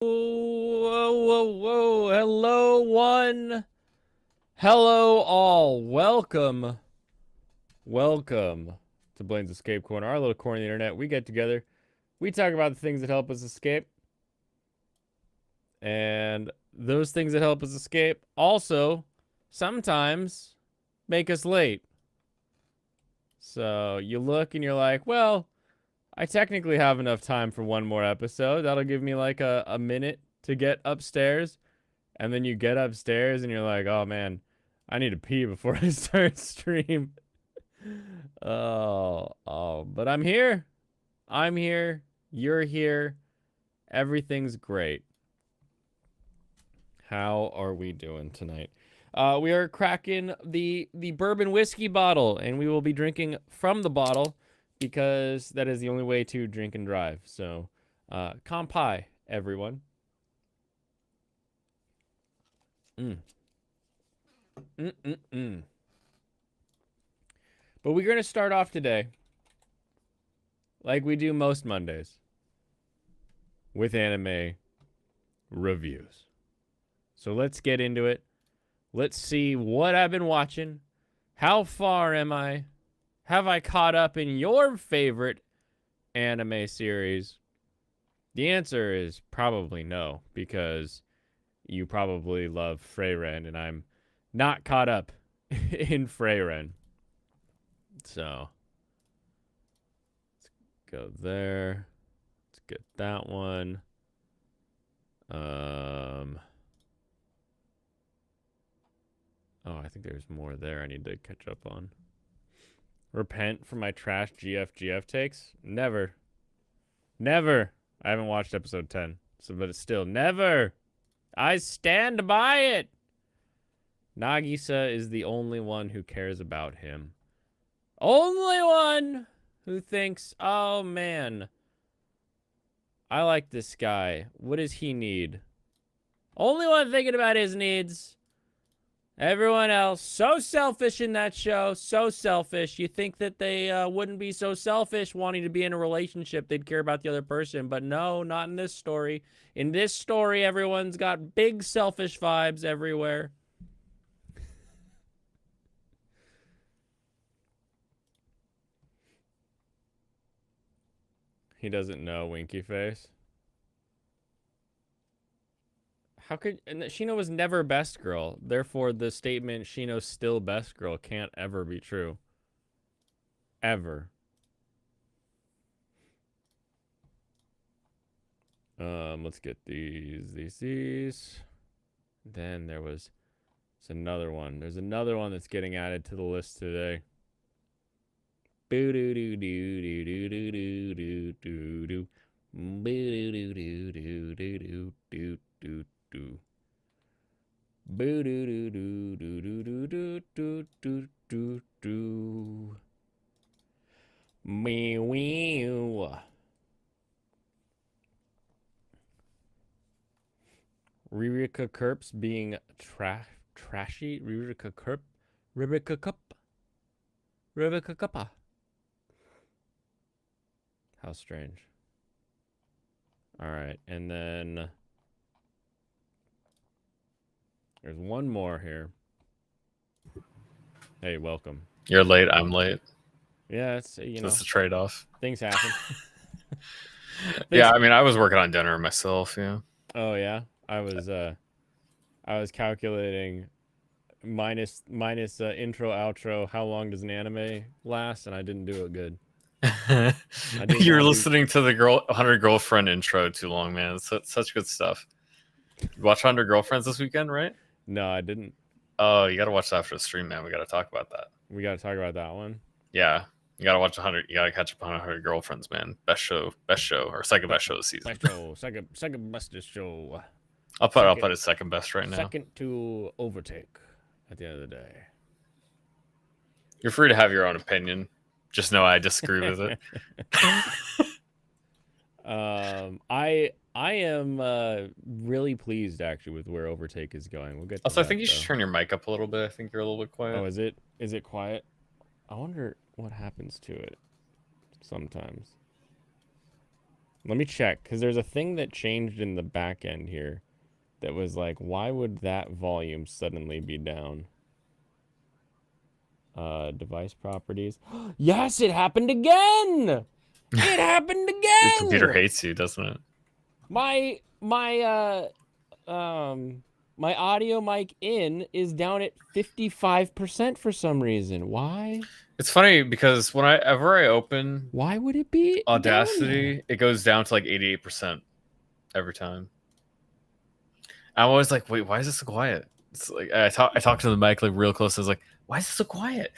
Whoa, whoa, whoa. Hello, one. Hello, all. Welcome to Blaine's Escape Corner, our little corner of the internet. We get together, we talk about the things that help us escape, and those things that help us escape also sometimes make us late. So you look and you're like, well, I technically have enough time for one more episode. That'll give me like a minute to get upstairs. And then you get upstairs and you're like, oh man, I need to pee before I start stream. But I'm here. I'm here. You're here. Everything's great. How are we doing tonight? We are cracking the bourbon whiskey bottle, and we will be drinking from the bottle because that is the only way to drink and drive. So, kampai, everyone. Mm. Mm-mm-mm. But we're going to start off today, like we do most Mondays, with anime reviews. So let's get into it. Let's see what I've been watching. How far am I? Have I caught up in your favorite anime series? The answer is probably no, because you probably love Freyren, and I'm not caught up in Freyren. So let's go there. Let's get that one. Oh, I think there's more there I need to catch up on. Repent for my trash GF takes? Never. Never. I haven't watched episode 10, so but it's still never. I stand by it. Nagisa is the only one who cares about him. Only one who thinks, oh man, I like this guy. What does he need? Only one thinking about his needs. Everyone else, so selfish in that show. So selfish. You think that they wouldn't be so selfish wanting to be in a relationship. They'd care about the other person. But no, not in this story. In this story, everyone's got big selfish vibes everywhere. He doesn't know Winky Face. How could... And Shino was never best girl. Therefore, the statement, Shino's still best girl, can't ever be true. Ever. Let's get these. Then there's another one. There's another one that's getting added to the list today. Boo doo doo doo doo doo doo doo doo doo. Boo doo doo doo doo doo doo doo doo. Boo doo doo doo doo doo doo doo doo doo doo. Meow. Ririka Kerps being trashy. Ririka Kerp. Ririka Cup. Rebecca Kappa. How strange. All right, and then there's one more here. Hey, welcome. You're late, I'm late. Yeah, it's That's a trade-off. Things happen. Yeah, I mean, I was working on dinner myself. Yeah. Oh yeah, I was calculating minus intro outro. How long does an anime last? And I didn't do it good. You were listening to the 100 Girlfriend intro too long, man. It's such good stuff. You watch 100 Girlfriends this weekend, right? No, I didn't. Oh, you got to watch that after the stream, man. We got to talk about that. We got to talk about that one. Yeah. You got to watch 100. You got to catch up on 100 Girlfriends, man. Best show, or second best show of the season. Best show, second bestest show. I'll put it second best right now. Second to overtake at the end of the day. You're free to have your own opinion. Just know I disagree with it. I am really pleased actually with where Overtake is going. We'll get to also, that, I think you should turn your mic up a little bit. I think you're a little bit quiet. Oh, is it quiet? I wonder what happens to it sometimes. Let me check, because there's a thing that changed in the back end here that was like, why would that volume suddenly be down? Device properties. Yes, it happened again! It happened Your computer again! hates you, doesn't it? My my audio mic in is down at 55% for some reason. Why? It's funny because whenever I open Why would it be down there? Audacity, it goes down to like 88% every time. I'm always like, wait, why is this so quiet? It's like I talk to the mic like real close. I was like, why is this so quiet?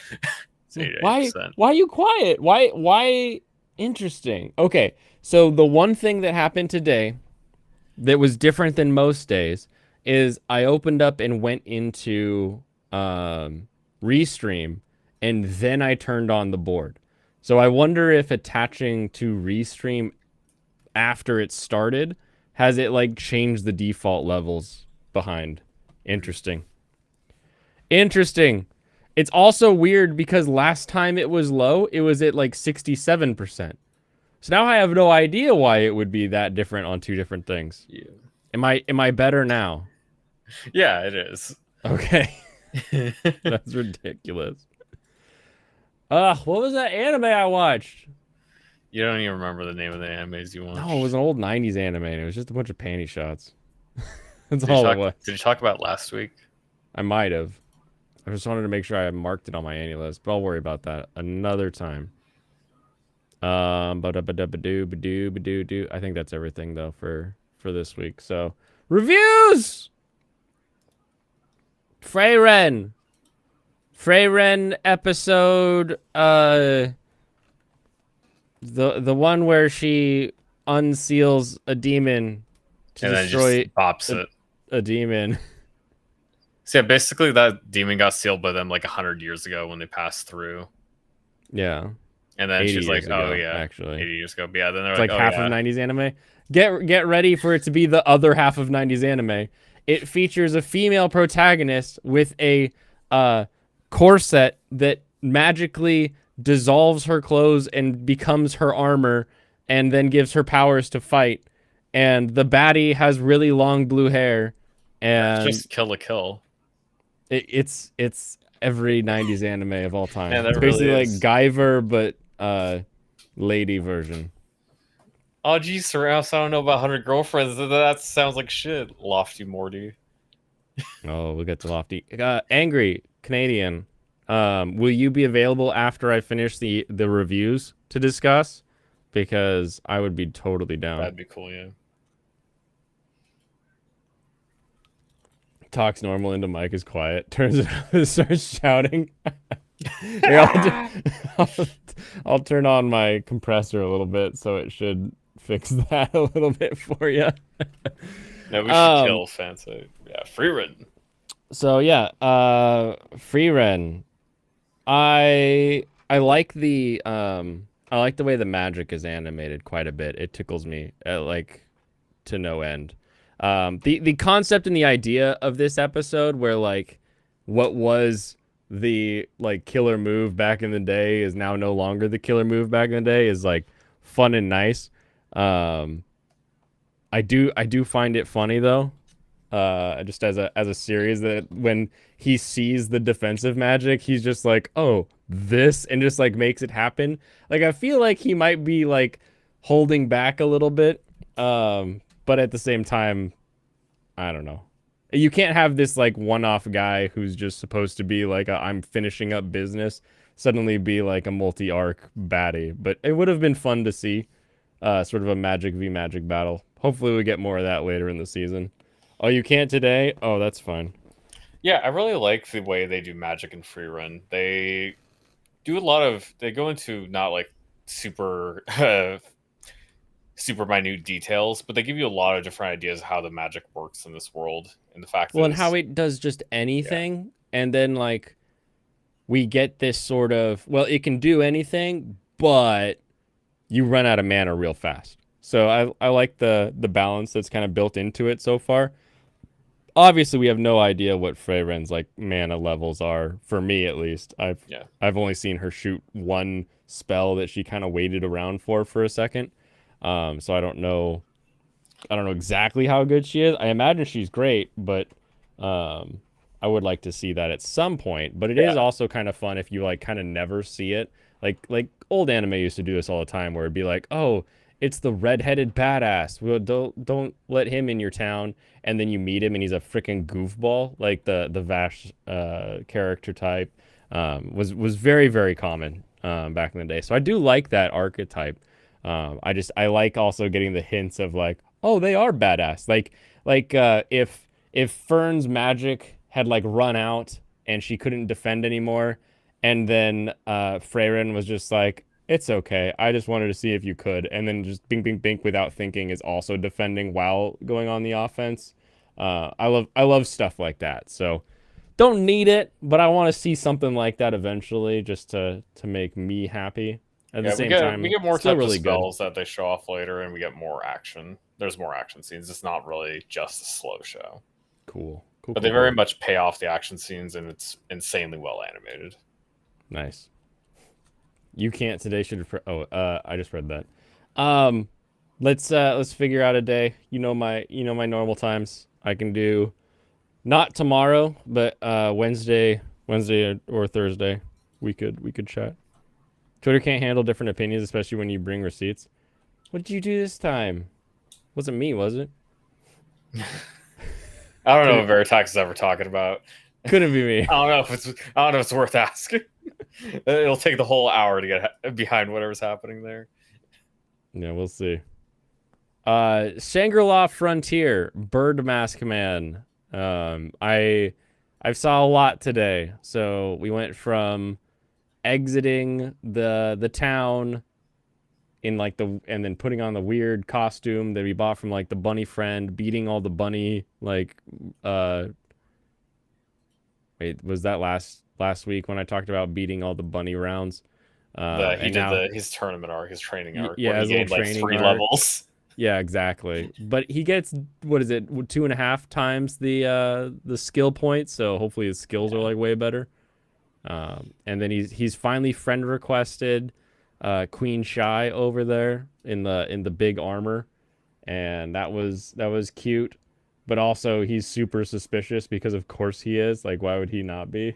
It's 88%. Why are you quiet? Why interesting. Okay. So the one thing that happened today that was different than most days is I opened up and went into Restream, and then I turned on the board. So I wonder if attaching to Restream after it started has it like changed the default levels behind. Interesting. Interesting. It's also weird because last time it was low, it was at like 67%. So now I have no idea why it would be that different on two different things. Yeah. Am I better now? Yeah, it is. Okay. That's ridiculous. What was that anime I watched? You don't even remember the name of the animes you watched. No, it was an old 90s anime and it was just a bunch of panty shots. That's all it was. Did you talk about last week? I might have. I just wanted to make sure I marked it on my Annie list, but I'll worry about that another time. I think that's everything though for this week. So reviews. Freyren episode the one where she unseals a demon to And destroy then just pops it. a demon. So yeah, basically that demon got sealed by them like 100 years ago when they passed through. Yeah. And then she's like, ago, "Oh yeah, actually, 80 years ago." But yeah, then they're it's like, like "Oh, half yeah. of 90s anime. Get ready for it to be the other half of 90s anime. It features a female protagonist with a corset that magically dissolves her clothes and becomes her armor and then gives her powers to fight. And the baddie has really long blue hair. And It's just Kill la Kill." it's every 90s anime of all time. Yeah, that It's basically really like is. Guyver, but lady version. Oh geez, Surrouse, I don't know about 100 Girlfriends. That sounds like shit. Lofty Morty. Oh, we'll get to Lofty. Angry Canadian. Will you be available after I finish the reviews to discuss? Because I would be totally down. That'd be cool, yeah. Talks normal into Mike is quiet. Turns it up, starts shouting. Here, I'll turn on my compressor a little bit, so it should fix that a little bit for you. No, we should kill Fancy. Yeah, Freyren. So yeah, Freyren. I like the way the magic is animated quite a bit. It tickles me like to no end. The concept and the idea of this episode where like what was the like killer move back in the day is now no longer the killer move back in the day is like fun and nice. I do find it funny though. Just as a series that when he sees the defensive magic, he's just like, oh, this, and just like makes it happen. Like I feel like he might be like holding back a little bit. But at the same time, I don't know. You can't have this like one-off guy who's just supposed to be like I'm finishing up business suddenly be like a multi-arc baddie. But it would have been fun to see sort of a magic v magic battle. Hopefully we get more of that later in the season. Oh, you can't today? Oh, that's fine. Yeah, I really like the way they do magic in Freyren. They do a lot of. They go into not like super super minute details, but they give you a lot of different ideas of how the magic works in this world, and the fact Well, that and how it does just anything, and then like we get this sort of it can do anything, but you run out of mana real fast. So I like the balance that's kind of built into it so far. Obviously, we have no idea what Freyren's like mana levels are, for me at least. I've only seen her shoot one spell that she kind of waited around for a second. So I don't know exactly how good she is. I imagine she's great, but I would like to see that at some point. But it is Yeah. also kind of fun if you like kind of never see it. Like old anime used to do this all the time, where it'd be like, oh, it's the redheaded badass. Well, don't let him in your town, and then you meet him and he's a freaking goofball, like the Vash character type. Was very very common back in the day. So I do like that archetype. I like also getting the hints of like, oh, they are badass. If Fern's magic had like run out and she couldn't defend anymore, and then Freyren was just like, it's okay. I just wanted to see if you could, and then just bing bing bing without thinking is also defending while going on the offense. I love stuff like that. So don't need it, but I want to see something like that eventually, just to make me happy. At the Yeah, same we time, get more still types of really good. spells that they show off later, and we get more action. There's more action scenes. It's not really just a slow show, Cool. Cool, but cool, they very cool. much pay off the action scenes, and it's insanely well animated. Nice. You can't today should have I just read that. Um let's figure out a day. You know my normal times. I can do not tomorrow, but Wednesday or Thursday. We could chat. Twitter can't handle different opinions, especially when you bring receipts. What did you do this time? Wasn't me, was it? I don't know Couldn't what Veritax is ever talking about. couldn't be me. I don't know if it's worth asking. It'll take the whole hour to get behind whatever's happening there. Yeah, we'll see. Shangri-La Frontier, Bird Mask Man. I saw a lot today. So we went from exiting the town in like and then putting on the weird costume that we bought from like the bunny friend, beating all the bunny like uh wait, was that last week when I talked about beating all the bunny rounds? He And did now his tournament arc, his training arc, yeah, where he his little gained like training three arc. levels. Yeah, exactly. But he gets what is it, 2.5 times the skill points. So hopefully his skills are Yeah. like way better. And then he's finally friend requested Queen Shy over there in the big armor, and that was cute. But also he's super suspicious because of course he is. Like, why would he not be?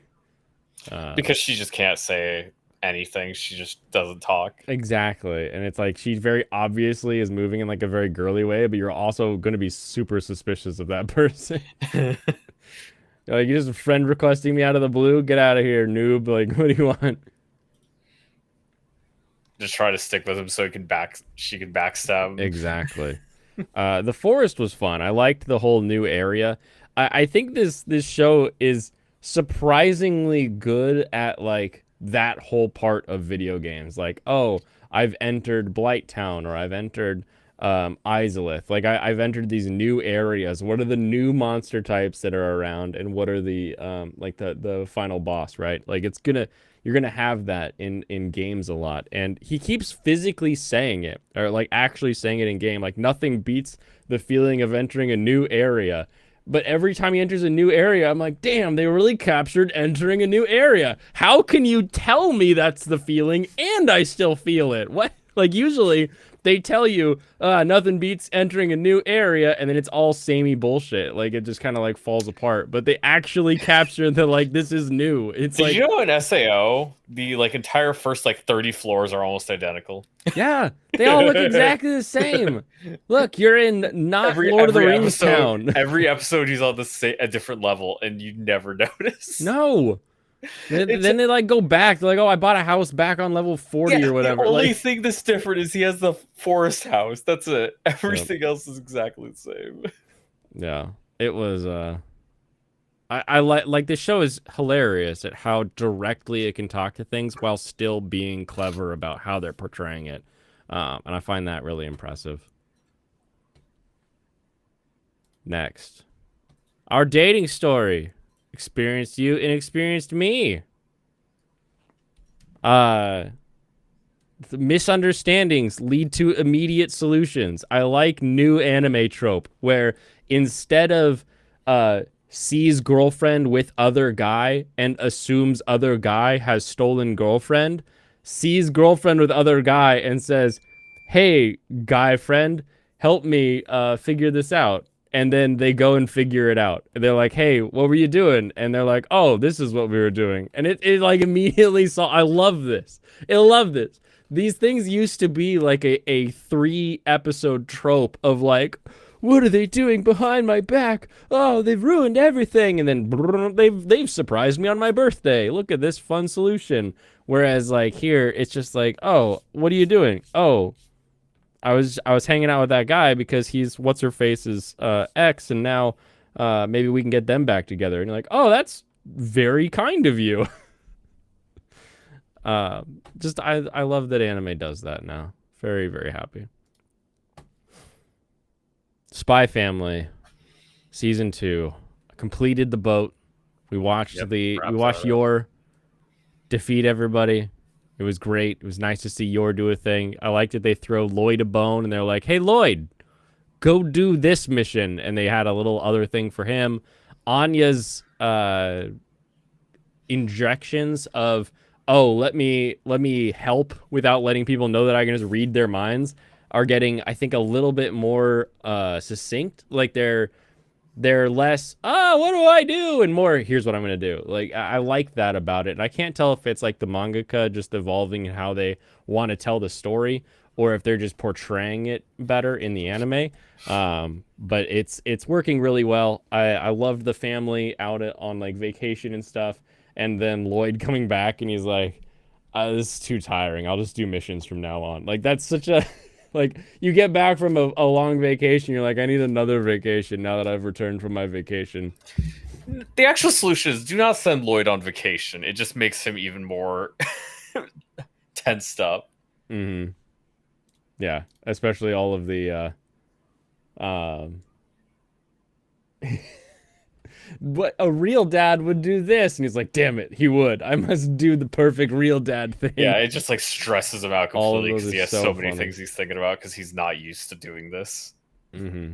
Because she just can't say anything. She just doesn't talk. Exactly. And it's like she very obviously is moving in like a very girly way, but you're also going to be super suspicious of that person. Like, you're just friend requesting me out of the blue. Get out of here, noob. Like, what do you want? Just try to stick with him so she can backstab him. Exactly. The forest was fun. I liked the whole new area. I think this show is surprisingly good at like that whole part of video games. Like, oh, I've entered Blighttown or I've entered Izalith. Like I've entered these new areas. What are the new monster types that are around, and what are the like the final boss, right? Like you're gonna have that in games a lot, and he keeps physically saying it or like actually saying it in game. Like nothing beats the feeling of entering a new area. But every time he enters a new area, I'm like, damn, they really captured entering a new area. How can you tell me that's the feeling and I still feel it? What? Like, usually they tell you nothing beats entering a new area, and then it's all samey bullshit. Like, it just kind of like falls apart. But they actually capture the like, this is new. It's Did like, you know in SAO the like entire first like 30 floors are almost identical? yeah, they all look exactly the same. Look, you're in not Lord of the Rings town. every episode he's on a different level, and you never notice. No. It's Then they like go back. They're like, oh, I bought a house back on level 40 yeah, or whatever. the only Like, thing that's different is he has the forest house. That's it. Everything else is exactly the same. yeah, it was. I like this show is hilarious at how directly it can talk to things while still being clever about how they're portraying it, and I find that really impressive. Next, our dating story. Experienced you, inexperienced me. Uh, the misunderstandings lead to immediate solutions. I like new anime trope where instead of sees girlfriend with other guy and assumes other guy has stolen girlfriend, sees girlfriend with other guy and says, hey, guy friend, help me figure this out. And then they go and figure it out. And they're like, hey, what were you doing? And they're like, oh, this is what we were doing. And it like immediately saw, I love this. I love this. These things used to be like a 3 episode trope of like, what are they doing behind my back? Oh, they've ruined everything. And then they've surprised me on my birthday. Look at this fun solution. Whereas like here, it's just like, oh, what are you doing? Oh, I was hanging out with that guy because he's what's her face's ex, and now maybe we can get them back together. And you're like, oh, that's very kind of you. Just I love that anime does that now. Very very happy. Spy Family, season 2, completed the boat. We watched we watched Yor defeat everybody. It was great. It was nice to see Yor do a thing. I liked that they throw Lloyd a bone and they're like, hey, Lloyd, go do this mission. And they had a little other thing for him. Anya's injections of, oh, let me help without letting people know that I can just read their minds are getting, I think, a little bit more succinct. Like they're less, what do I do? And more, here's what I'm going to do. Like, I like that about it. And I can't tell if it's like the mangaka just evolving in how they want to tell the story or if they're just portraying it better in the anime. But it's working really well. I loved the family out on like vacation and stuff. And then Lloyd coming back and he's like, this is too tiring. I'll just do missions from now on. Like, that's such a... Like, you get back from a long vacation, you're like, I need another vacation now that I've returned from my vacation. The actual solution is do not send Lloyd on vacation. It just makes him even more tensed up. Mm-hmm. Yeah, especially all of the... But a real dad would do this, and he's like, damn it, he would. I must do the perfect real dad thing. Yeah, it just like stresses him out completely because he has so many funny. things he's thinking about because he's not used to doing this. Mm-hmm.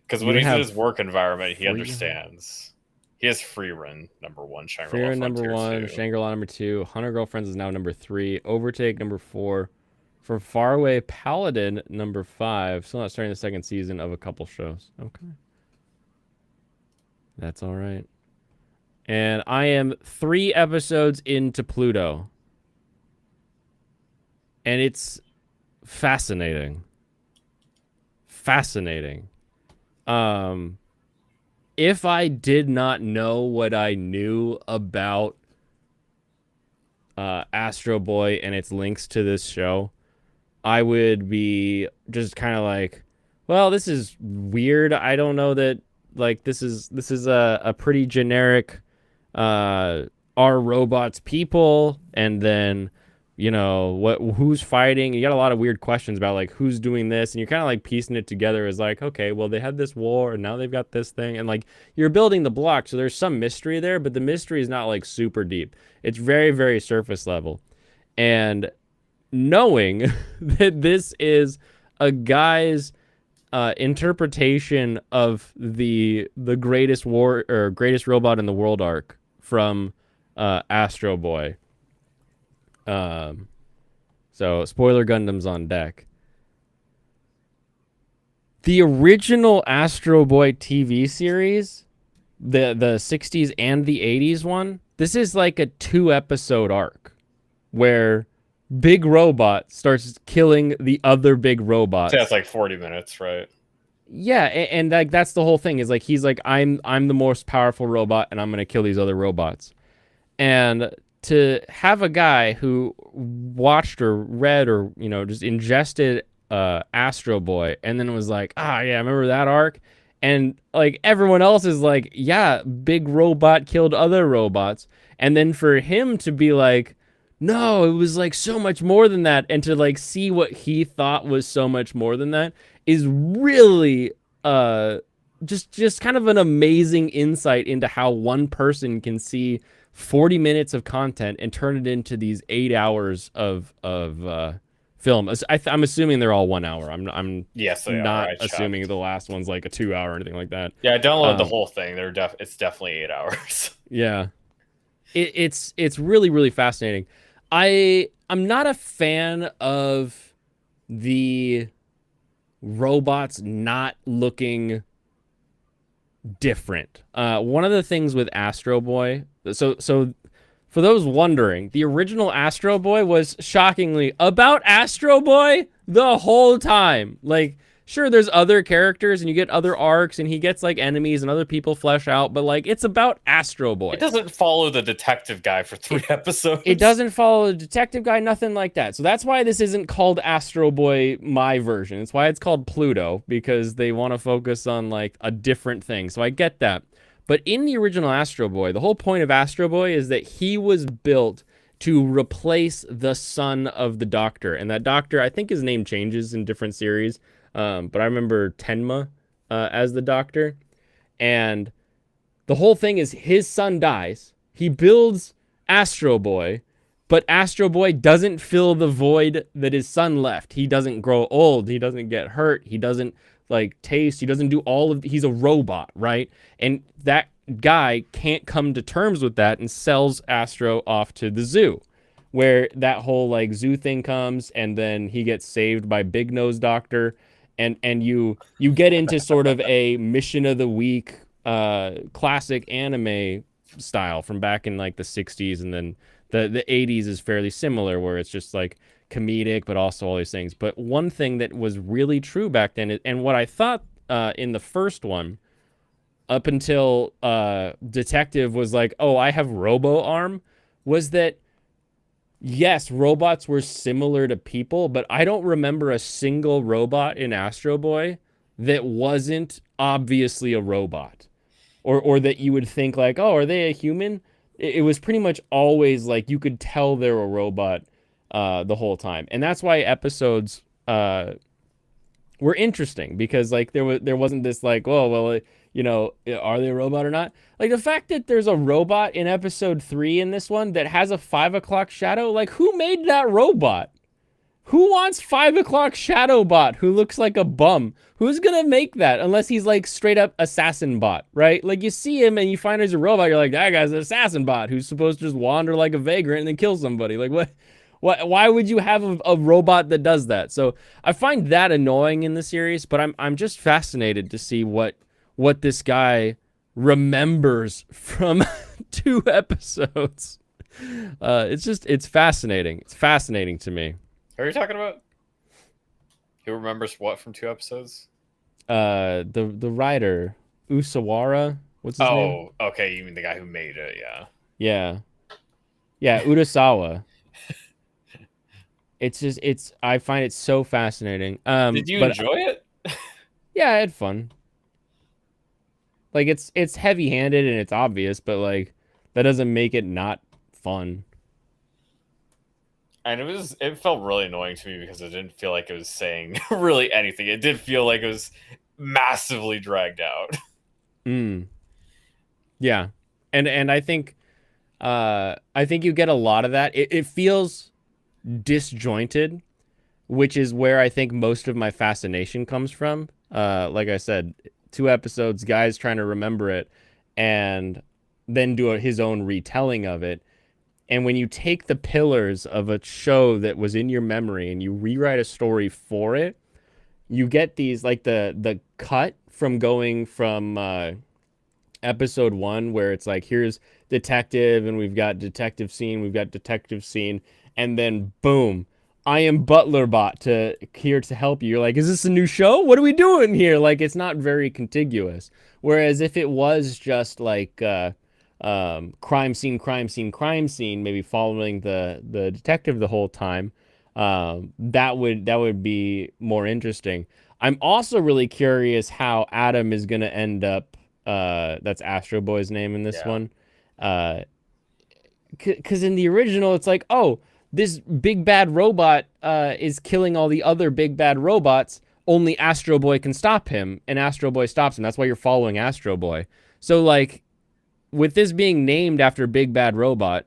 Because when he's in his work environment, he understands. He has Frieren #1, Shangri-La Frieren #1, Shangri-La #2, Hunter Girlfriends is now #3, Overtake #4, For Faraway Paladin #5. Still not starting the second season of a couple shows. Okay. That's all right. And I am 3 episodes into Pluto. And it's fascinating. Fascinating. If I did not know what I knew about Astro Boy and its links to this show, I would be just kind of like, well, this is weird. I don't know that, like, this is a pretty generic are robots people, and then, you know, who's fighting. You got a lot of weird questions about like who's doing this, and you're kind of like piecing it together as like, okay, well, they had this war and now they've got this thing, and like you're building the block, so there's some mystery there, but the mystery is not like super deep. It's very very surface level. And knowing that this is a guy's interpretation of the greatest war or greatest robot in the world arc from Astro Boy. So spoiler Gundam's on deck. The original Astro Boy TV series, the 60s and the 80s one, this is like a 2-episode arc where Big Robot starts killing the other big robots. So that's like 40 minutes, right? Yeah, and like that's the whole thing is like he's like I'm the most powerful robot and I'm going to kill these other robots. And to have a guy who watched or read or, you know, just ingested Astro Boy and then was like, yeah, remember that arc? And like everyone else is like, yeah, Big Robot killed other robots. And then for him to be like, no, it was like so much more than that, and to like see what he thought was so much more than that is really just kind of an amazing insight into how one person can see 40 minutes of content and turn it into these 8 hours of film. I'm assuming they're all 1 hour. I'm yes, not assuming the last one's like a 2 hour or anything like that. Yeah, I downloaded the whole thing. It's definitely 8 hours. Yeah. It's really really fascinating. I I'm not a fan of the robots not looking different. One of the things with Astro Boy, so for those wondering, the original Astro Boy was shockingly about Astro Boy the whole time. Like, sure, there's other characters and you get other arcs and he gets like enemies and other people flesh out, but like it's about Astro Boy. It doesn't follow the detective guy for 3 episodes. It doesn't follow the detective guy, nothing like that. So that's why this isn't called Astro Boy, my version. It's why it's called Pluto, because they want to focus on like a different thing. So I get that. But in the original Astro Boy, the whole point of Astro Boy is that he was built to replace the son of the Doctor. And that Doctor, I think his name changes in different series. But I remember Tenma as the Doctor. And the whole thing is his son dies. He builds Astro Boy, but Astro Boy doesn't fill the void that his son left. He doesn't grow old. He doesn't get hurt. He doesn't like taste. He doesn't do all of. He's a robot, right? And that guy can't come to terms with that and sells Astro off to the zoo, where that whole like zoo thing comes, and then he gets saved by Big Nose Doctor, and you get into sort of a mission of the week classic anime style from back in like the 60s, and then the 80s is fairly similar, where it's just like comedic but also all these things. But one thing that was really true back then, and what I thought in the first one, up until Detective was like, oh, I have robo arm, was that yes, robots were similar to people, but I don't remember a single robot in Astro Boy that wasn't obviously a robot, or that you would think like, oh, are they a human? It was pretty much always like you could tell they're a robot the whole time, and that's why episodes were interesting, because like there wasn't this like, oh well, you know, are they a robot or not? Like the fact that there's a robot in episode 3 in this one that has a 5 o'clock shadow, like who made that robot? Who wants 5 o'clock shadow bot who looks like a bum? Who's gonna make that unless he's like straight up assassin bot, right? Like you see him and you find he's a robot, you're like, that guy's an assassin bot who's supposed to just wander like a vagrant and then kill somebody. Like what? Why would you have a robot that does that? So I find that annoying in the series, but I'm just fascinated to see what this guy remembers from 2 episodes. It's fascinating. It's fascinating to me. Who are you talking about? Who remembers what from 2 episodes? The writer Usawara. What's his name? Oh, okay. You mean the guy who made it? Yeah. Urasawa. I find it so fascinating. Did you enjoy it? Yeah, I had fun. Like it's heavy-handed and it's obvious, but like that doesn't make it not fun. And it felt really annoying to me because it didn't feel like it was saying really anything. It did feel like it was massively dragged out. Yeah. And I think you get a lot of that. It feels disjointed, which is where I think most of my fascination comes from. Like I said, 2 episodes, guys trying to remember it and then do his own retelling of it. And when you take the pillars of a show that was in your memory and you rewrite a story for it, you get these, like the cut from going from episode 1, where it's like, here's detective and we've got detective scene, and then boom, I am Butler Bot here to help you. You're like, is this a new show? What are we doing here? Like, it's not very contiguous. Whereas if it was just like crime scene, maybe following the detective the whole time, that would be more interesting. I'm also really curious how Adam is going to end up. That's Astro Boy's name in this one. Because in the original, it's like, oh, this big bad robot is killing all the other big bad robots. Only Astro Boy can stop him, and Astro Boy stops him. That's why you're following Astro Boy. So, like, with this being named after Big Bad Robot,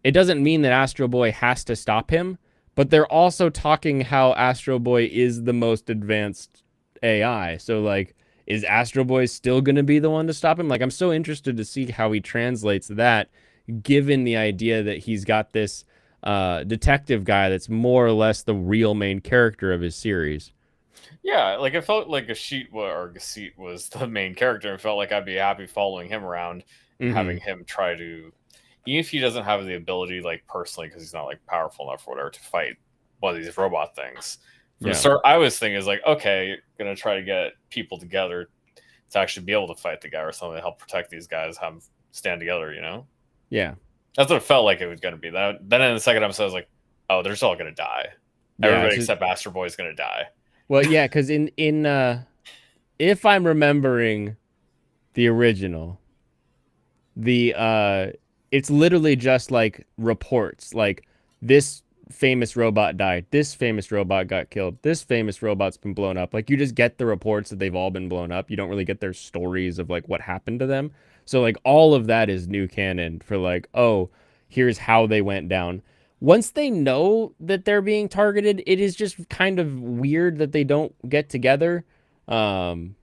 it doesn't mean that Astro Boy has to stop him, but they're also talking how Astro Boy is the most advanced AI. So, like, is Astro Boy still going to be the one to stop him? Like, I'm so interested to see how he translates that, given the idea that he's got this detective guy that's more or less the real main character of his series. Yeah, like it felt like Gasset was the main character. It felt like I'd be happy following him around and Mm-hmm. having him try to, even if he doesn't have the ability, like personally, because he's not like powerful enough or whatever to fight one of these robot things. From the Yeah. start, I was thinking is like, okay, you're gonna try to get people together to actually be able to fight the guy or something to help protect these guys, have them stand together. You know, Yeah. that's what it felt like it was gonna be. Then in the second episode, I was like, oh, they're just all gonna die. Yeah. Everybody except Astro Boy is gonna die. Well, yeah, because if I'm remembering the original, it's literally just like reports, like this famous robot died, this famous robot got killed, this famous robot's been blown up. Like you just get the reports that they've all been blown up. You don't really get their stories of like what happened to them. So like all of that is new canon for like, oh, here's how they went down. Once they know that they're being targeted, it is just kind of weird that they don't get together. Um,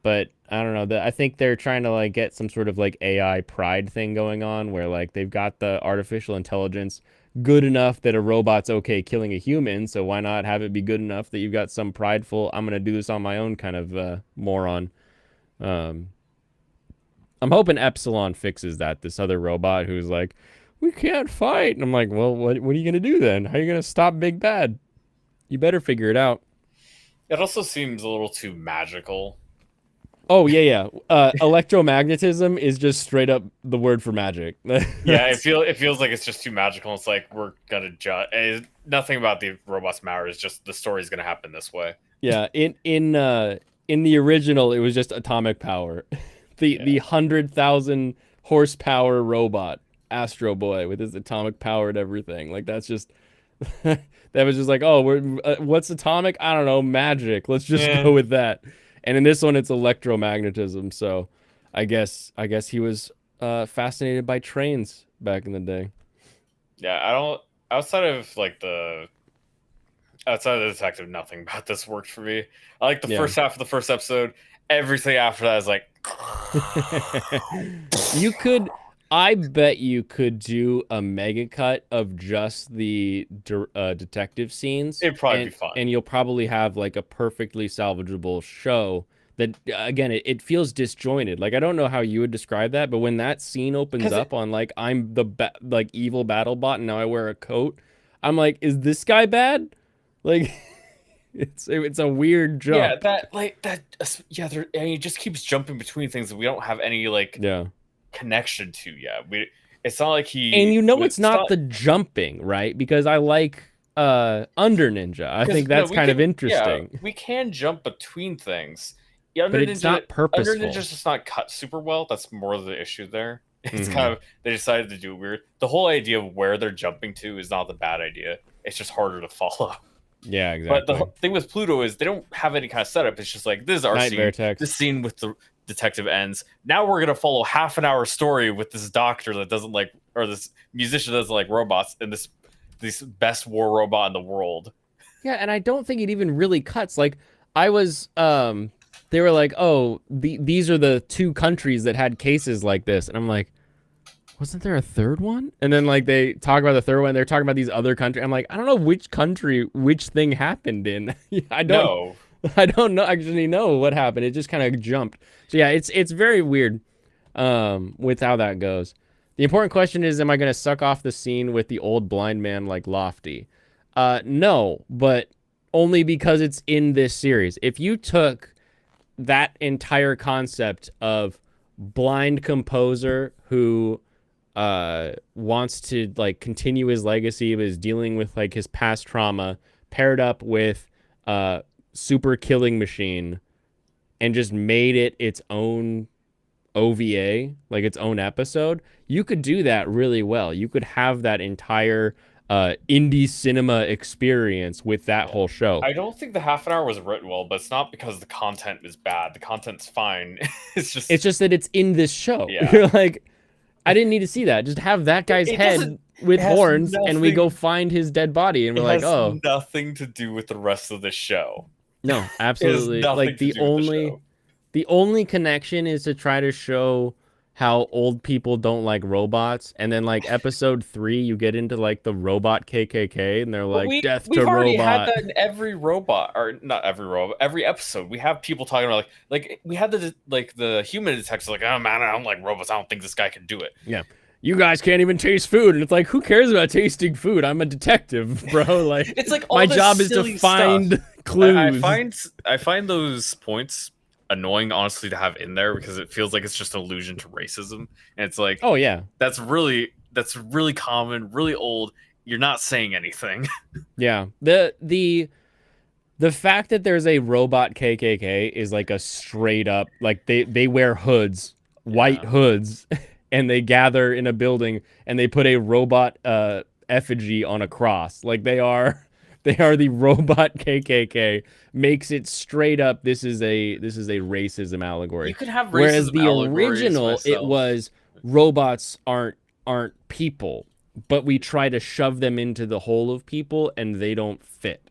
but I don't know. I think they're trying to like get some sort of like AI pride thing going on where like they've got the artificial intelligence good enough that a robot's okay killing a human, so why not have it be good enough that you've got some prideful I'm gonna do this on my own kind of moron. Um, I'm hoping Epsilon fixes that. This other robot who's like, we can't fight, and I'm like, well, what are you gonna do then? How are you gonna stop Big Bad? You better figure it out. It also seems a little too magical. Oh yeah, yeah. Electromagnetism is just straight up the word for magic. Yeah, it feels like it's just too magical. It's like we're gonna judge. Nothing about the robots matters. Just the story's gonna happen this way. Yeah, in the original, it was just atomic power. The 100,000 horsepower robot Astro Boy with his atomic powered everything. Like that's just that was just like, oh, what's atomic? I don't know, magic. Let's just go with that. And in this one, it's electromagnetism. So, I guess he was fascinated by trains back in the day. Yeah, I don't. Outside of like outside of the detective, nothing about this worked for me. I like the first half of the first episode. Everything after that is like. You could. I bet you could do a mega cut of just the detective scenes. It'd probably be fun. And you'll probably have like a perfectly salvageable show that, again, it feels disjointed. Like, I don't know how you would describe that, but when that scene opens up on like, I'm the like evil battle bot and now I wear a coat, I'm like, is this guy bad? Like, it's a weird jump. Yeah, and he just keeps jumping between things that we don't have any like connection to yet. It's not like he, and you know, it's not the jumping, right? Because I like Under Ninja. I think that's kind of interesting. Yeah, we can jump between things. Yeah, but it's not purposeful. Under Ninja's just not cut super well. That's more of the issue there. It's kind of, they decided to do it weird. The whole idea of where they're jumping to is not the bad idea. It's just harder to follow. Yeah, exactly. But the thing with Pluto is they don't have any kind of setup. It's just like, this is our Night scene. Vertex. This scene with the detective ends. Now we're gonna follow half an hour story with this doctor that doesn't like, or this musician that doesn't like robots, and this best war robot in the world. Yeah, and I don't think it even really cuts. Like, I was they were like, oh, these are the two countries that had cases like this, and I'm like, wasn't there a third one? And then like they talk about the third one, they're talking about these other countries. I'm like, I don't know which country which thing happened in. I don't know actually know what happened. It just kind of jumped. So yeah, it's very weird with how that goes. The important question is, am I going to suck off the scene with the old blind man like Lofty? No, but only because it's in this series. If you took that entire concept of blind composer who wants to like continue his legacy but is dealing with like his past trauma, paired up with super killing machine, and just made it its own OVA, like its own episode, you could do that really well. You could have that entire indie cinema experience with that whole show. I don't think the half an hour was written well, but it's not because the content is bad. The content's fine. It's just that it's in this show. Yeah. You're like, I didn't need to see that. Just have that guy's head with horns, and we go find his dead body, and we're like, oh, nothing to do with the rest of the show. No, absolutely. Like the only connection is to try to show how old people don't like robots, and then like episode 3 you get into like the robot KKK and they're But like death to we've already had robot. that in every robot, or not every robot, every episode. We have people talking about like we had the human detectives like, oh man, I don't like robots. I don't think this guy can do it. Yeah. You guys can't even taste food. And it's like, who cares about tasting food? I'm a detective, bro. Like, It's like all my this job is to silly find stuff. clues. I find those points annoying, honestly, to have in there because it feels like it's just an allusion to racism. And it's like, Oh, yeah. that's really common, really old. You're not saying anything. Yeah. The fact that there's a robot KKK is like a straight up, like they wear hoods, white Yeah. hoods, and they gather in a building and they put a robot effigy on a cross. Like they are the robot KKK. Makes it straight up this is a racism allegory. You could have racism Whereas the allegories original it myself. was robots aren't people, but we try to shove them into the whole of people and they don't fit.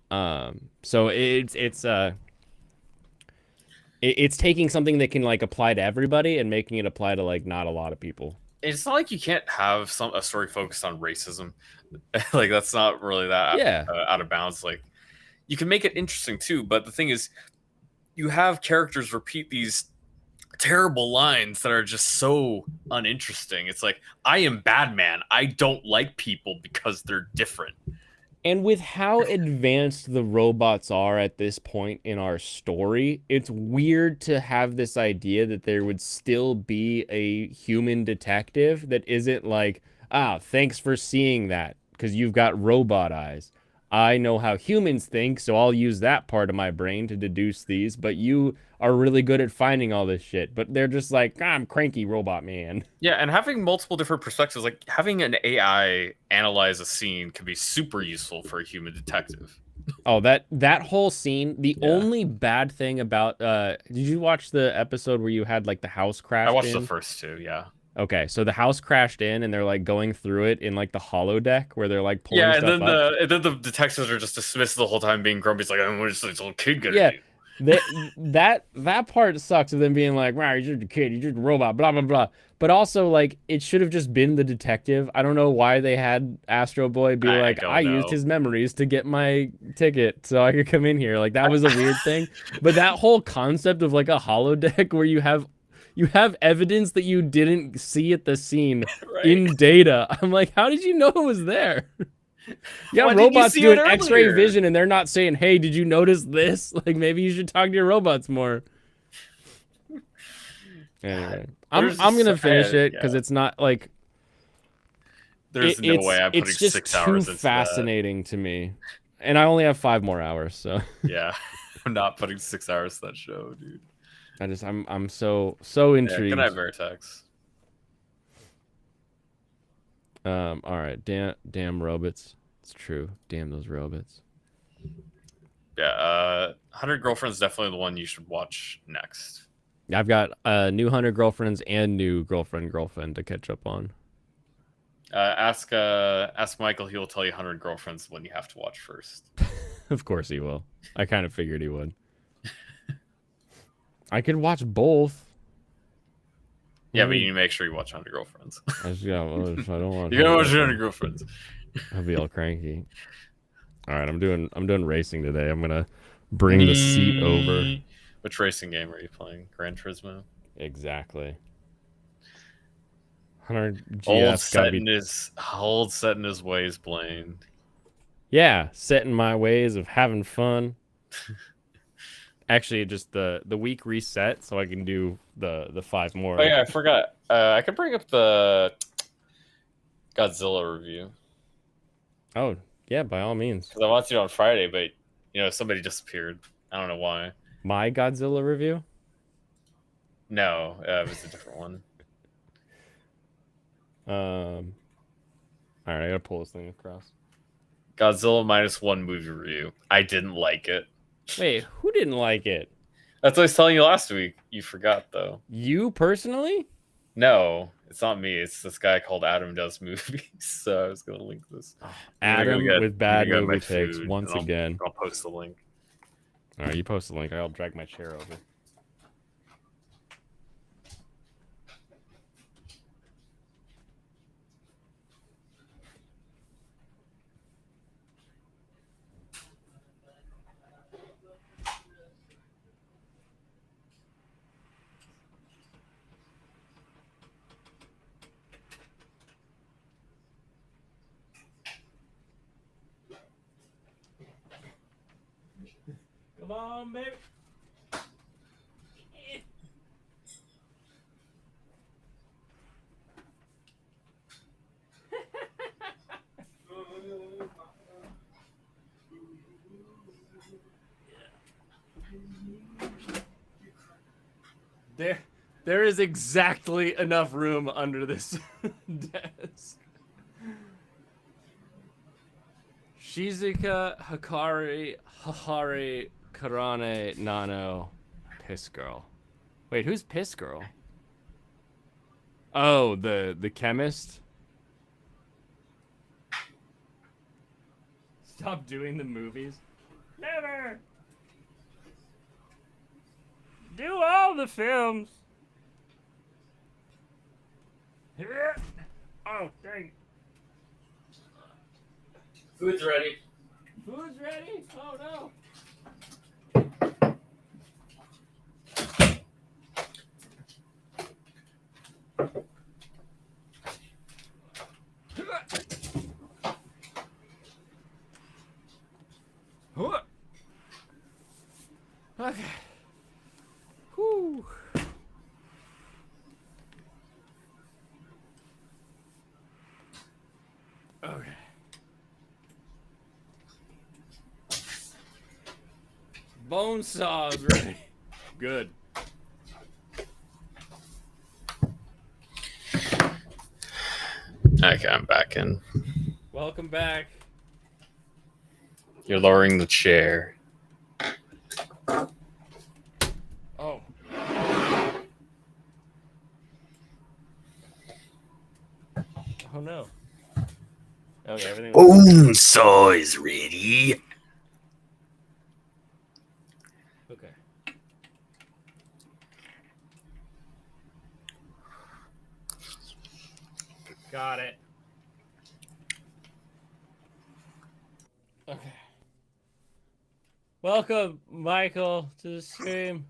So it's taking something that can like apply to everybody and making it apply to like not a lot of people. It's not like you can't have a story focused on racism. Like that's not really that Yeah. out of bounds. Like you can make it interesting too, but the thing is, you have characters repeat these terrible lines that are just so uninteresting. It's like, I am Batman. I don't like people because they're different. And with how advanced the robots are at this point in our story, it's weird to have this idea that there would still be a human detective that isn't like, thanks for seeing that because you've got robot eyes. I know how humans think, so I'll use that part of my brain to deduce these, but you are really good at finding all this shit. But they're just like, I'm cranky robot man. Yeah, and having multiple different perspectives, like having an AI analyze a scene can be super useful for a human detective. Oh, that whole scene, the Yeah. only bad thing about did you watch the episode where you had like the house crash I watched in? the first two, yeah. Okay, so the house crashed in and they're like going through it in like the holodeck where they're like pulling Yeah, and stuff then up. the detectives are just dismissed the whole time being grumpy. It's like, I'm just this little kid gonna Yeah. do. That part sucks of them being like, wow, you're just a kid, you're just a robot, blah blah blah. But also like it should have just been the detective. I don't know why they had Astro Boy be like, don't I used know. his memories to get my ticket so I could come in here. Like that was a weird thing. But that whole concept of like a holodeck where you have evidence that you didn't see at the scene Right. in data. I'm like, how did you know it was there? Yeah, Why didn't you robots see doing it X-ray earlier? vision, and they're not saying, "Hey, did you notice this?" Like, maybe you should talk to your robots more. Anyway, I'm gonna finish it because it's not like There's no way I'm putting it's just 6 too hours into fascinating to me, and I only have 5 more hours, so that. Yeah, I'm not putting 6 hours to that show, dude. I'm so intrigued. Good night, Vertex. All right, damn robots. It's true. Damn those robots. Yeah, 100 Girlfriends definitely the one you should watch next. I've got new 100 Girlfriends and new girlfriend to catch up on. Ask Michael. He will tell you 100 Girlfriends when you have to watch first. Of course he will. I kind of figured he would. I could watch both. Yeah, but you need to make sure you watch 100 Girlfriends. I don't want. You gotta watch 100 Girlfriends. I'll be all cranky. All right, I'm doing racing today. I'm gonna bring the seat over. Which racing game are you playing? Gran Turismo. Exactly. 100 Old GS gotta set in his ways, Blaine. Yeah, set in my ways of having fun. Actually, just the week reset so I can do the 5 more. Oh yeah, I forgot. I could bring up the Godzilla review. Oh yeah, by all means. Because I wanted to do it on Friday, but somebody disappeared. I don't know why. My Godzilla review? No, it was a different one. All right, I gotta pull this thing across. Godzilla -1 movie review. I didn't like it. Wait, who didn't like it? That's what I was telling you last week. You forgot though. You personally? No, it's not me. It's this guy called Adam Does Movies. So I was gonna link this. Adam with bad I'm gonna go movie get my takes food, once and again. I'll post the link. All right, you post the link. I'll drag my chair over. Come on, baby. There is exactly enough room under this desk. Shizuka Hahari Karane Nano Piss Girl. Wait, who's Piss Girl? Oh, the chemist? Stop doing the movies. Never! Do all the films. Oh, dang. Food's ready. Food's ready? Oh, no. Okay. Whew. Okay. Bone saw is ready. Good. Okay, I'm back in. Welcome back. You're lowering the chair. Oh. Oh no. Okay, everything. Bone saw is ready. Okay. Got it. Okay. Welcome, Michael, to the stream.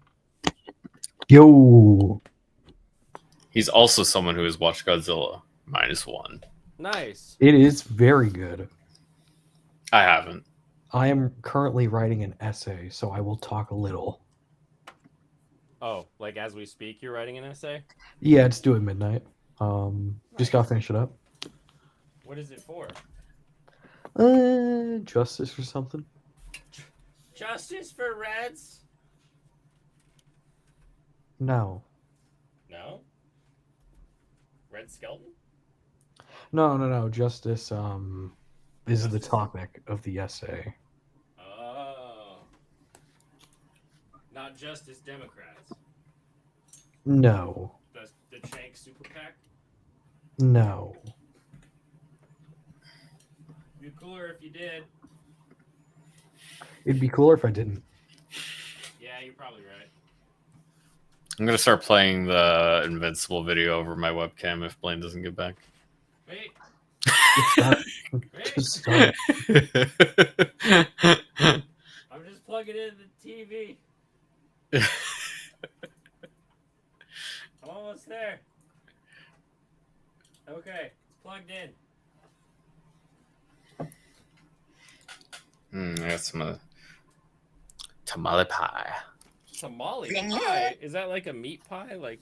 Yo. He's also someone who has watched Godzilla -1. Nice. It is very good. I haven't. I am currently writing an essay, so I will talk a little. Oh, like as we speak, you're writing an essay? Yeah, it's due at midnight. Just gotta finish it up. What is it for? Justice or something. Justice for Reds? No. No? Red Skeleton? No. Justice, is the Justice. topic of the essay. Oh. Not Justice Democrats. No. The Shank Super PAC? No. It'd be cooler if you did. It'd be cooler if I didn't. Yeah, you're probably right. I'm gonna start playing the Invincible video over my webcam if Blaine doesn't get back. Wait. Just start. I'm just plugging in the TV. I'm almost there. Okay, it's plugged in. I got some tamale pie. Tamale pie? Is that like a meat pie? Like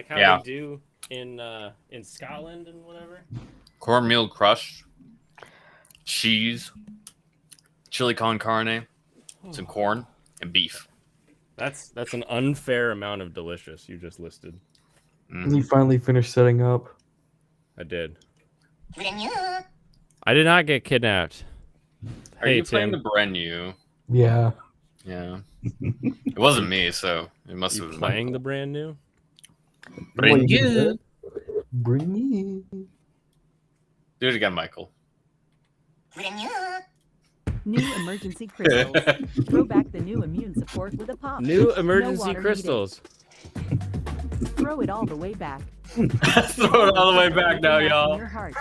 how Yeah. they do in Scotland and whatever? Cornmeal crushed, cheese, chili con carne, some corn, and beef. That's an unfair amount of delicious you just listed. You finally finished setting up. I did. I did not get kidnapped. Are Hey, you playing Tim. the brand new? Yeah. Yeah. It wasn't me, so it must You have been playing the brand new? brand Well, new. Bring it. Do it again, Michael. New emergency crystals. Throw back the new immune support with a pop. New No emergency water crystals. Throw it all the way back. Throw it all the way back now, In y'all. your heart.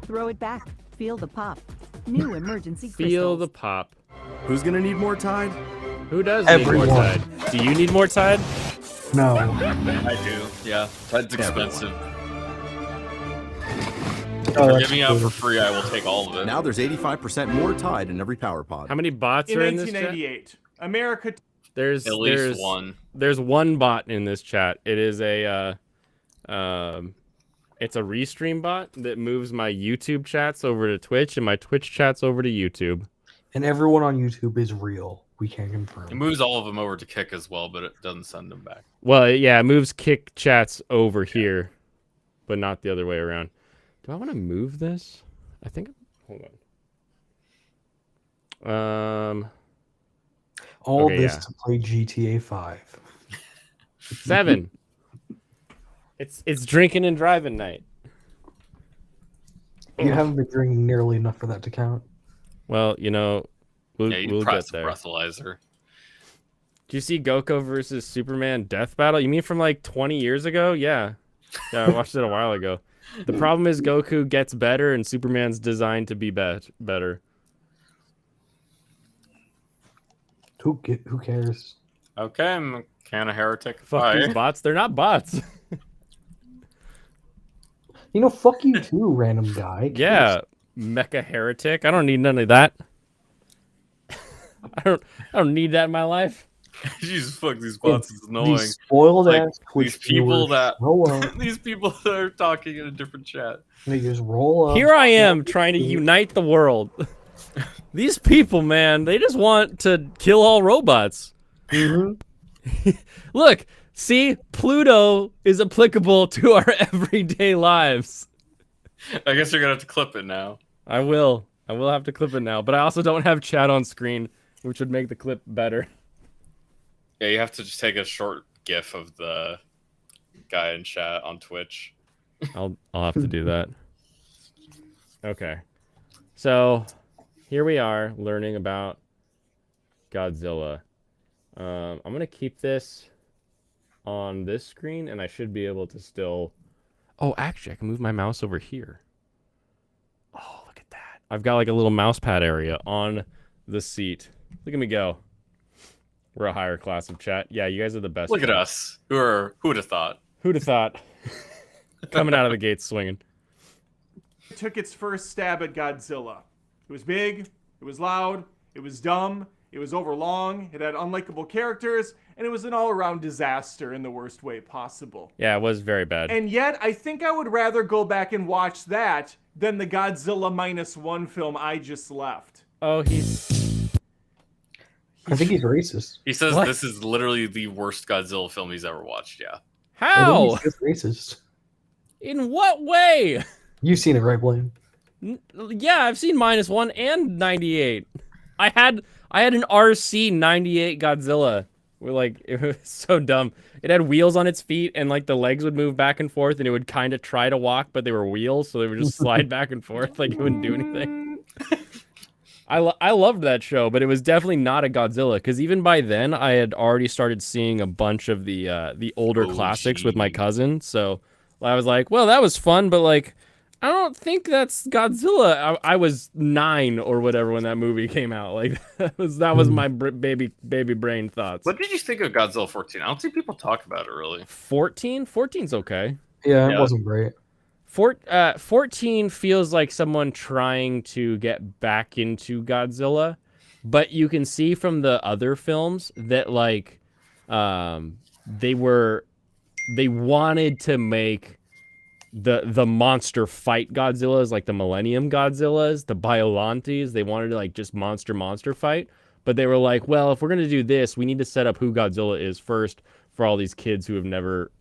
Throw it back. Feel the pop. New emergency Feel the crystals. pop. Who's gonna need more Tide? Who does Everyone. need more Tide? Do you need more Tide? No. I do. Yeah. Tide's expensive. Oh, If that's you're giving out cool. for free, I will take all of it. Now there's 85% more Tide in every power pod. How many bots In are in this chat? 1998, America. There's At least one. There's one bot in this chat. It is a it's a restream bot that moves my YouTube chats over to Twitch and my Twitch chats over to YouTube. And everyone on YouTube is real. We can It confirm. moves all of them over to Kick as well, but it doesn't send them back. Well, yeah, it moves kick chats over here, but not the other way around. Do I want to move this? I think. Hold on. All okay, this yeah. to play GTA 5. 7. It's drinking and driving night. You haven't been drinking nearly enough for that to count. Well, you know, we'll You get press the there. breathalyzer. Do you see Goku versus Superman Death Battle? You mean from like 20 years ago? Yeah. Yeah, I watched it a while ago. The problem is Goku gets better and Superman's designed to be better. Who cares? Okay, I'm a can of heretic. Fuck Bye. these bots. They're not bots. You know, fuck you too, random guy. Yeah, mecha heretic. I don't need none of that. I don't need that in my life. Jesus, fuck, these bots is annoying. These spoiled Like, ass Twitch these people viewers that show up, these people that are talking in a different chat. they just roll up. Here I am trying to unite the world. These people, man, they just want to kill all robots. Mhm. Look, see, Pluto is applicable to our everyday lives. I guess you're gonna have to clip it now. I will have to clip it now, but I also don't have chat on screen, which would make the clip better. Yeah, you have to just take a short GIF of the guy in chat on Twitch. I'll have to do that. Okay. So, here we are learning about Godzilla. I'm going to keep this on this screen and I should be able to still Oh, actually, I can move my mouse over here. Oh, look at that. I've got like a little mouse pad area on the seat. Look at me go. We're a higher class of chat. Yeah, you guys are the best. Look at us. Who would have thought? Who'd have thought? Coming out of the gates swinging. It took its first stab at Godzilla. It was big, it was loud, it was dumb, it was overlong, it had unlikable characters, and it was an all-around disaster in the worst way possible. Yeah, it was very bad. And yet, I think I would rather go back and watch that than the Godzilla -1 film I just left. Oh, I think he's racist. He says What? this is literally the worst Godzilla film he's ever watched. Yeah. I How? think he's just racist. In what way? You've seen it, right, Blaine? Yeah, I've seen -1 and 98. I had an RC 98 Godzilla. Where like it was so dumb. It had wheels on its feet and like the legs would move back and forth and it would kind of try to walk, but they were wheels, so they would just slide back and forth like it wouldn't do anything. I loved that show, but it was definitely not a Godzilla because even by then I had already started seeing a bunch of the older classics with my cousin. So I was like, well, that was fun, but like I don't think that's Godzilla. I was 9 or whatever when that movie came out. Like that was my baby brain thoughts. What did you think of Godzilla 14? I don't think people talk about it really. 14? 14's okay. Yeah, Yeah. it wasn't great. 14 feels like someone trying to get back into Godzilla, but you can see from the other films that like they wanted to make the monster fight Godzillas, like the Millennium Godzillas, the Biolantes. They wanted to like just monster fight, but they were like, well, if we're gonna do this, we need to set up who Godzilla is first for all these kids who have never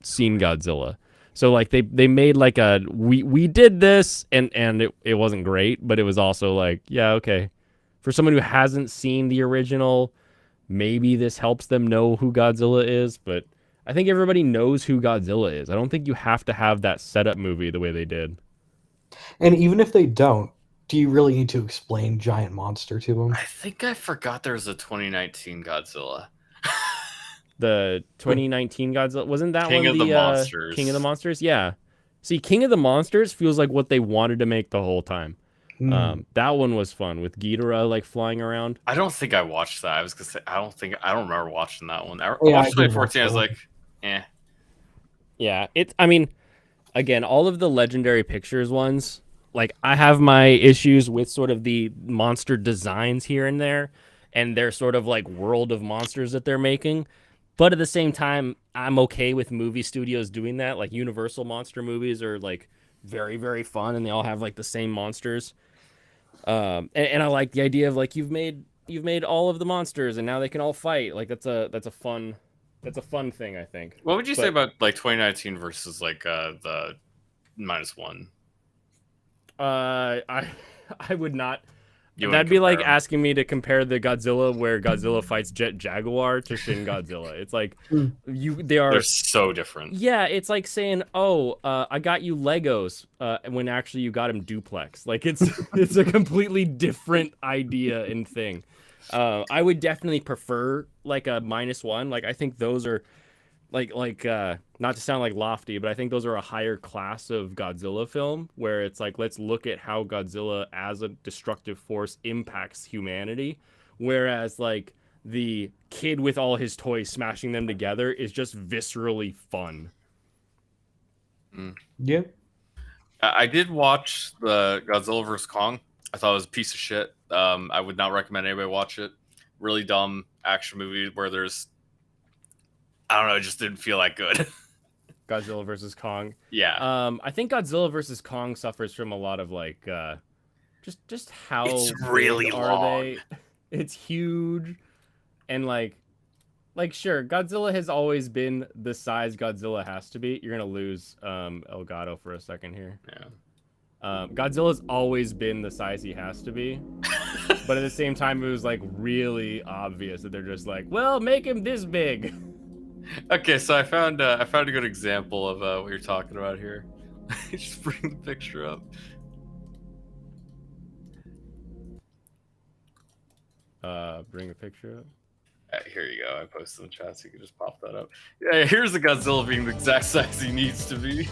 seen Godzilla. So like they made like a we did this and it wasn't great, but it was also like, yeah, okay. For someone who hasn't seen the original, maybe this helps them know who Godzilla is, but I think everybody knows who Godzilla is. I don't think you have to have that setup movie the way they did. And even if they don't, do you really need to explain Giant Monster to them? I think I forgot there was a 2019 Godzilla. The 2019 Godzilla, wasn't that King one of the Monsters. King of the Monsters? Yeah. See, King of the Monsters feels like what they wanted to make the whole time. That one was fun with Ghidorah like flying around. I don't think I watched that. I was gonna say I don't remember watching that one. I Yeah, I watched did 2014. I was watch that like, eh. Yeah, I mean, again, all of the Legendary Pictures ones, like I have my issues with sort of the monster designs here and there. and their sort of like world of monsters that they're making. But at the same time, I'm okay with movie studios doing that. Like Universal monster movies are like very, very fun, and they all have like the same monsters. And I like the idea of like you've made all of the monsters, and now they can all fight. Like that's a fun thing, I think. What would you say But- about like 2019 versus like the -1? I would not. You That'd wouldn't be like compare 'em. asking me to compare the Godzilla where Godzilla fights Jet Jaguar to Shin Godzilla. It's like they are They're so different. Yeah, it's like saying, "Oh, I got you Legos," when actually you got him Duplex. Like it's a completely different idea and thing. I would definitely prefer like a -1. Like I think those are like not to sound like lofty, but I think those are a higher class of Godzilla film where it's like let's look at how Godzilla as a destructive force impacts humanity, whereas like the kid with all his toys smashing them together is just viscerally fun. Yeah. I did watch the Godzilla vs Kong. I thought it was a piece of shit. I would not recommend anybody watch it. Really dumb action movie where there's, I don't know, it just didn't feel that good. Godzilla versus Kong. Yeah. I think Godzilla versus Kong suffers from a lot of like just how It's big really are long. they? It's huge, and like sure, Godzilla has always been the size Godzilla has to be. You're gonna lose Elgato for a second here. Yeah. Godzilla's always been the size he has to be, but at the same time, it was like really obvious that they're just like, well, make him this big. Okay, so I found a good example of what you're talking about here. Just bring the picture up. Bring a picture up. Here you go. I posted in the chat, so you can just pop that up. Yeah, here's the Godzilla being the exact size he needs to be.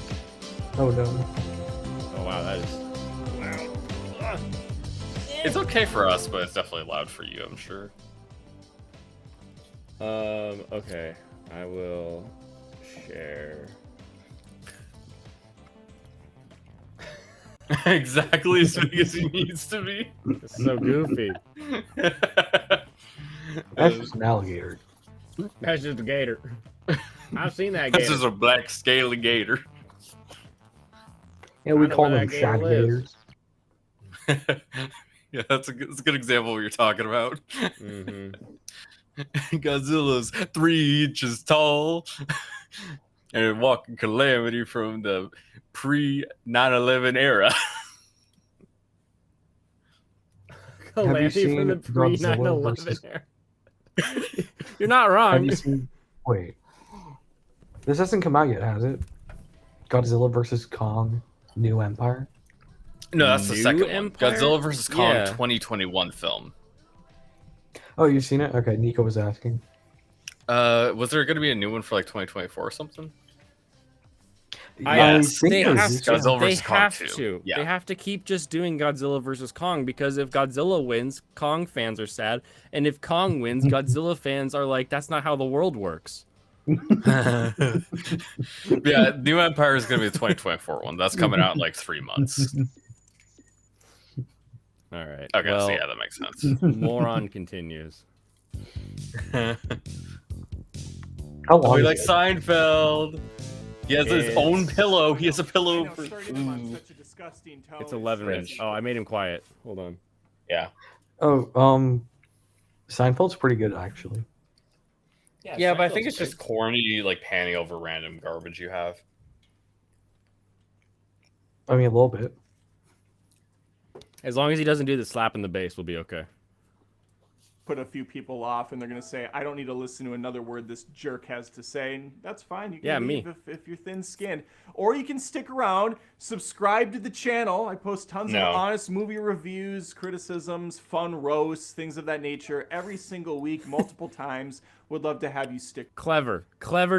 Oh no. Oh wow, that is. It's okay for us, but it's definitely loud for you, I'm sure. Okay. I will share. Exactly as big as he needs to be. It's so goofy. That's just an alligator. That's just a gator. I've seen that This gator. is a black scaly gator. Yeah, we know call where them that gator shag lives. gators. Yeah, that's a good example of what you're talking about. Mm-hmm. Godzilla's 3 inches tall and walking calamity from the pre 9/11 era. Calamity seen from the pre Godzilla 9/11 versus- era. You're not Have wrong. you seen? Wait, this hasn't come out yet, has it? Godzilla versus Kong, New Empire. No, that's the New second one. Empire? Godzilla vs. Kong Yeah. 2021 film. Oh, you've seen it? Okay, Nico was asking. Was there going to be a new one for like 2024 or something? Yes, think they there have is, to. yeah. Godzilla They versus Kong have 2. to. Yeah. They have to keep just doing Godzilla versus Kong because if Godzilla wins, Kong fans are sad, and if Kong wins, Godzilla fans are like, "That's not how the world works." Yeah, New Empire is going to be the 2024 one. That's coming out in like 3 months. All right. Okay, well, so yeah, that makes sense. moron continues. How Oh, long? he is likes it? Seinfeld. He has his own pillow. He has a I pillow know, for. starting him on such a disgusting tone. It's 11 minutes. Fringe. Oh, I made him quiet. Hold on. Yeah. Oh, Seinfeld's pretty good actually. Yeah, but I think it's just corny, like panning over random garbage you have. I mean, a little bit. As long as he doesn't do the slap in the bass, we'll be okay. Put a few people off, and they're gonna say, "I don't need to listen to another word this jerk has to say." And that's fine. You can Yeah, leave me. if you're thin-skinned, or you can stick around, subscribe to the channel. I post tons No. of honest movie reviews, criticisms, fun roasts, things of that nature every single week, multiple times. Would love to have you stick. Clever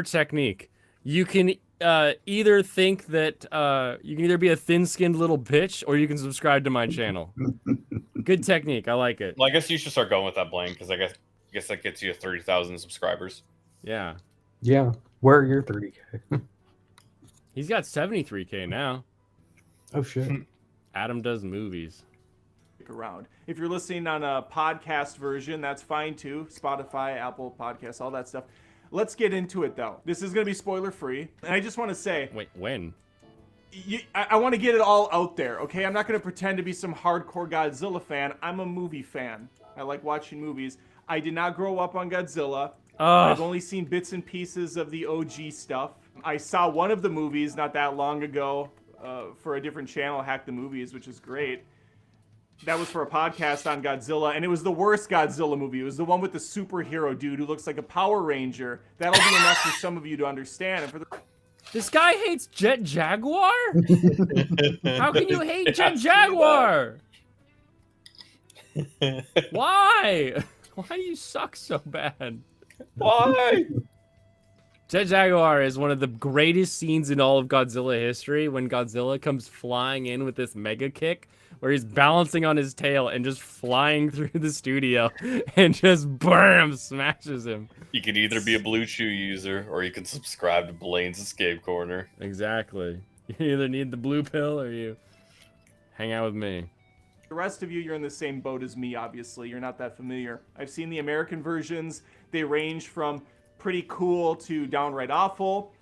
technique. You can either think that you can either be a thin-skinned little bitch or you can subscribe to my channel. Good technique. I like it. Well, I guess you should start going with that, Blaine, because I guess that gets you 30,000 subscribers. Yeah. Yeah. Where are your 30K? He's got 73K now. Oh shit. Adam does movies. around. If you're listening on a podcast version, that's fine too. Spotify, Apple Podcasts, all that stuff. Let's get into it though. This is going to be spoiler free. And I just want to say, Wait, when? I want to get it all out there, okay? I'm not going to pretend to be some hardcore Godzilla fan. I'm a movie fan. I like watching movies. I did not grow up on Godzilla. I've only seen bits and pieces of the OG stuff. I saw one of the movies not that long ago for a different channel, Hack the Movies, which is great. That was for a podcast on Godzilla, and it was the worst Godzilla movie. It was the one with the superhero dude who looks like a Power Ranger. That'll be enough for some of you to understand. And for the This guy hates Jet Jaguar? How can you hate Jet Jaguar? Why? Why do you suck so bad? Why? Jet Jaguar is one of the greatest scenes in all of Godzilla history when Godzilla comes flying in with this mega kick where he's balancing on his tail and just flying through the studio and just bam, smashes him. You can either be a Blue Chew user or you can subscribe to Blaine's Escape Corner. Exactly. You either need the blue pill or you hang out with me. The rest of you, you're in the same boat as me, obviously. You're not that familiar. I've seen the American versions. They range from pretty cool to downright awful.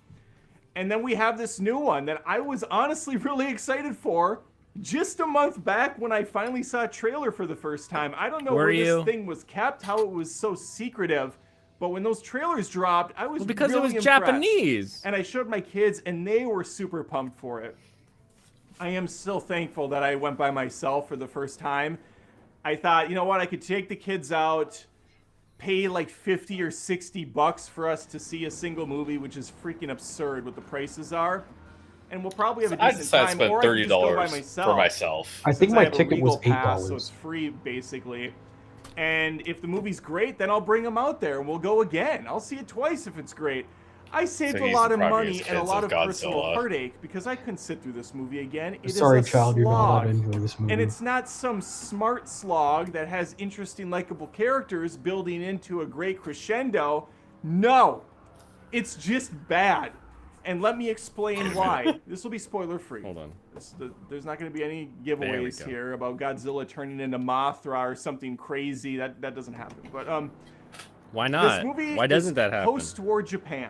And then we have this new one that I was honestly really excited for just a month back when I finally saw a trailer for the first time. I don't know where this thing was kept, how it was so secretive. But when those trailers dropped, I was because really it was impressed. Japanese. And I showed my kids, and they were super pumped for it. I am still thankful that I went by myself for the first time. I thought, you know what, I could take the kids out, pay like 50 or 60 bucks for us to see a single movie, which is freaking absurd what the prices are. And we'll probably have a I decent decided to time, spend or I could just go by $30 myself. for myself. I think Since my have a ticket was legal pass, so $8. it's free basically. And if the movie's great, then I'll bring them out there and we'll go again. I'll see it twice if it's great. I saved So a he's lot the of money Progress and a Kids lot of of personal Godzilla. heartache because I couldn't sit through this movie again. It is Sorry, a child, you're not allowed to slog. enjoy this movie. And it's not some smart slog that has interesting, likable characters building into a great crescendo. No, it's just bad. And let me explain why. This will be spoiler free. Hold on. There's not going to be any There we giveaways go. here about Godzilla turning into Mothra or something crazy. That doesn't happen. But Why not? this movie Why doesn't is that happen? post-war Japan.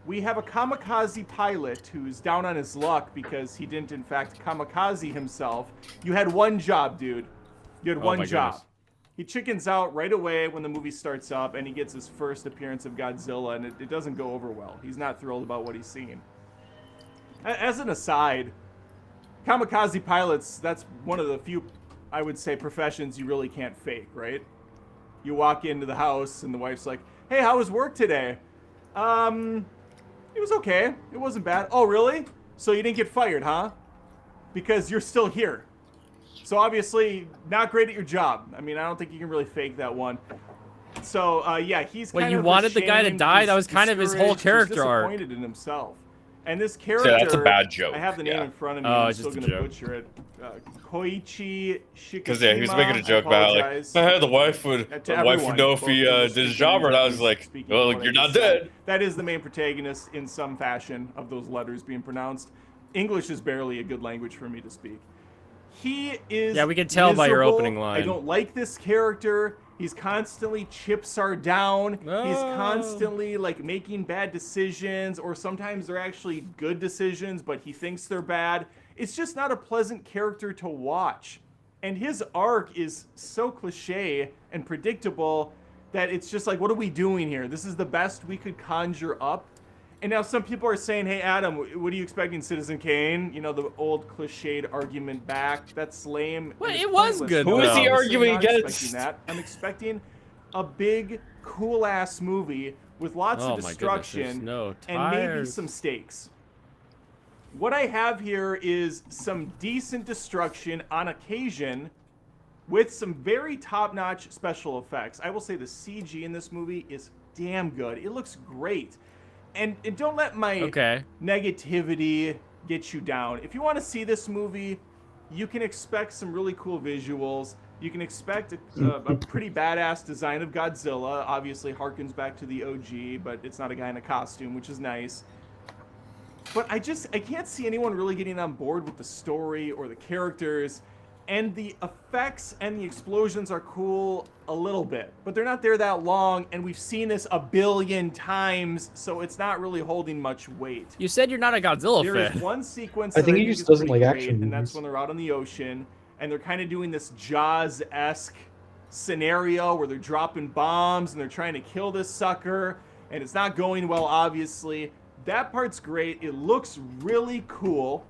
We have a kamikaze pilot who's down on his luck because he didn't, in fact, kamikaze himself. You had one job, dude. You had Oh one my job. goodness. He chickens out right away when the movie starts up, and he gets his first appearance of Godzilla, and it doesn't go over well. He's not thrilled about what he's seeing. As an aside, kamikaze pilots, that's one of the few, I would say, professions you really can't fake, right? You walk into the house, and the wife's like, hey, how was work today? It was okay. It wasn't bad. Oh, really? So you didn't get fired, huh? Because you're still here. So obviously, not great at your job. I mean, I don't think you can really fake that one. So, yeah, he's Wait, kind you of wanted the guy to ashamed, die? he's That was kind of his whole discouraged, character he's arc. disappointed in himself. And this character, that's a bad joke, I have the name yeah. in front of me. Oh, I'm it's still just a going to joke. butcher it. Koichi Shikishima. Because he was making a I joke about like, apologize. the wife would To the wife everyone, would know if both he English did his speaking job or and not. I was Japanese like, speaking, well, what I you're just not said. dead. That is the main protagonist in some fashion of those letters being pronounced. English is barely a good language for me to speak. He is Yeah, we can tell by your miserable. opening line. I don't like this character. He's constantly chips are down. He's No. constantly like making bad decisions, or sometimes they're actually good decisions, but he thinks they're bad. It's just not a pleasant character to watch. And his arc is so cliche and predictable that it's just like, what are we doing here? This is the best we could conjure up. And now some people are saying, hey, Adam, what are you expecting, Citizen Kane? You know, the old cliched argument back. That's lame. Well, and it it's was pointless. good, Who is though. he Obviously, arguing I'm not against? expecting that. I'm expecting a big, cool-ass movie with lots Oh of my goodness, destruction there's no and maybe tires. some stakes. What I have here is some decent destruction on occasion with some very top-notch special effects. I will say the CG in this movie is damn good. It looks great. And don't let my Okay. negativity get you down. If you want to see this movie, you can expect some really cool visuals. You can expect a pretty badass design of Godzilla. Obviously harkens back to the OG, but it's not a guy in a costume, which is nice. But I can't see anyone really getting on board with the story or the characters. And the effects and the explosions are cool a little bit, but they're not there that long, and we've seen this a billion times, so it's not really holding much weight. You said you're not a Godzilla There fan. is one sequence I that think he is just doesn't pretty like great, action and that's movies. when they're out on the ocean, and they're kind of doing this Jaws-esque scenario where they're dropping bombs, and they're trying to kill this sucker, and it's not going well, obviously. That part's great. It looks really cool.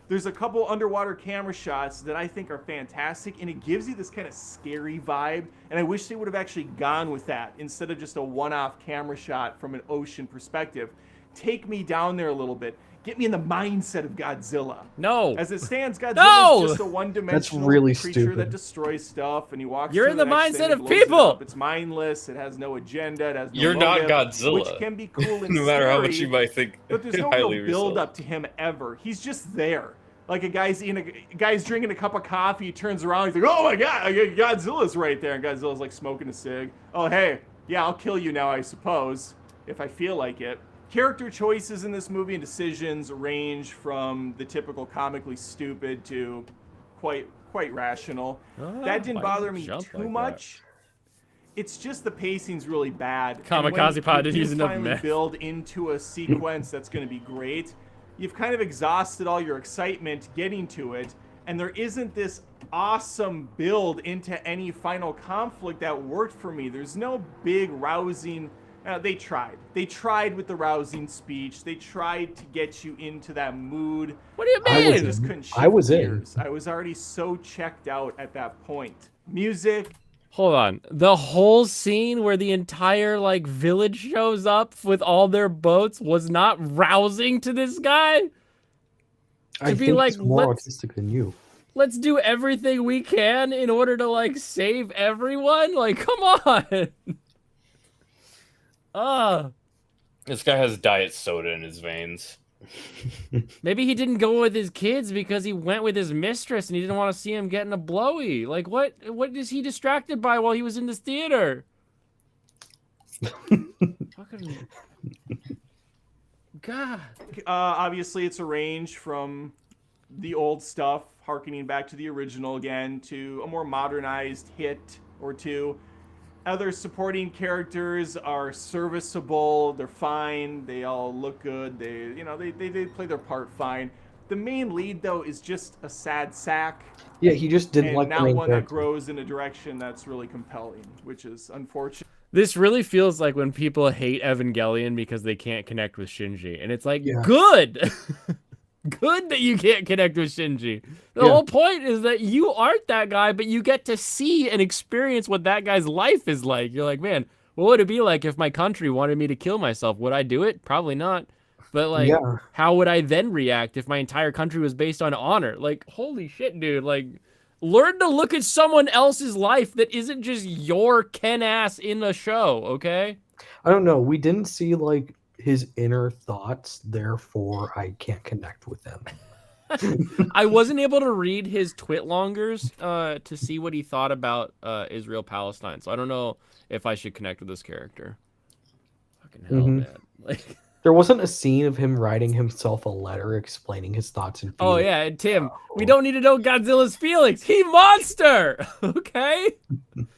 There's a couple underwater camera shots that I think are fantastic, and it gives you this kind of scary vibe, and I wish they would have actually gone with that instead of just a one-off camera shot from an ocean perspective. Take me down there a little bit. Get me in the mindset of Godzilla. No. As it stands, Godzilla No! is just a one-dimensional really creature stupid. that destroys stuff, and he walks You're to in the the next thing mindset and of blows it people! up. It's mindless. It has no agenda. It has no You're not motive, Godzilla. which can be cool and No matter how much scary, you might think but there's no highly real of build yourself. up to him ever. He's just there. Like a guy's drinking a cup of coffee, he turns around, he's like, oh my god, Godzilla's right there, and Godzilla's like smoking a cig. Oh hey, yeah, I'll kill you now, I suppose, if I feel like it. Character choices in this movie and decisions range from the typical comically stupid to quite rational. That didn't why bother does it me jump too like that? much. It's just the pacing's really bad. And Kamikaze when Pod you didn't do use enough finally meth. build into a sequence that's going to be great, you've kind of exhausted all your excitement getting to it, and there isn't this awesome build into any final conflict that worked for me. There's no big rousing. They tried with the rousing speech. They tried to get you into that mood. What do you I mean? was Just in. couldn't I was shift in. gears. I was already so checked out at that point. Music, Hold on. The whole scene where the entire like village shows up with all their boats was not rousing to this guy. I be think like, he's more let's- autistic than you. Let's do everything we can in order to like save everyone. Like, come on. This guy has diet soda in his veins. Maybe he didn't go with his kids because he went with his mistress and he didn't want to see him getting a blowy. Like, what is he distracted by while he was in this theater? Fucking... God. obviously it's a range from the old stuff, harkening back to the original again, to a more modernized hit or two. Other supporting characters are serviceable. They're fine. They all look good. They play their part fine. The main lead though is just a sad sack, Yeah, he just didn't and like the not main one that character. grows in a direction that's really compelling, which is unfortunate. This really feels like when people hate Evangelion because they can't connect with Shinji. And it's like, Yeah. good. Good that you can't connect with Shinji. The Yeah. whole point is that you aren't that guy, but you get to see and experience what that guy's life is like. You're like, man, what would it be like if my country wanted me to kill myself? Would I do it? Probably not. But like, Yeah. how would I then react if my entire country was based on honor? Like, holy shit, dude. Like, learn to look at someone else's life that isn't just your Ken ass in a show, okay? I don't know. We didn't see like his inner thoughts, therefore I can't connect with them. I wasn't able to read his twitlongers to see what he thought about Israel Palestine, so I don't know if I should connect with this character. Fucking hell, Mhm. man! Like, There wasn't a scene of him writing himself a letter explaining his thoughts and oh feelings. yeah, and Tim, we don't need to know Godzilla's feelings. He monster, okay?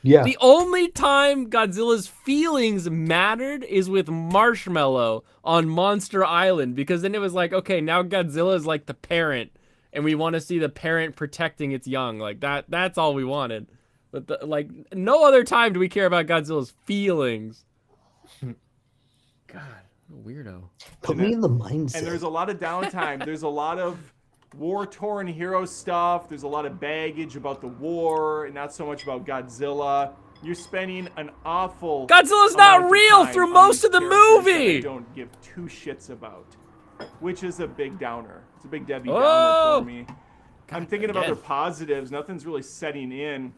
Yeah. The only time Godzilla's feelings mattered is with Marshmallow on Monster Island, because then it was like, okay, now Godzilla is like the parent, and we want to see the parent protecting its young. Like that's all we wanted. But like no other time do we care about Godzilla's feelings. God, what a weirdo. Put me in the mindset. And there's a lot of downtime. There's a lot of war-torn hero stuff. There's a lot of baggage about the war, and not so much about Godzilla. You're spending an awful Godzilla's amount not of real time through on most these of the characters that movie. I don't give two shits about, which is a big downer. It's a big Debbie Oh! Downer for me. I'm thinking about again. their positives. Nothing's really setting in.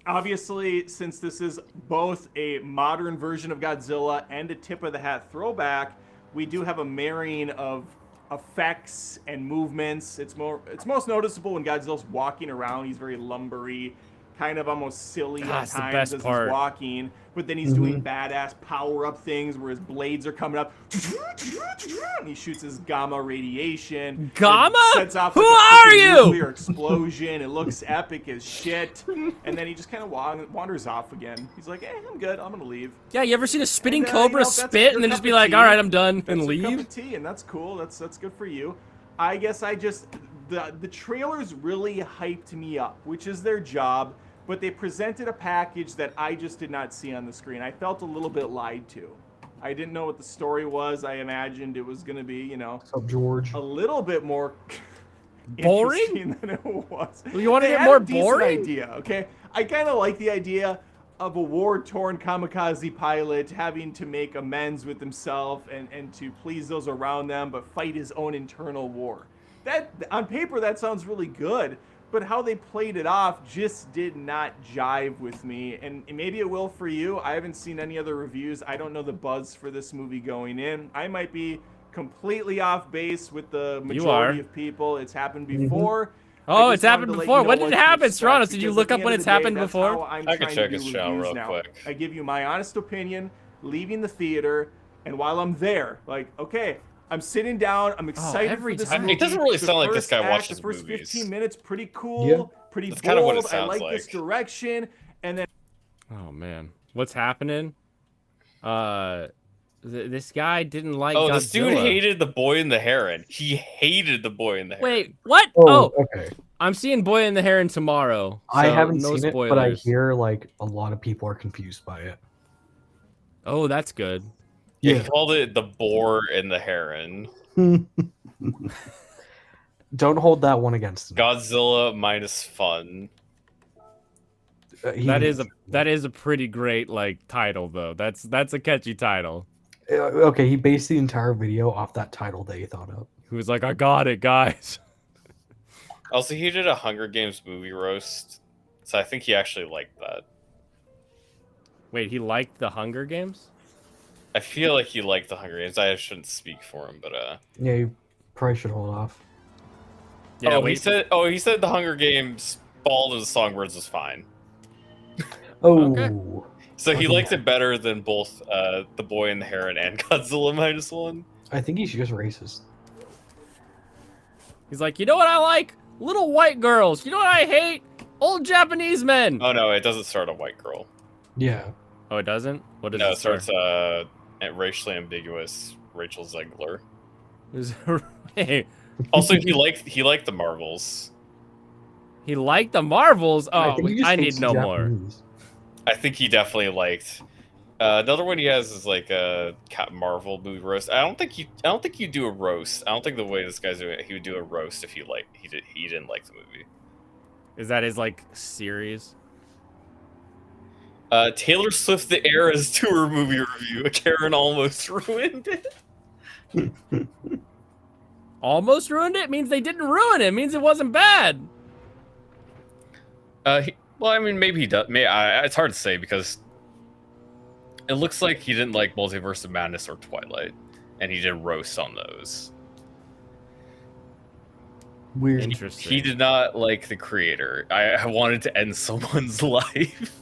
Obviously, since this is both a modern version of Godzilla and a tip-of-the-hat throwback, we do have a marrying of effects and movements. It's most noticeable when Godzilla's walking around. He's very lumbery, kind of almost silly God, at it's the times best as part. he's walking, but then he's doing badass power-up things where his blades are coming up, and he shoots his gamma radiation. Gamma? It sets off Who like a are freaking you? nuclear explosion. It looks epic as shit. And then he just kind of wanders off again. He's like, I'm good. I'm gonna leave. Yeah, you ever seen a spitting And, cobra if that's spit your and then cup just be of like, tea, all right, I'm done, that's and your cup leave? of tea, and that's cool. That's good for you. I guess the trailers really hyped me up, which is their job, but they presented a package that I just did not see on the screen. I felt a little bit lied to. I didn't know what the story was. I imagined it was going to be, What's up, George? a little bit more Boring? interesting than it was. You wanted They it had more a decent boring? idea, okay? I kind of like the idea of a war-torn kamikaze pilot having to make amends with himself and to please those around them, but fight his own internal war. That, on paper, that sounds really good, but how they played it off just did not jive with me, and maybe it will for you. I haven't seen any other reviews. I don't know the buzz for this movie going in. I might be completely off base with the majority of people. It's happened before. Oh, I it's just wanted happened to let before. you know When did what it to happen, expect, Stranos? Did you because look at up the when end it's of the day, happened that's before? how I'm I can trying check to his do channel reviews real now. quick. I give you my honest opinion, leaving the theater, and while I'm there, like, okay, I'm sitting down, I'm excited every for this time. movie. It doesn't really The sound like this first guy act, watches the first movies. 15 minutes, pretty cool, Yeah. pretty That's bold. kind of what it I sounds like like. this direction, and then Oh man, what's happening? This guy didn't like. Oh, Godzilla. this dude hated The Boy and the Heron. He hated The Boy and the Heron. Wait, what? Oh, Oh, okay. I'm seeing Boy and the Heron tomorrow. I so haven't no seen spoilers. it, but I hear like a lot of people are confused by it. Oh, that's good. Yeah, Yeah. he called it The Boar and the Heron. Don't hold that one against him. Godzilla minus fun. That is a pretty great like title though. That's a catchy title. Okay, he based the entire video off that title that he thought of. He was like, I got it, guys. Also, he did a Hunger Games movie roast, so I think he actually liked that. Wait, he liked the Hunger Games? I feel like he liked the Hunger Games. I shouldn't speak for him, but Yeah, you probably should hold off. Yeah, he wait. said the Hunger Games Bald as Songbirds was fine. Oh, Okay. So he Okay. liked it better than both The Boy and the Heron and Godzilla minus one. I think he's just racist. He's like, you know what I like? Little white girls. You know what I hate? Old Japanese men. Oh no, it doesn't start a white girl. Yeah. Oh, it doesn't? What does No, it it start? starts racially ambiguous Rachel Zegler. Hey, Also, he liked the Marvels. he liked the Marvels. Oh, think he just I need hates no more. Japanese. I think he definitely liked. Another one he has is like a Captain Marvel movie roast. I don't think you do a roast. I don't think the way this guy's doing it, he would do a roast if he didn't like the movie. Is that his like series? Taylor Swift The Eras tour movie review. Karen almost ruined it. Almost ruined it? Means they didn't ruin it. It means it wasn't bad. Well, I mean, maybe he does. It's hard to say because it looks like he didn't like Multiverse of Madness or Twilight, and he did roasts on those. Weird. Interesting. He did not like the creator. I wanted to end someone's life.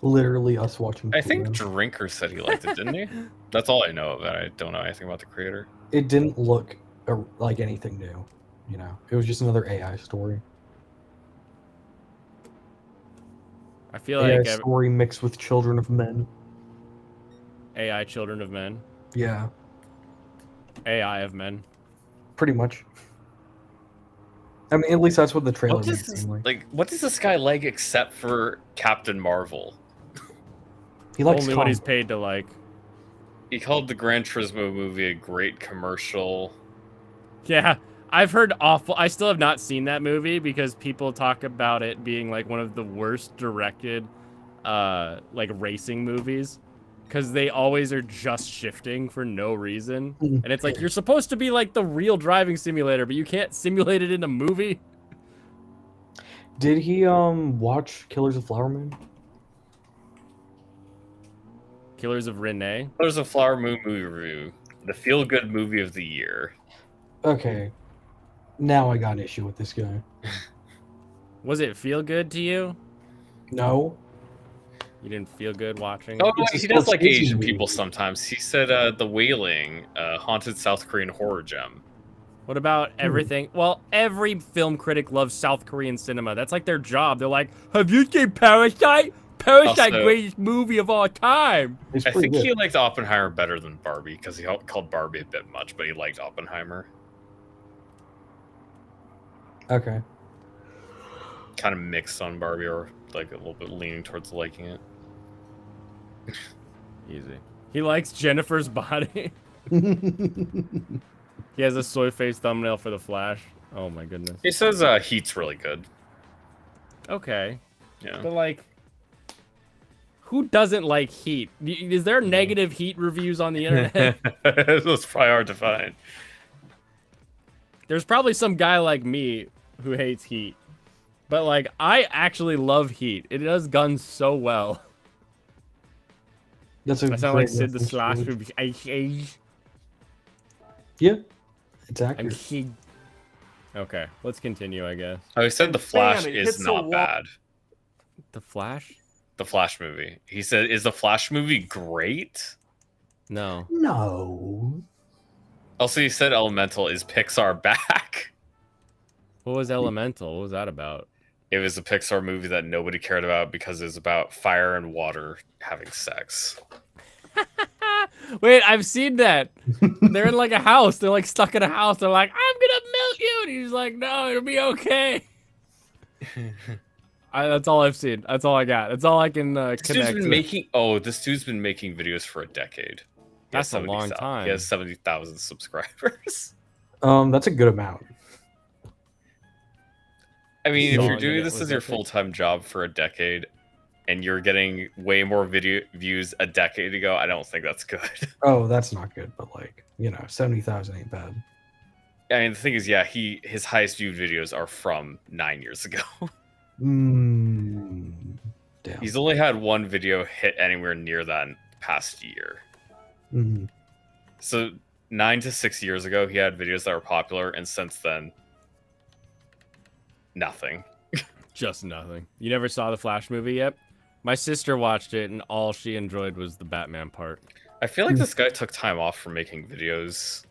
Literally us watching. I think Korean. Drinker said he liked it, didn't he? That's all I know of it. I don't know anything about the creator. It didn't look like anything new. You know, it was just another AI story. I feel AI like story mixed with Children of Men. AI Children of Men. Yeah, AI of Men. pretty much. I mean, at least that's what the trailer What made does it seem like. what does this guy like except for Captain Marvel? He likes Only what he's Kong. paid to like. He called the Gran Turismo movie a great commercial. Yeah, I've heard awful. I still have not seen that movie because people talk about it being like one of the worst directed, like racing movies, because they always are just shifting for no reason, and it's like you're supposed to be like the real driving simulator, but you can't simulate it in a movie. Did he watch Killers of Flower Moon? Killers of Renee. There's a Flower Moon movie review, the feel-good movie of the year. Okay, now I got an issue with this guy. Was it feel good to you? No. You didn't feel good watching Oh, it? It's a he does like Scorsese Asian movie. people sometimes. He said The Wailing, haunted South Korean horror gem. What about everything? Well, every film critic loves South Korean cinema. That's like their job. They're like, have you seen Parasite? Parasite, Also- greatest movie of all time. It's I pretty think good. he liked Oppenheimer better than Barbie because he called Barbie a bit much, but he liked Oppenheimer. Okay. Kind of mixed on Barbie, or like a little bit leaning towards liking it. Easy. He likes Jennifer's body. He has a soy face thumbnail for The Flash. Oh my goodness. He says Heat's really good. Okay. Yeah. But like, who doesn't like Heat? Is there negative Heat reviews on the internet? It's probably hard to find. There's probably some guy like me who hates Heat. But like, I actually love Heat. It does guns so well. That's a I sound like great Sid the reference, Slash. George. Yeah, it's I'm accurate. Heat. Okay, let's continue, I guess. Oh, he said The Bam, Flash it is hits a not wall. bad. The Flash? The Flash movie. He said, is the Flash movie great? No. No. Also, he said Elemental is Pixar back. What was Elemental? What was that about? It was a Pixar movie that nobody cared about because it was about fire and water having sex. Wait, I've seen that. They're in like a house. They're like stuck in a house. They're like, I'm gonna melt you. And he's like, no, it'll be okay. That's all I've seen. That's all I got. That's all I can This dude's connect. been to. making. This dude's been making videos for a decade. He has That's a long 70,000 time. He has 70,000 subscribers. That's a good amount. I mean, if So you're long doing it this was as your epic. full-time job for a decade, and you're getting way more video views a decade ago, I don't think that's good. Oh, that's not good, but 70,000 ain't bad. I mean, the thing is, yeah, his highest viewed videos are from 9 years ago. Mm, damn. He's only had one video hit anywhere near that in the past year. Mhm. So 9 to 6 years ago, he had videos that were popular, and since then, nothing. Just nothing. You never saw the Flash movie yet? My sister watched it, and all she enjoyed was the Batman part. I feel like this guy took time off from making videos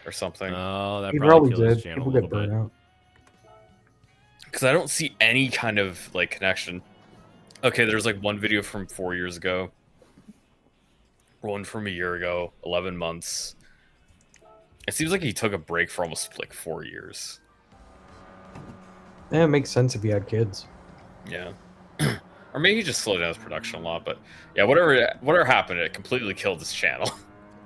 or something. Oh, that He probably probably killed his did. channel People a get little bit. burnt out. Because I don't see any kind of connection. Okay, there's one video from 4 years ago, one from a year ago, 11 months. It seems like he took a break for almost 4 years. Yeah, it makes sense if you had kids. Yeah. Or maybe he just slowed down his production a lot, but yeah, whatever happened, it completely killed his channel.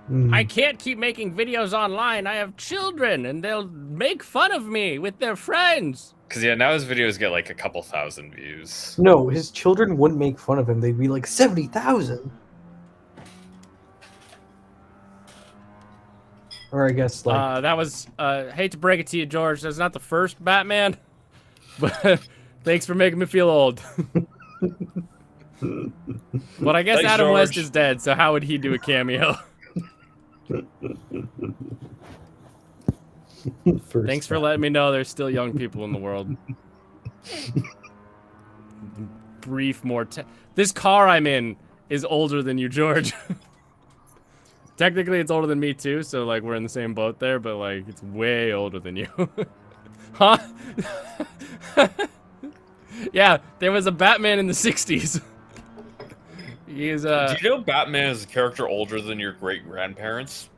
Mhm. I can't keep making videos online. I have children, and they'll make fun of me with their friends. Because yeah, now his videos get a couple thousand views. No, his children wouldn't make fun of him. They'd be like 70,000. Or I guess That was, hate to break it to you, George, that's not the first Batman, but thanks for making me feel old. But I guess Thanks, Adam West George. is dead, so how would he do a cameo? first Thanks for letting me know there's still young people in the world. Brief more. This car I'm in is older than you, George. Technically, it's older than me too, so we're in the same boat there. But it's way older than you. Huh? Yeah, there was a Batman in the '60s. He is Do you know Batman is a character older than your great grandparents?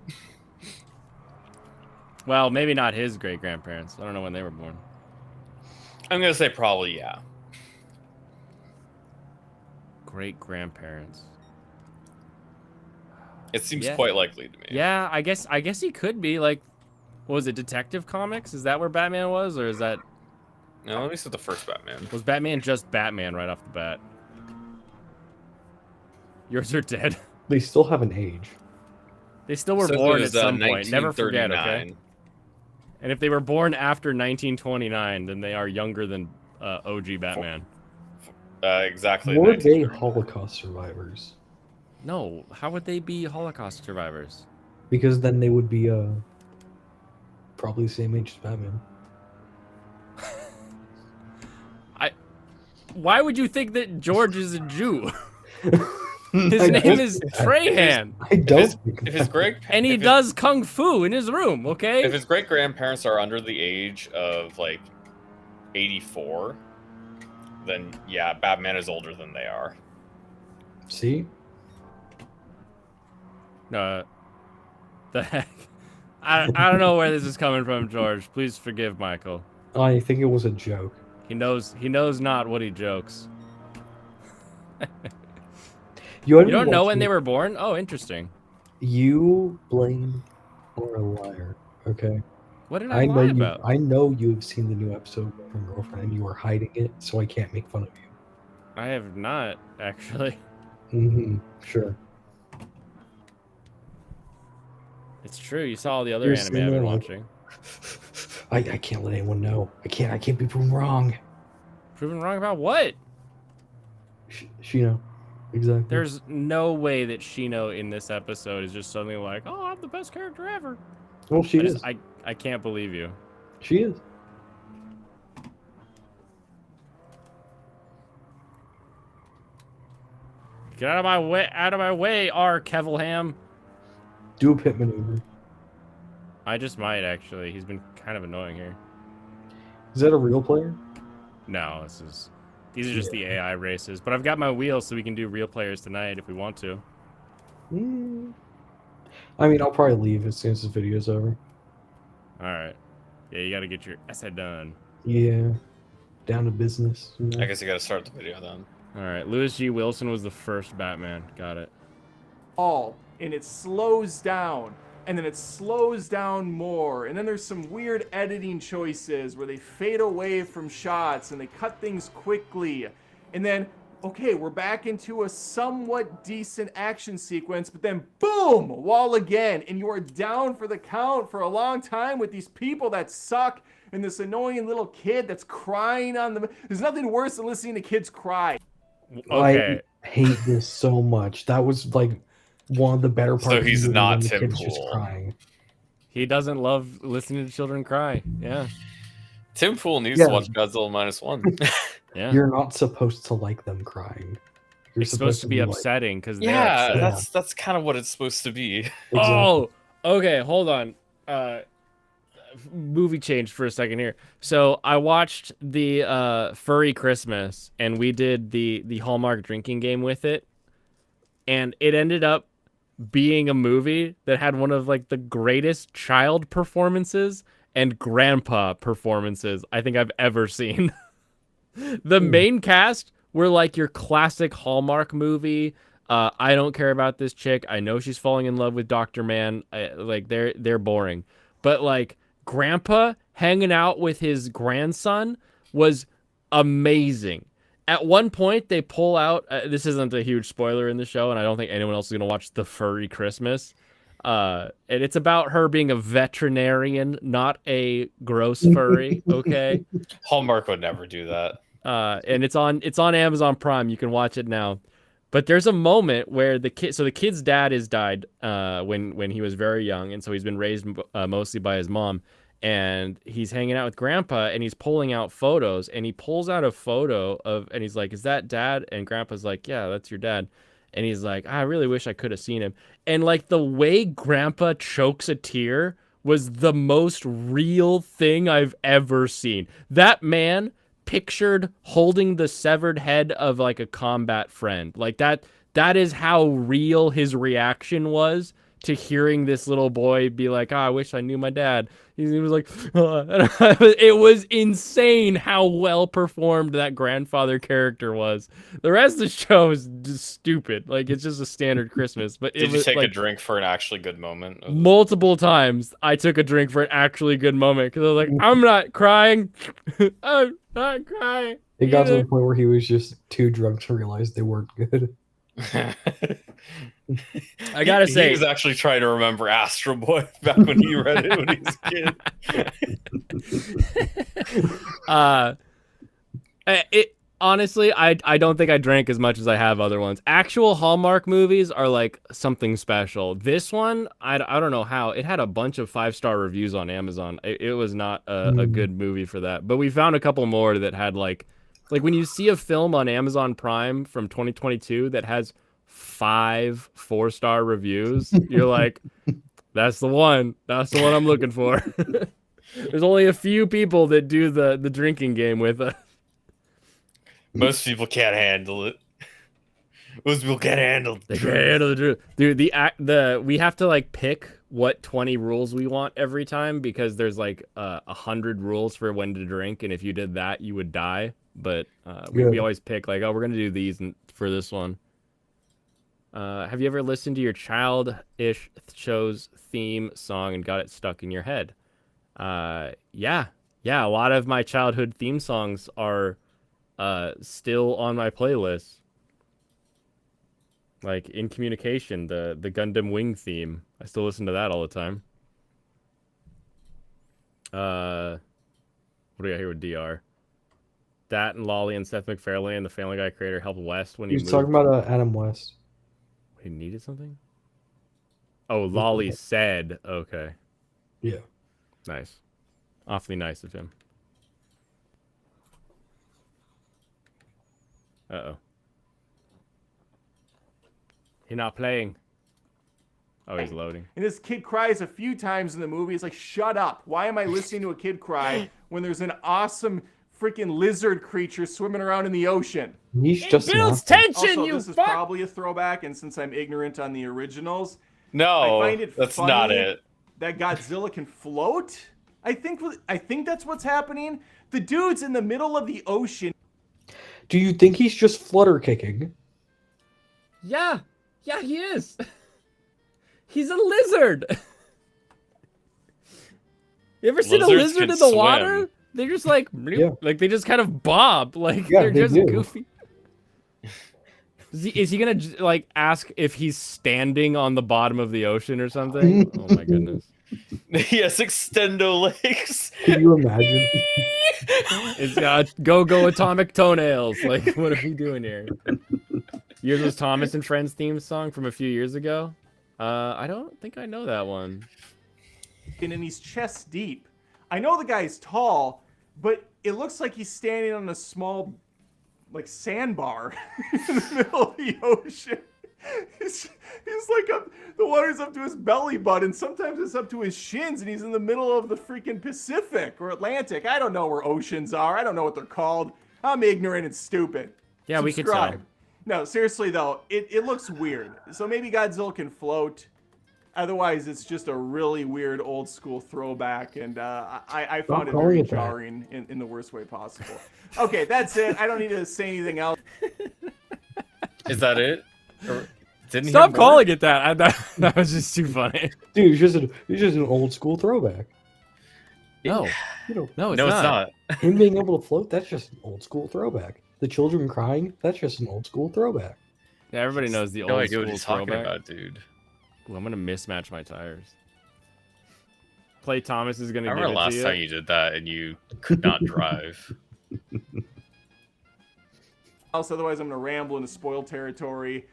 well, maybe not his great grandparents. I don't know when they were born. I'm gonna say probably yeah. Great grandparents. It seems Yeah. quite likely to me. Yeah, I guess he could be what was it, Detective Comics? Is that where Batman was, or is that No, let me see the first Batman. was Batman just Batman right off the bat? Yours are dead. They still have an age. They still were Says it born at was, some point. Never forget, okay? 1939. And if they were born after 1929, then they are younger than OG Batman. Exactly. Were they 1939. Holocaust survivors? No, how would they be Holocaust survivors? Because then they would be probably the same age as Batman. Why would you think that George is a Jew? I His name don't is think that. Trahan, I don't think If his that. great and he if his- does kung fu in his room. Okay. if his great grandparents are under the age of like 84, then yeah, Batman is older than they are. See? The heck? I don't know where this is coming from, George. Please forgive Michael. I think it was a joke. He knows not what he jokes. You You don't know when they were born? Oh, interesting. You blame or a liar. Okay. What did I I know lie you. about? I know you've seen the new episode from Girlfriend, and you are hiding it, so I can't make fun of you. I have not actually. Mm-hmm. Sure. It's true. You saw all the other You're anime I've been sitting there like- watching. I can't let anyone know. I can't be proven wrong. Proven wrong about what? Shino. Exactly. There's no way that Shino in this episode is just suddenly like, "Oh, I'm the best character ever." Well, she I, is. just, I can't believe you. She is. Get out of my way! Out of my way, R. Kevilham. Do a pit maneuver. I just might actually. He's been kind of annoying here. Is that a real player? No, these are just the AI races. But I've got my wheels, so we can do real players tonight if we want to. Mm. I mean, I'll probably leave as soon as this video's over. All right. Yeah, you got to get your essay done. Yeah. Down to business. you know? I guess you got to start the video then. All right. Lewis G. Wilson was the first Batman. Got it. all, and it slows down, and then it slows down more, and then there's some weird editing choices where they fade away from shots and they cut things quickly, and then okay, we're back into a somewhat decent action sequence, but then boom, wall again, and you are down for the count for a long time with these people that suck and this annoying little kid that's crying on the. There's nothing worse than listening to kids cry. Okay. I hate this so much. That was like one of the better parts. So of the he's movie not when the Tim kid's just Pool. crying. He doesn't love listening to children cry. Yeah. Tim Pool needs Yeah. to watch Godzilla -1. Yeah. You're not supposed to like them crying. You're It's supposed to be like- upsetting because they're yeah, upset. that's kind of what it's supposed to be. Exactly. Oh, okay. Hold on. Movie change for a second here. So I watched the Furry Christmas, and we did the Hallmark drinking game with it, and it ended up being a movie that had one of like the greatest child performances and grandpa performances I think I've ever seen. The main cast were like your classic Hallmark movie. I don't care about this chick. I know she's falling in love with Dr. Man. Like they're boring. But like grandpa hanging out with his grandson was amazing. At one point they pull out this isn't a huge spoiler in the show, and I don't think anyone else is going to watch The Furry Christmas. And it's about her being a veterinarian, not a gross furry, okay? Hallmark would never do that. And it's on Amazon Prime. You can watch it now. But there's a moment where the kid's dad has died when he was very young, and so he's been raised mostly by his mom. And he's hanging out with grandpa, and he's pulling out photos, and he pulls out a photo and he's like, "Is that dad?" And grandpa's like, "Yeah, that's your dad." And he's like, "I really wish I could have seen him." And like the way grandpa chokes a tear was the most real thing I've ever seen. That man pictured holding the severed head of like a combat friend. Like that is how real his reaction was to hearing this little boy be like, "Oh, I wish I knew my dad." He was like, it was insane how well performed that grandfather character was. The rest of the show is just stupid. Like it's just a standard Christmas. But it Did you was take like a drink for an actually good moment? multiple times I took a drink for an actually good moment because I was like, I'm not crying. I'm not crying. It got to either. the point where he was just too drunk to realize they weren't good. I gotta say- he was actually trying to remember Astro Boy back when he read it when he was a kid. It honestly, I don't think I drank as much as I have other ones. Actual Hallmark movies are like something special. This one, I don't know how. It had a bunch of 5-star reviews on Amazon. It was not a good movie for that. But we found a couple more that had like Like when you see a film on Amazon Prime from 2022 that has 5 4-star reviews, you're like, that's the one. That's the one I'm looking for. There's only a few people that do the drinking game with us. Most people can't handle it. Most people can't handle They it. can't handle the truth. Dude, we have to like pick what 20 rules we want every time because there's like 100 rules for when to drink, and if you did that, you would die. But we always pick like, oh, we're gonna do these for this one. Have you ever listened to your childish show's theme song and got it stuck in your head? Yeah. A lot of my childhood theme songs are still on my playlist. Like In Communication, the Gundam Wing theme. I still listen to that all the time. What do we got here with DR? That and Lolly and Seth MacFarlane, the Family Guy creator, helped West when he He's moved. talking about Adam West. He needed something? Oh, Lolly said, okay. Yeah. Nice. Awfully nice of him. Uh-oh. He's not playing. Oh, he's loading. And this kid cries a few times in the movie. It's like, shut up. Why am I listening to a kid cry when there's an awesome freaking lizard creature swimming around in the ocean? He's just Builds not- tension, Also, you this is fuck! probably a throwback, and since I'm ignorant on the originals, No, I find it that's funny not it. that Godzilla can float. I think that's what's happening. The dude's in the middle of the ocean. Do you think he's just flutter kicking? Yeah, he is. He's a lizard. You ever seen a Lizards lizard can in the water? swim. They're just like, Yeah. like they just kind of bob, like Yeah, they're they just do. goofy. Is he gonna like ask if he's standing on the bottom of the ocean or something? Oh my goodness! Yes, extendo legs. Can you imagine? It's got go atomic toenails. Like, what are we doing here? Yours was Thomas and Friends theme song from a few years ago. I don't think I know that one. And he's chest deep. I know the guy's tall, but it looks like he's standing on a small, like, sandbar in the middle of the ocean. He's like the water's up to his belly button. Sometimes it's up to his shins, and he's in the middle of the freaking Pacific or Atlantic. I don't know where oceans are. I don't know what they're called. I'm ignorant and stupid. Yeah, we could tell. Subscribe. No, seriously though, it looks weird. So maybe Godzilla can float. Otherwise, it's just a really weird old school throwback, and I found it calling very it that. jarring in the worst way possible. Okay, that's it. I don't need to say anything else. Is that it? Or didn't he Stop have more? calling it that. That was just too funny. Dude, it's just an old school throwback. No, You know, no, it's No, not. it's not. him being able to float, that's just an old school throwback. The children crying, that's just an old school throwback. Yeah, everybody knows the No old idea what school he's talking throwback. about, dude. Ooh, I'm gonna mismatch my tires. Play Thomas is gonna I give remember it last to you. time you did that and you could not drive. Otherwise, I'm gonna ramble into spoiled territory.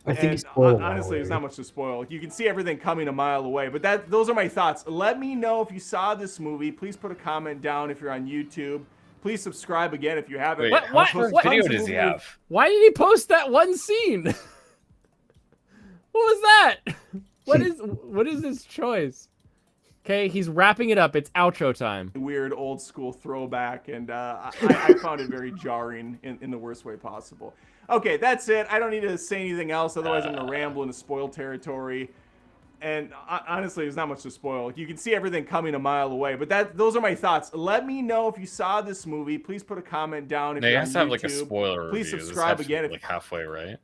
I think And he's spoiled honestly, there's already. not much to spoil. You can see everything coming a mile away. But those are my thoughts. Let me know if you saw this movie. Please put a comment down if you're on YouTube. Please subscribe again if you haven't. Wait, What- how what- much what- video Tons of does he movie- have? Why did he post that one scene? What was that? What is his choice? Okay, he's wrapping it up. It's outro time. Weird old school throwback, and I found it very jarring in the worst way possible. Okay, that's it. I don't need to say anything else, otherwise I'm gonna ramble into spoiled territory. And honestly, there's not much to spoil. You can see everything coming a mile away. But those are my thoughts. Let me know if you saw this movie. Please put a comment down if No, he you're has on to have like a YouTube. spoiler Please review. This subscribe has to be, again if- like halfway, right?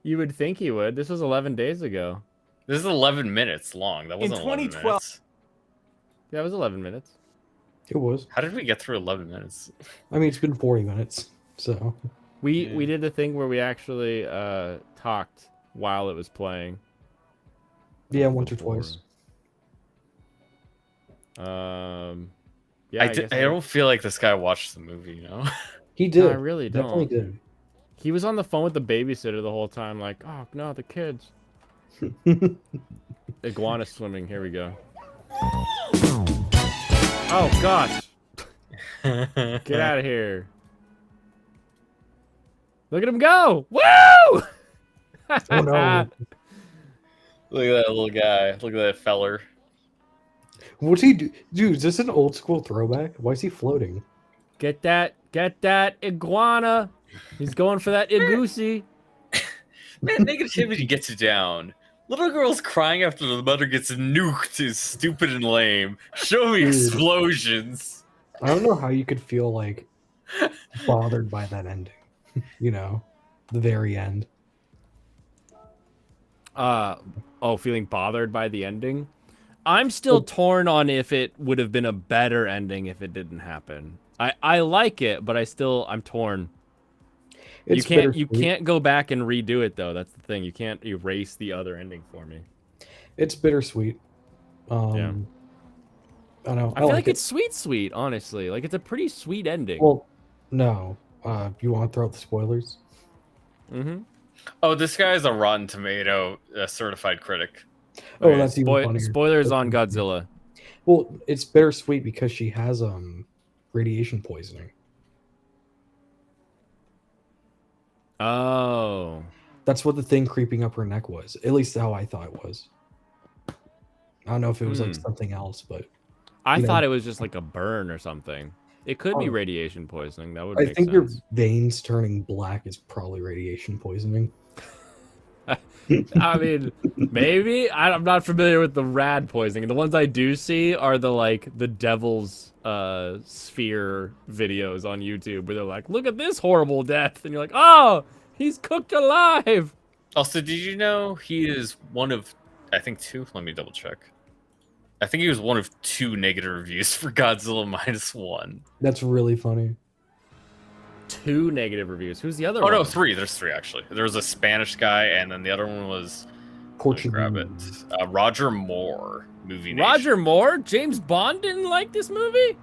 You would think he would. This was 11 days ago. This is 11 minutes long. That wasn't 11 2012 minutes. Yeah, it was 11 minutes. It was. How did we get through 11 minutes? I mean, it's been 40 minutes, so. We did the thing where we actually talked while it was playing. Yeah, once or Before. twice. Yeah, I guess don't feel like this guy watched the movie, you know? He No, did. I really Definitely don't. did. He was on the phone with the babysitter the whole time, like, oh no, the kids. Iguana swimming. Here we go. Oh gosh, get out of here. Look at him go! Woo! Oh no. Look at that little guy. Look at that feller. What's he do? Dude, is this an old school throwback? Why is he floating? Get that iguana. He's going for that igusi. Man, negativity gets you down. Little girl's crying after the mother gets nuked is stupid and lame. Show me Dude. explosions. I don't know how you could feel like bothered by that ending. You know, the very end. Feeling bothered by the ending. I'm still torn on if it would have been a better ending if it didn't happen. I like it, but I'm torn. It's You bittersweet. can't go back and redo it though. That's the thing. You can't erase the other ending for me. It's bittersweet. Yeah. I don't know. I feel like it's sweet, honestly. Like it's a pretty sweet ending. Well, no. You want to throw out the spoilers? Mm-hmm. Oh, this guy's a Rotten Tomato certified critic. Oh, that's even funnier. Spoilers on Godzilla. Well, it's bittersweet because she has radiation poisoning. Oh. That's what the thing creeping up her neck was. At least how I thought it was. I don't know if it was like something else, but I you know. thought it was just like a burn or something. It could be Oh. radiation poisoning. That would I make think your sense. veins turning black is probably radiation poisoning. I mean, maybe. I'm not familiar with the rad poisoning. The ones I do see are the devil's sphere videos on YouTube where they're like, look at this horrible death. And you're like, oh, he's cooked alive. Also, did you know he is one of, I think, two? Let me double check. I think he was one of 2 negative reviews for Godzilla -1. That's really funny. 2 negative reviews. Who's the other Oh, one? no, 3. There's 3, actually. There was a Spanish guy, and then the other one was... let me grab it. Portuguese. Roger Moore, Movie Nation. Roger Moore? James Bond didn't like this movie?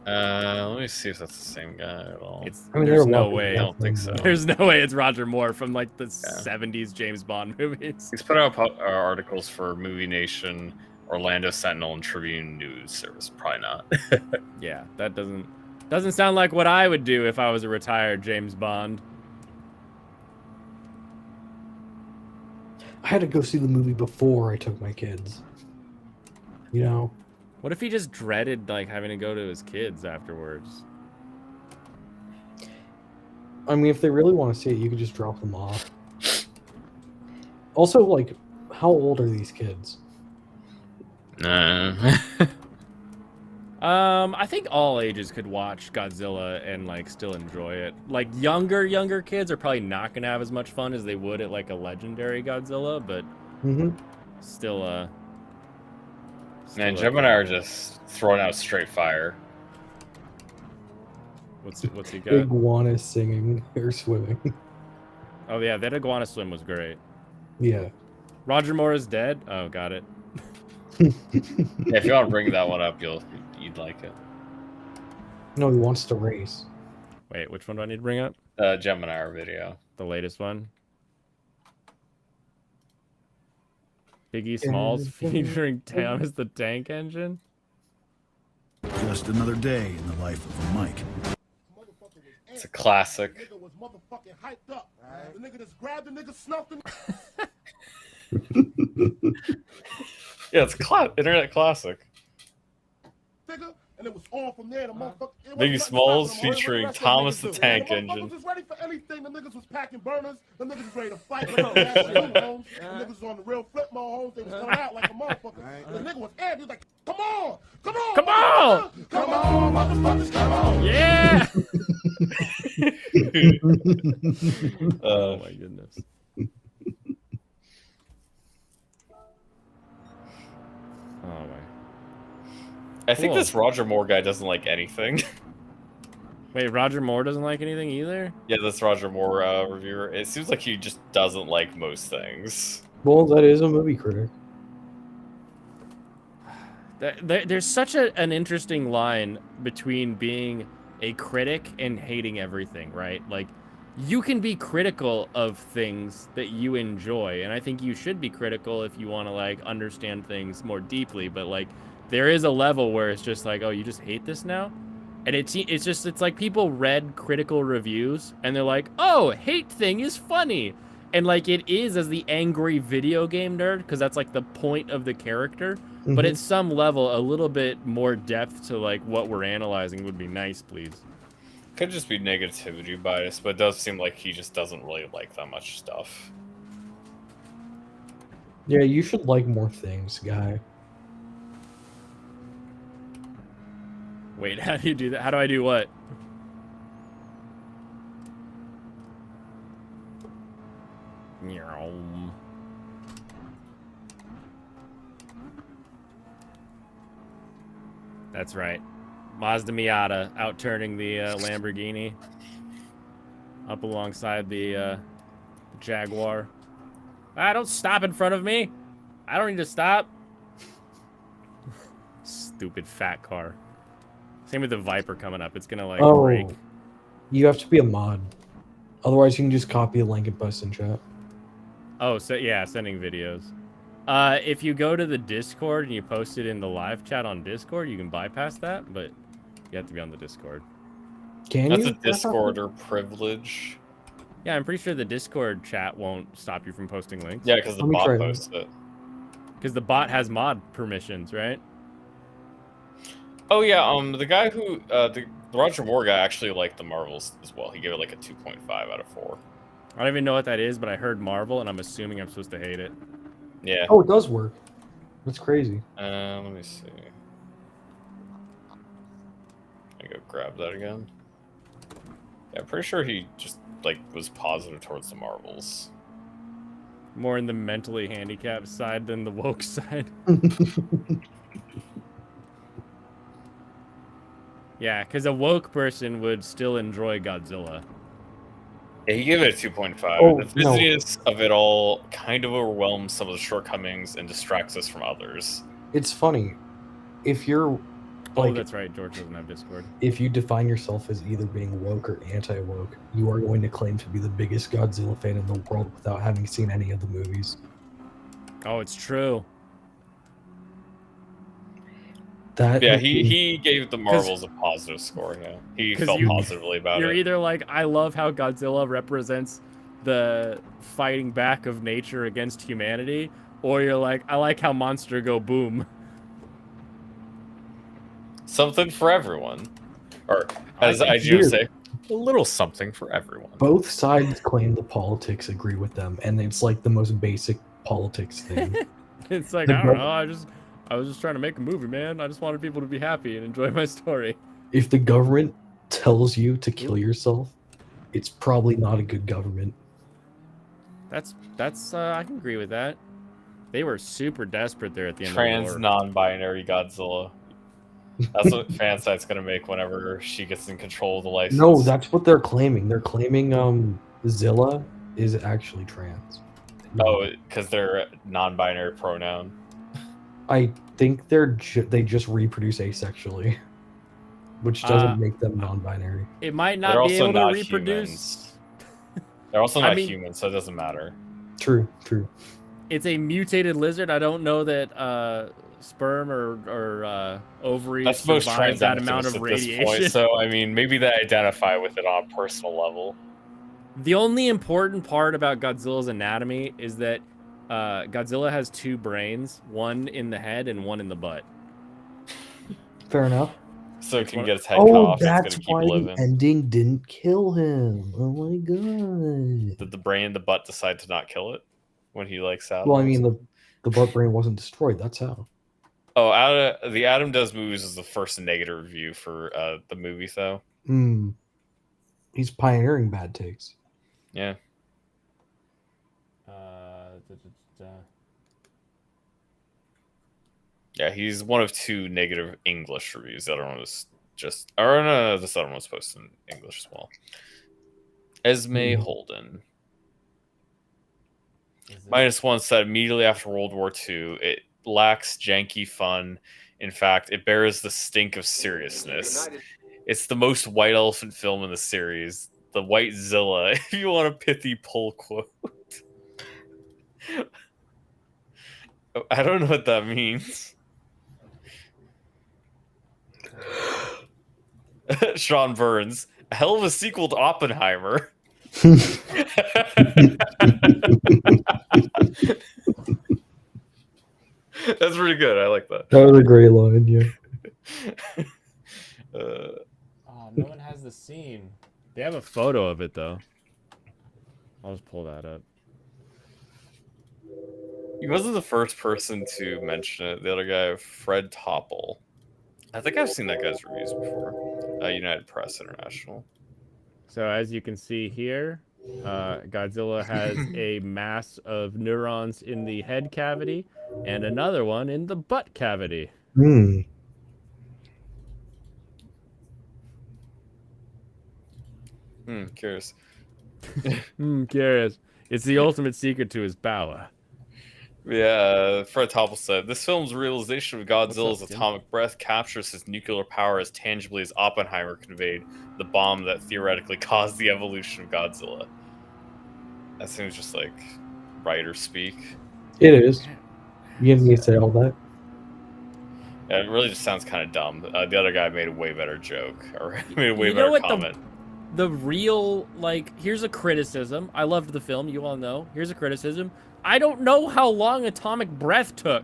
Let me see if that's the same guy at all. I mean, There's they're no lucky way. I don't think so. There's no way it's Roger Moore from like the 70s James Bond movies. He's put out articles for Movie Nation, Orlando Sentinel, and Tribune News Service. Probably not. Yeah, that doesn't sound like what I would do if I was a retired James Bond. I had to go see the movie before I took my kids. You know? What if he just dreaded like having to go to his kids afterwards? I mean, if they really want to see it, you could just drop them off. Also, like, how old are these kids? I think all ages could watch Godzilla and like still enjoy it. Like younger kids are probably not gonna have as much fun as they would at like a legendary Godzilla, but Mm-hmm. still Man, Gemini are just throwing out straight fire. What's he got? Iguana singing or swimming. Oh yeah, that Iguana Swim was great. Yeah. Roger Moore is dead. Oh, got it. Yeah, if you want to bring that one up, you'd like it. No, he wants to race. Wait, which one do I need to bring up? Gemini video. The latest one. Biggie Smalls featuring Thomas the Tank Engine. Just another day in the life of a Mike. It's a classic. Nigga was motherfucking hyped up. The nigga just grabbed the nigga, snuffed him. Yeah, it's internet classic. Nigga, and it was on from there. The motherfucker. it wasn't Biggie nothing Smalls stopping him. featuring What the rest of Thomas them the niggas Tank do? Engine. The motherfuckers was ready for anything. The niggas was packing burners. The niggas was ready to fight. The niggas was on the real flip mode, homes. They was coming out like a motherfucker. The nigga was amped. He was like, come on, come on, Come on! come on, motherfuckers, come on. Yeah! Uh, Oh my goodness. Oh my. I think Cool. this Roger Moore guy doesn't like anything. Wait, Roger Moore doesn't like anything either? Yeah, this Roger Moore reviewer. It seems like he just doesn't like most things. Well, that is a movie critic. There's such an interesting line between being a critic and hating everything, right? Like, you can be critical of things that you enjoy, and I think you should be critical if you want to, like, understand things more deeply, but, like, there is a level where it's just like, oh, you just hate this now? And it's like people read critical reviews and they're like, oh, hate thing is funny. And like it is as the angry video game nerd, because that's like the point of the character. But at some level, a little bit more depth to like what we're analyzing would be nice, please. Could just be negativity bias, but it does seem like he just doesn't really like that much stuff. Yeah, you should like more things, guy. Wait, how do you do that? How do I do what? That's right. Mazda Miata outturning the Lamborghini up alongside the Jaguar. Don't stop in front of me. I don't need to stop. Stupid fat car. Same with the Viper coming up. It's gonna like break. You have to be a mod. Otherwise, you can just copy a link and post in chat. Oh, so yeah, sending videos. If you go to the Discord and you post it in the live chat on Discord, you can bypass that, but you have to be on the Discord. Can That's you? a Discorder privilege. Yeah, I'm pretty sure the Discord chat won't stop you from posting links. Yeah, because the Let me bot try posts it. Because the bot has mod permissions, right? Oh yeah, the guy who the Roger Moore guy actually liked the Marvels as well. He gave it like a 2.5 out of 4. I don't even know what that is, but I heard Marvel, and I'm assuming I'm supposed to hate it. Yeah. Oh, it does work. That's crazy. Let me see. I go grab that again. Yeah, I'm pretty sure he just like was positive towards the Marvels. More in the mentally handicapped side than the woke side. Yeah, because a woke person would still enjoy Godzilla. Yeah, he gave it a 2.5. Oh, The busyness of it all kind of overwhelms some of the shortcomings and distracts us from others. It's funny. If you're Oh, like, that's right. George doesn't have Discord. if you define yourself as either being woke or anti-woke, you are going to claim to be the biggest Godzilla fan in the world without having seen any of the movies. Oh, it's true. That Yeah, would be- he gave the Marvels a positive score. Yeah, he 'Cause felt you- positively about You're it. either like, I love how Godzilla represents the fighting back of nature against humanity, or you're like, I like how monster go boom. Something for everyone, or I as think IGO weird. say, a little something for everyone. both sides claim the politics agree with them, and it's like the most basic politics thing. It's like, The I don't gov- know, I was just trying to make a movie, man. I just wanted people to be happy and enjoy my story. If the government tells you to kill yourself, it's probably not a good government. That's I can agree with that. They were super desperate there at the end Trans of the war. non-binary Godzilla. That's what Fansite's gonna make whenever she gets in control of the license. No, that's what they're claiming. They're claiming Zilla is actually trans. Oh, because they're non-binary pronoun. I think they just reproduce asexually, which doesn't make them non-binary. It might They're not be also able to not reproduce. humans. They're also I not mean- human, so it doesn't matter. True, true. It's a mutated lizard. I don't know that sperm or ovaries That's most survive that amount trans of at this radiation. point. So I mean, maybe they identify with it on a personal level. The only important part about Godzilla's anatomy is that Godzilla has 2 brains, one in the head and one in the butt. Fair enough. So it can get its head cut Oh, off. that's It's gonna why keep the living. ending didn't kill him. Oh my god. Did the brain and the butt decide to not kill it when he like sat? Well, I mean, the butt brain wasn't destroyed. That's how. Oh, the Adam Does Movies is the first negative review for the movie, though. He's pioneering bad takes. Yeah. Yeah, he's one of 2 negative English reviews. The other one was just, or no, this other one was posted in English as well. Esme Holden. -1 said immediately after World War II, it lacks janky fun. In fact, it bears the stink of seriousness. It's the most white elephant film in the series. The White Zilla, if you want a pithy pull quote. I don't know what that means. Sean Burns. A hell of a sequel to Oppenheimer. That's pretty good. I like that. That was a great line, yeah. Oh, no one has the scene. They have a photo of it though. I'll just pull that up. He wasn't the first person to mention it. The other guy, Fred Topple. I think I've seen that guy's reviews before. United Press International. So as you can see here, Godzilla has a mass of neurons in the head cavity and another one in the butt cavity. Hmm. Curious. Curious. It's the ultimate secret to his power. Yeah, Fred Topple said, this film's realization of Godzilla's Tim? atomic breath captures his nuclear power as tangibly as Oppenheimer conveyed the bomb that theoretically caused the evolution of Godzilla. That seems just like writer speak. It is. You didn't need to say all that. Yeah, it really just sounds kind of dumb. The other guy made a way better joke, or made a way You know better what comment. the real, like, here's a criticism. I loved the film, you all know. Here's a criticism. I don't know how long Atomic Breath took.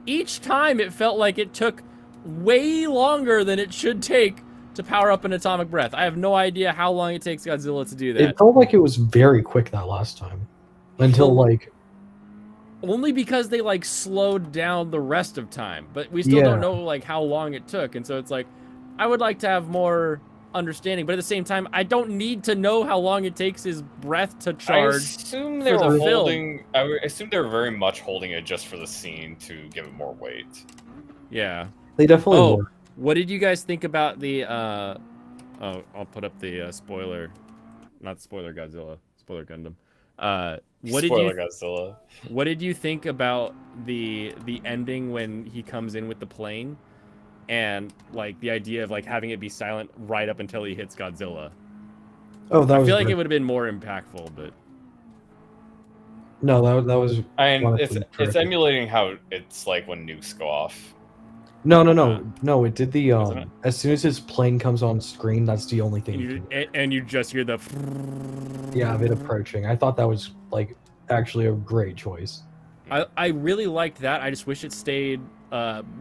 Each time it felt like it took way longer than it should take to power up an Atomic Breath. I have no idea how long it takes Godzilla to do that. It felt like it was very quick that last time. Until, like... Only because they, like, slowed down the rest of time. But we still Yeah. don't know, like, how long it took. And so it's like, I would like to have more understanding, but at the same time, I don't need to know how long it takes his breath to I charge. assume they for were the film. holding. I assume they were very much holding it just for the scene to give it more weight. Yeah. They definitely Oh, were. what did you guys think about the oh, I'll put up the spoiler, not spoiler Godzilla, spoiler Gundam. Spoiler Godzilla. What did you think about the ending when he comes in with the plane, and like the idea of like having it be silent right up until he hits Godzilla? Oh, that I was feel like great. it would have been more impactful, but No, that was... I mean, it's honestly terrific. emulating how it's like when nukes go off. No. No, it did the... Isn't it? As soon as his plane comes on screen, that's the only thing. and you just hear the Yeah, of it approaching. I thought that was, like, actually a great choice. I really liked that. I just wish it stayed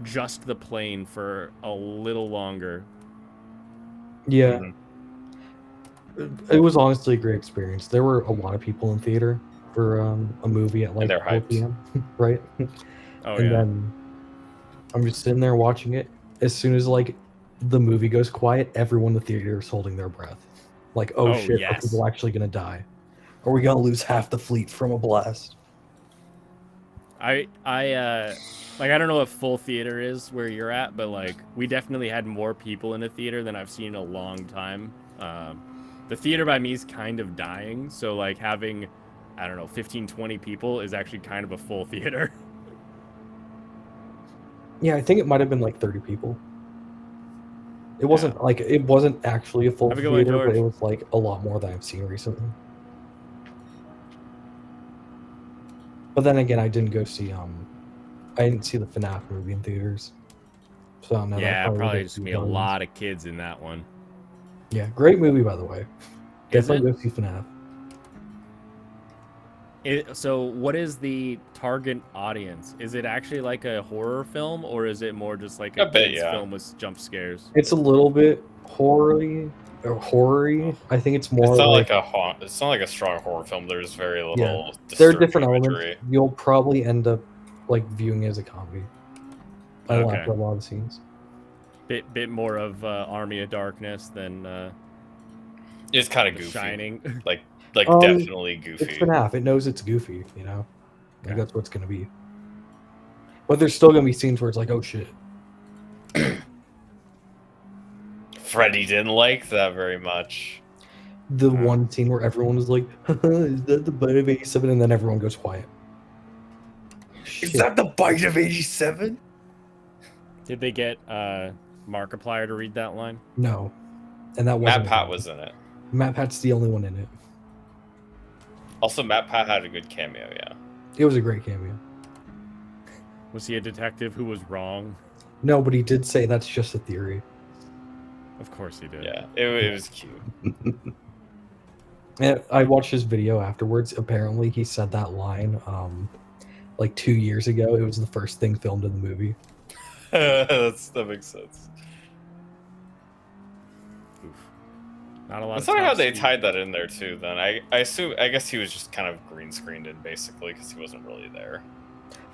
just the plane for a little longer. Yeah. Mhm. It was honestly a great experience. There were a lot of people in theater for a movie at like they're 4 hyped. p.m. right? Oh And yeah. then I'm just sitting there watching it. As soon as like the movie goes quiet, everyone in the theater is holding their breath. Like, oh, Oh, shit, yes. are people actually gonna die? Are we gonna lose half the fleet from a blast? I like I don't know what full theater is where you're at, but like we definitely had more people in a theater than I've seen in a long time. The theater by me is kind of dying, so like having, I don't know, 15, 20 people is actually kind of a full theater. Yeah, I think it might have been like 30 people. It wasn't like it wasn't actually a full Have a good one, theater, but George. it was like a lot more than I've seen recently. But then again, I didn't go see I didn't see the FNAF movie in theaters. So I don't know. that Yeah, probably would just be be a done. lot of kids in that one. Yeah, great movie by the way. Is Definitely it? go see FNAF. So what is the target audience? Is it actually like a horror film, or is it more just like a I bet, kids yeah. film with jump scares? It's a little bit horror-y. I think it's more It's not like, it's not like a strong horror film. There's very little. there are disturbing different imagery. elements. You'll probably end up like viewing it as a comedy. I Okay. laughed at a lot of the scenes. Bit more of Army of Darkness than It's kind of The goofy. Shining. Like Um, definitely goofy. It's FNAF. It knows it's goofy, you know? Like Okay. that's what it's gonna be. But there's still gonna be scenes where it's like, oh shit. Freddy didn't like that very much. The one scene where everyone was like, is that the bite of 87? And then everyone goes quiet. Is that the bite of 87? Did they get Markiplier to read that line? No. And that wasn't Matt Pat was in it. Matt Pat's the only one in it. Also, Matt Pat had a good cameo. Yeah. It was a great cameo. Was he a detective who was wrong? No, but he did say that's just a theory. Of course he did. Yeah, it was cute. And I watched his video afterwards. Apparently, he said that line like 2 years ago. It was the first thing filmed in the movie. That makes sense. Oof. Not a lot. That's of funny how top they speed. tied that in there too. Then I guess he was just kind of green screened in basically because he wasn't really there.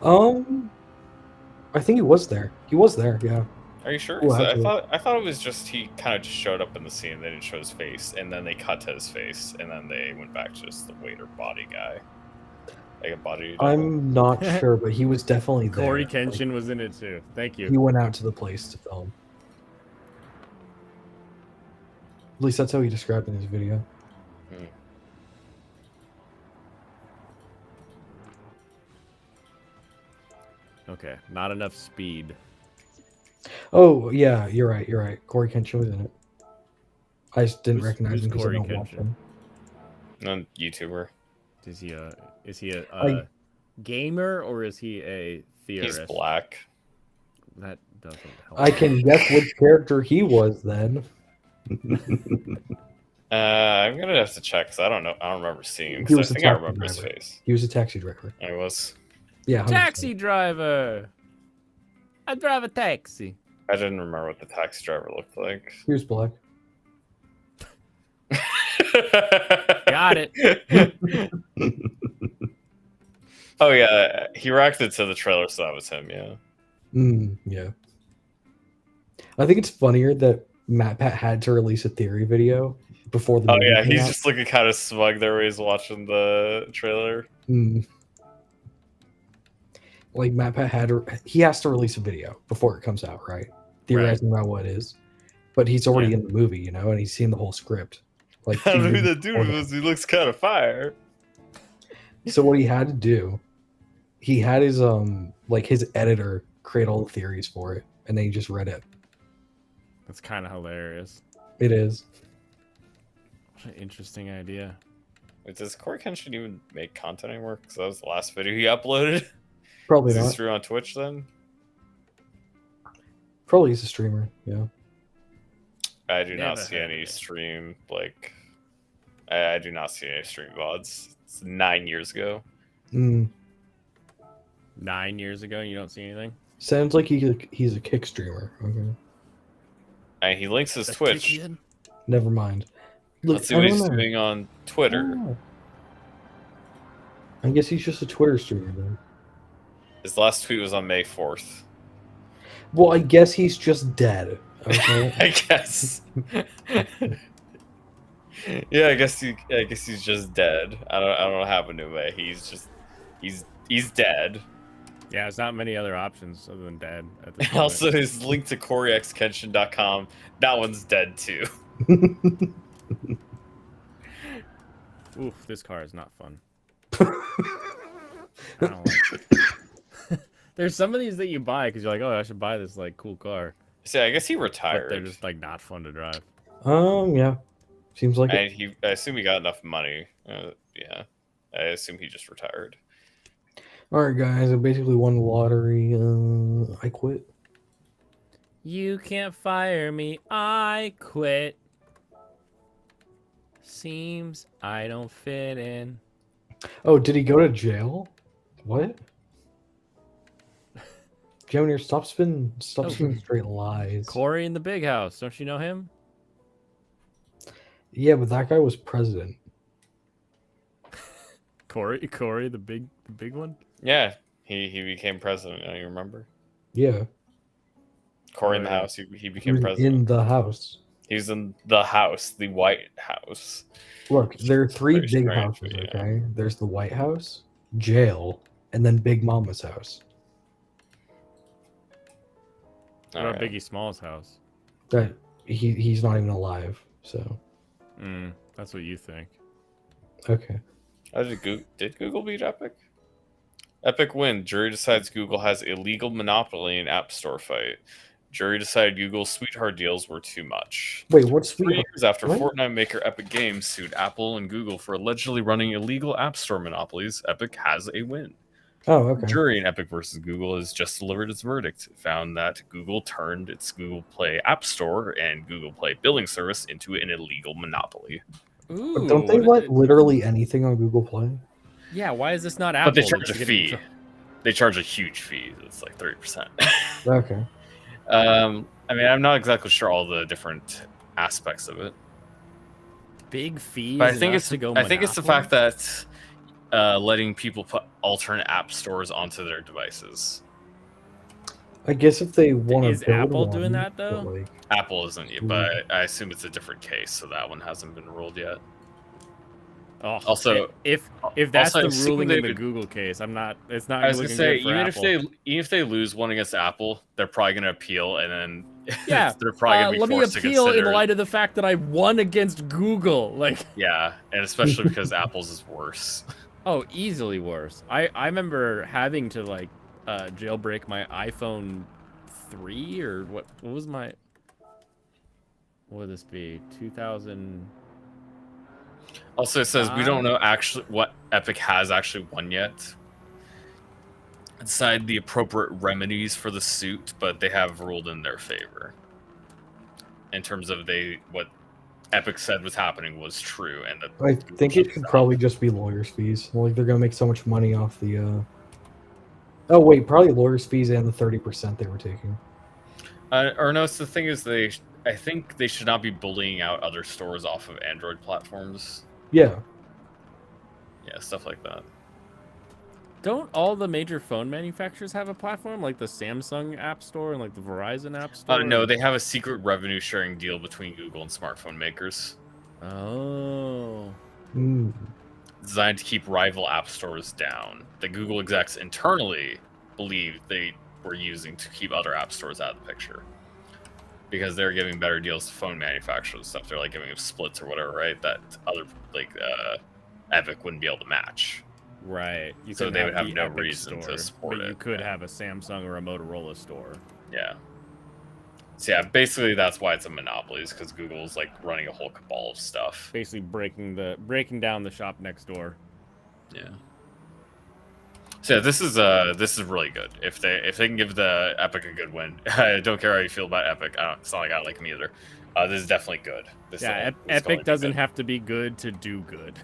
I think he was there. He was there. Yeah. Are you sure? Oh, 'Cause actually. I thought it was just he kind of just showed up in the scene. They didn't show his face, and then they cut to his face, and then they went back to just the waiter body guy, like a body. double. I'm not sure, but he was definitely there. Corey Like, Kenshin was in it too. Thank you. he went out to the place to film. At least that's how he described it in his video. Okay, not enough speed. Oh yeah, you're right. You're right. Corey Kenshin was in it. I just didn't Who's- recognize who's him because I Corey don't watch Kenshin? him. Non YouTuber. Is he a I- gamer or is he a theorist? He's black. That doesn't help. I can guess which character he was then. I'm gonna have to check because I don't know. I don't remember seeing him. He 'Cause was I a think I taxi remember his driver. face. He was a taxi driver. I was. Yeah, 100%. Taxi driver. I drive a taxi. I didn't remember what the taxi driver looked like. He was black. Got it. Oh yeah, he reacted to the trailer, so that was him. Yeah. Yeah. I think it's funnier that MatPat had to release a theory video before the Oh movie yeah, came he's out. just looking kind of smug there when he's watching the trailer. Like MatPat he has to release a video before it comes out, right? Theorizing about what it is. But he's already in the movie, you know, and he's seen the whole script. Like I don't know 2 who years that dude before that. was. He looks kind of fire. So what he had to do, he had his his editor create all the theories for it, and then he just read it. That's kind of hilarious. It is. What an interesting idea. Wait, does Corey Kenshin even make content anymore? Because that was the last video he uploaded. Probably Is he not. stream on Twitch then? Probably he's a streamer, yeah. I do not Never see heard of any it. stream I do not see any stream VODs. It's 9 years ago. 9 years ago, you don't see anything. Sounds like he's a kick streamer. Okay. And he links his A Twitch. kid? Never mind. Look, Let's see I what don't he's know. doing on Twitter. Oh. I guess he's just a Twitter streamer then. His last tweet was on May 4th. Well, I guess he's just dead. Okay. I guess. Yeah, I guess he's just dead. I don't know what happened to him, but he's dead. Yeah, there's not many other options other than dead at this And point. also his link to CoreyXKenshin.com, that one's dead too. Oof, this car is not fun. I don't like it. There's some of these that you buy because you're like, oh, I should buy this like cool car, See, I guess he but retired. they're just like not fun to drive. Yeah. Seems like it. And I assume he got enough money. Yeah. I assume he just retired. All right, guys. I basically won the lottery. I quit. You can't fire me. I quit. Seems I don't fit in. Oh, did he go to jail? What? Junior, stop spinning straight lies. Corey in the big house. Don't you know him? Yeah, but that guy was president. Corey, the big one. Yeah. He became president, don't you remember? Yeah, Corey in Oh, the yeah. house, he he became was president. in the house. He was in the house, the White House. Look, there are three Very big strange, houses. yeah. Okay, there's the White House, jail, and then Big Mama's house. What about Alright. Biggie Small's house? That he's not even alive. So That's what you think. okay. Did Google beat Epic? Epic win. Jury decides Google has illegal monopoly in App Store fight. Jury decided Google's sweetheart deals were too much. Wait, what's 3 sweet? years after What? Fortnite maker Epic Games sued Apple and Google for allegedly running illegal App Store monopolies, Epic has a win. Oh, okay. Jury in Epic versus Google has just delivered its verdict. It found that Google turned its Google Play App Store and Google Play billing service into an illegal monopoly. Ooh, But don't they let literally anything on Google Play? Yeah, why is this not Apple? But they charge a that's fee. getting- They charge a huge fee. It's like 30%. Okay. I mean, I'm not exactly sure all the different aspects of it. Big fees. But I think enough it's to go. I think it's the monopoly? fact that letting people put alternate app stores onto their devices. I guess if they want to. Is Apple doing that, though? Like, Apple isn't yet, but I assume it's a different case, so that one hasn't been ruled yet. Oh, Also- if that's also, the assuming ruling they in the would- Google case, I'm not. It's not. I was gonna looking say, good for even Apple. if they lose one against Apple, they're probably gonna appeal, and then Yeah, they're probably gonna be let me forced to appeal consider. in light of the fact that I won against Google. Like, Yeah, and especially because Apple's is worse. oh, easily worse. I remember having to like jailbreak my iPhone 3 or what was my. What would this be? 2000. Also, it says we don't know actually what Epic has actually won yet. Inside the appropriate remedies for the suit, but they have ruled in their favor. In terms of what Epic said was happening was true, and that I think it could probably just be lawyers' fees. Like they're gonna make so much money off the. Oh wait, probably lawyers' fees and the 30% they were taking. or no, it's the thing is I think they should not be bullying out other stores off of Android platforms. Yeah. Yeah, stuff like that. Don't all the major phone manufacturers have a platform like the Samsung App Store and like the Verizon App Store? No, they have a secret revenue sharing deal between Google and smartphone makers. Oh. Mm. Designed to keep rival app stores down. The Google execs internally believe they were using to keep other app stores out of the picture. Because they're giving better deals to phone manufacturers and stuff. They're like giving them splits or whatever, right? That other Epic wouldn't be able to match. Right. You So could they would have the no Epic reason to store, support but you it, could yeah. have a Samsung or a Motorola store. Yeah. So yeah, basically that's why it's a monopoly, is because Google's like running a whole cabal of stuff. Basically breaking down the shop next door. Yeah. So yeah, this is really good. If they can give the Epic a good win, I don't care how you feel about Epic. It's not like I like them either. This is definitely good. Epic doesn't have to be good to do good.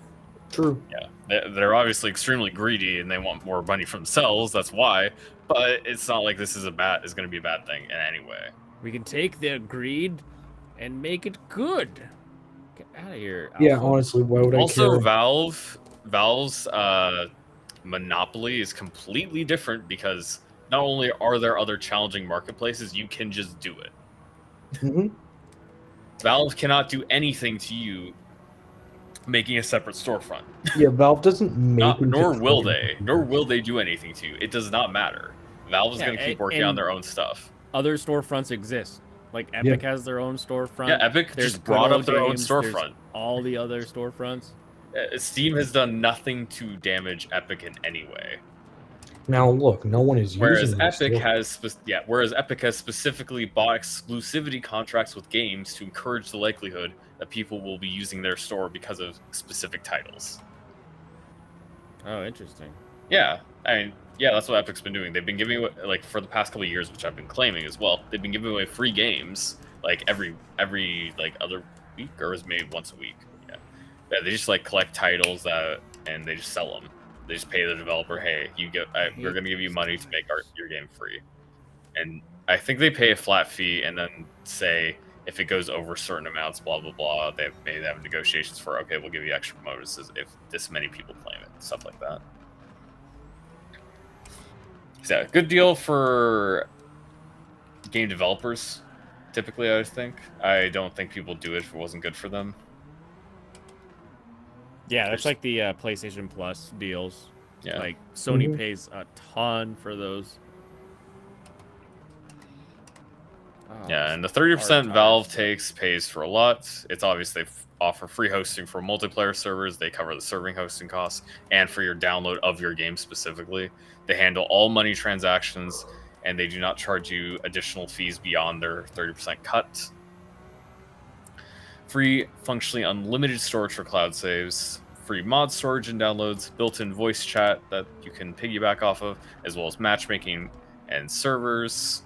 True. Yeah, they're obviously extremely greedy and they want more money for themselves. That's why. But it's not like this is going to be a bad thing in any way. We can take their greed and make it good. Get out of here. Yeah, Alpha. honestly, why would I Also, care? Valve's monopoly is completely different because not only are there other challenging marketplaces, you can just do it. Hmm. Valve cannot do anything to you making a separate storefront. Yeah, Valve doesn't make. and Nor will control they. Nor will they do anything to you. It does not matter. Valve is Yeah, going to keep and- working on and- their own stuff. Other storefronts exist. Like Epic has their own storefront. Yeah, Epic There's just brought Good up Old their own Games, there's storefront. All the other storefronts. Steam has done nothing to damage Epic in any way. Now look, no one is Whereas using this Epic store. whereas Epic has specifically bought exclusivity contracts with games to encourage the likelihood that people will be using their store because of specific titles. Oh, interesting. Yeah, I mean, yeah, that's what Epic's been doing. They've been giving away, like, for the past couple of years, which I've been claiming as well. They've been giving away free games like every like other week, or is maybe once a week. Yeah, they just like collect titles and they just sell them. They just pay the developer, hey, we're gonna give you money to make your game free. And I think they pay a flat fee and then say if it goes over certain amounts, blah blah blah. They have negotiations for, okay, we'll give you extra bonuses if this many people claim it, stuff like that. So good deal for game developers. Typically, I would think. I don't think people do it if it wasn't good for them. Yeah, that's like the PlayStation Plus deals. Yeah. Like Sony Mhm. pays a ton for those. Oh, Yeah, and the 30% hard Valve times. pays for a lot. It's obvious they offer free hosting for multiplayer servers. They cover the serving hosting costs and for your download of your game specifically. They handle all money transactions, and they do not charge you additional fees beyond their 30% cut. Free, functionally unlimited storage for cloud saves. free mod storage and downloads, built-in voice chat that you can piggyback off of, as well as matchmaking and servers,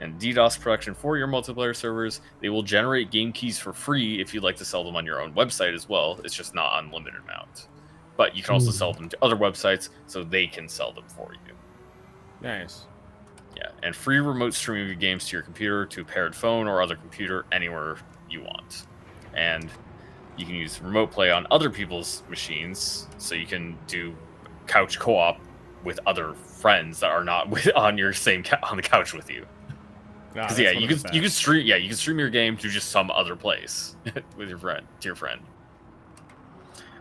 and DDoS protection for your multiplayer servers. They will generate game keys for free if you'd like to sell them on your own website as well. It's just not unlimited amount. But you can also sell them to other websites so they can sell them for you. Nice. Yeah, and free remote streaming of your games to your computer, to a paired phone or other computer, anywhere you want. And you can use remote play on other people's machines, so you can do couch co-op with other friends that are not on your same on the couch with you. Because you can stream your game to just some other place with your friend to your friend.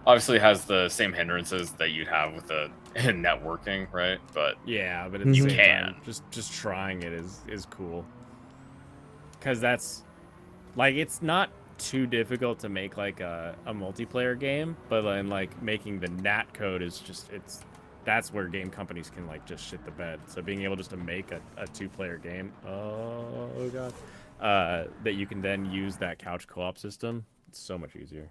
Obviously, it has the same hindrances that you'd have with the networking, right? But yeah, but at the you same can. time, just trying it is cool. Because that's like, it's not too difficult to make like a multiplayer game, but then like making the NAT code is just that's where game companies can like just shit the bed. So being able just to make a 2-player game, oh god, that you can then use that couch co-op system, it's so much easier.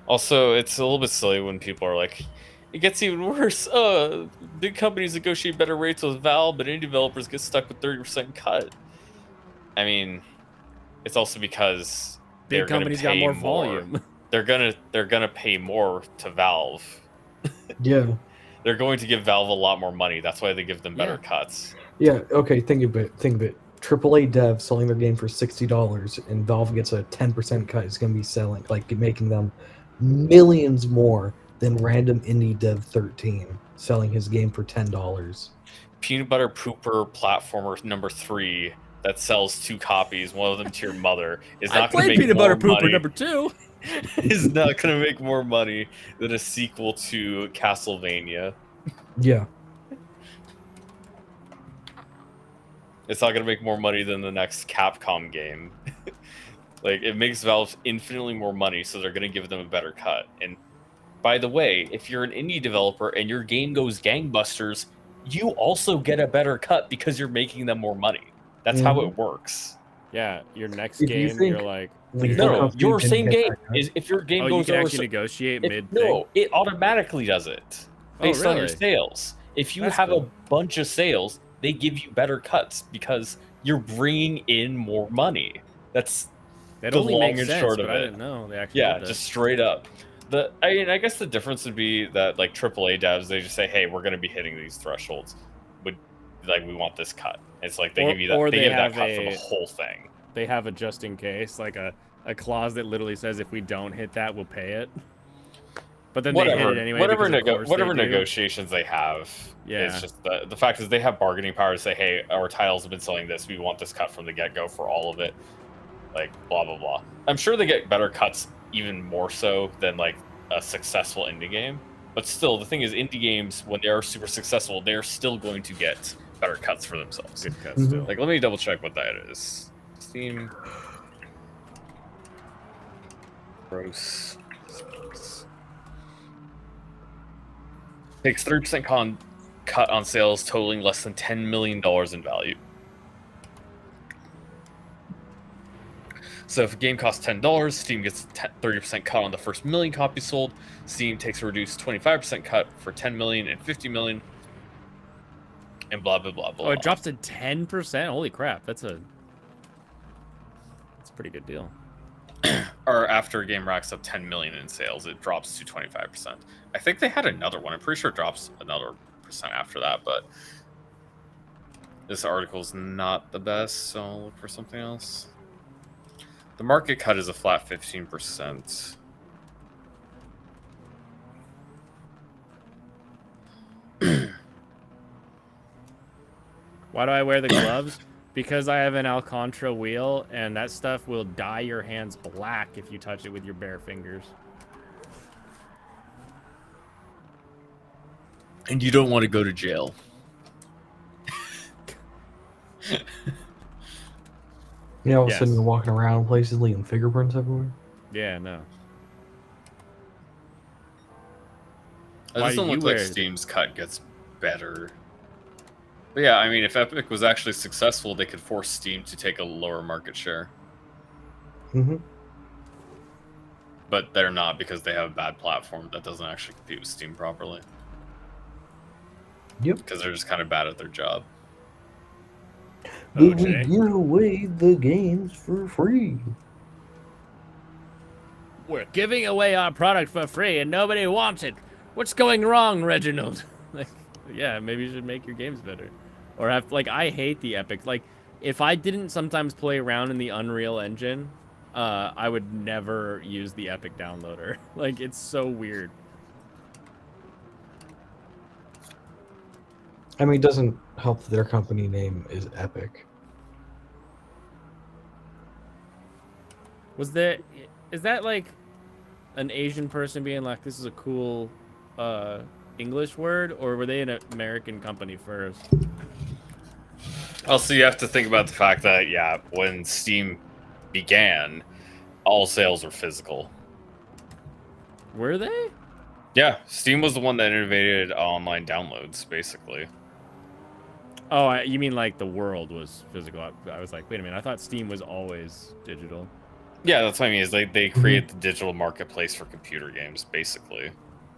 Also, it's a little bit silly when people are like, it gets even worse. Big companies negotiate better rates with Valve, but indie developers get stuck with 30% cut. I mean, it's also because Big companies got more volume. They're gonna pay more to Valve. Yeah. They're going to give Valve a lot more money. That's why they give them better cuts. Yeah. Okay. Think of it. AAA dev selling their game for $60, and Valve gets a 10% cut. Is going to be selling, like, making them millions more than random indie dev 13 selling his game for $10. Peanut Butter Pooper platformer number 3 that sells 2 copies, one of them to your mother, is not going to make Peanut more Butter Pooper money. number 2. Is not going to make more money than a sequel to Castlevania. Yeah. It's not going to make more money than the next Capcom game. Like, it makes Valve infinitely more money, so they're going to give them a better cut. And by the way, if you're an indie developer and your game goes gangbusters, you also get a better cut because you're making them more money. That's how it works. Yeah, your next If you game, think you're like, No, your same game is if your game you goes can over. actually negotiate mid. No, it automatically does it based on your really? sales. If you That's have cool. a bunch of sales, they give you better cuts because you're bringing in more money. That's That the only long makes and sense, short but of I it. didn't know they actually. Yeah, did that. just straight up. I guess the difference would be that like AAA devs, they just say, "Hey, we're going to be hitting these thresholds. We want this cut." It's like they give you that. or They they give that have cut for the a- whole thing. They have a just in case, like a clause that literally says if we don't hit that, we'll pay it. But then they hit it anyway. whatever because of course whatever they do. negotiations they have. Yeah. It's just the fact is they have bargaining power to say, hey, our titles have been selling this. We want this cut from the get go for all of it. Like blah blah blah. I'm sure they get better cuts even more so than like a successful indie game. But still, the thing is, indie games when they are super successful, they're still going to get better cuts for themselves. Good cuts still. Like, let me double check what that is. Steam. Gross. Takes 30% cut on sales totaling less than $10 million in value. So if a game costs $10, Steam gets a 30% cut on the first million copies sold. Steam takes a reduced 25% cut for 10 million and 50 million. And blah, blah, blah, blah. Oh, it drops to 10%. Holy crap, that's a pretty good deal. Or after a game racks up 10 million in sales, it drops to 25%. I think they had another one. I'm pretty sure it drops another percent after that, but this article's not the best, so I'll look for something else. The market cut is a flat 15%. Why do I wear the gloves? Because I have an Alcantara wheel, and that stuff will dye your hands black if you touch it with your bare fingers. And you don't want to go to jail. You know, all of a Yes. sudden you're walking around places leaving fingerprints everywhere. Yeah, no. It Why doesn't do look you like wear- Steam's cut gets better. But yeah, I mean, if Epic was actually successful, they could force Steam to take a lower market share. Mm-hmm. But they're not because they have a bad platform that doesn't actually compete with Steam properly. Yep. Because they're just kind of bad at their job. But we OJ. give away the games for free. We're giving away our product for free and nobody wants it. What's going wrong, Reginald? Like, yeah, maybe you should make your games better. Or have, like, I hate the Epic. Like, if I didn't sometimes play around in the Unreal Engine, I would never use the Epic downloader. Like, it's so weird. I mean, it doesn't help that their company name is Epic. Is that like an Asian person being like, this is a cool English word, or were they an American company first? Also, you have to think about the fact that, yeah, when Steam began, all sales were physical. Were they? Yeah, Steam was the one that innovated online downloads, basically. Oh, you mean like the world was physical? I was like, wait a minute, I thought Steam was always digital. Yeah, that's what I mean, is they created the digital marketplace for computer games, basically.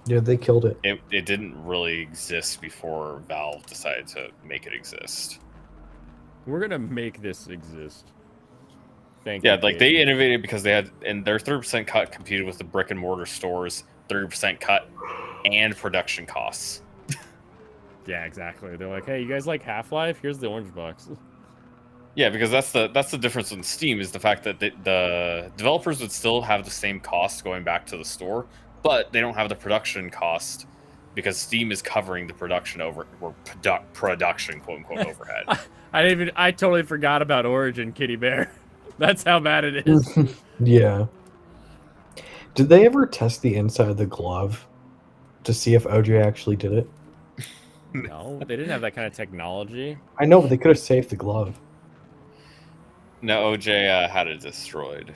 Yeah, they killed it. It didn't really exist before Valve decided to make it exist. We're gonna make this exist. Thank you. Yeah, like Katie. they innovated because they had, and their 30% cut competed with the brick and mortar stores, 30% cut, and production costs. Yeah, exactly. They're like, hey, you guys like Half-Life? Here's the orange box. Yeah, because that's the difference in Steam, is the fact that the developers would still have the same cost going back to the store, but they don't have the production cost because Steam is covering the production production quote unquote overhead. I totally forgot about Origin, Kitty Bear. That's how bad it is. Yeah. Did they ever test the inside of the glove to see if OJ actually did it? No, they didn't have that kind of technology. I know, but they could have saved the glove. No, OJ had it destroyed.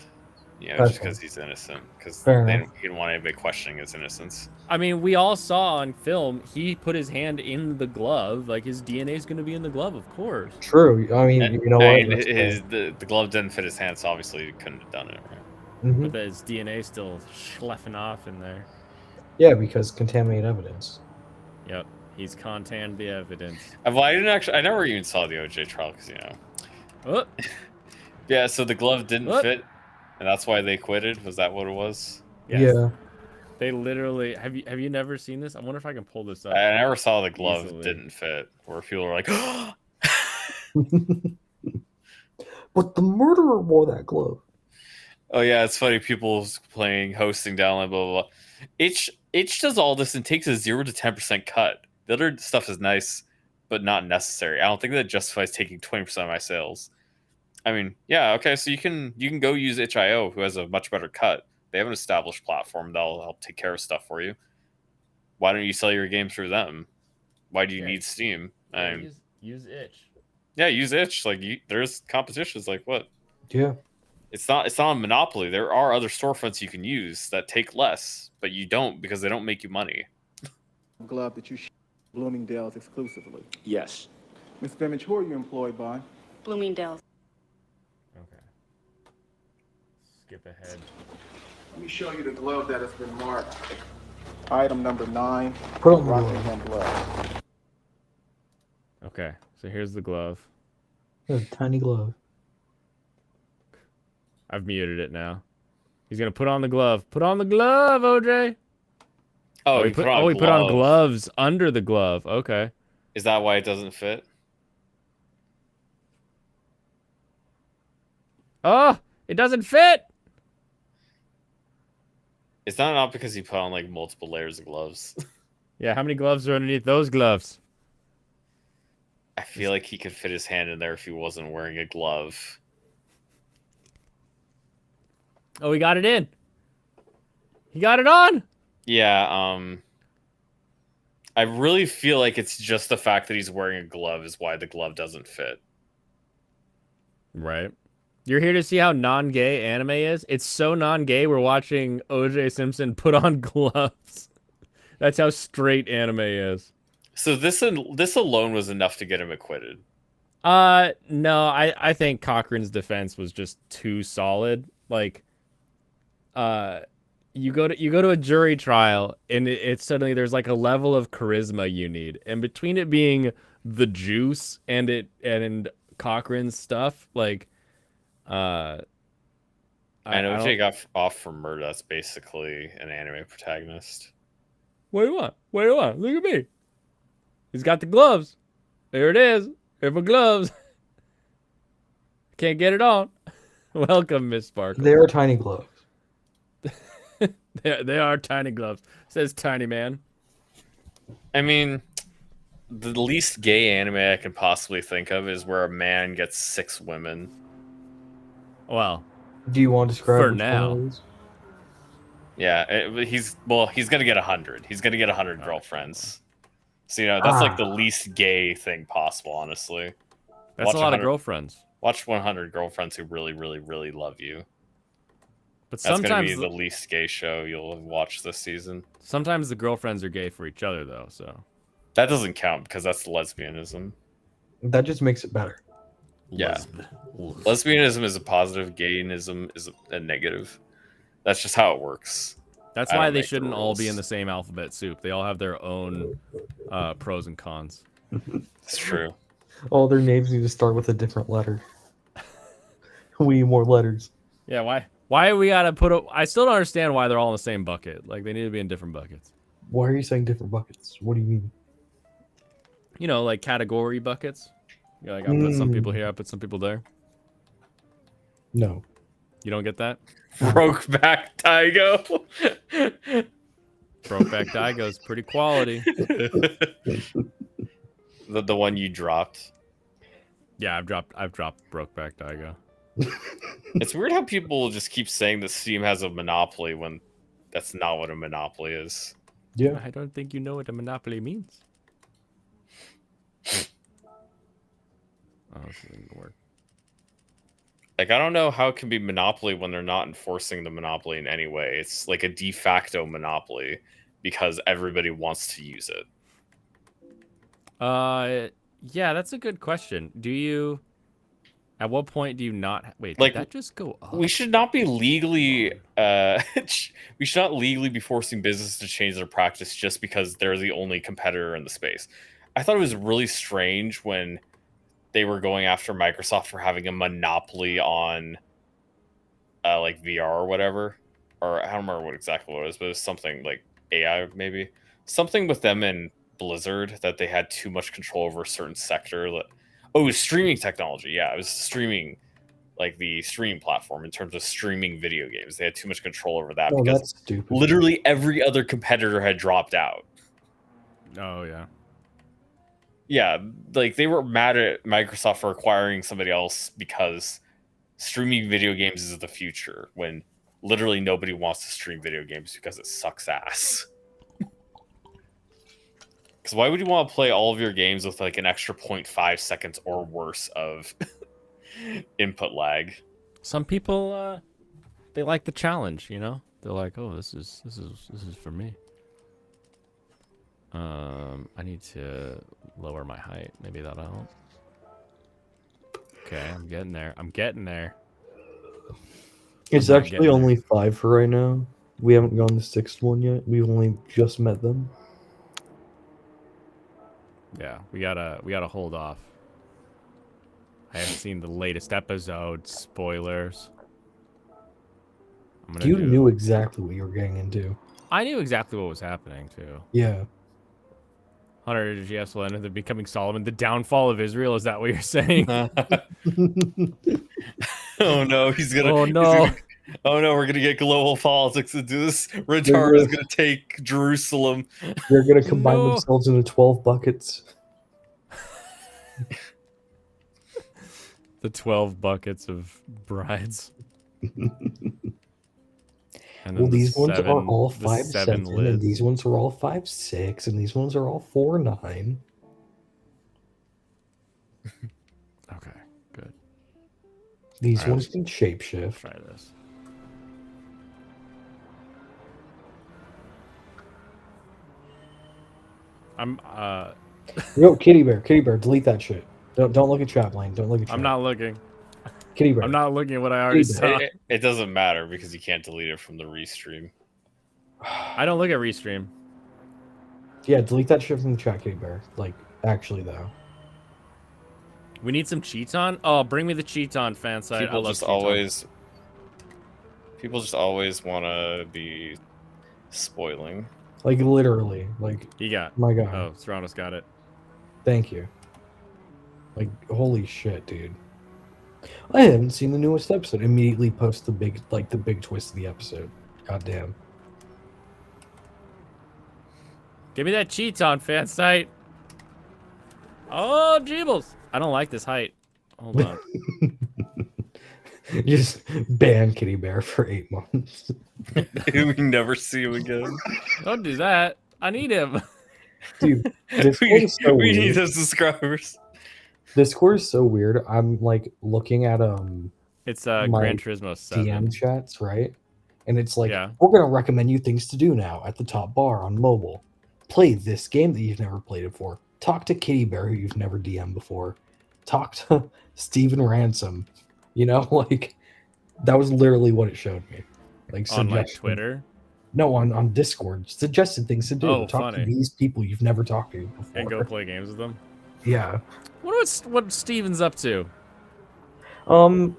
Yeah, just because he's innocent. Because he Fair enough. didn't want anybody questioning his innocence. I mean, we all saw on film, he put his hand in the glove. Like, his DNA is going to be in the glove, of course. True. I mean, And, you know I what? mean, the glove didn't fit his hand, so obviously he couldn't have done it, right? Mhm. But his DNA is still schlepping off in there. Yeah, because contaminated evidence. Yep, he's contained the evidence. Well, I never even saw the OJ trial, because, you know. Oh, Yeah, so the glove didn't What? fit, and that's why they quitted? Was that what it was? yes. Yeah. They literally have you never seen this? I wonder if I can pull this up. I never saw the glove Easily. didn't fit, where people were like, But the murderer wore that glove. oh yeah, it's funny, people playing, hosting, download, blah, blah, blah. Itch does all this and takes a 0 to 10% cut. The other stuff is nice, but not necessary. I don't think that justifies taking 20% of my sales. I mean, yeah, okay, so you can go use itch.io, who has a much better cut. They have an established platform that'll help take care of stuff for you. Why don't you sell your game through them? Why do you Yeah. need Steam? Yeah, use itch. Yeah, use itch. Like, there's competitions. Like, what? Yeah. It's not a monopoly. There are other storefronts you can use that take less, but you don't because they don't make you money. Glove that you Bloomingdale's exclusively. Yes. Ms. Bemidge, who are you employed by? Bloomingdale's. Okay. Skip ahead. Let me show you the glove that has been marked. Item number 9, Put on the Rockingham glove. Okay, so here's the glove. A tiny glove. I've muted it now. He's gonna put on the glove. Put on the glove, OJ. Oh, he put on gloves under the glove. Okay. Is that why it doesn't fit? Oh, it doesn't fit. It's not because he put on like multiple layers of gloves. Yeah, how many gloves are underneath those gloves? I feel like he could fit his hand in there if he wasn't wearing a glove. Oh, he got it in. He got it on. Yeah, I really feel like it's just the fact that he's wearing a glove is why the glove doesn't fit. Right. You're here to see how non-gay anime is? It's so non-gay, we're watching OJ Simpson put on gloves. That's how straight anime is. So this alone was enough to get him acquitted. No, I think Cochran's defense was just too solid. Like, you go to a jury trial, and it's suddenly there's like a level of charisma you need, and between it being the juice and Cochran's stuff, like, I know Jake got off for murder. That's basically an anime protagonist. What do you want? What do you want? Look at me. He's got the gloves. There it is. Here my gloves. Can't get it on. Welcome, Miss Sparkle. They are tiny gloves. They are tiny gloves. Says Tiny Man. I mean, the least gay anime I can possibly think of is where a man gets 6 women. Well, Do you want to describe For which one now. it is? Yeah, he's gonna get 100. He's gonna get 100 girlfriends. So that's like the least gay thing possible, honestly. that's Watch a lot of 100 girlfriends. Watch 100 girlfriends who really, really, really love you. But That's gonna sometimes be the least gay show you'll watch this season. sometimes the girlfriends are gay for each other, though. So That doesn't count because that's lesbianism. That just makes it better. Yeah. Lesbianism is a positive, gayism is a negative. That's just how it works. that's I why don't they make the shouldn't all be in rules. the same alphabet soup. They all have their own pros and cons. It's true. All their names need to start with a different letter. We need more letters. Yeah, why we gotta put a? I still don't understand why they're all in the same bucket. Like they need to be in different buckets. Why are you saying different buckets? What do you mean? You know, like category buckets. You know, like I put some people here, I put some people there. No. You don't get that? Brokeback Daigo. Brokeback Daigo's pretty quality. The one you dropped. Yeah, I've dropped Brokeback Daigo. It's weird how people just keep saying that Steam has a monopoly when that's not what a monopoly is. Yeah. I don't think you know what a monopoly means. Oh, this isn't gonna work. Like, I don't know how it can be monopoly when they're not enforcing the monopoly in any way. It's like a de facto monopoly because everybody wants to use it. Yeah, that's a good question. Do you? At what point do you not? Wait, Like, did that just go up? We should not be legally we should not legally be forcing businesses to change their practice just because they're the only competitor in the space. I thought it was really strange when they were going after Microsoft for having a monopoly on like VR or whatever. Or I don't remember what exactly what it was, but it was something like AI maybe. Something with them and Blizzard that they had too much control over a certain sector. Oh, it was streaming technology. Yeah, it was streaming, like the streaming platform in terms of streaming video games. They had too much control over that Oh, because that's stupid. literally every other competitor had dropped out. Oh yeah. Yeah, like they were mad at Microsoft for acquiring somebody else because streaming video games is the future when literally nobody wants to stream video games because it sucks ass. Because why would you want to play all of your games with like an extra 0.5 seconds or worse of input lag? Some people, they like the challenge. You know, they're like, oh, this is for me. I need to lower my height. Maybe that'll help. Okay, I'm getting there. It's I'm not actually getting only 5 for right now. We haven't gone the 6th one yet. We've only just met them. Yeah, we gotta hold off. I haven't seen the latest episode. Spoilers. You knew exactly what you were getting into. I knew exactly what was happening too. Yeah. 100 GS will end up becoming Solomon. The downfall of Israel. Is that what you're saying? Oh no, he's gonna. Oh no. Oh no, we're gonna get global politics into this. Retard is gonna take Jerusalem. They're gonna combine No. themselves into 12 buckets. The 12 buckets of brides. And Well, then the these ones are seven- all the 5'7", seven and lids. these ones are all 5'6", and these ones are all 4'9". Okay, good. These Alright, ones can shapeshift. Try this. I'm Yo, Kitty Bear, delete that shit. Don't look at chat, Blaine. Don't look at chat. I'm not looking. Kitty Bear. I'm not looking at what I already Kitty saw. It doesn't matter because you can't delete it from the restream. I don't look at restream. Yeah, delete that shit from the chat, Kitty Bear. Like, actually, though. We need some Cheaton. Oh, bring me the Cheaton fan site. I People love just Cheaton. always want to be spoiling. Like, literally. Like, You got. my God. Oh, Serrano's got it. Thank you. Like, holy shit, dude. I haven't seen the newest episode. Immediately post the big twist of the episode. God damn. Give me that Cheaton fan site. Oh, Jeebles. I don't like this height. Hold on. Just ban Kitty Bear for 8 months. We never see him again. Don't do that. I need him. Dude, Discord we is so we need weird. those subscribers. Discord is so weird. I'm like looking at It's My Gran Turismo 7. DM chats, right? And it's like, Yeah. we're gonna recommend you things to do now at the top bar on mobile. Play this game that you've never played before. Talk to Kitty Bear who you've never DM'd before. Talk to Steven Ransom. You know, like that was literally what it showed me. Like On like suggestion- Twitter. No, on Discord. Suggested things to do. Oh, Talk funny. to these people you've never talked to before. And go play games with them. Yeah. What Steven's up to?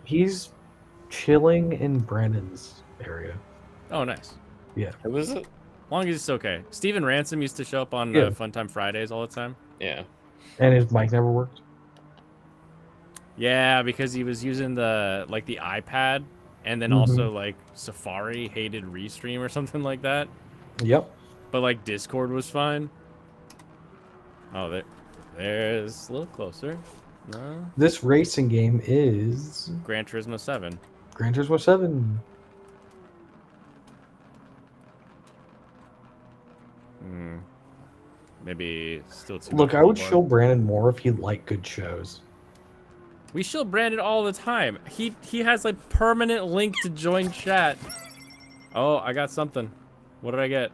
He's chilling in Brandon's area. Oh, nice. Who is it? As long as it's okay. Steven Ransom used to show up on Yeah. Funtime Fridays all the time. Yeah. And his mic never worked. Yeah, because he was using the iPad, and then Mhm. also like Safari hated Restream or something like that. Yep. But like Discord was fine. Oh, there's a little closer. No, This racing game is Gran Turismo 7. Gran Turismo 7. Hmm. Maybe still too. Look, much I would more. show Brandon more if he liked good shows. We show Brandon all the time. He has like permanent link to join chat. Oh, I got something. What did I get?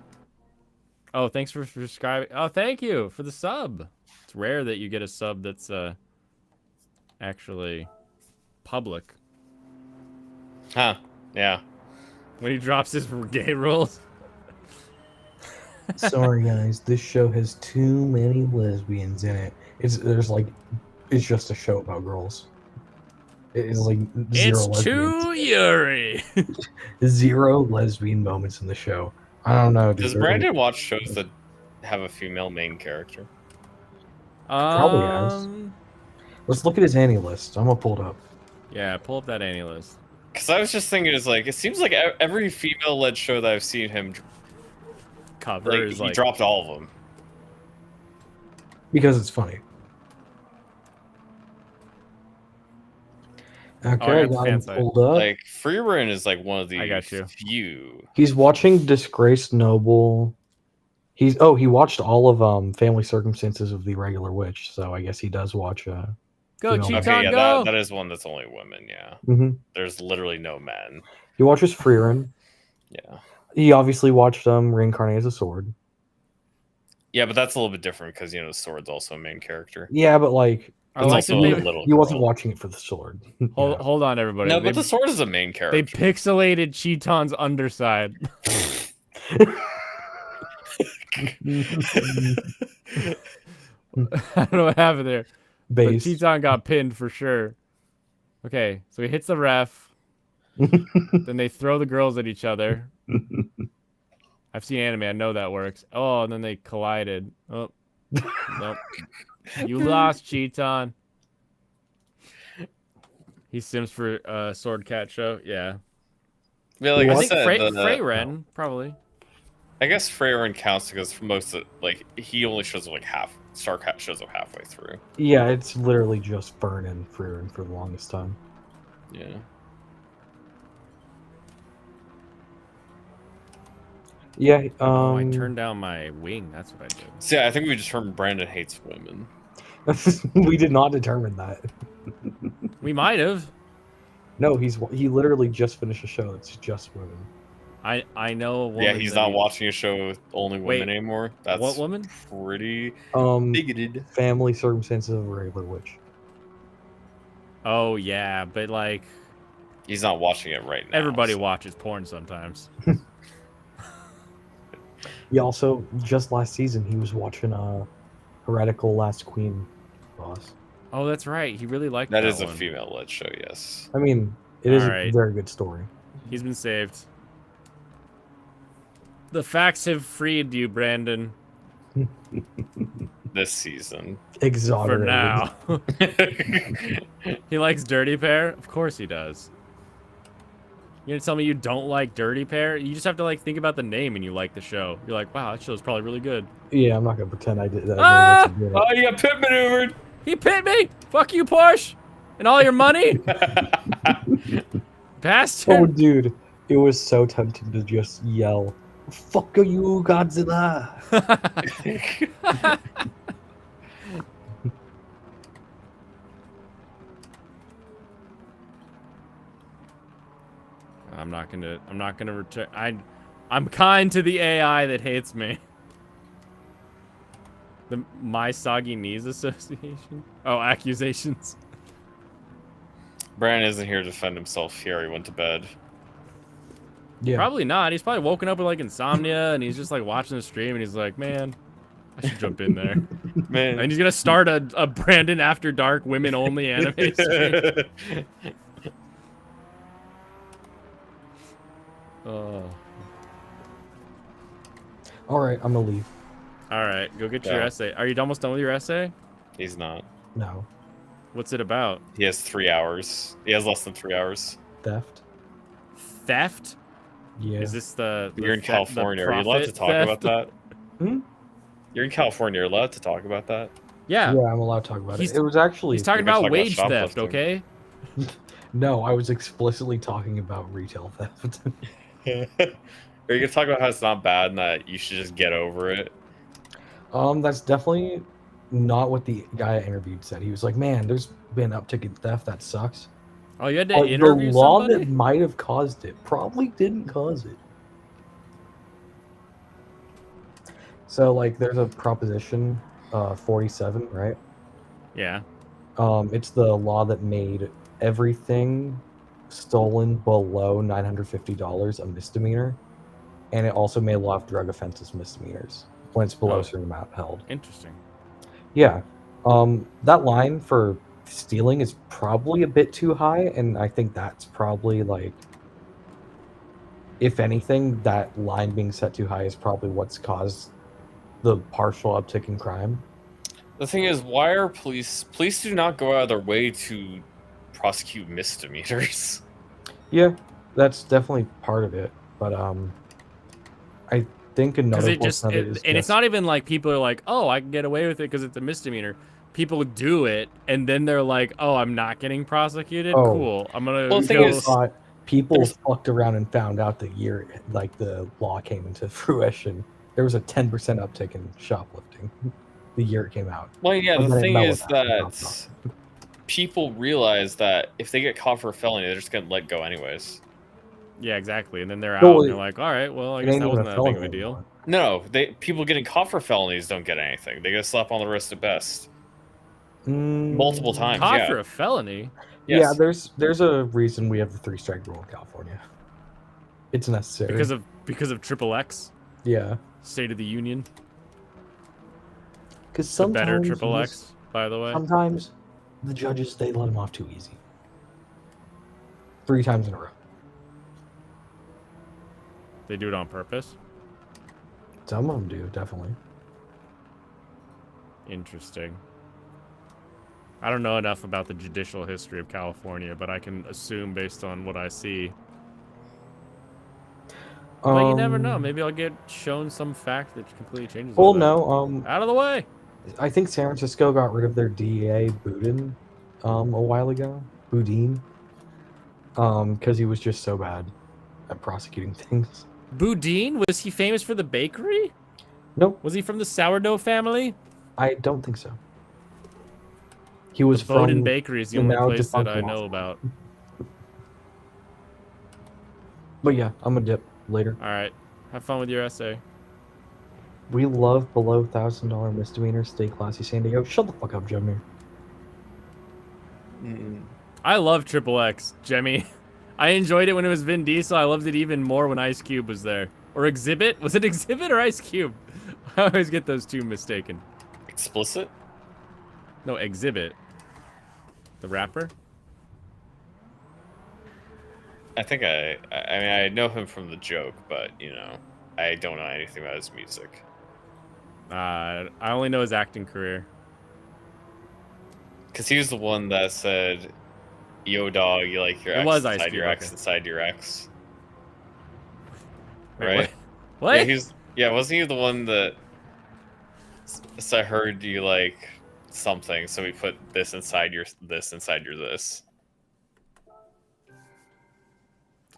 Oh, thanks for subscribing. Oh, thank you for the sub. It's rare that you get a sub that's actually public. Huh. Yeah. When he drops his gay rules. Sorry, guys. This show has too many lesbians in it. It's just a show about girls. It's like zero It's too Yuri. zero lesbian moments in the show. I don't know. dude. Does Brandon watch shows that have a female main character? Probably has. Let's look at his Annie list. I'm gonna pull it up. Yeah, pull up that Annie list. Because I was just thinking, it seems like every female-led show that I've seen him, Cover is he like dropped all of them. Because it's funny. Okay, I I got the got fan him site. pulled up. Like Freeburn is like one of the I got you. few. He's watching Disgraced Noble. He watched all of Family Circumstances of the Irregular Witch, so I guess he does watch Go you know. Cheaton, Okay, yeah, go. that is one that's only women. Yeah, Mhm. there's literally no men. He watches Freerun. Yeah, He obviously watched Reincarnate as a Sword. yeah, but that's a little bit different because Sword's also a main character. Yeah, but like I It's like also that a they, little. he wasn't girl. watching it for the sword. hold, hold on, everybody. No, they, but the sword is a main they character. pixelated Cheaton's underside. I don't know what happened there. But Base. Cheaton got pinned for sure. Okay, so he hits the ref. Then they throw the girls at each other. I've seen anime. I know that works. Oh, and then they collided. Oh, nope. You lost, Cheaton. He sims for Sword Cat show. Yeah. Yeah, like I I think said, Freyren, probably. I guess Freyren counts because for most of he only shows up half. Starcat shows up halfway through. Yeah, it's literally just Burn and Freerun for the longest time. Yeah. Yeah. Oh, I turned down my wing. That's what I did. See, I think we determined Brandon hates women. We did not determine that. We might have. No, he literally just finished a show that's just women. I know a woman. Yeah, he's that not watching a show with only women Wait, anymore. That's what woman? pretty Um, bigoted. Family Circumstances of a Regular Witch. Oh yeah, but like He's not watching it right now. everybody so- watches porn sometimes. He also just last season he was watching Heretical Last Queen boss. Oh, that's right. He really liked That is a one. female-led show, yes. I mean, it is Alright. a very good story. He's been saved. The facts have freed you, Brandon. This season. For Exonerated. now. He likes Dirty Pair? Of course he does. You gonna tell me you don't like Dirty Pair? You just have to like think about the name and you like the show. You're like, wow, that show's probably really good. Yeah, I'm not gonna pretend I did that. Ah! Oh, you got pit maneuvered! He pit me! Fuck you, Porsche! And all your money! Bastard! Oh, dude, it was so tempting to just yell, "Fuck you, Godzilla!" I'm not gonna return. I'm kind to the AI that hates me. The My Soggy Knees Association? Oh, accusations. Brandon isn't here to defend himself. He already went to bed. Yeah, Probably not. He's probably woken up with like insomnia and he's just like watching the stream and he's like, man, I should jump in there. Man. And he's gonna start a Brandon After Dark women only anime stream. Oh. All right, I'm gonna leave. All right, go get your Yeah. essay. Are you almost done with your essay? He's not. No What's it about? He has 3 hours. He has less than 3 hours. theft. Theft? Yeah, Is this the You're in the California. Are you allowed to profit talk theft? about that? Hmm? You're in California. You're allowed to talk about that? Yeah. yeah, I'm allowed to talk about He's- it. It was actually He's talking We're gonna about talk about wage theft, shoplifting. okay? no. I was explicitly talking about retail theft. Are you going to talk about how it's not bad and that you should just get over it? That's definitely not what the guy I interviewed said. He was like, "Man, there's been uptick in theft. That sucks." Oh, you had to The interview law somebody? that might have caused it probably didn't cause it. So, like, there's a proposition 47, right? Yeah. It's the law that made everything stolen below $950 a misdemeanor, and it also made a lot of drug offenses misdemeanors when it's below Oh. a certain amount held. Interesting. Yeah, that line for stealing is probably a bit too high, and I think that's probably like, if anything, that line being set too high is probably what's caused the partial uptick in crime. The thing is, why are police do not go out of their way to prosecute misdemeanors? Yeah, that's definitely part of it, but I think Because another it just, portion of it is and it's just- not even like people are like, oh, I can get away with it because it's a misdemeanor. People do it, and then they're like, oh, I'm not getting prosecuted. Oh. Cool. I'm gonna Well, the thing go. is- thought people there's- fucked around and found out the year like the law came into fruition. There was a 10% uptick in shoplifting the year it came out. Well, yeah, And the then it thing mellowed is out and dropped that off. people realize that if they get caught for a felony, they're just going to let go anyways. Yeah, exactly. And then they're out, No, and they're like, all right, well, I It guess ain't that even wasn't a that big of felony a deal. anymore. No, people getting caught for felonies don't get anything. They get a slap on the wrist at best. Mm, Multiple times, Caught yeah. for a felony. Yeah, Yes. there's a reason we have the 3-strike rule in California. It's necessary. Because of Triple X, yeah, State of the Union. because The sometimes better you Triple just- X, by the way. Sometimes the judges they let him off too easy. 3 times in a row. They do it on purpose. Some of them do definitely. Interesting. I don't know enough about the judicial history of California, but I can assume based on what I see. But you never know. Maybe I'll get shown some fact that completely changes. all Well, that. no. Out of the way. I think San Francisco got rid of their DEA Boudin a while ago. Boudin. Because he was just so bad at prosecuting things. Boudin, was he famous for the bakery? Nope, Was he from the sourdough family? I don't think so. He was The Bowden from Bakery is the the only now place that defunct I know Waffle. about. But yeah, I'm gonna dip later. All right. Have fun with your essay. We love below $1,000 misdemeanors. Stay classy, San Diego. Shut the fuck up, Jumir. I love Triple X, Jemmy. I enjoyed it when it was Vin Diesel. I loved it even more when Ice Cube was there. Or Exhibit? Was it Exhibit or Ice Cube? I always get those two mistaken. Explicit? No, Exhibit. The rapper? I think I mean, I know him from the joke, but, you know, I don't know anything about his music. I only know his acting career. Because he was the one that said, "Yo, dog, you like your It ex was Ice inside Cube, your ex okay. inside your ex." Wait, Right? What? Yeah, wasn't he the one that... So I heard you like something, so we put this inside your this inside your this.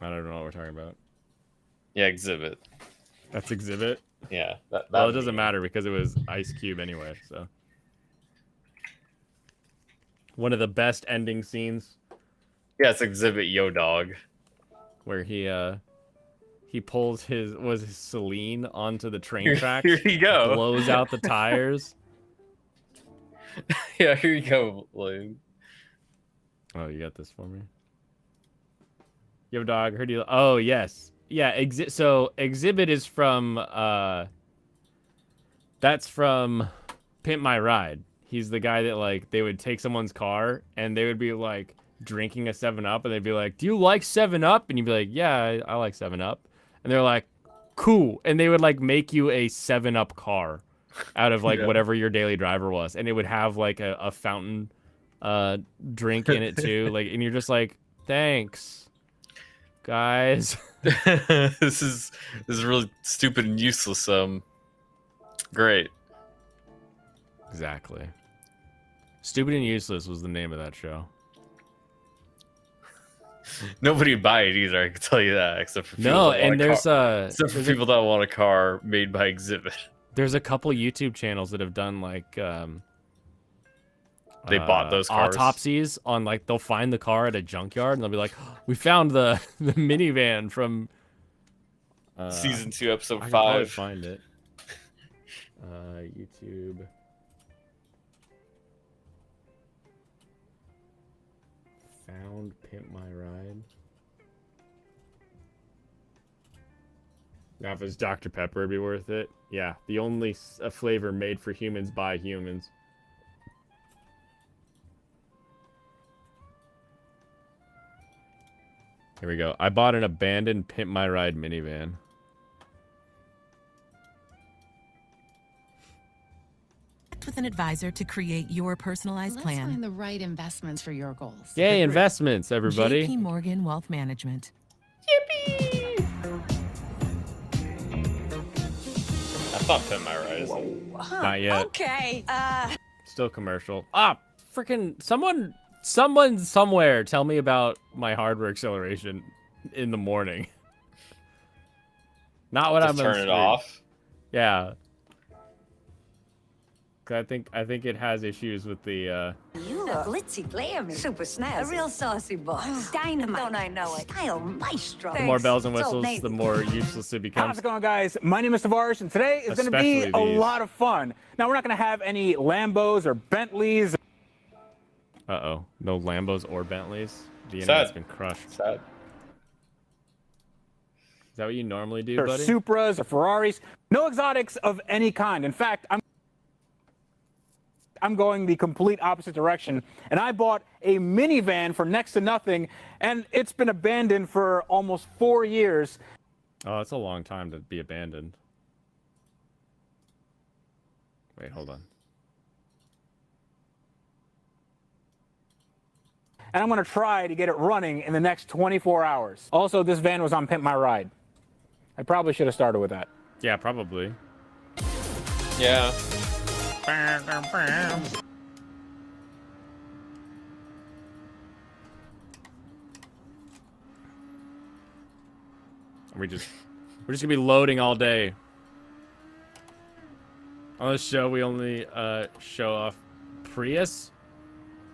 I don't know what we're talking about. Yeah, Exhibit. That's Exhibit? Yeah. That Well, it doesn't matter because it was Ice Cube anyway, so. One of the best ending scenes Yeah, it's Exhibit, yo, dog. where he pulls his Celine onto the train tracks. Here you go. Blows out the tires. Yeah, here you go, Lou. Oh, you got this for me? Yo, dog, heard you. Oh, yes. Yeah, so Exhibit is from, that's from Pimp My Ride. He's the guy that, like, they would take someone's car, and they would be, like, drinking a 7-Up, and they'd be like, do you like 7-Up? And you'd be like, yeah, I like 7-Up. And they're like, cool. And they would, like, make you a 7-Up car out of, like, whatever your daily driver was. And it would have, like, a fountain drink in it, too. Like, and you're just like, thanks, guys. This is really stupid and useless. Great. Exactly. Stupid and Useless was the name of that show. Nobody would buy it either. I can tell you that, except for people No, that and want except for people that want a car made by Exhibit. There's a couple YouTube channels that have done like They bought those cars. autopsies on, like, they'll find the car at a junkyard and they'll be like, we found the minivan from Season 2, episode I can probably 5. find it. YouTube. Found Pimp My Ride. Now, if it's Dr. Pepper, it'd be worth it. Yeah, the only flavor made for humans by humans. Here we go. I bought an abandoned Pimp My Ride minivan. With an advisor to create your personalized Let's plan. find the right investments for your goals. Yay, investments, everybody. JP Morgan Wealth Management. That's not Pimp My Ride, is it? Not yet. Okay. Still commercial. Ah, freaking someone somewhere tell me about my hardware acceleration in the morning. Not what Just I'm turn it off. Yeah. 'Cause I think it has issues with the You look glitzy, glammy, super snazzy. A real saucy boss. Dynamite. Don't I know it? Style maestro. the more bells and whistles, the more useless it becomes. How's it going, guys? My name is Tavares, and today is going to be Especially a lot of fun. Now, we're not going to have any Lambos or Bentleys. Uh-oh. No Lambos or Bentleys. The Sad. internet's been crushed. Sad. Is that what you normally do, Or buddy? Supras or Ferraris. No exotics of any kind. In fact, I'm going the complete opposite direction, and I bought a minivan for next to nothing, and it's been abandoned for almost 4 years. Oh, that's a long time to be abandoned. Wait, hold on. And I'm going to try to get it running in the next 24 hours. Also, this van was on Pimp My Ride. I probably should have started with that. Yeah, probably. Yeah. We're just gonna be loading all day. On this show, we only show off Prius.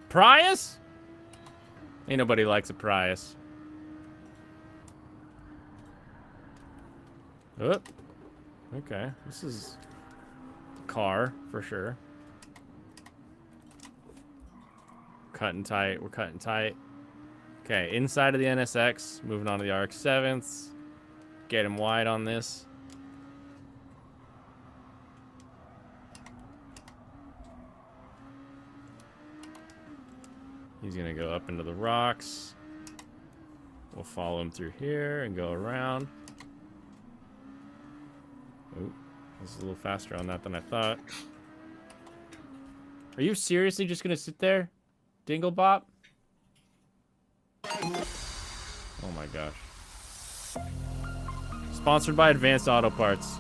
Prius? Ain't nobody likes a Prius. Oh, okay. This is a car for sure. Cutting tight. We're cutting tight. Okay, inside of the NSX, moving on to the RX-7s. Get him wide on this. He's gonna go up into the rocks. We'll follow him through here and go around. Oh, this is a little faster on that than I thought. Are you seriously just gonna sit there, Dinglebop? Oh my gosh. Sponsored by Advanced Auto Parts.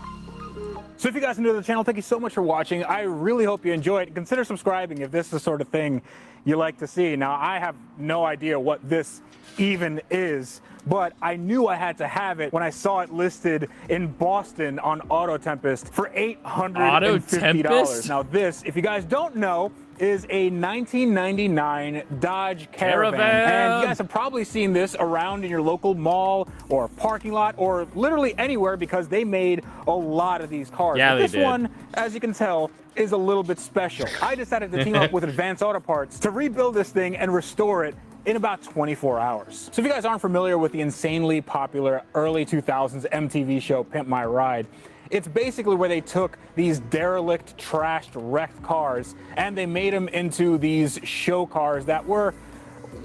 So if you guys are new to the channel, thank you so much for watching. I really hope you enjoyed it. Consider subscribing if this is the sort of thing you like to see. Now, I have no idea what this even is, but I knew I had to have it when I saw it listed in Boston on Auto Tempest for $850. Now this, if you guys don't know, is a 1999 Dodge Caravan. And you guys have probably seen this around in your local mall or parking lot or literally anywhere because they made a lot of these cars. Yeah, but they this did. one, as you can tell, is a little bit special. I decided to team up with Advanced Auto Parts to rebuild this thing and restore it in about 24 hours. So if you guys aren't familiar with the insanely popular early 2000s MTV show Pimp My Ride, it's basically where they took these derelict, trashed, wrecked cars and they made them into these show cars that were,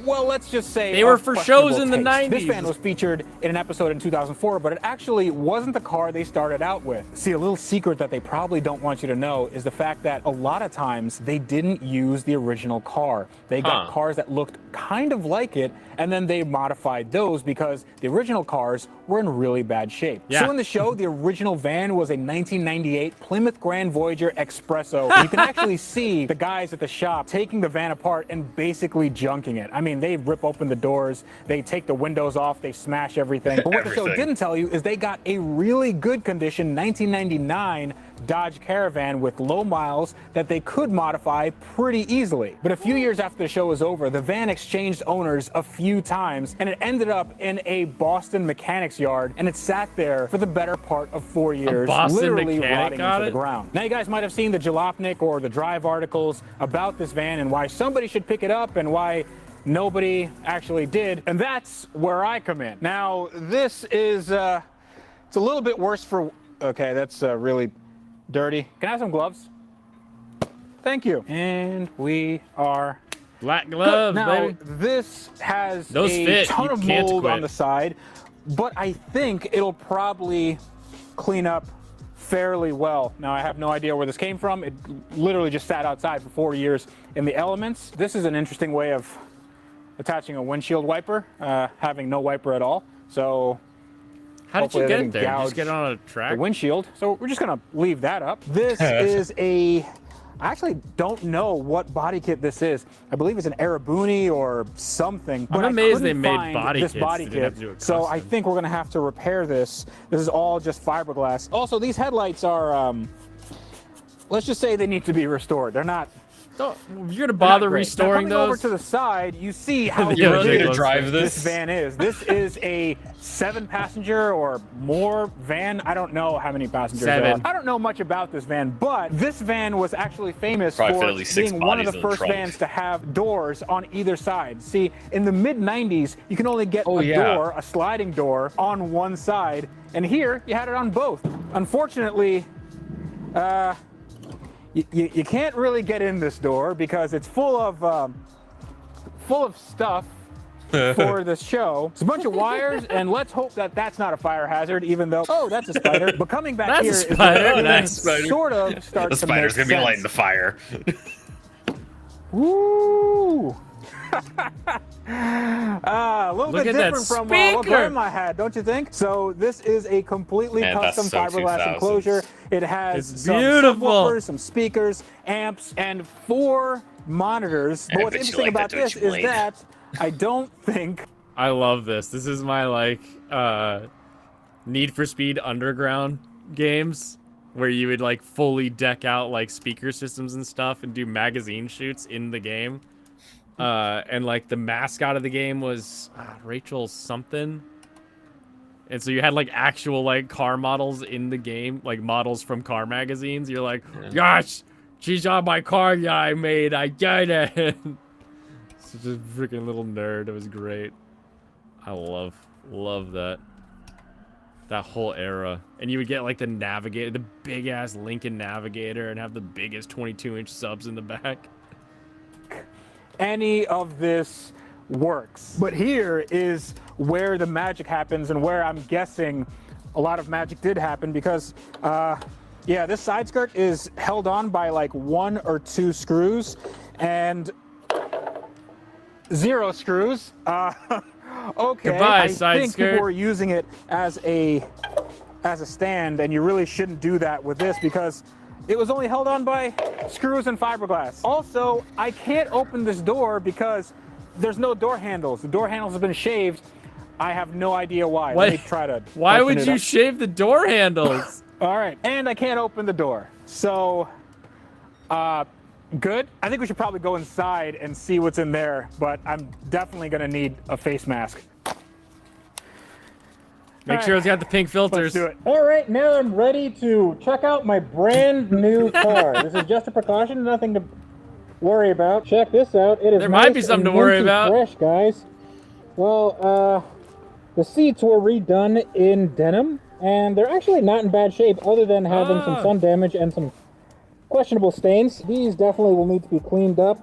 well, let's just say they were for shows in the taste. 90s. This van was featured in an episode in 2004, but it actually wasn't the car they started out with. See, a little secret that they probably don't want you to know is the fact that a lot of times they didn't use the original car. They got cars that looked kind of like it, and then they modified those because the original cars were in really bad shape. Yeah. So in the show, the original van was a 1998 Plymouth Grand Voyager Espresso. You can actually see the guys at the shop taking the van apart and basically junking it. I mean, they rip open the doors, they take the windows off, they smash everything. But what the show didn't tell you is they got a really good condition 1999 Dodge Caravan with low miles that they could modify pretty easily. But a few years after the show was over, the van exchanged owners a few times and it ended up in a Boston mechanics yard and it sat there for the better part of 4 years, Boston literally mechanic rotting got into it? the ground. Now you guys might have seen the Jalopnik or the Drive articles about this van and why somebody should pick it up and why nobody actually did, and that's where I come in. Now this is it's a little bit worse for, okay, that's really dirty. Can I have some gloves? Thank you. And we are black gloves, now, baby. this has Those a fit. ton You of can't mold quit. on the side, but I think it'll probably clean up fairly well. Now, I have no idea where this came from. It literally just sat outside for 4 years in the elements. This is an interesting way of attaching a windshield wiper, having no wiper at all. So How did you hopefully get I it didn't there? Did you just gouge get it on a track? the windshield. So we're just gonna leave that up. This is a, I actually don't know what body kit this is. I believe it's an Arabuni or something. I'm but amazed I they couldn't made find body this kits. body They didn't have kit. to do a So I custom. think we're gonna have to repair this. This is all just fiberglass. Also, these headlights are, let's just say they need to be restored. They're not. Don't, you're gonna bother great. restoring now, coming those? over to the side, you see how Yeah, big you're gonna drive this this? van is. This is a 7-passenger or more van. I don't know how many passengers there 7. are. I don't know much about this van, but this van was actually famous Probably fit for at least 6 being one of bodies the in the first trunk. vans to have doors on either side. See, in the mid-90s, you can only get door, a sliding door, on one side, and here you had it on both. Unfortunately, you can't really get in this door because it's full of stuff for the show. It's a bunch of wires, and let's hope that that's not a fire hazard, even though, oh, that's a spider. But coming back That's a here is spider. where everything That's a spider. sort of starts The to make spider's gonna be lighting the sense. fire. Woo! A little Look bit at that different from what speaker. Grandma had, don't you think? So this is a completely Man, that's custom so fiberglass 2000s. enclosure. It has It's some beautiful. subwoofers, some speakers, amps, and 4 monitors. But I what's bet you interesting like about that, this don't you, is Blade? that I don't think I love this. This is my like Need for Speed Underground games where you would like fully deck out like speaker systems and stuff and do magazine shoots in the game. And like the mascot of the game was Rachel something. And so you had like actual like car models in the game, like models from car magazines. You're like, gosh, she's on my car I made. I got it. Such a freaking little nerd. It was great. I love that. That whole era. And you would get like the Navigator, the big ass Lincoln Navigator, and have the biggest 22-inch subs in the back. Any of this works. But here is where the magic happens and where I'm guessing a lot of magic did happen because, yeah, this side skirt is held on by like 1 or 2 screws and 0 screws. Okay, Goodbye, I side think skirt. people were using it as a stand, and you really shouldn't do that with this because it was only held on by screws and fiberglass. Also, I can't open this door because there's no door handles. The door handles have been shaved. I have no idea why. Let me try to. Why open would it you up. shave the door handles? All right, and I can't open the door. So, good. I think we should probably go inside and see what's in there, but I'm definitely gonna need a face mask. Make sure it's got the pink filters. Let's do it. All right, now I'm ready to check out my brand new car. This is just a precaution, nothing to worry about. Check this out. It is There might be nice something and to worry minty about. fresh, guys. Well, the seats were redone in denim, and they're actually not in bad shape other than having some sun damage and some questionable stains. These definitely will need to be cleaned up,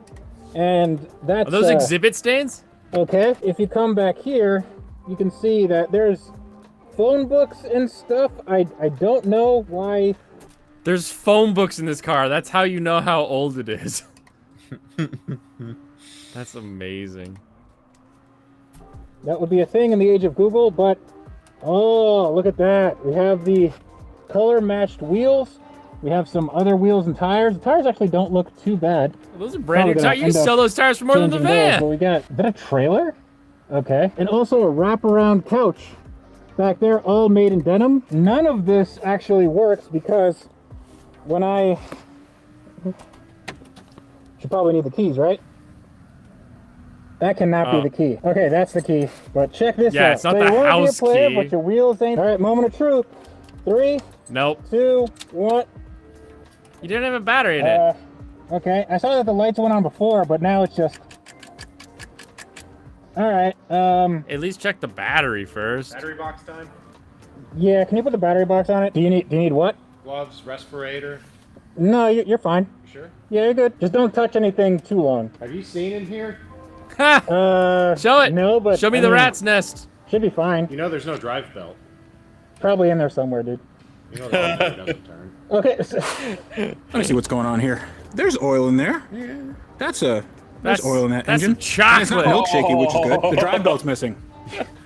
and that's... Are those exhibit stains? Okay, if you come back here, you can see that there's phone books and stuff. I don't know why. There's phone books in this car. That's how you know how old it is. That's amazing. That would be a thing in the age of Google, but oh, look at that. We have the color matched wheels. We have some other wheels and tires. The tires actually don't look too bad. Those are brand new Probably tires. gonna You can end sell up those tires for more than the changing those, van. but we got, is that a trailer? Okay. And also a wraparound couch back there, all made in denim. None of this actually works because when I... Should probably need the keys, right? That cannot be the key. Okay, that's the key. But check this out. Yeah, it's not so the you wanna house be a player, key. but your wheels ain't... All right, moment of truth. 3, Nope. 2, 1. You didn't have a battery in it. Okay, I saw that the lights went on before, but now it's just... All right, At least check the battery first. Battery box time. yeah, can you put the battery box on it? Do you need what? Gloves, respirator. No, you're fine. Sure. Yeah, you're good. Just don't touch anything too long. Have you seen in here? Show it. No, but Show me the rat's nest. Should be fine. You know there's no drive belt. Probably in there somewhere, dude. You know the alternator doesn't turn. Okay. Let me see what's going on here. There's oil in there. Yeah. There's oil in that that's engine. chocolate. And it's not milkshakey, which is good. The drive belt's missing.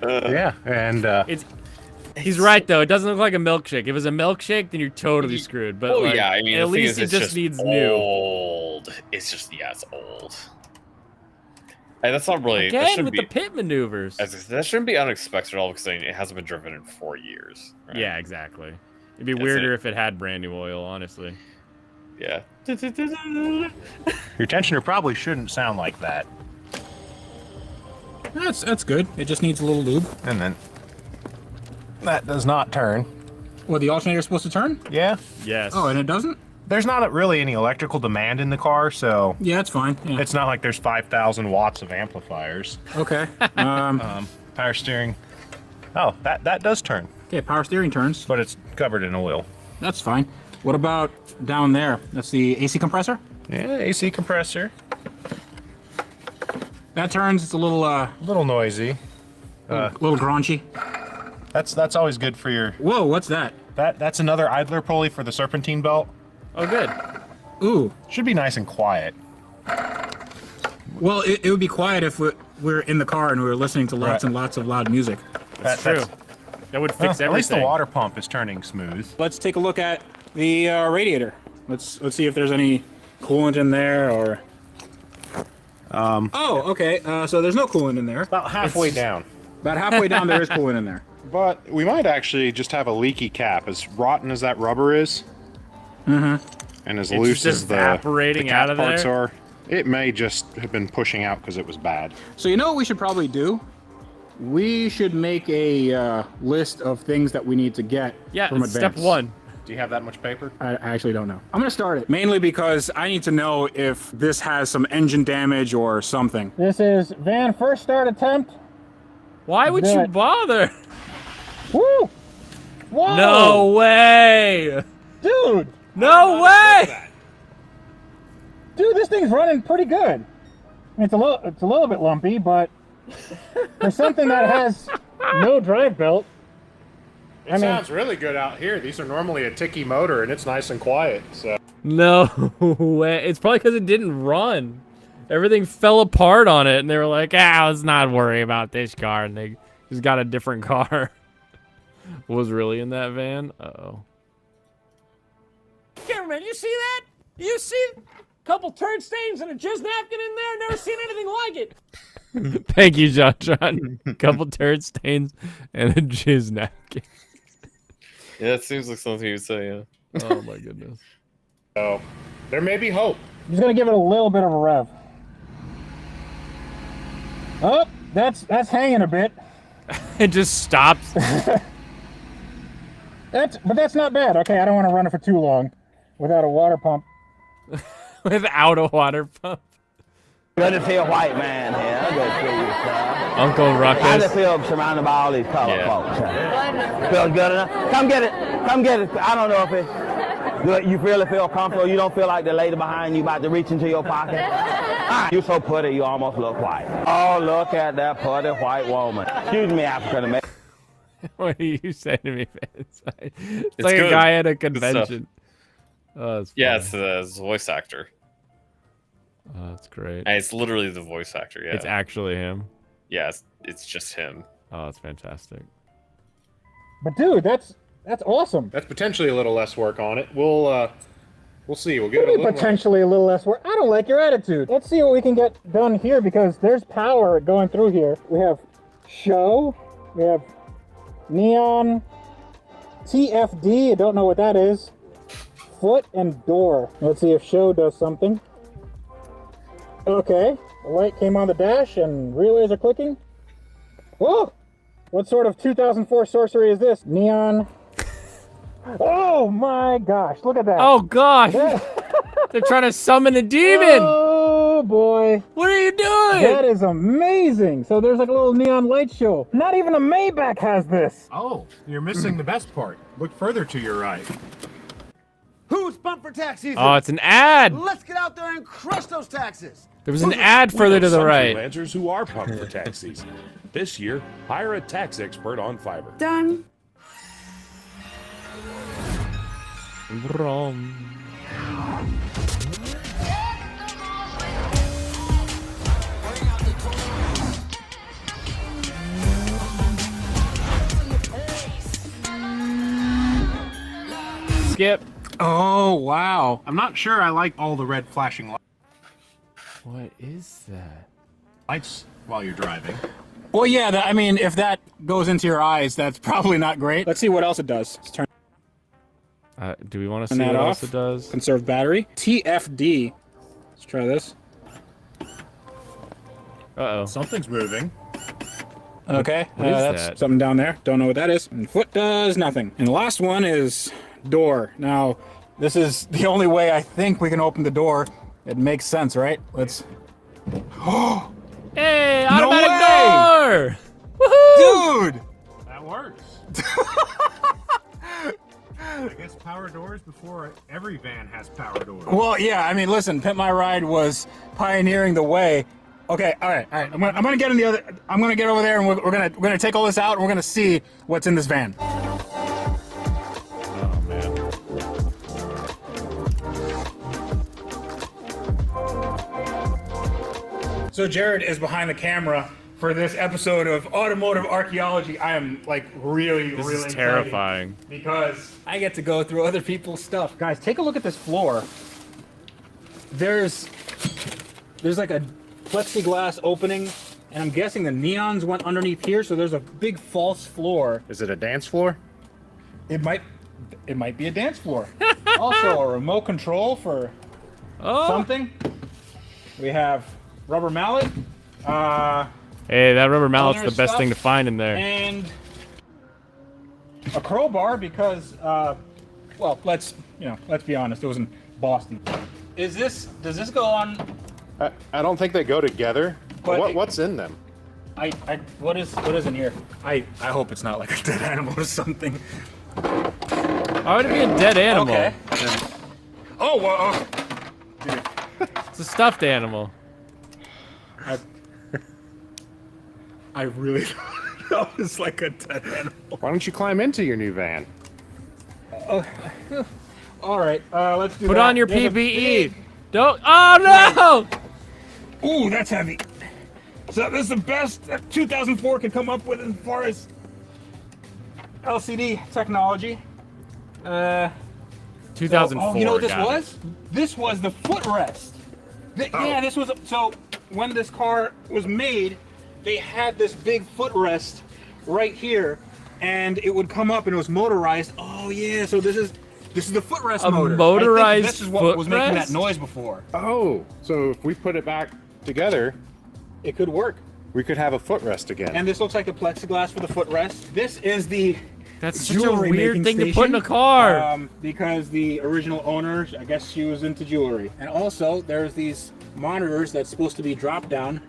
Yeah, and He's right though. It doesn't look like a milkshake. If it was a milkshake, then you're totally screwed. But like, yeah, I mean, at the thing least is, it it's just needs new. old. It's just it's old. And that's not really that Again shouldn't with be the pit maneuvers. that shouldn't be unexpected at all because it hasn't been driven in 4 years. Right? Yeah, exactly. It'd be That's weirder it. if it had brand new oil, honestly. Yeah. your tensioner probably shouldn't sound like that. That's good. It just needs a little lube. And then that does not turn. Well, the alternator's supposed to turn? Yeah. Yes. Oh, and it doesn't? There's not really any electrical demand in the car, so Yeah, it's fine. Yeah. it's not like there's 5,000 watts of amplifiers. Okay. Power steering. Oh, that does turn, Okay, power steering turns. but it's covered in oil. That's fine. What about down there? That's the AC compressor? Yeah, AC compressor. That turns. It's a little A little noisy. little graunchy. That's always good for your. Whoa, what's that? That's another idler pulley for the serpentine belt. Oh, good. Ooh. Should be nice and quiet. Well, it would be quiet if we're in the car and we were listening to lots Right. and lots of loud music. That's true. That would fix everything. At least the water pump is turning smooth. Let's take a look at the radiator. Let's see if there's any coolant in there or. Oh, okay. So there's no coolant in there. About halfway down. About halfway down, there is coolant in there. But we might actually just have a leaky cap. As rotten as that rubber is, Mm-hmm. and as It's loose just as the evaporating cap out of parts there? are, it may just have been pushing out because it was bad. So you know what we should probably do? We should make a list of things that we need to get Yeah, from it's Advance. step one. Do you have that much paper? I actually don't know. I'm gonna start it mainly because I need to know if this has some engine damage or something. This is van first start attempt. Why would you bother? Woo! Whoa! No way! Dude! No way! Dude, this thing's running pretty good. I mean, it's a little bit lumpy, but for something that has no drive belt, It sounds really good out here. These are normally a ticky motor, and it's nice and quiet. So No way. It's probably because it didn't run. Everything fell apart on it, and they were like, let's not worry about this car. And they just got a different car. Was really in that van? Uh-oh. Cameraman, you see that? You see a couple turd stains and a jizz napkin in there? Never seen anything like it. Thank you, John. Couple turd stains and a jizz napkin. Yeah, it seems like something you would say, yeah. Oh my goodness. So, there may be hope. Just gonna give it a little bit of a rev. Oh, that's hanging a bit. It just stops. But that's not bad. Okay, I don't want to run it for too long without a water pump. Without a water pump. Good to see a white man here. Good to see you, sir. Uncle Ruckus. I just feel surrounded by all these colored folks. Feels good enough? Come get it. Come get it. I don't know if it's good. You really feel comfortable. You don't feel like the lady behind you about to reach into your pocket. You're so pretty, you almost look white. Oh, look at that pretty white woman. Excuse me, African American. What do you say to me, Vince? It's It's like good. a guy at a Good stuff. convention. Oh, it's Yeah, funny. it's a voice actor. Oh, that's great. And it's literally the voice actor, yeah. It's actually him. Yeah, it's just him. Oh, that's fantastic. But dude, that's awesome. That's potentially a little less work on it. We'll see. We'll give it a little Potentially a little less work. I don't like your attitude. Let's see what we can get done here because there's power going through here. We have show. We have neon. TFD. I don't know what that is. Foot and door. Let's see if show does something. Okay. The light came on the dash and relays are clicking. Whoa! What sort of 2004 sorcery is this? Neon. Oh my gosh, look at that. Oh gosh! They're trying to summon a demon! Oh boy. What are you doing? That is amazing. So there's like a little neon light show. Not even a Maybach has this. Oh, you're missing the best part. Look further to your right. Who's pumped for tax season? Oh, it's an ad! Let's get out there and crush those taxes. There was an ad further to the right. Freelancers who are pumped for tax season. This year, hire a tax expert on Fiverr. Done. Vroom. Skip. Oh, wow. I'm not sure I like all the red flashing What is that? lights while you're driving. Well, yeah, I mean, if that goes into your eyes, that's probably not great. Let's see what else it does. Let's turn Do we want to turn see that what off. else it does? Conserve battery. TFD. Let's try this. Uh-oh. Something's moving. Okay, What is that's that? something down there. Don't know what that is. And foot does nothing. And the last one is door. Now, this is the only way I think we can open the door. It makes sense, right? Let's... Hey, No automatic way! door! Woohoo! Dude! That works. I guess power doors before every van has power doors. Well, yeah, I mean, listen, Pimp My Ride was pioneering the way. Okay, all right. I'm gonna get in the other. I'm gonna get over there, and we're gonna take all this out, and we're gonna see what's in this van. Oh, man. So Jared is behind the camera for this episode of Automotive Archaeology. I am like really This excited is terrifying. because I get to go through other people's stuff. Guys, take a look at this floor. There's like a plexiglass opening, and I'm guessing the neons went underneath here, so there's a big false floor. Is it a dance floor? It might be a dance floor. Also, a remote control for something. We have rubber mallet. Hey, that rubber mallet's Other the best thing to stuff, find in there. And a crowbar because, well, let's be honest, it was in Boston. Does this go on? I don't think they go together. But What's in them? What is in here? I hope it's not like a dead animal or something. Why would it be a dead animal? Okay. Oh, well, dude. It's a stuffed animal. I really don't know. It's like a dead animal. Why don't you climb into your new van? All right, let's do Put that. on your There's a PPE. big- Don't. Oh no! Ooh, that's heavy. So this is the best that 2004 could come up with as far as LCD technology. 2004. You know what this got was? it. This was the footrest. Yeah, this was. So when this car was made, they had this big footrest right here, and it would come up and it was motorized. Oh yeah, so this is the footrest A motor. I think motorized this is what was making that footrest? noise before. Oh, so if we put it back together, It could work. we could have a footrest again. And this looks like the plexiglass for the footrest. This is the That's such a jewelry weird making thing to put in a car. because the original owner, I guess she was into jewelry. And also, there's these monitors that's supposed to be drop down.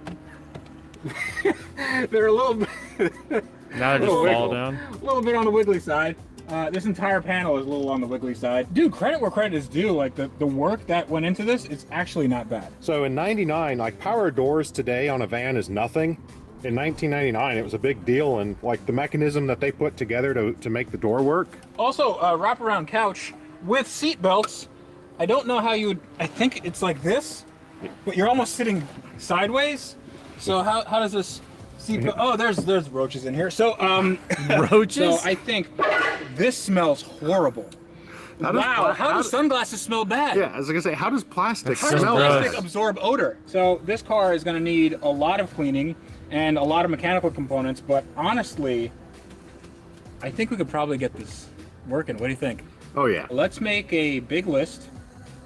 They're a little bit. Now they just fall down. A little bit on the wiggly side. This entire panel is a little on the wiggly side. Dude, credit where credit is due. Like the work that went into this, it's actually not bad. So in '99, like power doors today on a van is nothing. In 1999, it was a big deal, and like the mechanism that they put together to make the door work. Also, wraparound couch with seat belts. I don't know how you would. I think it's like this, but you're almost sitting sideways. So how does this seat belt? Oh, there's roaches in here. So Roaches? So I think this smells horrible. Wow, how do sunglasses smell bad? Yeah, I was gonna say, how does plastic How does smell? plastic absorb odor? So this car is going to need a lot of cleaning and a lot of mechanical components, but honestly, I think we could probably get this working. What do you think? Oh yeah. Let's make a big list,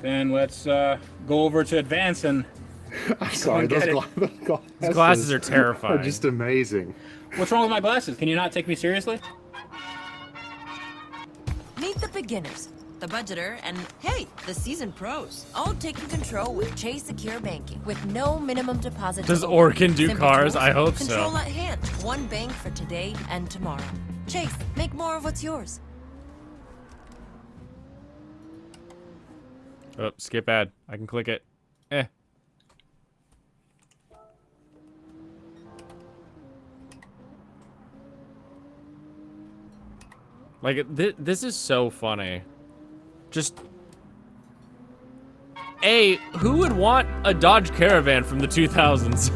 then let's go over to Advance and I'm sorry, go and those get it. Glasses are terrifying. Are just amazing. What's wrong with my glasses? Can you not take me seriously? Meet the beginners, the budgeter, and hey, the seasoned pros. All taking control with Chase Secure Banking with no minimum deposit. Does to open. Orkin do Simple cars? tools, I hope so. Control at hand. One bank for today and tomorrow. Chase, make more of what's yours. Oh, skip ad. I can click it. Like, this is so funny. Just... who would want a Dodge Caravan from the 2000s?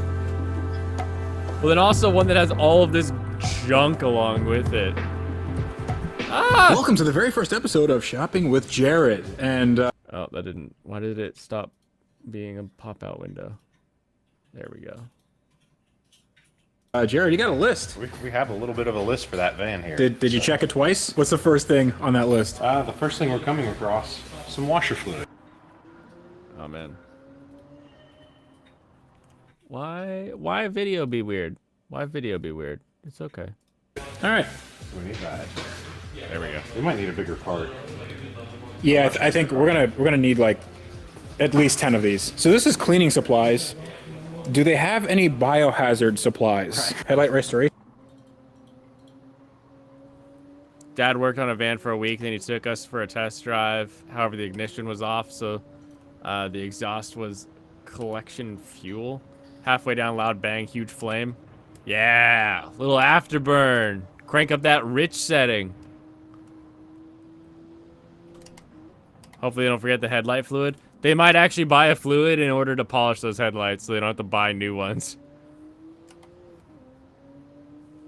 Well, then also one that has all of this junk along with it. Ah! Welcome to the very first episode of Shopping with Jared, and Oh, that didn't... Why did it stop being a pop-out window? There we go. Jared, you got a list. We have a little bit of a list for that van here. Did you check it twice? What's the first thing on that list? The first thing we're coming across, some washer fluid. Oh, man. Why video be weird? Why video be weird? It's okay. All right. We need that. There we go. We might need a bigger part. Yeah, I think we're gonna need like at least 10 of these. So this is cleaning supplies. Do they have any biohazard supplies? Headlight restoration. Dad worked on a van for a week, then he took us for a test drive. However, the ignition was off, so the exhaust was collection fuel. Halfway down, loud bang, huge flame. Yeah, little afterburn. Crank up that rich setting. Hopefully they don't forget the headlight fluid. They might actually buy a fluid in order to polish those headlights so they don't have to buy new ones.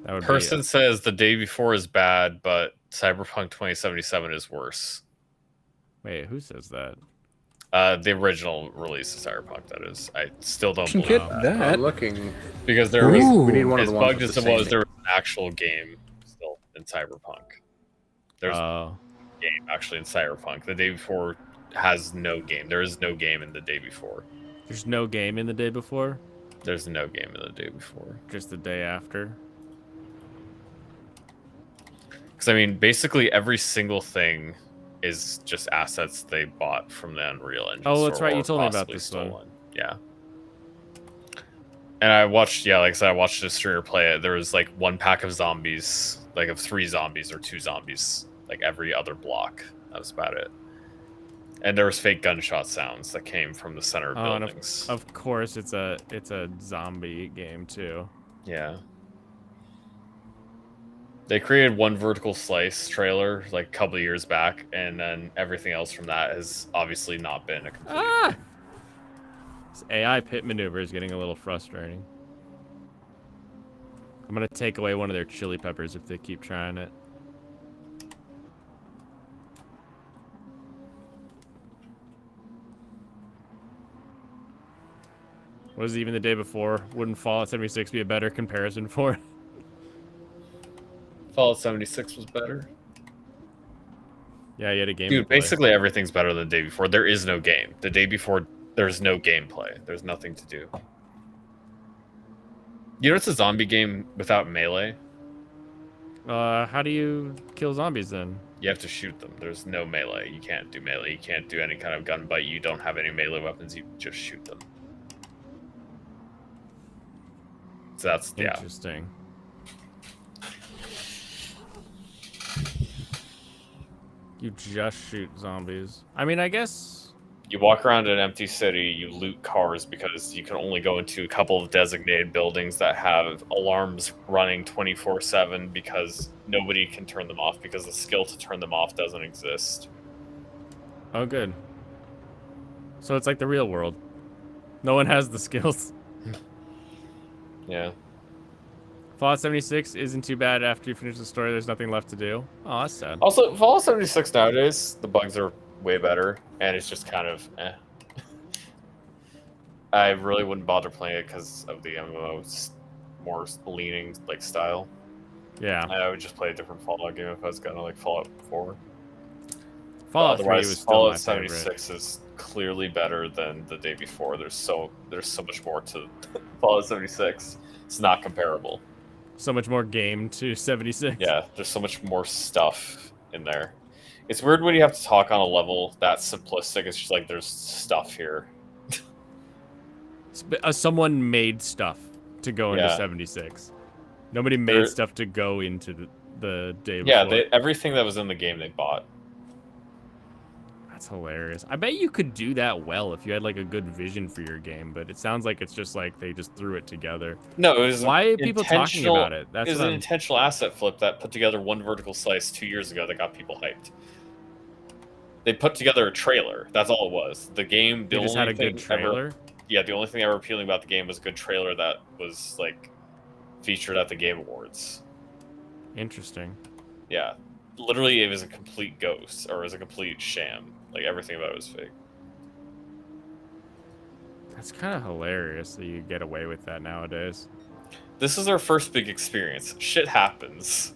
That would Person be says the day before is bad, but Cyberpunk 2077 is worse. Wait, who says that? The original release of Cyberpunk, that is. I still don't Can believe get that. I'm looking. Because there was, Ooh. We need one of as the ones bugged with as the it same was, there was an actual game still in Cyberpunk. There's a game actually in Cyberpunk. The day before has no game. There is no game in the day before. There's no game in the day before? There's no game in the day before. Just the day after? Because, I mean, basically every single thing is just assets they bought from the Unreal Engine Oh, that's store right. You or told me about possibly this one. stolen. Yeah. And I watched, yeah, like I said, I watched a streamer play it. There was like 1 pack of zombies, like of 3 zombies or 2 zombies, like every other block. That was about it. And there was fake gunshot sounds that came from the center of buildings. Of course, it's a zombie game too. Yeah. They created 1 vertical slice trailer like a couple of years back, and then everything else from that has obviously not been a complete. This AI pit maneuver is getting a little frustrating. I'm gonna take away one of their chili peppers if they keep trying it. Was it even the day before? Wouldn't Fallout 76 be a better comparison for it? Fallout 76 was better. Yeah, you had a game. Dude, basically everything's better than the day before. There is no game. The day before, there's no gameplay. There's nothing to do. You know it's a zombie game without melee? How do you kill zombies then? You have to shoot them. There's no melee. You can't do melee. You can't do any kind of gun bite. You don't have any melee weapons. You just shoot them. So that's, yeah. Interesting. You just shoot zombies. I mean, I guess... You walk around an empty city, you loot cars because you can only go into a couple of designated buildings that have alarms running 24/7 because nobody can turn them off because the skill to turn them off doesn't exist. Oh, good. So it's like the real world. No one has the skills. Yeah. Fallout 76 isn't too bad after you finish the story. There's nothing left to do. Oh, that's sad. Also, Fallout 76 nowadays, the bugs are way better, and it's just kind of eh. I really wouldn't bother playing it because of the MMO more leaning like style. Yeah. I would just play a different Fallout game if I was gonna like Fallout 4. Fallout 3 was still Fallout my 76 is clearly better than the day before. There's so much more to Fallout 76. It's not comparable. So much more game to 76. Yeah, there's so much more stuff in there. It's weird when you have to talk on a level that simplistic. It's just like there's stuff here. Someone made stuff to go into 76. Nobody made stuff to go into the day before. Yeah, everything that was in the game they bought. That's hilarious. I bet you could do that well if you had like a good vision for your game, but it sounds like it's just like they just threw it together. No, it was why are people talking about it? It was an intentional asset flip that put together 1 vertical slice 2 years ago that got people hyped. They put together a trailer. That's all it was. The game. They just had a good trailer. The only thing ever appealing about the game was a good trailer that was like featured at the Game Awards. Interesting. Yeah, literally, it was a complete ghost, or it was a complete sham. Like everything about it was fake. That's kind of hilarious that you get away with that nowadays. This is our first big experience. Shit happens.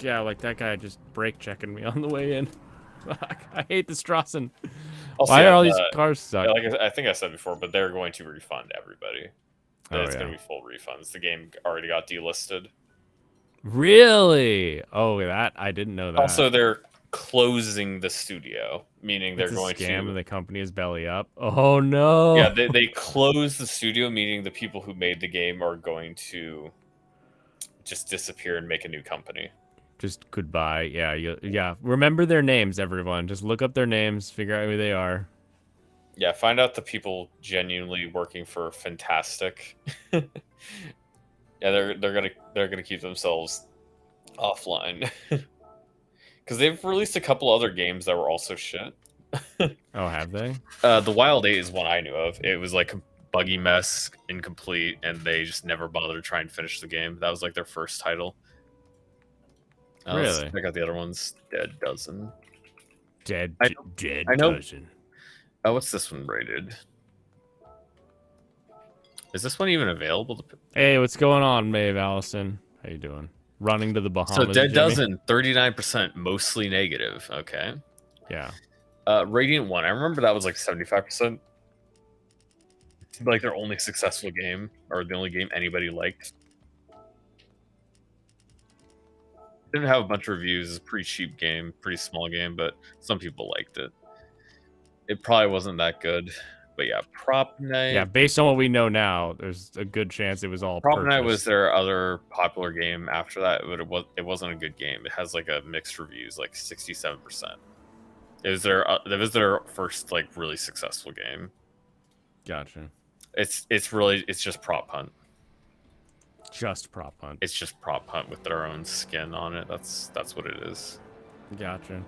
Yeah, like that guy just brake checking me on the way in. Fuck, I hate the Strassen. Also, Why are all these cars stuck? Yeah, like I think I said before, but they're going to refund everybody. Oh, It's going to be full refunds. The game already got delisted. Really? Oh, that I didn't know that. Also, they're closing the studio, meaning they're going to scam to. and the company is belly up. Oh no! Yeah, they closed the studio, meaning the people who made the game are going to just disappear and make a new company. Just goodbye. Yeah, yeah. Remember their names, everyone. Just look up their names, figure out who they are. Yeah, find out the people genuinely working for Fantastic. Yeah, they're gonna keep themselves offline because they've released a couple other games that were also shit. Oh, have they? The Wild 8 is one I knew of. It was like a buggy mess, incomplete, and they just never bothered to try and finish the game. That was like their first title. Really? I got the other ones. Dead Dozen. Dead I know. Dozen. Oh, what's this one rated? Is this one even available? Hey, what's going on, Maeve Allison? How you doing? Running to the Bahamas. So Dead Jimmy? Dozen, 39%, mostly negative. Okay. Yeah. Radiant 1, I remember that was like 75%. It seemed like their only successful game, or the only game anybody liked. Didn't have a bunch of reviews. It's a pretty cheap game, pretty small game, but some people liked it. It probably wasn't that good. But yeah, Prop Night. Yeah, based on what we know now, there's a good chance it was all Prop Night purchased. was their other popular game after that, but it wasn't a good game. It has like a mixed reviews, like 67%. It was their first like really successful game. Gotcha. It's just Prop Hunt. Just Prop Hunt. It's just Prop Hunt with their own skin on it. That's what it is. Gotcha.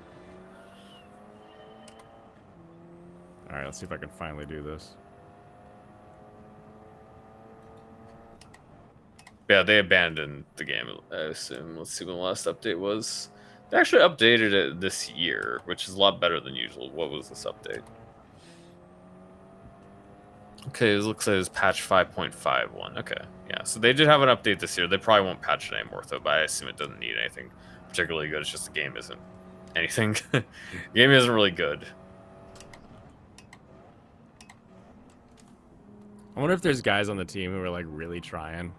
All right, let's see if I can finally do this. Yeah, they abandoned the game, I assume. Let's see when the last update was. They actually updated it this year, which is a lot better than usual. What was this update? Okay, it looks like it's patch 5.51. Okay, yeah, so they did have an update this year. They probably won't patch it anymore, though, but I assume it doesn't need anything particularly good. It's just the game isn't anything. The game isn't really good. I wonder if there's guys on the team who are like really trying.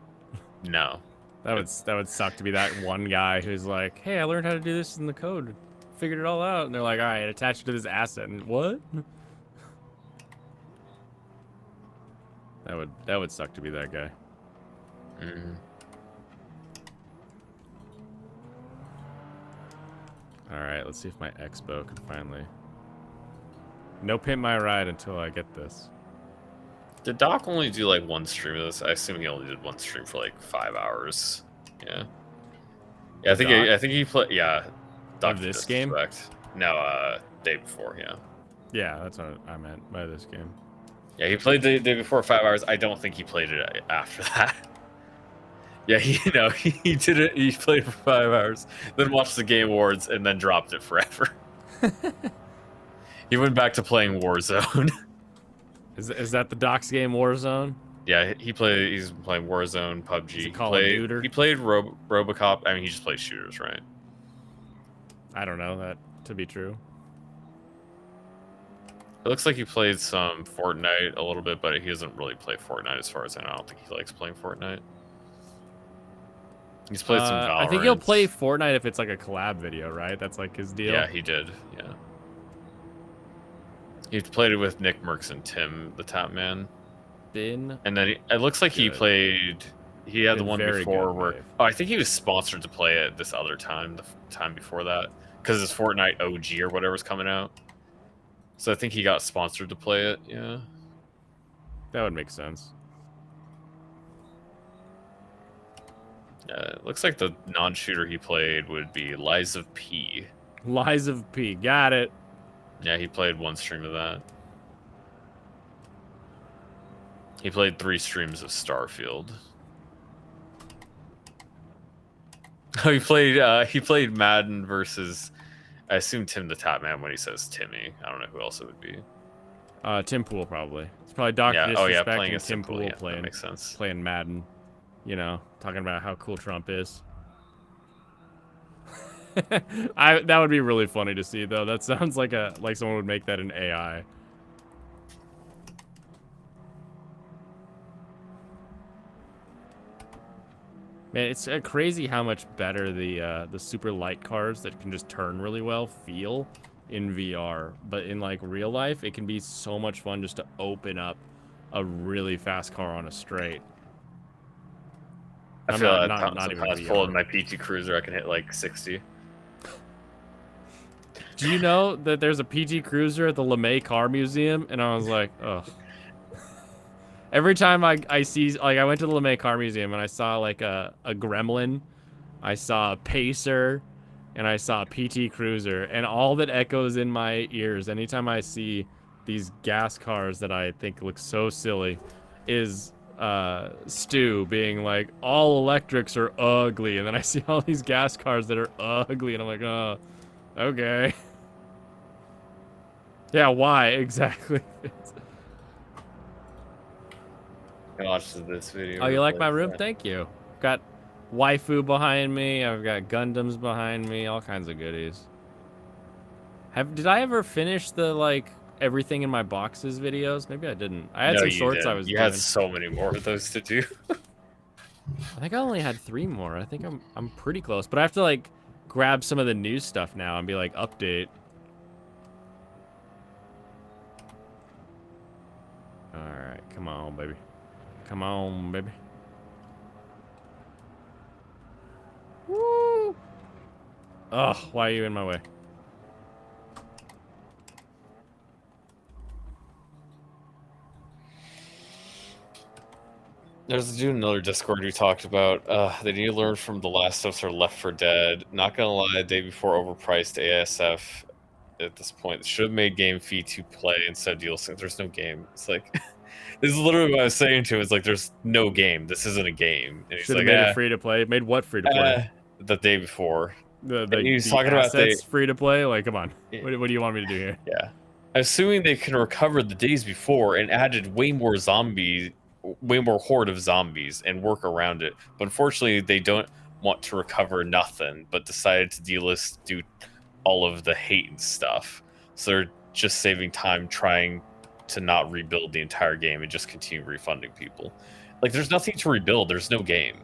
No. That would suck to be that one guy who's like, hey, I learned how to do this in the code. Figured it all out. And they're like, all right, attach it to this asset. And what? That would suck to be that guy. Mm-hmm. All right, let's see if my Expo can finally... No Pimp My Ride until I get this. Did Doc only do like one stream of this? I assume he only did one stream for like 5 hours. Yeah. Yeah, I think he played. Yeah. Doc Of this game? No, day before. Yeah. Yeah, that's what I meant by this game. Yeah, he played the day before 5 hours. I don't think he played it after that. Yeah, he did it. He played it for 5 hours, then watched the Game Awards, and then dropped it forever. He went back to playing Warzone. Is that the Doc's game, Warzone? Yeah, he's playing Warzone, PUBG. Call of Duty? He played Robocop. I mean, he just plays shooters, right? I don't know that to be true. It looks like he played some Fortnite a little bit, but he doesn't really play Fortnite as far as I know. I don't think he likes playing Fortnite. He's played some Valorant. I think he'll play Fortnite if it's like a collab video, right? That's like his deal. Yeah, he did. Yeah. He played it with Nick Merckx and Tim, the Tap Man. Been. And then it looks like he played. He had the one before where. Oh, I think he was sponsored to play it this other time, the time before that, because it's Fortnite OG or whatever's coming out. So I think he got sponsored to play it. Yeah. That would make sense. It looks like the non-shooter he played would be Lies of P. Lies of P. Got it. Yeah, he played one stream of that. He played 3 streams of Starfield. Oh, he played Madden versus, I assume, Tim the Tap Man when he says Timmy. I don't know who else it would be. Tim Pool probably. It's probably Dr. Yeah. Disrespect Oh yeah, playing and a Tim Pool yeah, playing. that makes sense. Playing Madden. You know, talking about how cool Trump is. That would be really funny to see though. That sounds like someone would make that an AI. Man, it's crazy how much better the super light cars that can just turn really well feel in VR, but in like real life, it can be so much fun just to open up a really fast car on a straight. I feel not even VR. pulling my PT Cruiser, I can hit like 60. Do you know that there's a PT Cruiser at the LeMay Car Museum? And I was like, ugh. Every time I see, like, I went to the LeMay Car Museum and I saw like a Gremlin, I saw a Pacer, and I saw a PT Cruiser, and all that echoes in my ears anytime I see these gas cars that I think look so silly is Stu being like, all electrics are ugly, and then I see all these gas cars that are ugly, and I'm like, oh, okay. Yeah, why exactly? I watched this video. Oh, you like my room? Thank you. Got waifu behind me. I've got Gundams behind me. All kinds of goodies. Did I ever finish the like everything in my boxes videos? Maybe I didn't. I had some shorts I was doing. You had so many more of those to do. I think I only had 3 more. I think I'm pretty close, but I have to like grab some of the new stuff now and be like update. Alright, come on, baby. Come on, baby. Woo! Ugh, why are you in my way? There's a dude in another Discord we talked about. They need to learn from The Last of Us or Left 4 Dead. Not gonna lie, the day before overpriced ASF at this point. They should have made game fee to play instead of deal. There's no game. It's like this is literally what I was saying to him. It's like there's no game. This isn't a game. And he's Should have like, made it free to play. Made what free to play? The day before. He's talking about free to play. Like, come on. What do you want me to do here? Yeah. Assuming they can recover the days before and added way more horde of zombies and work around it. But unfortunately, they don't want to recover nothing, but decided to do all of the hate and stuff. So they're just saving time trying to not rebuild the entire game and just continue refunding people. Like, there's nothing to rebuild. There's no game.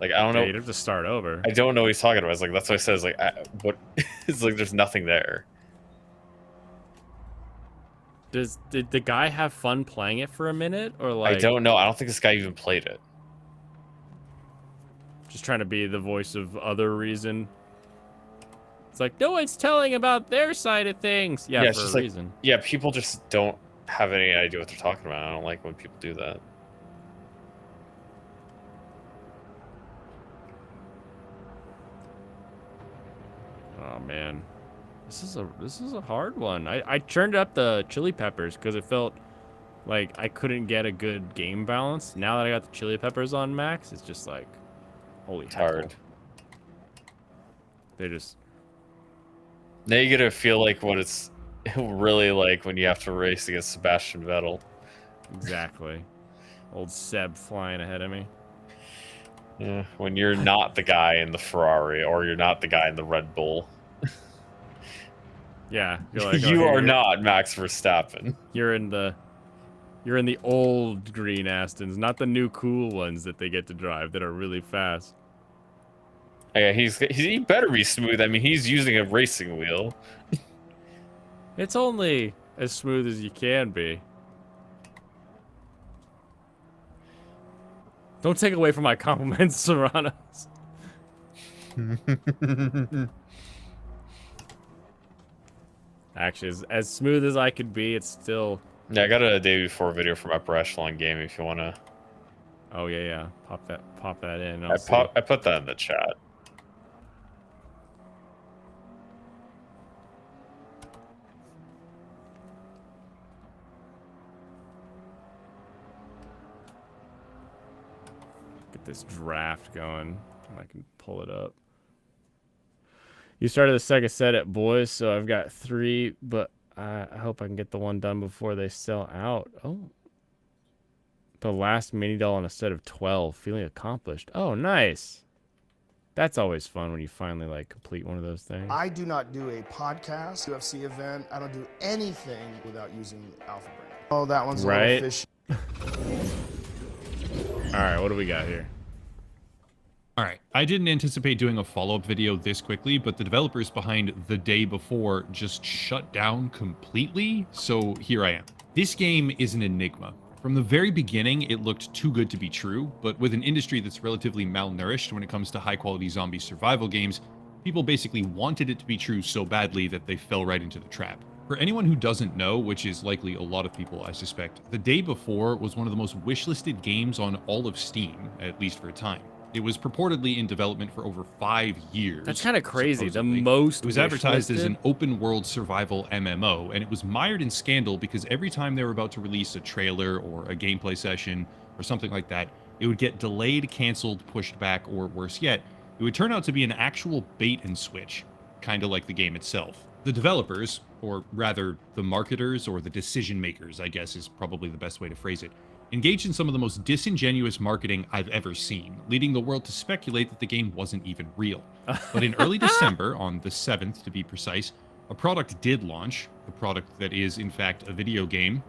Like, I don't know. You'd have to start over. I don't know what he's talking about. It's like, that's what I said. It's like, what? It's like, there's nothing there. Did the guy have fun playing it for a minute, or like? I don't know. I don't think this guy even played it. Just trying to be the voice of other reason. It's like, no one's telling about their side of things. Yeah, for a reason. Yeah, people just don't have any idea what they're talking about. I don't like when people do that. Oh man, this is a hard one. I turned up the chili peppers because it felt like I couldn't get a good game balance. Now that I got the chili peppers on max, it's just like, holy hard. They just. Now you get to feel like what it's really like when you have to race against Sebastian Vettel. Exactly. Old Seb flying ahead of me. Yeah, when you're not the guy in the Ferrari or you're not the guy in the Red Bull. Yeah, you're like, you are not Max Verstappen. You're in the old green Astons, not the new cool ones that they get to drive that are really fast. Yeah, he better be smooth. I mean, he's using a racing wheel. It's only as smooth as you can be. Don't take away from my compliments, Serranos. Actually, as smooth as I could be, it's still... Yeah, I got a day before video for my Upper Echelon game if you want to... Oh, yeah. Pop that in. I put that in the chat. Get this draft going. I can pull it up. You started the second set at boys, so I've got 3, but I hope I can get the one done before they sell out. Oh. The last mini doll on a set of 12. Feeling accomplished. Oh, nice. That's always fun when you finally, like, complete one of those things. I do not do a podcast, UFC event. I don't do anything without using Alpha Brain. Oh, that one's a little fishy. All right, what do we got here? All right, I didn't anticipate doing a follow-up video this quickly, but the developers behind The Day Before just shut down completely, so here I am. This game is an enigma. From the very beginning, it looked too good to be true, but with an industry that's relatively malnourished when it comes to high-quality zombie survival games, people basically wanted it to be true so badly that they fell right into the trap. For anyone who doesn't know, which is likely a lot of people, I suspect, The Day Before was one of the most wishlisted games on all of Steam, at least for a time. It was purportedly in development for over 5 years. That's kind of crazy. Supposedly. The most It was advertised as wishlisted? an open-world survival MMO, and it was mired in scandal because every time they were about to release a trailer or a gameplay session or something like that, it would get delayed, canceled, pushed back, or worse yet, it would turn out to be an actual bait and switch, kind of like the game itself. The developers, or rather the marketers or the decision makers, I guess is probably the best way to phrase it, engaged in some of the most disingenuous marketing I've ever seen, leading the world to speculate that the game wasn't even real. But in early December, on the 7th to be precise, a product did launch, a product that is in fact a video game,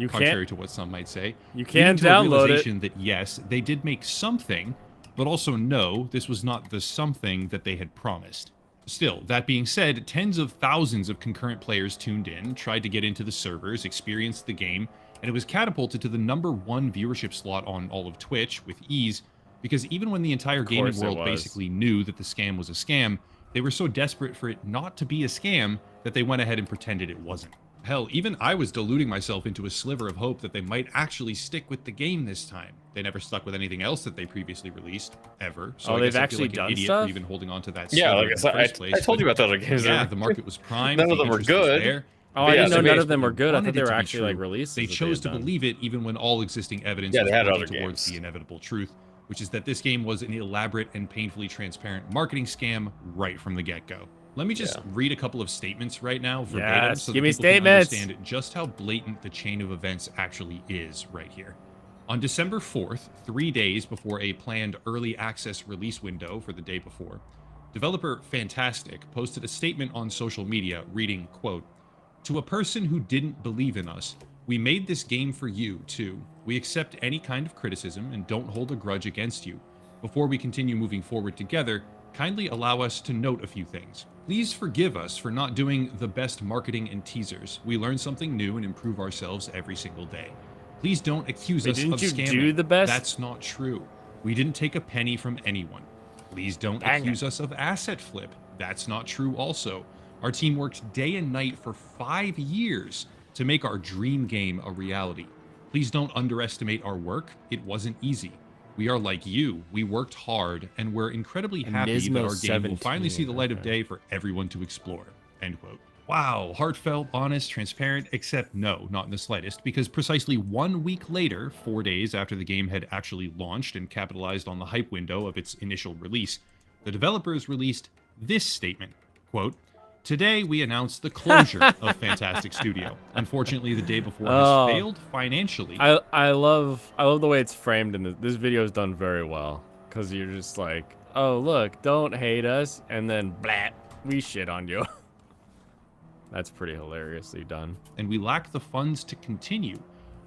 contrary to what some might say. You can leading to a download it. realization that yes, they did make something, but also no, this was not the something that they had promised. Still, that being said, tens of thousands of concurrent players tuned in, tried to get into the servers, experienced the game, and it was catapulted to the #1 viewership slot on all of Twitch with ease, because even when the entire gaming course it world was. basically knew that the scam was a scam, they were so desperate for it not to be a scam that they went ahead and pretended it wasn't. Hell, even I was deluding myself into a sliver of hope that they might actually stick with the game this time. They never stuck with anything else that they previously released, ever. So Oh, I they've guess I feel actually like an done idiot stuff? for even holding on to that Yeah, sliver like in I the said, first place. I told you but about the other games. Yeah, the market was primed. None of the them were interest was good. there. Oh, But I yeah, didn't know so none based of them on were what good. I wanted thought they it were to be actually like true, releases. They that chose had to done. believe it even when all existing evidence Yeah, was they had pointing other towards games. the inevitable truth, which is that this game was an elaborate and painfully transparent marketing scam right from the get-go. Let me just read a couple of statements right now verbatim Yes, so give that me people can statements. understand just how blatant the chain of events actually is right here. On December 4th, 3 days before a planned early access release window for the day before, developer Fantastic posted a statement on social media reading, quote, "To a person who didn't believe in us, we made this game for you, too. We accept any kind of criticism and don't hold a grudge against you. Before we continue moving forward together, kindly allow us to note a few things. Please forgive us for not doing the best marketing and teasers. We learn something new and improve ourselves every single day. Please don't accuse Wait, us didn't of you scamming. do the best? That's not true. We didn't take a penny from anyone. Please don't Dang accuse us of asset flip. That's not true also. Our team worked day and night for 5 years to make our dream game a reality. Please don't underestimate our work. It wasn't easy. We are like you. We worked hard, and we're incredibly And happy that Nismo our game will finally 17, see the light of okay. day for everyone to explore." End quote. Wow, heartfelt, honest, transparent, except no, not in the slightest, because precisely 1 week later, 4 days after the game had actually launched and capitalized on the hype window of its initial release, the developers released this statement, quote, "Today we announced the closure of Fantastic Studio. Unfortunately, the day before Oh. has failed financially." I love the way it's framed, and this video is done very well because you're just like, oh look, don't hate us, and then blah, we shit on you. That's pretty hilariously done. And we lack the funds to continue.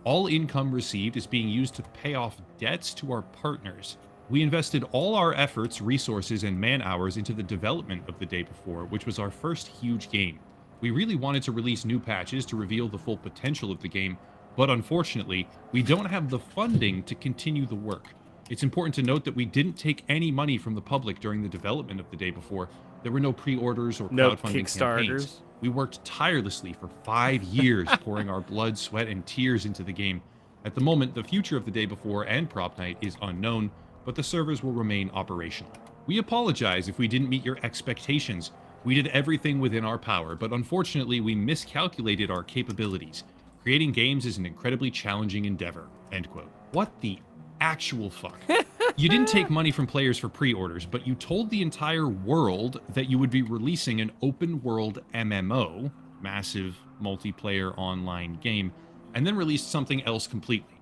All income received is being used to pay off debts to our partners. We invested all our efforts, resources, and man-hours into the development of the day before, which was our first huge game. We really wanted to release new patches to reveal the full potential of the game, but unfortunately, we don't have the funding to continue the work. It's important to note that we didn't take any money from the public during the development of the day before. There were no pre-orders or No crowdfunding Kickstarters. campaigns. We worked tirelessly for 5 years, pouring our blood, sweat, and tears into the game. At the moment, the future of the day before and Prop Night is unknown, but the servers will remain operational. We apologize if we didn't meet your expectations. We did everything within our power, but unfortunately, we miscalculated our capabilities. Creating games is an incredibly challenging endeavor. End quote. What the actual fuck? You didn't take money from players for pre-orders, but you told the entire world that you would be releasing an open-world MMO, massive multiplayer online game, and then released something else completely.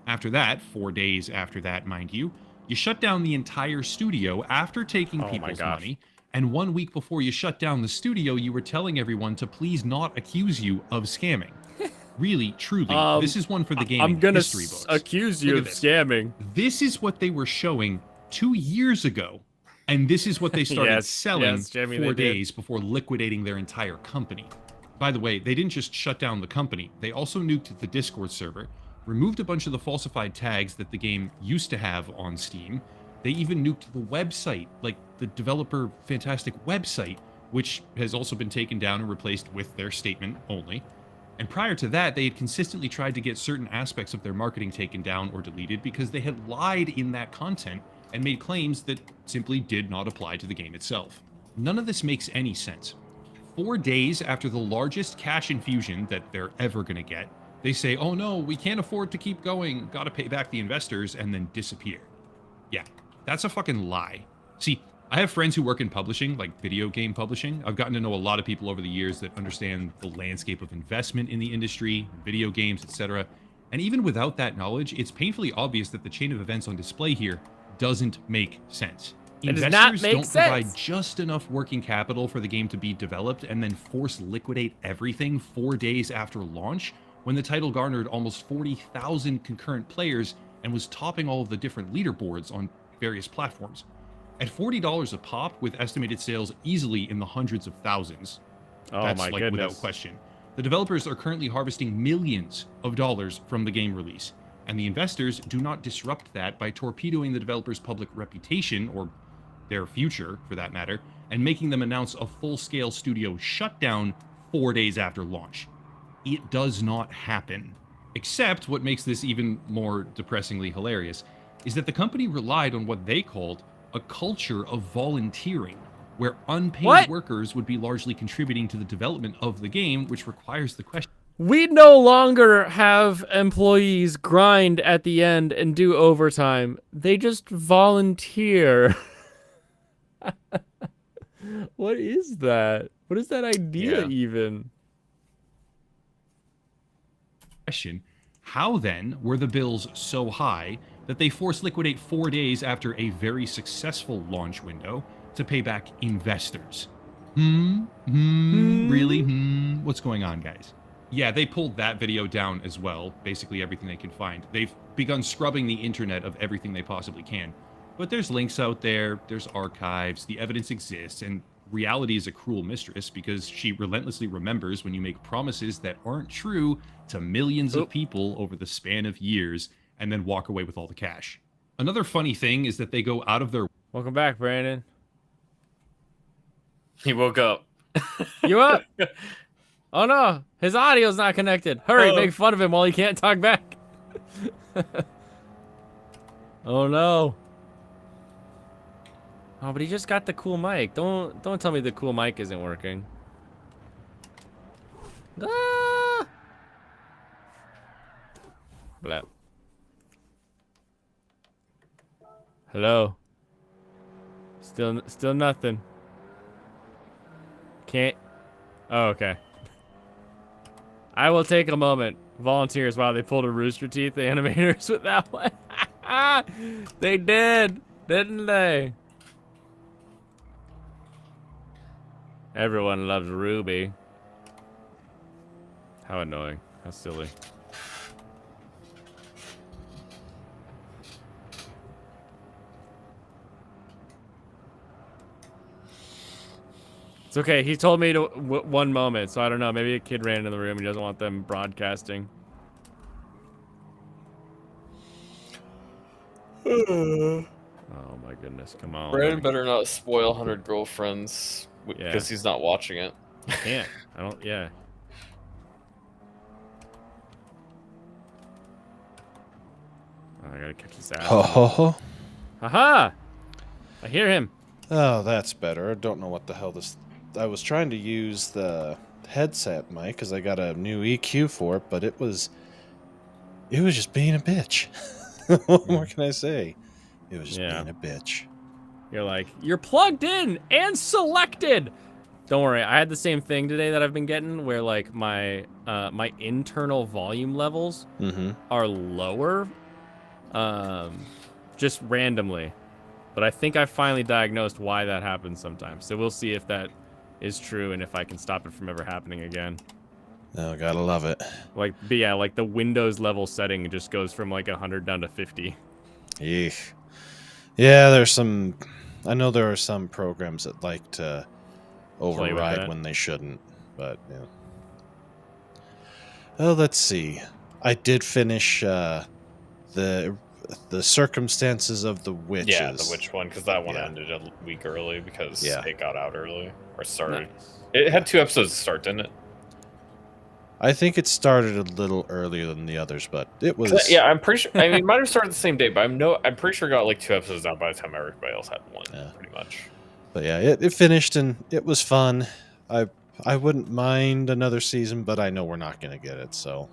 After that, 4 days after that, mind you, you shut down the entire studio after taking Oh my people's gosh. money, and 1 week before you shut down the studio, you were telling everyone to please not accuse you of scamming. Really, truly, this is one for the game I'm gonna history books. accuse you Look of at this. scamming. This is what they were showing 2 years ago, and this is what they started Yes, selling yes, Jamie, 4 they did. days before liquidating their entire company. By the way, they didn't just shut down the company, they also nuked the Discord server, removed a bunch of the falsified tags that the game used to have on Steam. They even nuked the website, like the developer Fantastic website, which has also been taken down and replaced with their statement only. And prior to that, they had consistently tried to get certain aspects of their marketing taken down or deleted because they had lied in that content and made claims that simply did not apply to the game itself. None of this makes any sense. 4 days after the largest cash infusion that they're ever going to get, they say, oh no, we can't afford to keep going, gotta pay back the investors, and then disappear. Yeah, that's a fucking lie. See, I have friends who work in publishing, like video game publishing. I've gotten to know a lot of people over the years that understand the landscape of investment in the industry, video games, etc. And even without that knowledge, it's painfully obvious that the chain of events on display here doesn't make sense. It does Investors not make don't provide sense. just enough working capital for the game to be developed and then force liquidate everything 4 days after launch when the title garnered almost 40,000 concurrent players and was topping all of the different leaderboards on various platforms. At $40 a pop, with estimated sales easily in the hundreds of thousands, Oh that's my like goodness. without question. The developers are currently harvesting millions of dollars from the game release, and the investors do not disrupt that by torpedoing the developers' public reputation, or their future for that matter, and making them announce a full-scale studio shutdown 4 days after launch. It does not happen. Except what makes this even more depressingly hilarious is that the company relied on what they called a culture of volunteering, where unpaid workers would be largely contributing to the development of the game, which requires the question. We no longer have employees grind at the end and do overtime. They just volunteer. What is that? What is that idea even? Question: how then were the bills so high that they forced Liquidate 4 days after a very successful launch window to pay back investors? Really? What's going on, guys? Yeah, they pulled that video down as well, basically everything they can find. They've begun scrubbing the internet of everything they possibly can. But there's links out there, there's archives, the evidence exists, and reality is a cruel mistress because she relentlessly remembers when you make promises that aren't true to millions of people over the span of years and then walk away with all the cash. Another funny thing is that they go out of their... Welcome back, Brandon. He woke up. You up? Oh no, his audio's not connected. Hurry, make fun of him while he can't talk back. Oh no. Oh, but he just got the cool mic. Don't tell me the cool mic isn't working. Ah! Blap. Hello. Still nothing. Can't. Oh, okay. I will take a moment. Volunteers, wow, they pulled a Rooster Teeth, the animators, with that one. They did, didn't they? Everyone loves Ruby. How annoying. How silly. It's okay. He told me to one moment, so I don't know. Maybe a kid ran into the room and he doesn't want them broadcasting. Oh my goodness! Come on. Brandon better not spoil 100 Girlfriends because he's not watching it. I can't. I don't. Yeah. Oh, I gotta catch his ass. Ho ho ho. Haha! I hear him. Oh, that's better. I don't know what the hell this... I was trying to use the headset mic because I got a new EQ for it, but it was just being a bitch. What more can I say? It was just being a bitch. You're like, you're plugged in and selected. Don't worry, I had the same thing today that I've been getting, where like my my internal volume levels are lower, just randomly. But I think I finally diagnosed why that happens sometimes. So we'll see if that is true and if I can stop it from ever happening again. Oh, gotta love it. Like, but yeah, like the Windows level setting just goes from like 100 down to 50. Eesh. Yeah, there's some... I know there are some programs that like to override when they shouldn't, but, yeah. Oh, let's see. I did finish the Circumstances of the Witches. Yeah, the witch one, because that one ended a week early because it got out early or started. Nice. It had 2 episodes to start, didn't it? I think it started a little earlier than the others, but it was. Yeah, I'm pretty sure. I mean, it might have started the same day, but I'm pretty sure it got like 2 episodes out by the time everybody else had one. Pretty much. But yeah, it finished and it was fun. I wouldn't mind another season, but I know we're not gonna get it, so.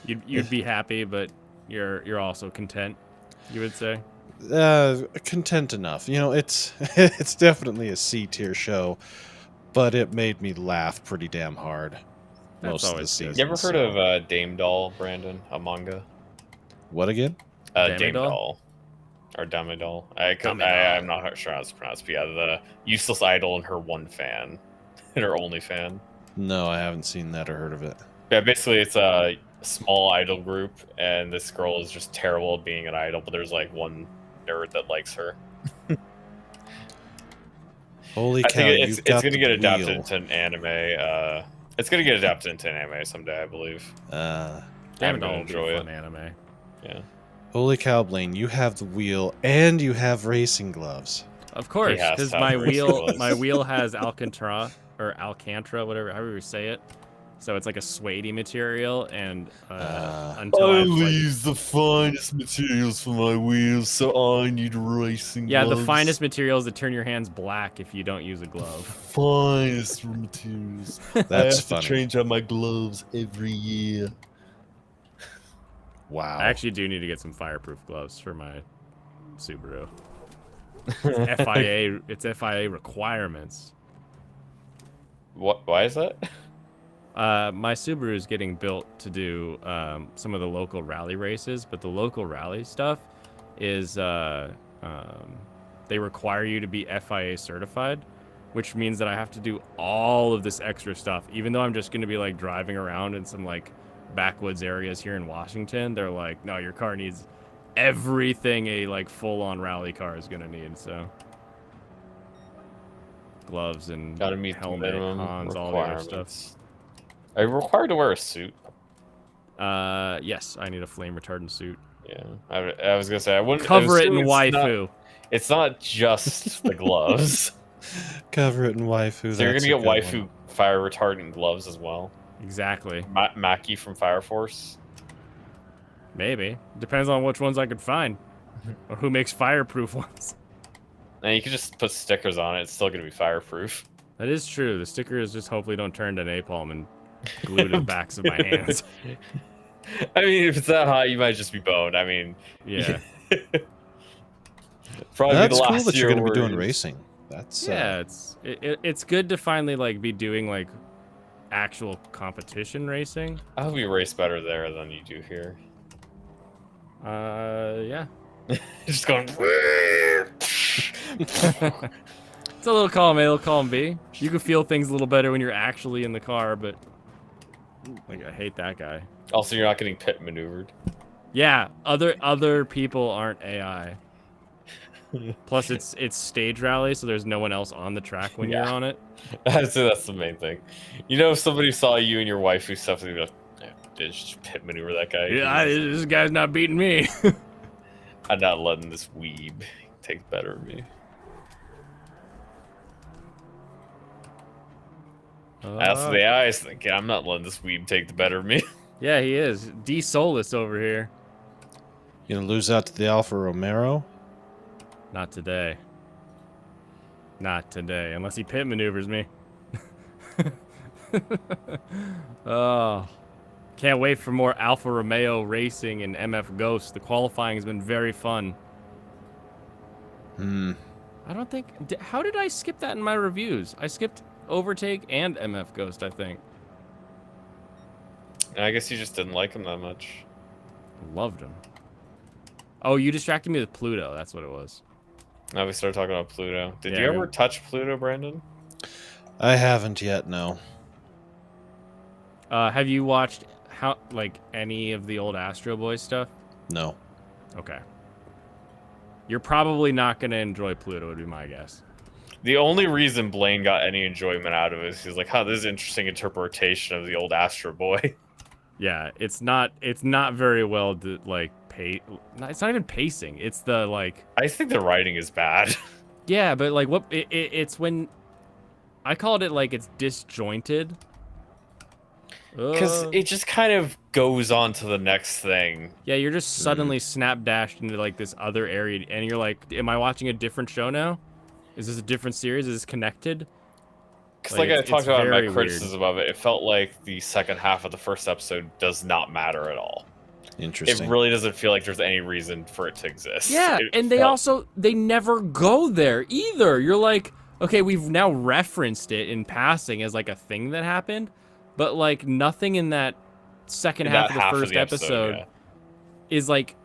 You'd be happy, but you're also content, you would say? Content enough. You know, it's definitely a C-tier show, but it made me laugh pretty damn hard most of the season. You ever heard of Dame Doll, Brandon? A manga? What again? Dame Doll. Or Dame Doll. I'm not sure how it's pronounced, but yeah, the useless idol and her one fan. And her only fan. No, I haven't seen that or heard of it. Yeah, basically it's a small idol group, and this girl is just terrible at being an idol, but there's like one nerd that likes her. Holy cow! I think it's gonna get adapted into an anime It's gonna get adapted into an anime someday, I believe. Uh, I'm Damn, gonna it'll be enjoy a it. fun anime. Yeah. Holy cow, Blaine! You have the wheel and you have racing gloves. Of course, has because to have my wheel has Alcantara or Alcantara, whatever, however you say it. So it's like a suede material, and until I I've, like- use the finest materials for my wheels, so I need racing yeah, gloves. the finest materials that turn your hands black if you don't use a glove. Finest materials. That's I have funny. to change out my gloves every year. Wow. I actually do need to get some fireproof gloves for my Subaru. It's FIA, it's FIA requirements. What? Why is that? My Subaru is getting built to do some of the local rally races, but the local rally stuff is they require you to be FIA certified, which means that I have to do all of this extra stuff. Even though I'm just going to be like driving around in some like backwoods areas here in Washington, they're like, no, your car needs everything a like full-on rally car is going to need. So gloves and Gotta meet the helmet, minimum Hans, all the other requirements. stuff. Are you required to wear a suit? Yes, I need a flame retardant suit. Yeah, I was gonna say I wouldn't Cover it in assume waifu. It's not just the gloves. Cover it in waifu. So you're that's gonna a get good waifu one. fire retardant gloves as well. Exactly. Maki from Fire Force. Maybe. Depends on which ones I could find. Or who makes fireproof ones. And you can just put stickers on it. It's still gonna be fireproof. That is true. The stickers just hopefully don't turn to napalm and glue to the backs of my hands. I mean, if it's that hot, you might just be boned. I mean, Yeah. probably That's the cool last that you're year going to be where doing you- racing. That's Yeah, it's good to finally like be doing like actual competition racing. I hope you race better there than you do here. Yeah. Just going. It's a little column A, a little column B. You can feel things a little better when you're actually in the car, but like I hate that guy. Also, you're not getting pit maneuvered. Yeah, other people aren't AI. Plus, it's stage rally, so there's no one else on the track when you're Yeah. on it. I'd say that's the main thing. You know, if somebody saw you and your waifu stuff, they'd be like, "Yeah, just pit maneuver that guy." Yeah, this guy's not beating me. I'm not letting this weeb take the better of me. As for the eyes, thinking, I'm not letting this weeb take the better of me. Yeah, he is. D Solus over here. You gonna lose out to the Alfa Romero? Not today. Not today, unless he pit maneuvers me. Oh, can't wait for more Alfa Romeo racing and MF Ghost. The qualifying has been very fun. Hmm. I don't think. How did I skip that in my reviews? I skipped Overtake and MF Ghost, I think. I guess you just didn't like him that much. Loved him. Oh, you distracted me with Pluto. That's what it was. Now we started talking about Pluto. Did Yeah, you I ever mean- touch Pluto, Brandon? I haven't yet. No. Have you watched any of the old Astro Boy stuff? No. Okay. You're probably not gonna enjoy Pluto, would be my guess. The only reason Blaine got any enjoyment out of it is he's like, "Huh, this is an interesting interpretation of the old Astro Boy." Yeah, it's not very well it's not even pacing. It's the like. I think the writing is bad. Yeah, but like it's when I called it like it's disjointed. Because it just kind of goes on to the next thing. Yeah, you're just suddenly snapdashed into like this other area, and you're like, "Am I watching a different show now? Is this a different series? Is this connected?" Because like I talked about in my very criticism of it, it felt like the second half of the first episode does not matter at all. Interesting. It really doesn't feel like there's any reason for it to exist. Yeah, It and they felt- they never go there either. You're like, okay, we've now referenced it in passing as like a thing that happened, but like nothing in that second In half that of the half of first the episode, episode is like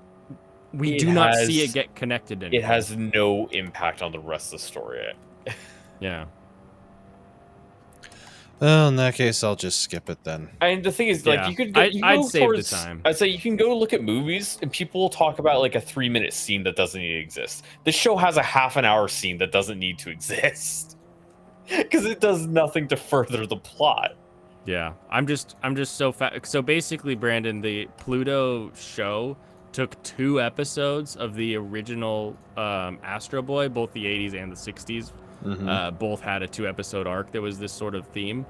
we It do not see has- it get connected anymore. It has no impact on the rest of the story. Yeah. Well, in that case, I'll just skip it then. And the thing is, like, Yeah, you could go, you can I'd go save the towards, time. I'd say you can go look at movies, and people will talk about like a 3-minute scene that doesn't need to exist. This show has a half-an-hour scene that doesn't need to exist because it does nothing to further the plot. Yeah, I'm just so So basically, Brandon, the Pluto show took 2 episodes of the original Astro Boy, both the 80s and the 60s. Both had a 2-episode arc that was this sort of theme,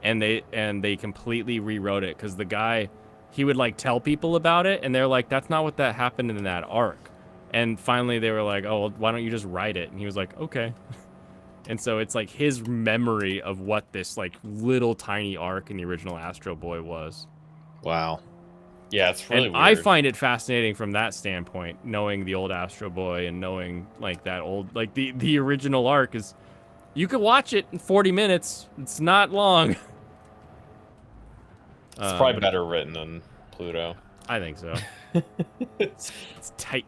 and they completely rewrote it because the guy, he would like tell people about it, and they're like, that's not what that happened in that arc. And finally, they were like, oh, well, why don't you just write it? And he was like, okay. And so it's like his memory of what this like little tiny arc in the original Astro Boy was. Wow. Yeah, it's really and weird. I find it fascinating from that standpoint, knowing the old Astro Boy and knowing like that old, like the original arc is, you could watch it in 40 minutes. It's not long. It's probably better written than Pluto. I think so. It's tight.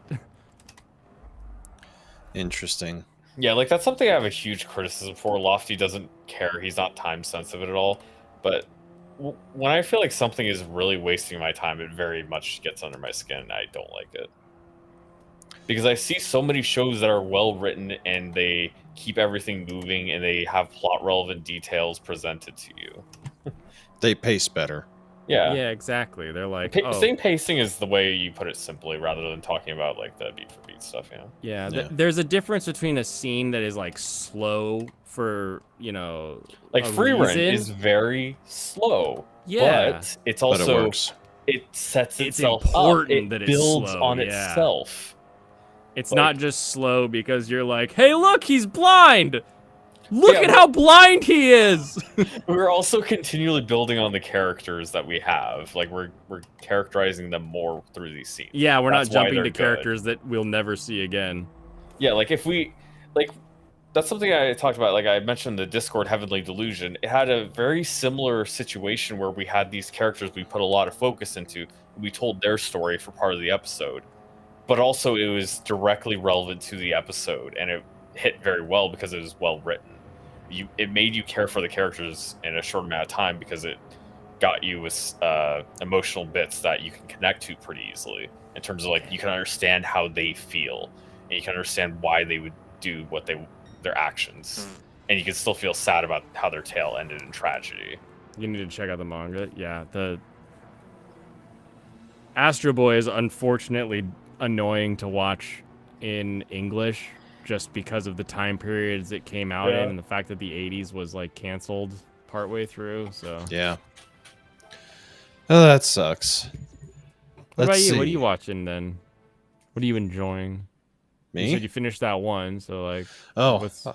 Interesting. Yeah, like that's something I have a huge criticism for. Lofty doesn't care. He's not time sensitive at all. But when I feel like something is really wasting my time, it very much gets under my skin, and I don't like it. Because I see so many shows that are well written and they keep everything moving and they have plot relevant details presented to you. They pace better. Yeah. Yeah, exactly. They're like, Same pacing is the way you put it simply, rather than talking about like the beat for beat stuff. Yeah, there's a difference between a scene that is like slow for, you know, like a Free Run reason. is very slow. Yeah. But it's also it works. It sets It's itself important up. that It it's builds slow, on yeah. itself. It's Like- not just slow because you're like, hey, look, he's blind. Look Yeah, at but- how blind he is. We're also continually building on the characters that we have. Like we're characterizing them more through these scenes. Yeah, we're That's not why jumping they're to good. characters that we'll never see again. Yeah, like if we like that's something I talked about. Like I mentioned the Discord Heavenly Delusion. It had a very similar situation where we had these characters we put a lot of focus into. We told their story for part of the episode, but also it was directly relevant to the episode, and it hit very well because it was well written. It made you care for the characters in a short amount of time because it got you with emotional bits that you can connect to pretty easily. In terms of like you can understand how they feel, and you can understand why they would do what their actions, and you can still feel sad about how their tale ended in tragedy. You need to check out the manga. Yeah, the Astro Boy is unfortunately annoying to watch in English just because of the time periods it came out in and the fact that the 80s was like canceled partway through. So Yeah. Oh, that sucks. What about Let's you? What are see. you watching then? What are you enjoying? Me? You said you finished that one, so like, Oh, what's I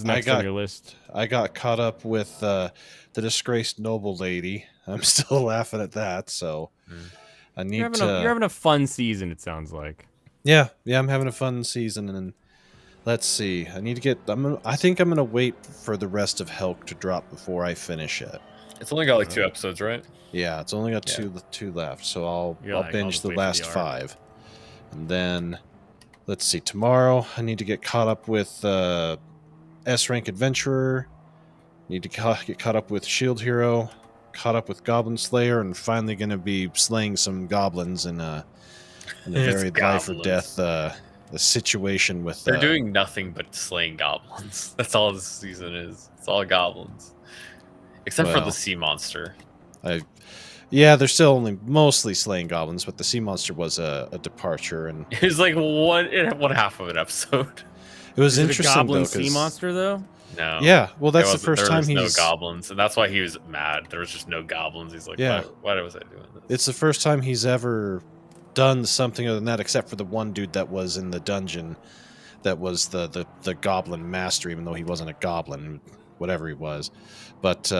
next on your list? I got caught up with the disgraced noble lady. I'm still laughing at that, so I need You're to. having a fun season. It sounds like. Yeah, I'm having a fun season, and let's see. I need to get. I think I'm gonna wait for the rest of Helk to drop before I finish it. It's only got like 2 episodes, right? Yeah, it's only got two left, so I'll binge just the wait for the last arc. 5, and then let's see. Tomorrow I need to get caught up with S rank adventurer. Need to get caught up with Shield Hero. Caught up with Goblin Slayer, and finally gonna be slaying some goblins in a It's very life or goblins. death the situation with. They're doing nothing but slaying goblins. That's all this season is. It's all goblins, except for Well. the sea monster. Yeah, they're still only mostly slaying goblins, but the sea monster was a departure, and It was like one half of an episode. it was Is it a interesting goblin though, sea 'cause- monster though? No. Yeah, well, that's There the wasn't- first there time was he's- no goblins, and that's why he was mad. There was just no goblins. He's like, Yeah. why was I doing this? It's the first time he's ever done something other than that, except for the one dude that was in the dungeon, that was the goblin master, even though he wasn't a goblin, whatever he was. But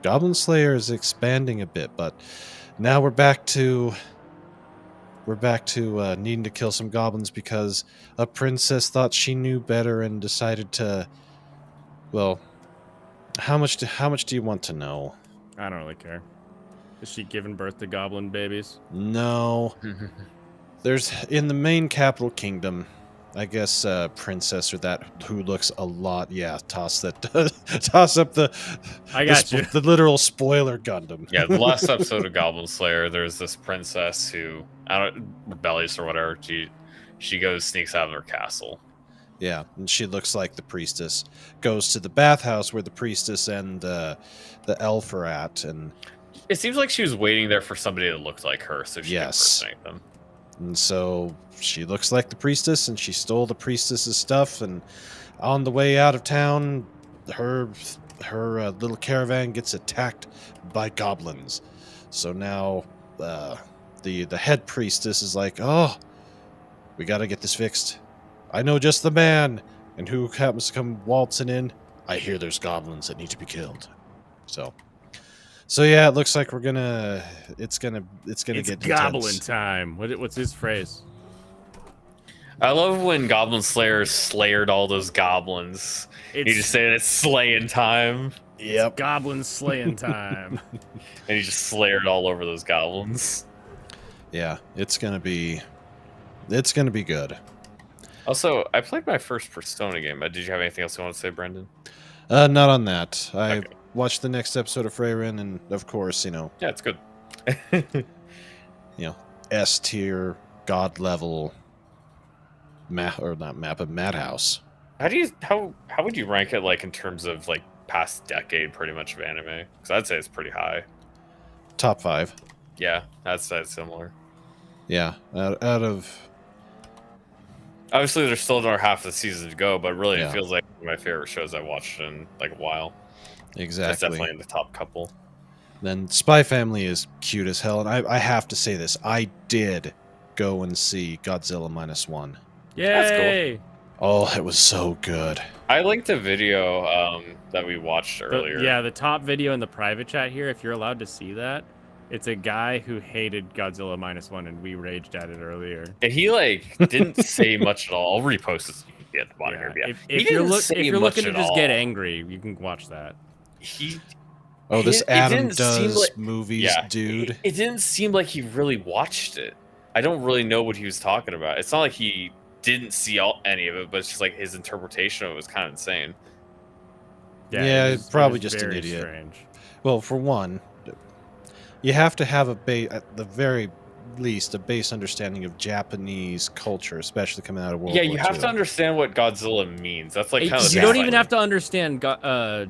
Goblin Slayer is expanding a bit, but now we're back to needing to kill some goblins because a princess thought she knew better and decided to. Well, how much do you want to know? I don't really care. Is she giving birth to goblin babies? No. There's in the main capital kingdom, I guess princess or that who looks a lot. Yeah, toss up the. I got you. The literal spoiler Gundam. Yeah, the last episode of Goblin Slayer, there's this princess who, I don't, rebellious or whatever. She goes sneaks out of her castle. Yeah, and she looks like the priestess. Goes to the bathhouse where the priestess and the elf are at, and It seems like she was waiting there for somebody that looked like her, so she could impersonate them. And so she looks like the priestess, and she stole the priestess's stuff. And on the way out of town, her little caravan gets attacked by goblins. So now the head priestess is like, "Oh, we got to get this fixed. I know just the man." And who happens to come waltzing in? I hear there's goblins that need to be killed. So yeah, it looks like it's gonna get goblin intense. time. What's his phrase? I love when Goblin Slayer slayered all those goblins. He just said it's slaying time. Yep. Goblin slaying time. And he just slayered all over those goblins. Yeah, it's gonna be good. Also, I played my first Persona game. Did you have anything else you want to say, Brendan? Not on that. I watched the next episode of Freyrin, and of course, Yeah, it's good. S tier, god level, madhouse. How would you rank it, like in terms of like past decade, pretty much of anime? Because I'd say it's pretty high. Top 5. Yeah, that's similar. Yeah, out of. Obviously, there's still another half of the season to go, but really, Yeah. it feels like one of my favorite shows I watched in like a while. Exactly. It's definitely in the top couple. Then Spy Family is cute as hell, and I have to say this: I did go and see Godzilla -1. Yay! That's cool. Oh, it was so good. I linked a video that we watched earlier. The top video in the private chat here, if you're allowed to see that, it's a guy who hated Godzilla -1, and we raged at it earlier. And he didn't say much at all. I'll repost this. You can get the bottom here. Yeah. If you're looking to just get angry, you can watch that. This It Adam didn't seem Does like- movies, dude. It didn't seem like he really watched it. I don't really know what he was talking about. It's not like he didn't see any of it, but it's just like his interpretation of it was kind of insane. Yeah, probably it was just an very idiot. strange. Well, for one, you have to have at the very least, a base understanding of Japanese culture, especially coming out of World Yeah, War you have II. to understand what Godzilla means. That's like kind of You don't even have to understand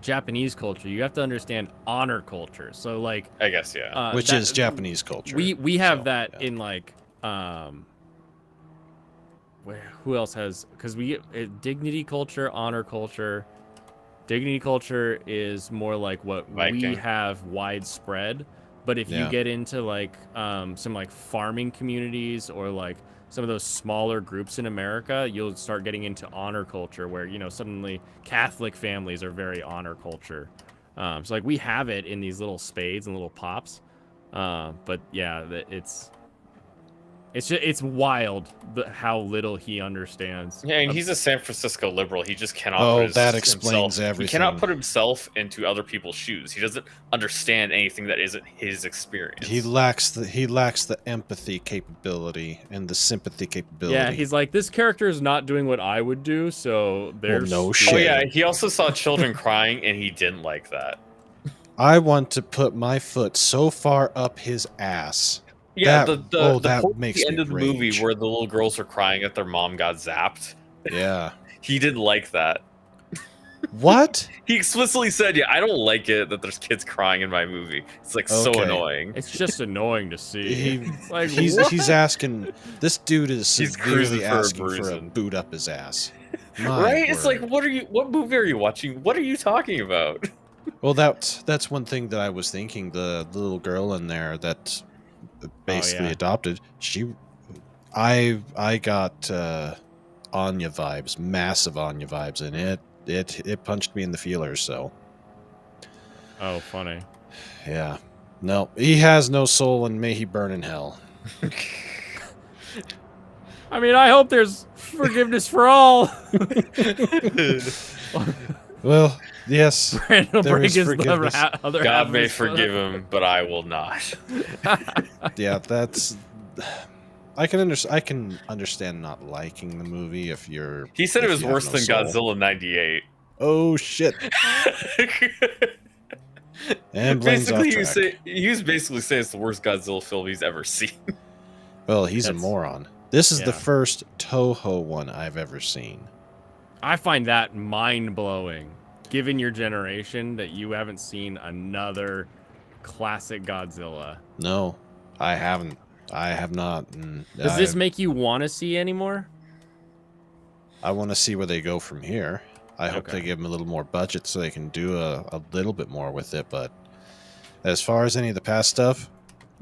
Japanese culture. You have to understand honor culture. So like, I guess which is Japanese culture. We have that in like who else has, because we dignity culture, honor culture. Dignity culture is more like what we Viking. have widespread. But if you get into like some like farming communities or like some of those smaller groups in America, you'll start getting into honor culture where, suddenly Catholic families are very honor culture. So like we have it in these little spades and little pops. But yeah, it's wild how little he understands. Yeah, and he's a San Francisco liberal. He just cannot. Oh, put that explains He everything. cannot put himself into other people's shoes. He doesn't understand anything that isn't his experience. He lacks the empathy capability and the sympathy capability. Yeah, he's like, this character is not doing what I would do, so there's no Oh shit. yeah, he also saw children crying, and he didn't like that. I want to put my foot so far up his ass. Yeah, that the point makes at the me end of the movie rage. where the little girls are crying that their mom got zapped. Yeah. He didn't like that. What? He explicitly said, "Yeah, I don't like it that there's kids crying in my movie. It's like so Okay. annoying. It's just annoying to see. It's like, he's what? asking. This dude is He's cruising severely for a asking for a bruising. boot up his ass. My Right? It's word. like, what movie are you watching? What are you talking about? Well, that's one thing that I was thinking. The little girl in there that basically yeah. adopted. I got Anya vibes, massive Anya vibes, and it punched me in the feelers. So Oh, funny. yeah, no, he has no soul, and may he burn in hell. I mean, I hope there's forgiveness for all. Well, yes, Randall there break is his forgiveness. other half God of may his foot. forgive him, but I will not. Yeah, that's. I can understand not liking the movie if you're. He said it if was you have worse no than soul. Godzilla '98. Oh shit! And Blaine's off Basically, track. he was basically saying it's the worst Godzilla film he's ever seen. Well, he's a That's- moron. This is the yeah. first Toho one I've ever seen. I find that mind-blowing, given your generation, that you haven't seen another classic Godzilla. No, I haven't. I have not. Does this make you want to see anymore? I want to see where they go from here. I hope they give them a little more budget so they can do a little bit more with it. But as far as any of the past stuff,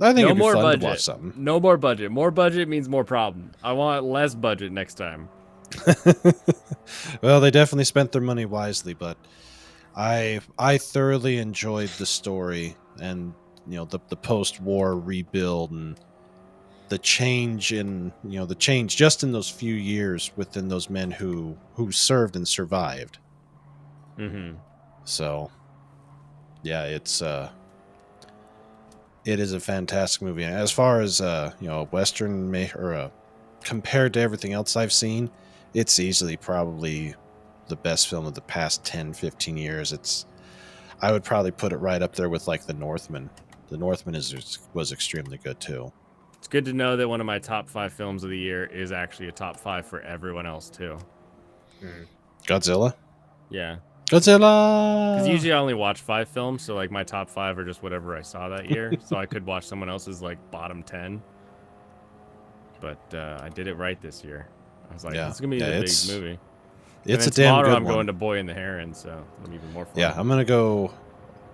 I think it'd be fun to watch something. No more budget. More budget means more problem. I want less budget next time. Well, they definitely spent their money wisely, but I thoroughly enjoyed the story and the post-war rebuild and the change in just in those few years within those men who served and survived. Mm-hmm. So yeah, it is a fantastic movie. And as far as Western compared to everything else I've seen, it's easily probably the best film of the past 10-15 years. I would probably put it right up there with like The Northman. The Northman was extremely good too. It's good to know that one of my top 5 films of the year is actually a top 5 for everyone else too. Godzilla? Yeah. Godzilla! Because usually I only watch 5 films, so like my top 5 are just whatever I saw that year. So I could watch someone else's like bottom 10. But I did it right this year. I was like, it's gonna be a big movie. It's a damn tomorrow good I'm one. going to Boy and the Heron, so it'll be even more fun. Yeah, I'm gonna go.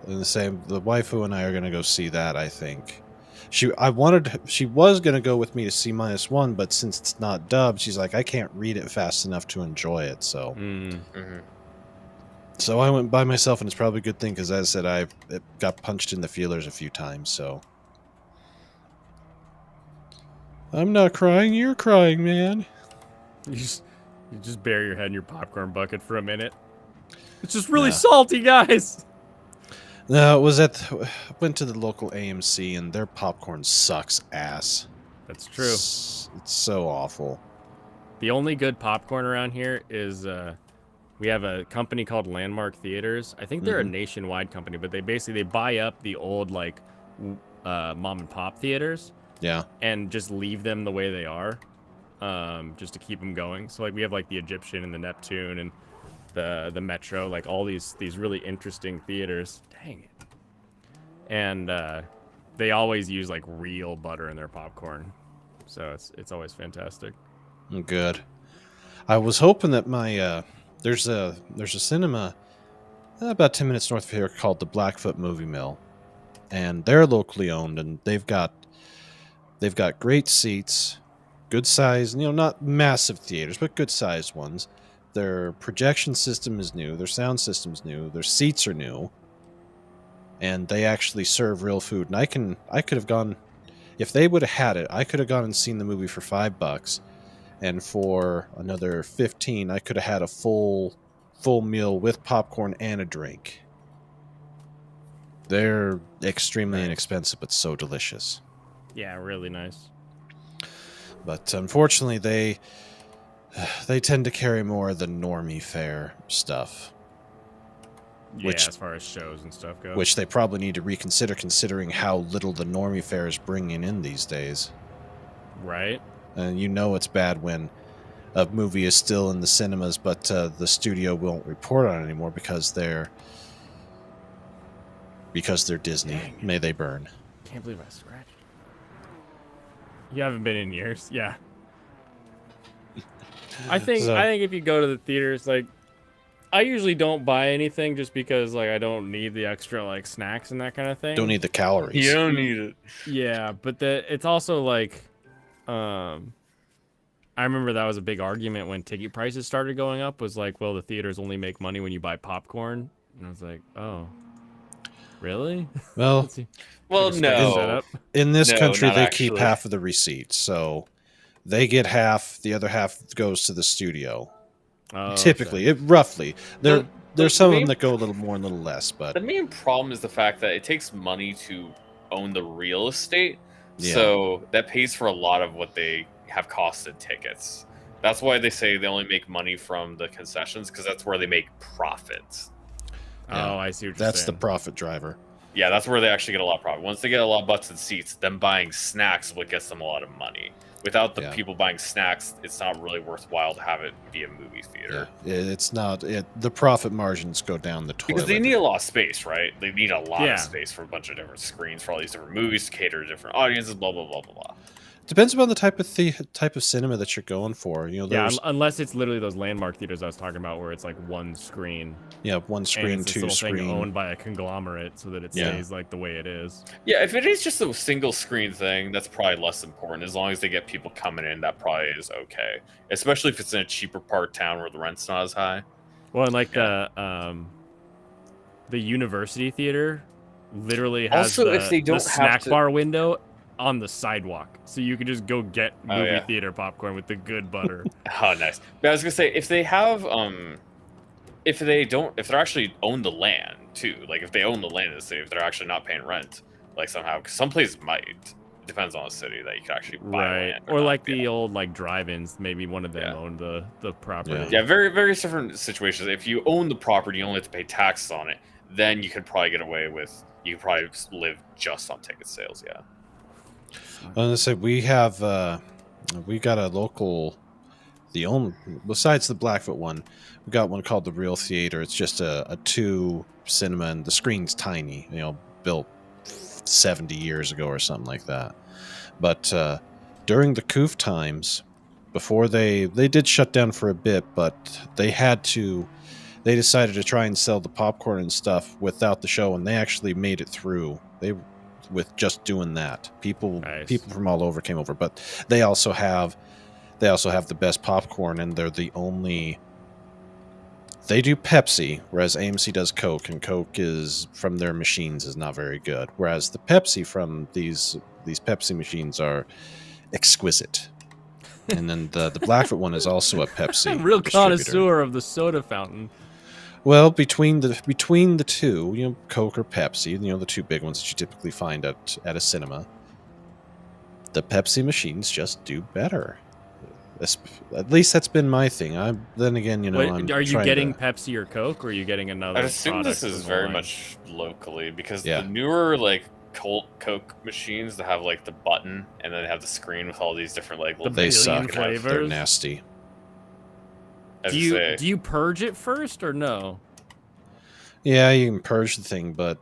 The waifu and I are gonna go see that. I think she was gonna go with me to see -1, but since it's not dubbed, she's like, I can't read it fast enough to enjoy it. So, so I went by myself, and it's probably a good thing because, as I said, it got punched in the feelers a few times. So I'm not crying. You're crying, man. You just bury your head in your popcorn bucket for a minute. It's just really salty, guys. No, it was went to the local AMC, and their popcorn sucks ass. That's true. It's so awful. The only good popcorn around here is we have a company called Landmark Theaters. I think they're a nationwide company, but they buy up the old like mom and pop theaters. Yeah. And just leave them the way they are, just to keep them going. So like we have like the Egyptian and the Neptune and the Metro, like all these really interesting theaters. Dang it. And they always use like real butter in their popcorn, so it's always fantastic. Good. I was hoping that my there's a cinema about 10 minutes north of here called the Blackfoot Movie Mill, and they're locally owned, and they've got great seats, good size, not massive theaters, but good sized ones. Their projection system is new, their sound system's new, their seats are new, and they actually serve real food. And I could have gone, if they would have had it, I could have gone and seen the movie for $5, and for another 15, I could have had a full meal with popcorn and a drink. They're extremely inexpensive, but so delicious. Yeah, really nice. But unfortunately, they tend to carry more of the normie fare stuff. Yeah, as far as shows and stuff go. Which they probably need to reconsider, considering how little the normie fare is bringing in these days. Right. And it's bad when a movie is still in the cinemas, but the studio won't report on it anymore because they're Disney. May they burn. Can't believe I scratched. You haven't been in years. Yeah. I think if you go to the theaters, like, I usually don't buy anything just because like I don't need the extra like snacks and that kind of thing. Don't need the calories. You don't need it. Yeah, but it's also like, I remember that was a big argument when ticket prices started going up. Was like, well, the theaters only make money when you buy popcorn, and I was like, oh, really? Well, no. In this country, they actually. keep half of the receipts, so they get half. The other half goes to the studio. Oh, typically, roughly. There's some of them that go a little more and a little less, but the main problem is the fact that it takes money to own the real estate, Yeah. so that pays for a lot of what they have costed tickets. That's why they say they only make money from the concessions, because that's where they make profits. Oh, I see what you're that's saying. the profit driver. Yeah, that's where they actually get a lot of profit. Once they get a lot of butts and seats, them buying snacks is what gets them a lot of money. Without the people buying snacks, it's not really worthwhile to have it be a movie theater. It's not. The profit margins go down the toilet. Because they need a lot of space, right? They need a lot Yeah. of space for a bunch of different screens for all these different movies to cater to different audiences. Blah blah blah blah blah. Depends upon the type of cinema that you're going for. You know, Yeah, there's unless it's literally those landmark theaters I was talking about, where it's like one screen. one screen, and it's this two little thing screen. owned by a conglomerate, so that it Yeah. stays like the way it is. Yeah, if it is just a single screen thing, that's probably less important. As long as they get people coming in, that probably is okay. Especially if it's in a cheaper part of town where the rent's not as high. Well, and like the university theater literally has Also, the, if they don't the have snack to- bar window on the sidewalk, so you can just go get Oh, movie yeah. theater popcorn with the good butter. Oh, nice. But I was gonna say, if they have, if they're actually own the land too, like if they own the land in the city, if they're actually not paying rent, like somehow, because some places might. It depends on the city that you can actually buy Right, land. or like the old like drive-ins, maybe one of them owned the property. Yeah, very various different situations. If you own the property, you only have to pay taxes on it. Then you could probably get away with. You could probably live just on ticket sales. Yeah. I was gonna say we have we got a local, besides the Blackfoot one, we got one called the Real Theater. It's just a 2 cinema, and the screen's tiny. You know, built 70 years ago or something like that. But during the COOF times, before they did shut down for a bit, but they decided to try and sell the popcorn and stuff without the show, and they actually made it through. With just doing that, people from all over came over, but they also have the best popcorn, and they're the only. They do Pepsi, whereas AMC does Coke, and Coke is from their machines is not very good. Whereas the Pepsi from these Pepsi machines are exquisite. And then the Blackfoot one is also a Pepsi. Real distributor. connoisseur of the soda fountain. Well, between the two, you know, Coke or Pepsi, you know, the two big ones that you typically find at a cinema, the Pepsi machines just do better. At least that's been my thing. Then again, you know, Wait, are you trying getting to- Pepsi or Coke, or are you getting another? I'd assume this product is from the very line? much locally because Yeah. the newer like Coke machines that have like the button and then have the screen with all these different like little They things you suck. can have. They're nasty. As Do I you say, do you purge it first or no? Yeah, you can purge the thing, but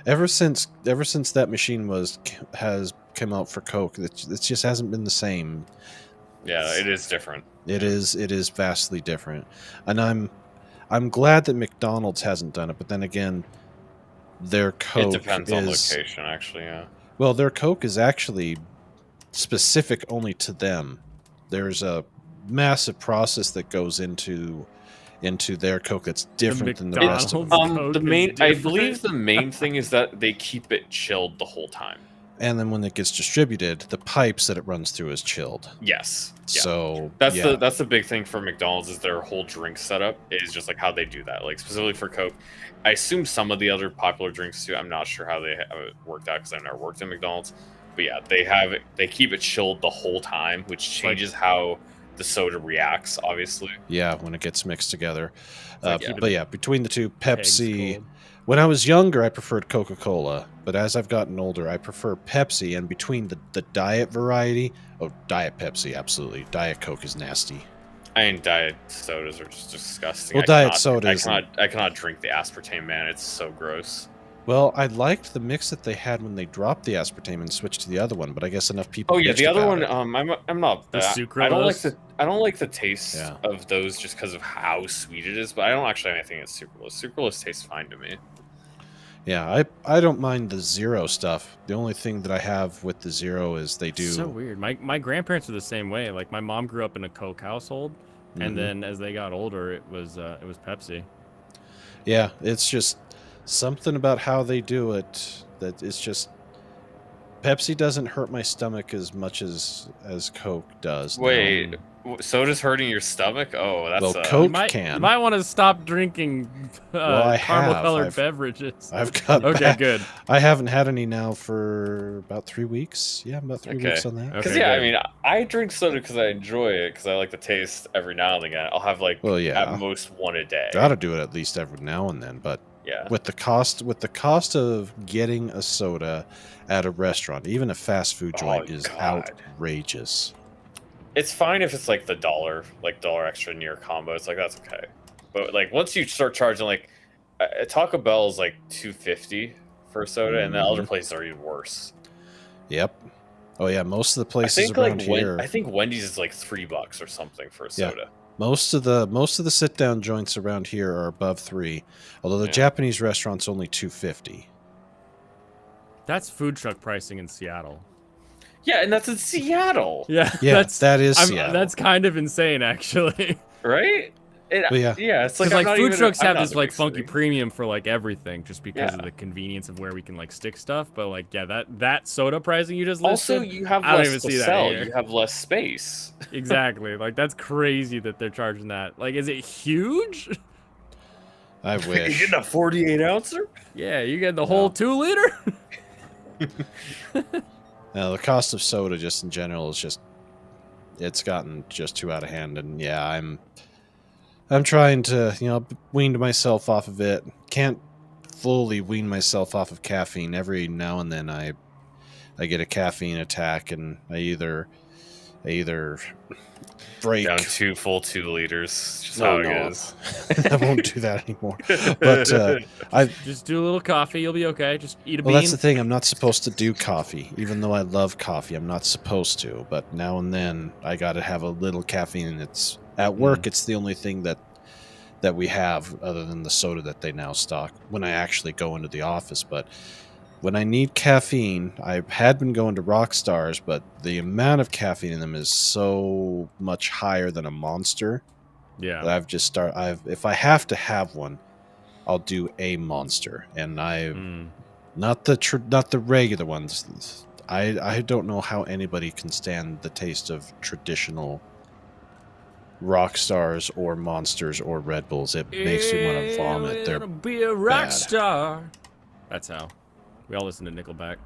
ever since that machine has come out for Coke, it just hasn't been the same. yeah, it is different. It is vastly different, and I'm glad that McDonald's hasn't done it. But then again, their Coke It depends on is location, actually. Yeah. well, their Coke is actually specific only to them. There's a massive process that goes into their Coke that's different than the rest of them. I believe the main thing is that they keep it chilled the whole time. And then when it gets distributed, the pipes that it runs through is chilled. Yes. Yeah. So That's yeah. the big thing for McDonald's is their whole drink setup is just like how they do that. Like specifically for Coke, I assume some of the other popular drinks too. I'm not sure how they have it worked out because I've never worked at McDonald's. But yeah, they keep it chilled the whole time, which changes how the soda reacts. Obviously. Yeah, when it gets mixed together. like, yeah. But yeah, between the two, Pepsi. When I was younger, I preferred Coca-Cola, but as I've gotten older, I prefer Pepsi. And between the diet variety, Diet Pepsi, absolutely. Diet Coke is nasty. I mean, diet sodas are just disgusting. Well, diet sodas- I cannot drink the aspartame, man. It's so gross. Well, I liked the mix that they had when they dropped the aspartame and switched to the other one, but I guess enough people. Oh yeah, bitched the other about one. it. I'm not. The I don't like sucralose? I don't like the taste of those just because of how sweet it is. But I don't actually have anything against sucralose. Sucralose tastes fine to me. Yeah, I don't mind the zero stuff. The only thing that I have with the zero is they do. So weird. My grandparents are the same way. Like my mom grew up in a Coke household, Mhm. and then as they got older, it was Pepsi. Yeah, it's just something about how they do it that it's just. Pepsi doesn't hurt my stomach as much as Coke does. no. Wait, soda's hurting your stomach? Oh, that's Well, Coke You might, can. You might want to stop drinking Well, I have. caramel-colored I've- beverages. I've got okay, back. good. I haven't had any now for about 3 weeks. Yeah, about 3 weeks on that. Because I mean, I drink soda because I enjoy it because I like the taste every now and again. I'll have like Well, yeah. at most one a day. Gotta do it at least every now and then, but Yeah. With the cost of getting a soda at a restaurant, even a fast food joint, is outrageous. It's fine if it's like the dollar extra near combo. It's like that's okay. But like once you start charging like Taco Bell is like $2.50 for a soda, and the other places are even worse. Yep. Oh yeah, most of the places around here. I think Wendy's is like $3 or something for a soda. Most of the sit down joints around here are above $3, although the Japanese restaurant's only $2.50. That's food truck pricing in Seattle. Yeah, and that's in Seattle. Yeah, that is Seattle. That's kind of insane, actually. Right? It's like food trucks have this like funky premium for like everything, just because of the convenience of where we can like stick stuff. But like, that soda pricing you just listed, also you have I don't less even to see that sell. here. You have less space. Exactly. Like that's crazy that they're charging that. Like, is it huge? I wish. You getting a 48 ouncer? Yeah, you get the whole 2 liter. The cost of soda just in general is it's gotten just too out of hand, and yeah, I'm trying to, wean myself off of it. Can't fully wean myself off of caffeine. Every now and then I get a caffeine attack, and I either break down 2 full 2 liters. Just how it is. I won't do that anymore. But I just do a little coffee. You'll be okay. Just eat a well, bean. that's the thing. I'm not supposed to do coffee, even though I love coffee. I'm not supposed to. But now and then, I got to have a little caffeine. And it's at work. It's the only thing that we have other than the soda that they now stock when I actually go into the office. But when I need caffeine, I had been going to Rockstars, but the amount of caffeine in them is so much higher than a Monster. Yeah. That if I have to have one, I'll do a Monster, and not the regular ones. I don't know how anybody can stand the taste of traditional Rockstars or Monsters or Red Bulls. It makes me want to vomit. They're be a rock bad. star. That's how. We all listen to Nickelback.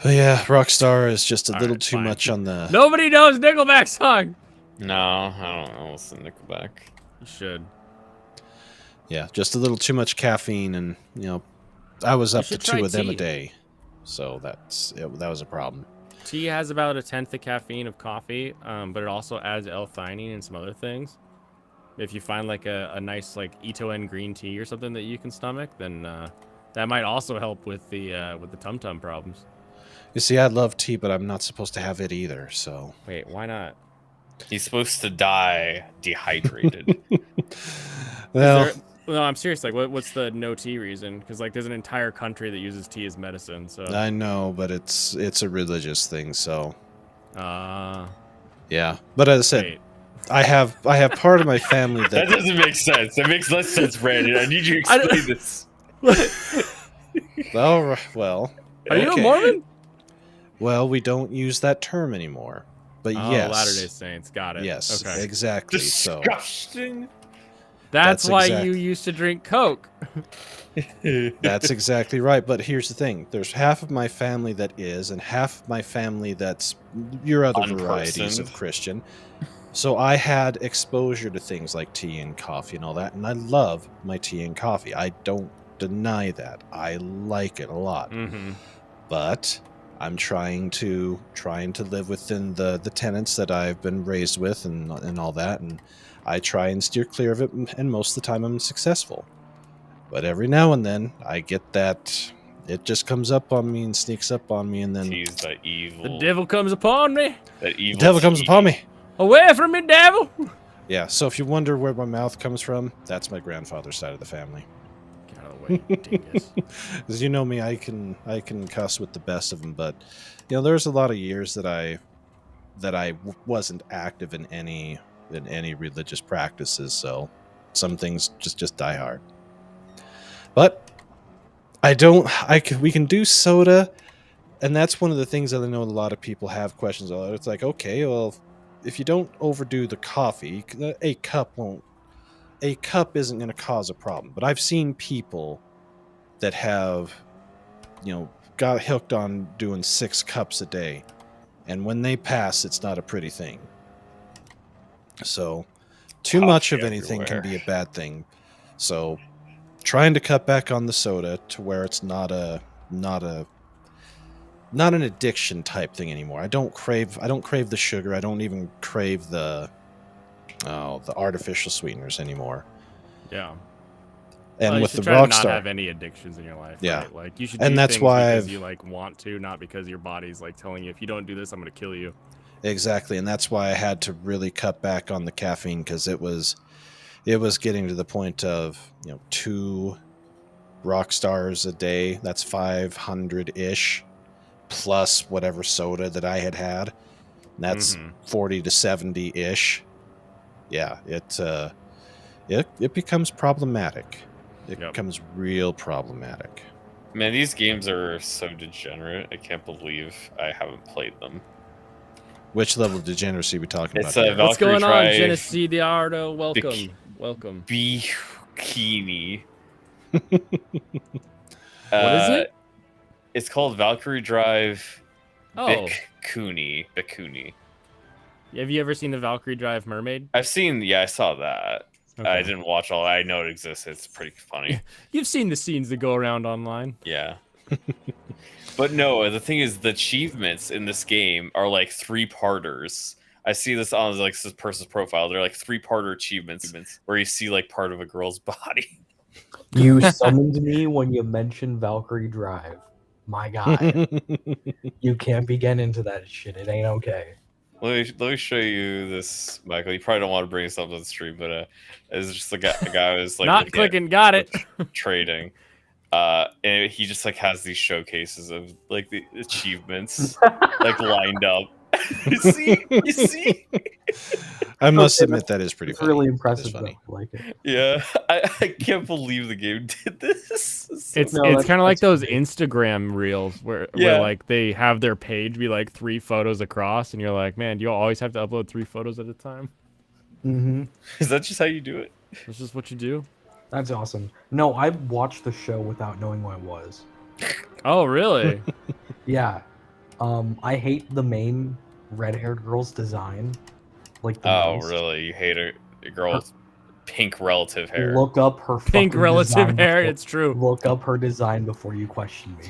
But yeah, Rockstar is just a little too much on the... Nobody knows Nickelback song. No, I don't know. Listen to Nickelback. You should. Yeah, just a little too much caffeine, and I was up to should 2 try of them tea. a day, so that was a problem. Tea has about 1/10 the caffeine of coffee, but it also adds L-theanine and some other things. If you find like a nice like Ito-en green tea or something that you can stomach, then that might also help with the tum-tum problems. You see, I love tea, but I'm not supposed to have it either, so... Wait, why not? He's supposed to die dehydrated. Well... No, I'm serious. Like, what's the no tea reason? Because like, there's an entire country that uses tea as medicine. So I know, but it's a religious thing, so... Yeah, but as I said, I have part of my family that... That doesn't make sense. That makes less sense, Brandon. I need you to explain this. Well... Are you a Mormon? Well, we don't use that term anymore. But yes. Latter-day Saints. Got it. Yes, okay. exactly. Disgusting. That's why you used to drink Coke. That's exactly right. But here's the thing. There's half of my family that is, and half of my family that's your other varieties of Christian. So I had exposure to things like tea and coffee and all that, and I love my tea and coffee. I don't deny that. I like it a lot. Mm-hmm. But I'm trying to live within the tenets that I've been raised with and all that, and I try and steer clear of it, and most of the time I'm successful. But every now and then I get that it just comes up on me and sneaks up on me, and then He's the evil. The devil comes upon me. That evil. the devil comes upon me. Away from me, devil. Yeah, so if you wonder where my mouth comes from, that's my grandfather's side of the family. Get out of the way, dingus. Because you know me, I can cuss with the best of them, but there's a lot of years that I wasn't active in any religious practices, so some things just die hard. But we can do soda, and that's one of the things that I know a lot of people have questions about. It's like, okay, well, if you don't overdo the coffee, a cup isn't going to cause a problem. But I've seen people that have, got hooked on doing 6 cups a day, and when they pass, it's not a pretty thing. So Too much of coffee anything can be everywhere. a bad thing. So trying to cut back on the soda to where it's not an addiction type thing anymore. I don't crave the sugar. I don't even crave the artificial sweeteners anymore. Yeah. And Well, you with should the try to not Rockstar, have any addictions in your life. Yeah. Right? Like you should And do that's things why because I've- you like want to, not because your body's like telling you if you don't do this, I'm gonna kill you. exactly, and that's why I had to really cut back on the caffeine because it was getting to the point of 2 Rockstars a day. That's 500-ish plus whatever soda that I had. And that's 40 to 70-ish. Yeah, it becomes problematic. It becomes real problematic. Man, these games are so degenerate. I can't believe I haven't played them. Which level of degeneracy are we talking It's about? here? What's going on, Drive Genesee Diardo? Welcome. Welcome. Bikini. What is it? It's called Valkyrie Drive Oh. Bikuni. Have you ever seen the Valkyrie Drive Mermaid? I saw that. Okay. I didn't watch all. I know it exists. It's pretty funny. You've seen the scenes that go around online. Yeah. But no, the thing is, the achievements in this game are like 3-parters. I see this on like this person's profile. They're like 3-parter achievements where you see like part of a girl's body. You summoned me when you mentioned Valkyrie Drive. My guy. You can't be getting into that shit. It ain't okay. Let me show you this, Michael. You probably don't want to bring this up on the stream, but it's just a guy who's like Not looking at clicking, got it. trading. And he just like has these showcases of like the achievements like lined up. You see? I must admit that is pretty It's funny. really That is impressive. funny. Though. I like it. Yeah, I can't believe the game did this. It's No, it's that's- kind of like that's those Instagram reels where Yeah. like they have their page be like 3 photos across, and you're like, man, do you always have to upload 3 photos at a time? Mm-hmm. Is that just how you do it? That's just what you do. That's awesome. No, I watched the show without knowing what it was. Oh, really? Yeah. I hate the main red-haired girl's design. Like the Oh, most. really? You hate a girl with pink relative hair? Look up her Pink fucking relative design hair. before- It's true. Look up her design before you question me.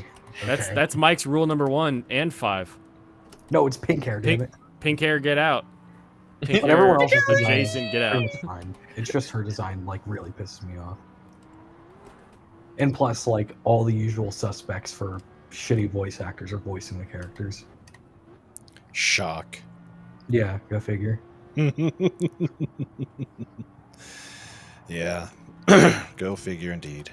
okay? That's Mike's rule number 1 and 5. No, it's pink hair, damn it. Pink hair, get out. Pink But everyone hair, else's design Jason, get out. is fine. It's just her design like really pisses me off. And plus, like all the usual suspects for shitty voice actors are voicing the characters. Shock. Yeah, go figure. Yeah. Go figure indeed.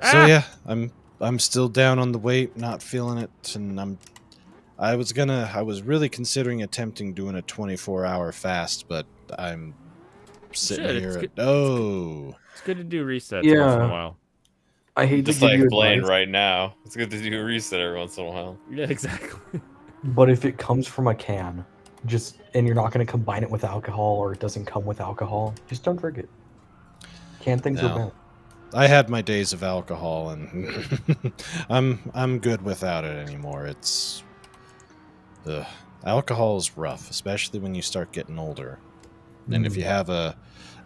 So yeah, I'm still down on the weight, not feeling it, and I was really considering attempting doing a 24-hour fast, but I'm sitting Shit, here it's at good. It's good to do resets once in Yeah. a while. I hate Just to give like you Blaine advice, right now. It's good to do a reset every once in a while. Yeah, exactly. but if it comes from a can, and you're not going to combine it with alcohol, or it doesn't come with alcohol, just don't drink it. Can things are No. bad. I had my days of alcohol, and I'm good without it anymore. It's alcohol is rough, especially when you start getting older. And if you have a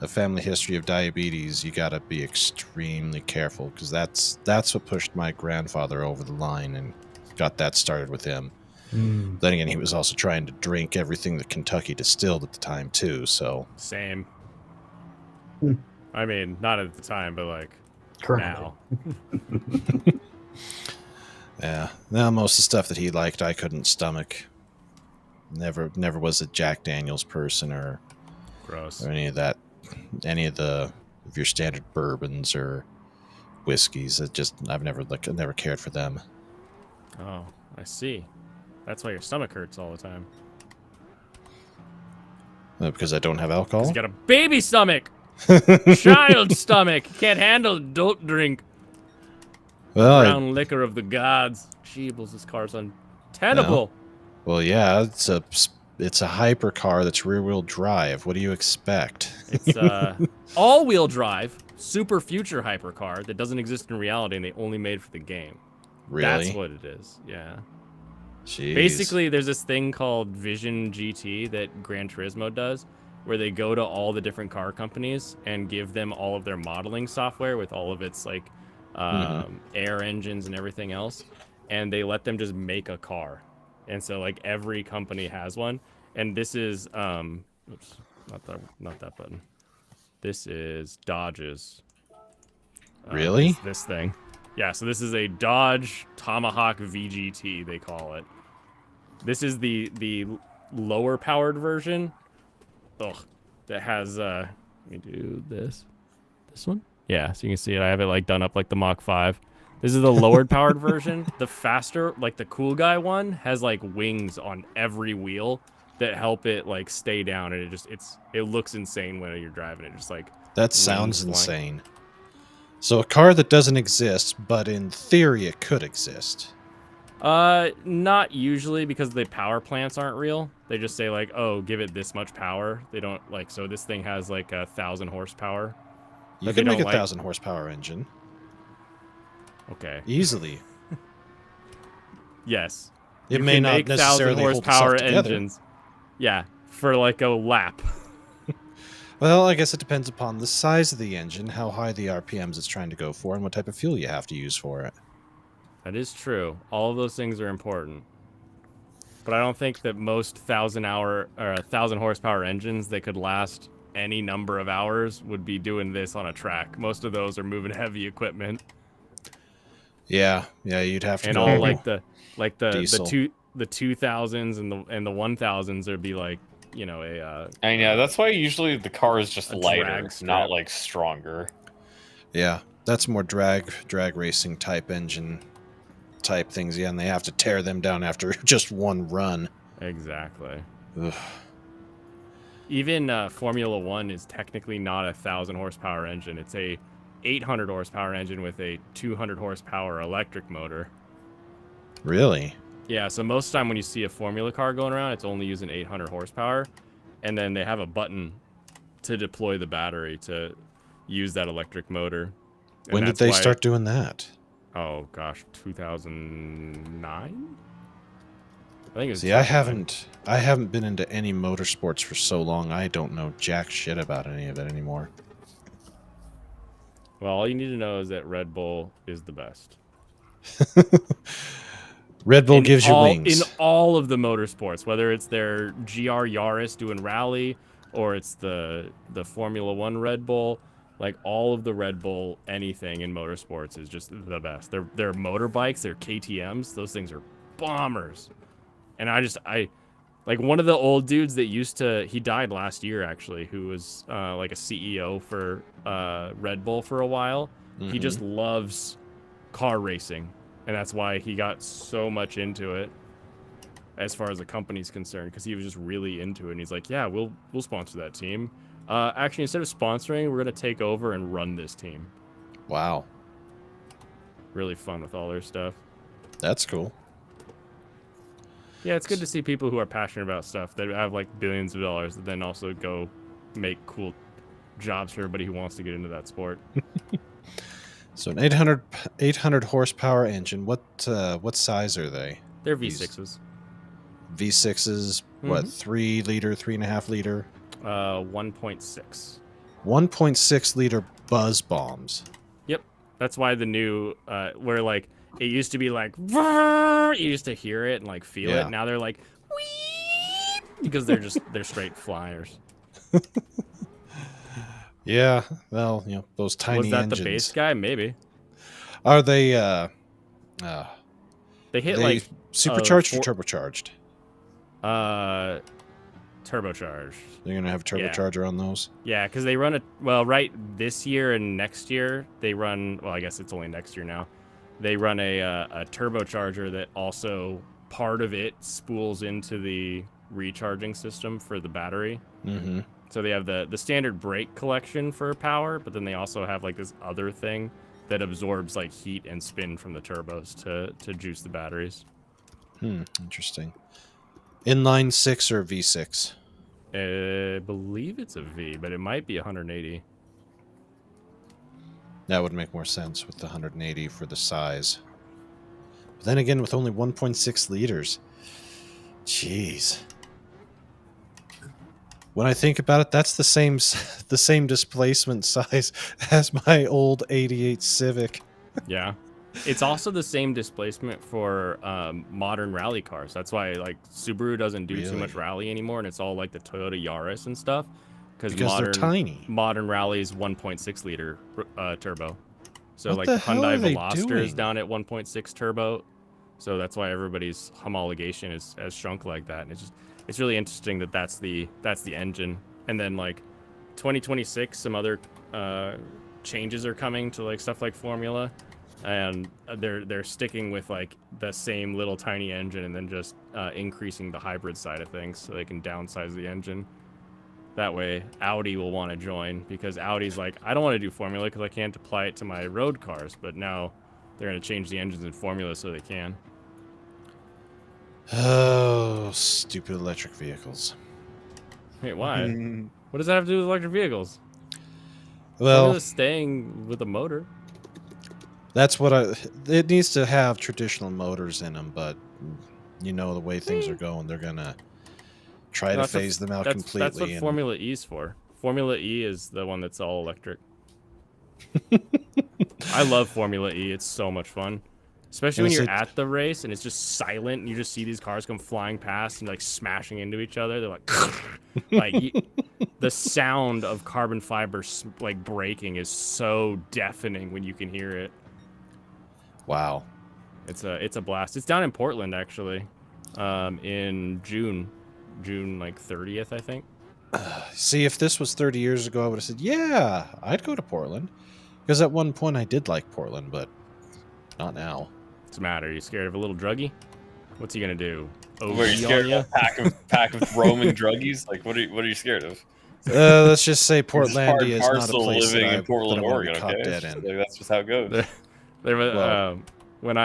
family history of diabetes, you got to be extremely careful, because that's what pushed my grandfather over the line and got that started with him. Then again, he was also trying to drink everything that Kentucky distilled at the time too. So Same. Hmm. I mean, not at the time, but like Currently. now. yeah, now most of the stuff that he liked, I couldn't stomach. Never was a Jack Daniels person or Gross. any of your standard bourbons or whiskeys. I've never cared for them. Oh, I see. That's why your stomach hurts all the time. Because I don't have 'Cause alcohol. you got a baby stomach. Child stomach. Can't handle adult drink. Well, Brown liquor of the gods. Jeebles, this car's untenable. well, yeah, it's a hypercar that's rear-wheel drive. What do you expect? It's all-wheel drive, super future hypercar that doesn't exist in reality and they only made for the game. Really? That's what it is. Yeah. Jeez. Basically, there's this thing called Vision GT that Gran Turismo does, where they go to all the different car companies and give them all of their modeling software with all of its like air engines and everything else, and they let them just make a car. And so like every company has one, and this is oops, not that button. This is Dodge's. Really? This thing. Yeah, so this is a Dodge Tomahawk VGT, they call it. This is the lower powered version. Ugh, that has let me do this one. Yeah, so you can see it. I have it like done up like the Mach 5. This is the lowered powered version. The faster, like the cool guy one, has like wings on every wheel that help it like stay down, and it looks insane when you're driving it. Just like that sounds insane. So a car that doesn't exist, but in theory it could exist. Not usually, because the power plants aren't real. They just say like, oh, give it this much power. They don't like, so this thing has like 1,000 horsepower. You can make a 1,000 horsepower engine. Okay. Easily. Yes. It may not necessarily hold itself together. Engines. Yeah, for like a lap. Well, I guess it depends upon the size of the engine, how high the RPMs it's trying to go for, and what type of fuel you have to use for it. That is true. All of those things are important. But I don't think that most 1,000 horsepower engines that could last any number of hours would be doing this on a track. Most of those are moving heavy equipment. Yeah, you'd have to. And go all like the diesel. the 2000s and the 1000s would be like, you know, and yeah, that's why usually the car is just lighter, drag strip. not like stronger. Yeah, that's more drag racing type engine type things. Yeah, and they have to tear them down after just one run. Exactly. Ugh. Even Formula One is technically not a 1,000 horsepower engine. It's a 800 horsepower engine with a 200 horsepower electric motor. Really? Yeah, so most of the time when you see a Formula car going around, it's only using 800 horsepower, and then they have a button to deploy the battery to use that electric motor. And when did they start doing that? Oh gosh, 2009? I think it was. See, I haven't been into any motorsports for so long. I don't know jack shit about any of it anymore. Well, all you need to know is that Red Bull is the best. Red Bull gives you wings. In all of the motorsports, whether it's their GR Yaris doing rally, or it's the Formula One Red Bull, like all of the Red Bull anything in motorsports is just the best. Their motorbikes, their KTMs, those things are bombers. And I like one of the old dudes that he died last year actually, who was like a CEO for Red Bull for a while. Mm-hmm. He just loves car racing. And that's why he got so much into it as far as the company's concerned, because he was just really into it. And he's like, yeah, we'll sponsor that team. Actually, instead of sponsoring, we're going to take over and run this team. Wow. Really fun with all their stuff. That's cool. Yeah, it's good to see people who are passionate about stuff that have like billions of dollars that then also go make cool jobs for everybody who wants to get into that sport. So an 800 horsepower engine. What size are they? They're V6s. V6s. What? 3 liter, 3.5 liter. 1.6. 1.6 liter buzz bombs. Yep, that's why the new where like it used to be like you used to hear it and like feel it. Now they're like wee, because they're straight flyers. Yeah, well, you know, those tiny engines. Was that engines. the base guy? Maybe. Are they they hit like supercharged or turbocharged? Turbocharged. They're gonna have a turbocharger on those? Yeah, because they run right this year and next year they run, well, I guess it's only next year now. They run a turbocharger that also part of it spools into the recharging system for the battery. Mm-hmm. So they have the standard brake collection for power, but then they also have like this other thing that absorbs like heat and spin from the turbos to juice the batteries. Interesting. Inline 6 or V6? I believe it's a V, but it might be 180. That would make more sense with the 180 for the size. But then again, with only 1.6 liters. Jeez. when I think about it, that's the same displacement size as my old '88 Civic. Yeah. It's also the same displacement for modern rally cars. That's why like Subaru doesn't do too much rally anymore, and it's all like the Toyota Yaris and stuff. Because they're tiny. Modern rally's 1.6 liter turbo. So What like the hell Hyundai are they Veloster is doing? down at 1.6 turbo. So that's why everybody's homologation has shrunk like that. And it's really interesting that that's the engine. And then like 2026, some other changes are coming to like stuff like Formula, and they're sticking with like the same little tiny engine and then just increasing the hybrid side of things so they can downsize the engine. That way Audi will want to join, because Audi's like, I don't want to do Formula because I can't apply it to my road cars, but now they're going to change the engines in Formula so they can. Oh, stupid electric vehicles. Wait, why? What does that have to do with electric vehicles? Well, Formula's staying with a motor. that's what it needs to have traditional motors in them, but you know the way things are going, they're gonna try to phase them out completely. That's what Formula E is for. Formula E is the one that's all electric. I love Formula E. It's so much fun. Especially when you're at the race and it's just silent and you just see these cars come flying past and like smashing into each other. They're like, the sound of carbon fiber like breaking is so deafening when you can hear it. Wow. It's a blast. It's down in Portland actually, in June like 30th, I think. See, if this was 30 years ago, I would have said, yeah, I'd go to Portland. Because at one point I did like Portland, but not now. What's the matter? Are you scared of a little druggie? What's he gonna do? Were you scared of a pack of roaming druggies? Like, what are you scared of? Let's just say Portlandia is not a Parcel place living that in Portland, I want Oregon. to be caught Okay, dead in. Like, that's just how it goes. There was Well, when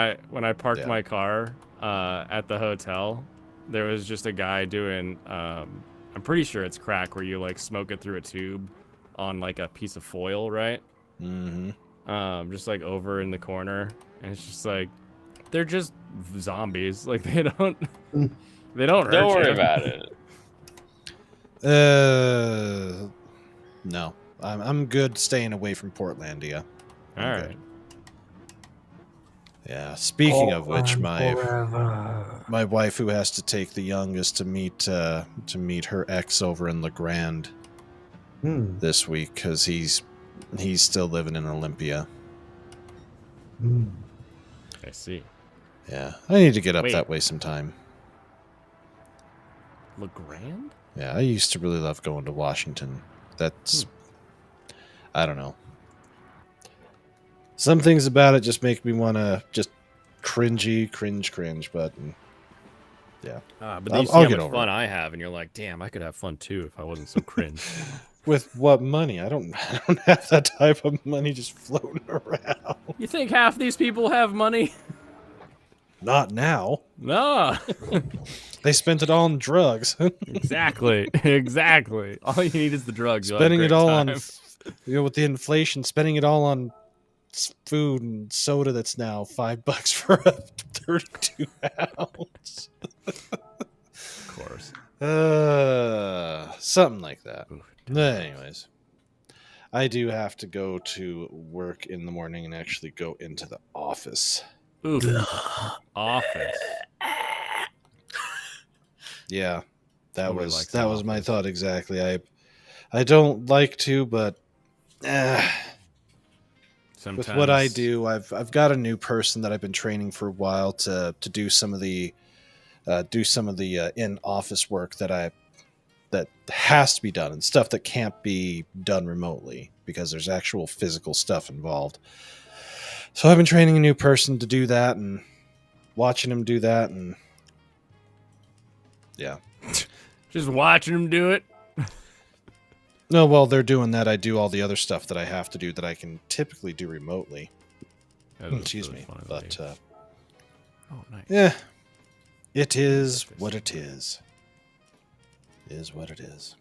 I parked my car at the hotel, there was just a guy doing I'm pretty sure it's crack, where you like smoke it through a tube on like a piece of foil, right? Mm-hmm. Just like over in the corner, and it's just like they're just zombies. Like they don't hurt Don't worry you. about it. No, I'm good staying away from Portlandia. All right. Yeah. Speaking of which, Forever. my wife, who has to take the youngest to meet her ex over in La Grande this week, because he's still living in Olympia. I see. Yeah, I need to get up Wait. that way sometime. La Grande? Yeah, I used to really love going to Washington. That's, I don't know. Some things about it just make me want to just cringe, but yeah. But then you see I'll how get much over fun it. I have, and you're like, damn, I could have fun too if I wasn't so cringe. With what money? I don't have that type of money just floating around. You think half these people have money? Not now. No. They spent it all on drugs. Exactly. All you need is the drugs. You'll have a Spending it great all time. on, with the inflation, spending it all on food and soda that's now $5 for a 32 ounce. Of course. Something like that. Anyways, I do have to go to work in the morning and actually go into the office. Oof. Office. Yeah, that Nobody was likes that the was my thought exactly. I don't like to, but with what I do, I've got a new person that I've been training for a while to do some of the in office work that has to be done, and stuff that can't be done remotely because there's actual physical stuff involved. So I've been training a new person to do that and watching him do that, and yeah. Just watching them do it. No, while they're doing that, I do all the other stuff that I have to do that I can typically do remotely. Excuse me, but oh, nice. yeah, it is what it is. Is what it is.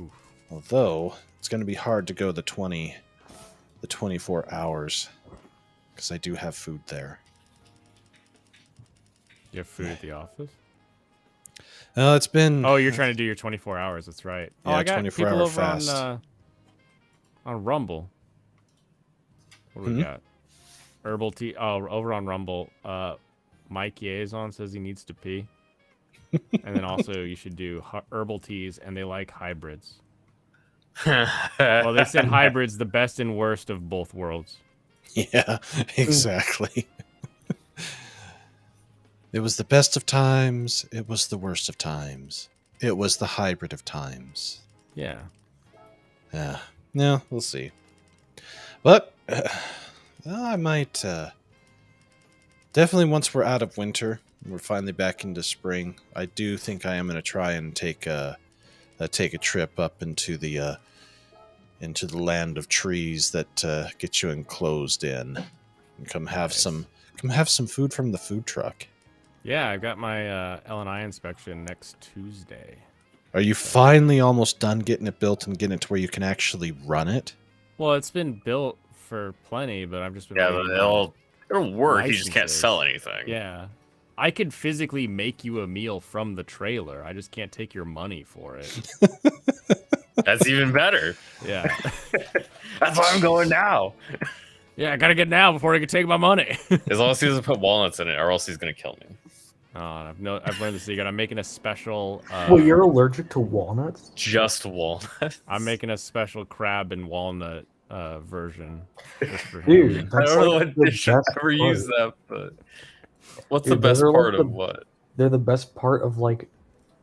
Oof. Although it's going to be hard to go the 24 hours because I do have food there. You have food at the office? It's been. Oh, you're trying to do your 24 hours. That's right. Oh, Yeah, I got 24 people hour over fast. on Rumble. What do we Hmm? got? Herbal tea. Oh, over on Rumble. Mike Yazon says he needs to pee. And then also you should do herbal teas, and they like hybrids. Well, they said hybrids, the best and worst of both worlds. Yeah, exactly. It was the best of times. It was the worst of times. It was the hybrid of times. Yeah. Yeah. No, we'll see. But I might definitely, once we're out of winter, we're finally back into spring. I do think I am going to try and take a trip up into the land of trees that get you enclosed in, and come have some food from the food truck. Yeah, I've got my L&I inspection next Tuesday. Are you finally almost done getting it built and getting it to where you can actually run it? Well, it's been built for plenty, but I've just been Yeah, waiting but on it'll work. You just can't licenses. sell anything. Yeah. I could physically make you a meal from the trailer. I just can't take your money for it. That's even better. Yeah. That's why I'm going now. Yeah, I gotta get now before he can take my money. As long as he doesn't put walnuts in it, or else he's gonna kill me. Oh, I've learned the secret. I'm making a special. Well, you're allergic to walnuts? Just walnuts. I'm making a special crab and walnut version. Just for Dude, him. I that's don't know like what the dish I've best ever part. used that, but what's Dude, the best those are like part of the- what? They're the best part of like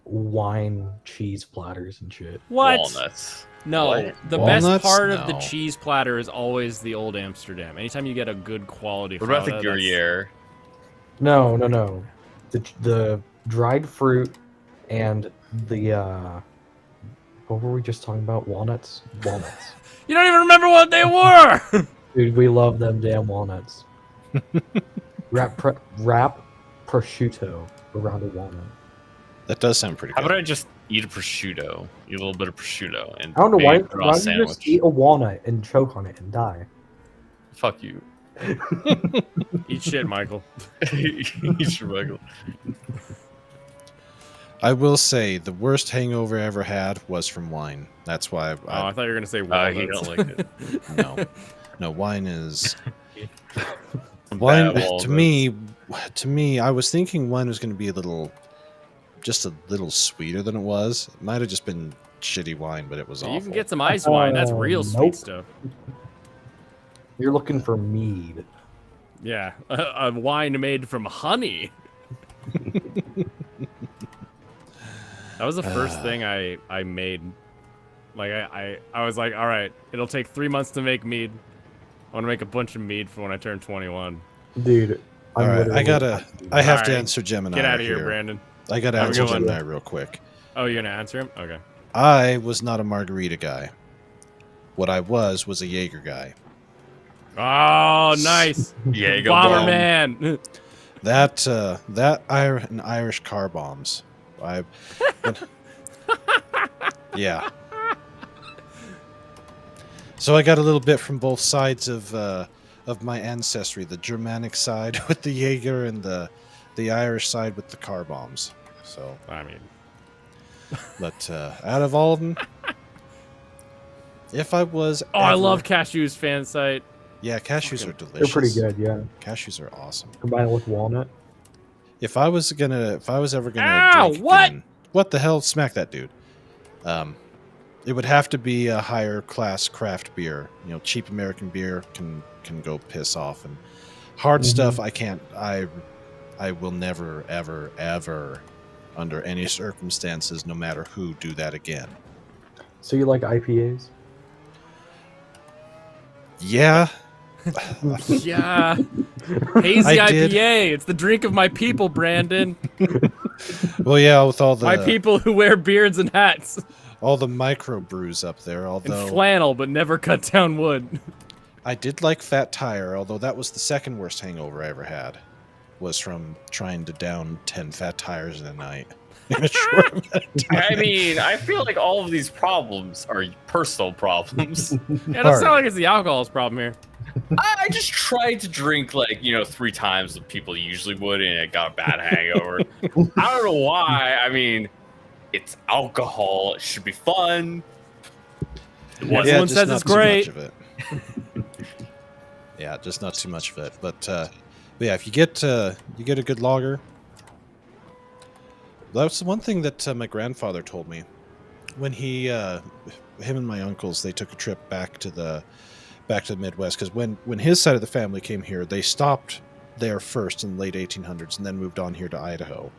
wine cheese platters and shit. What? Walnuts. No, What? the best Walnuts? part of the No. cheese platter is always the old Amsterdam. Anytime you get a good quality. What about the Frauda, Gruyere? No. The dried fruit and the what were we just talking about? Walnuts? Walnuts. You don't even remember what they were. Dude, we love them damn walnuts. wrap prosciutto around a walnut. That does sound pretty How good. about I just eat a prosciutto? Eat a little bit of prosciutto and I don't know why. make a raw Why don't you sandwich. just eat a walnut and choke on it and die? Fuck you. Eat shit, Michael. Eat your Michael. I will say the worst hangover I ever had was from wine. That's why Oh, I thought you were gonna say He walnuts. don't like it. no, wine is Some wine bad to me. I was thinking wine was going to be just a little sweeter than it was. It might have just been shitty wine, but it was awful. You can get some ice wine. That's real sweet nope. stuff. You're looking for mead. Yeah, a wine made from honey. That was the first thing I made. Like I was like, all right, it'll take 3 months to make mead. I want to make a bunch of mead for when I turn 21. Dude, All right, I have to All right, answer Gemini. Get out of here, here. Brandon. I got to Have a answer good one. Gemini real quick. Oh, you're gonna answer him? Okay. I was not a margarita guy. What I was a Jaeger guy. Oh, nice. Jaeger Bomberman. That and Irish car bombs. Yeah. So I got a little bit from both sides of my ancestry, the Germanic side with the Jaeger and the Irish side with the car bombs. So I mean, but out of all of them, if I was I ever- love Cashew's fan site. Yeah, cashews are delicious. They're pretty good, yeah. Cashews are awesome. Combine it with walnut. If I was ever gonna Ow, drink what? again- what the hell? Smack that dude. It would have to be a higher class craft beer. You know, cheap American beer can go piss off, and hard stuff I can't. I will never ever under any circumstances, no matter who, do that again. So you like IPAs? Yeah. Yeah. Hazy I did. IPA. It's the drink of my people, Brandon. Well, yeah, with all the My people who wear beards and hats. all the micro brews up there. And Although flannel, but never cut down wood. I did like Fat Tire, although that was the second worst hangover I ever had. Was from trying to down 10 Fat Tires in a night. In a short amount of time. I mean, I feel like all of these problems are personal problems. Yeah, it doesn't sound like it's the alcohol's problem here. I just tried to drink 3 times what people usually would, and it got a bad hangover. I don't know why. I mean, It's alcohol. It should be fun. Everyone just says not it's too much great. of it. Yeah, just not too much of it. But yeah, if you get a good lager, that's the one thing that my grandfather told me when him and my uncles, they took a trip back to the Midwest, because when his side of the family came here, they stopped there first in the late 1800s and then moved on here to Idaho.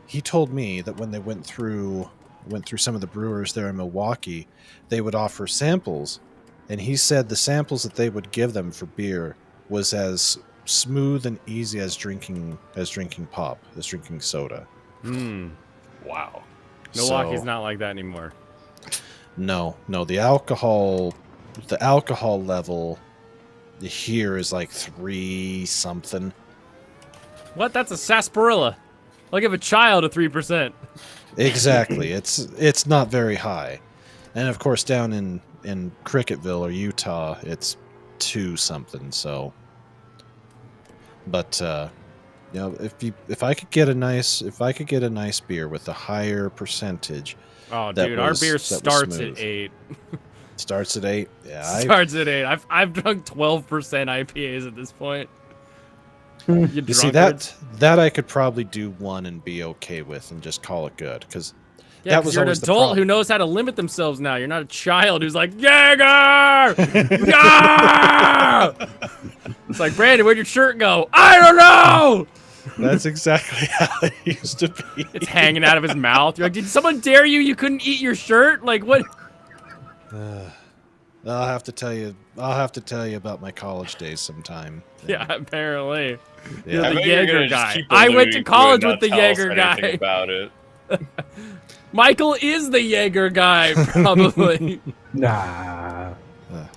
He told me that when they went through some of the brewers there in Milwaukee, they would offer samples, and he said the samples that they would give them for beer was as smooth and easy as drinking pop, as drinking soda. Wow. Milwaukee's not like that anymore. No, the alcohol level here is like 3 something. What? That's a sarsaparilla. I'll give a child a 3%. Exactly. It's not very high. And of course down in Cricketville or Utah, it's 2 something, so. But you know, if I could get a nice beer with a higher percentage. Oh, dude, our beer starts at 8. Starts at 8. Yeah. Starts at 8. I've drunk 12% IPAs at this point. You see that I could probably do one and be okay with and just call it good, because yeah, that was you're an always the adult problem. who knows how to limit themselves now. You're not a child who's like, Jaeger! Yeah! It's like, Brandon, where'd your shirt go? I don't know! That's exactly how it used to be. It's hanging out of his mouth. You're like, did someone dare you? You couldn't eat your shirt? Like, what? I'll have to tell you about my college days sometime. Yeah, apparently. Yeah. You're I the bet you're Jaeger gonna just guy. keep I went alluding to to college it, with the not tell us Jaeger anything guy. about it. Michael is the Jaeger guy, probably. Nah.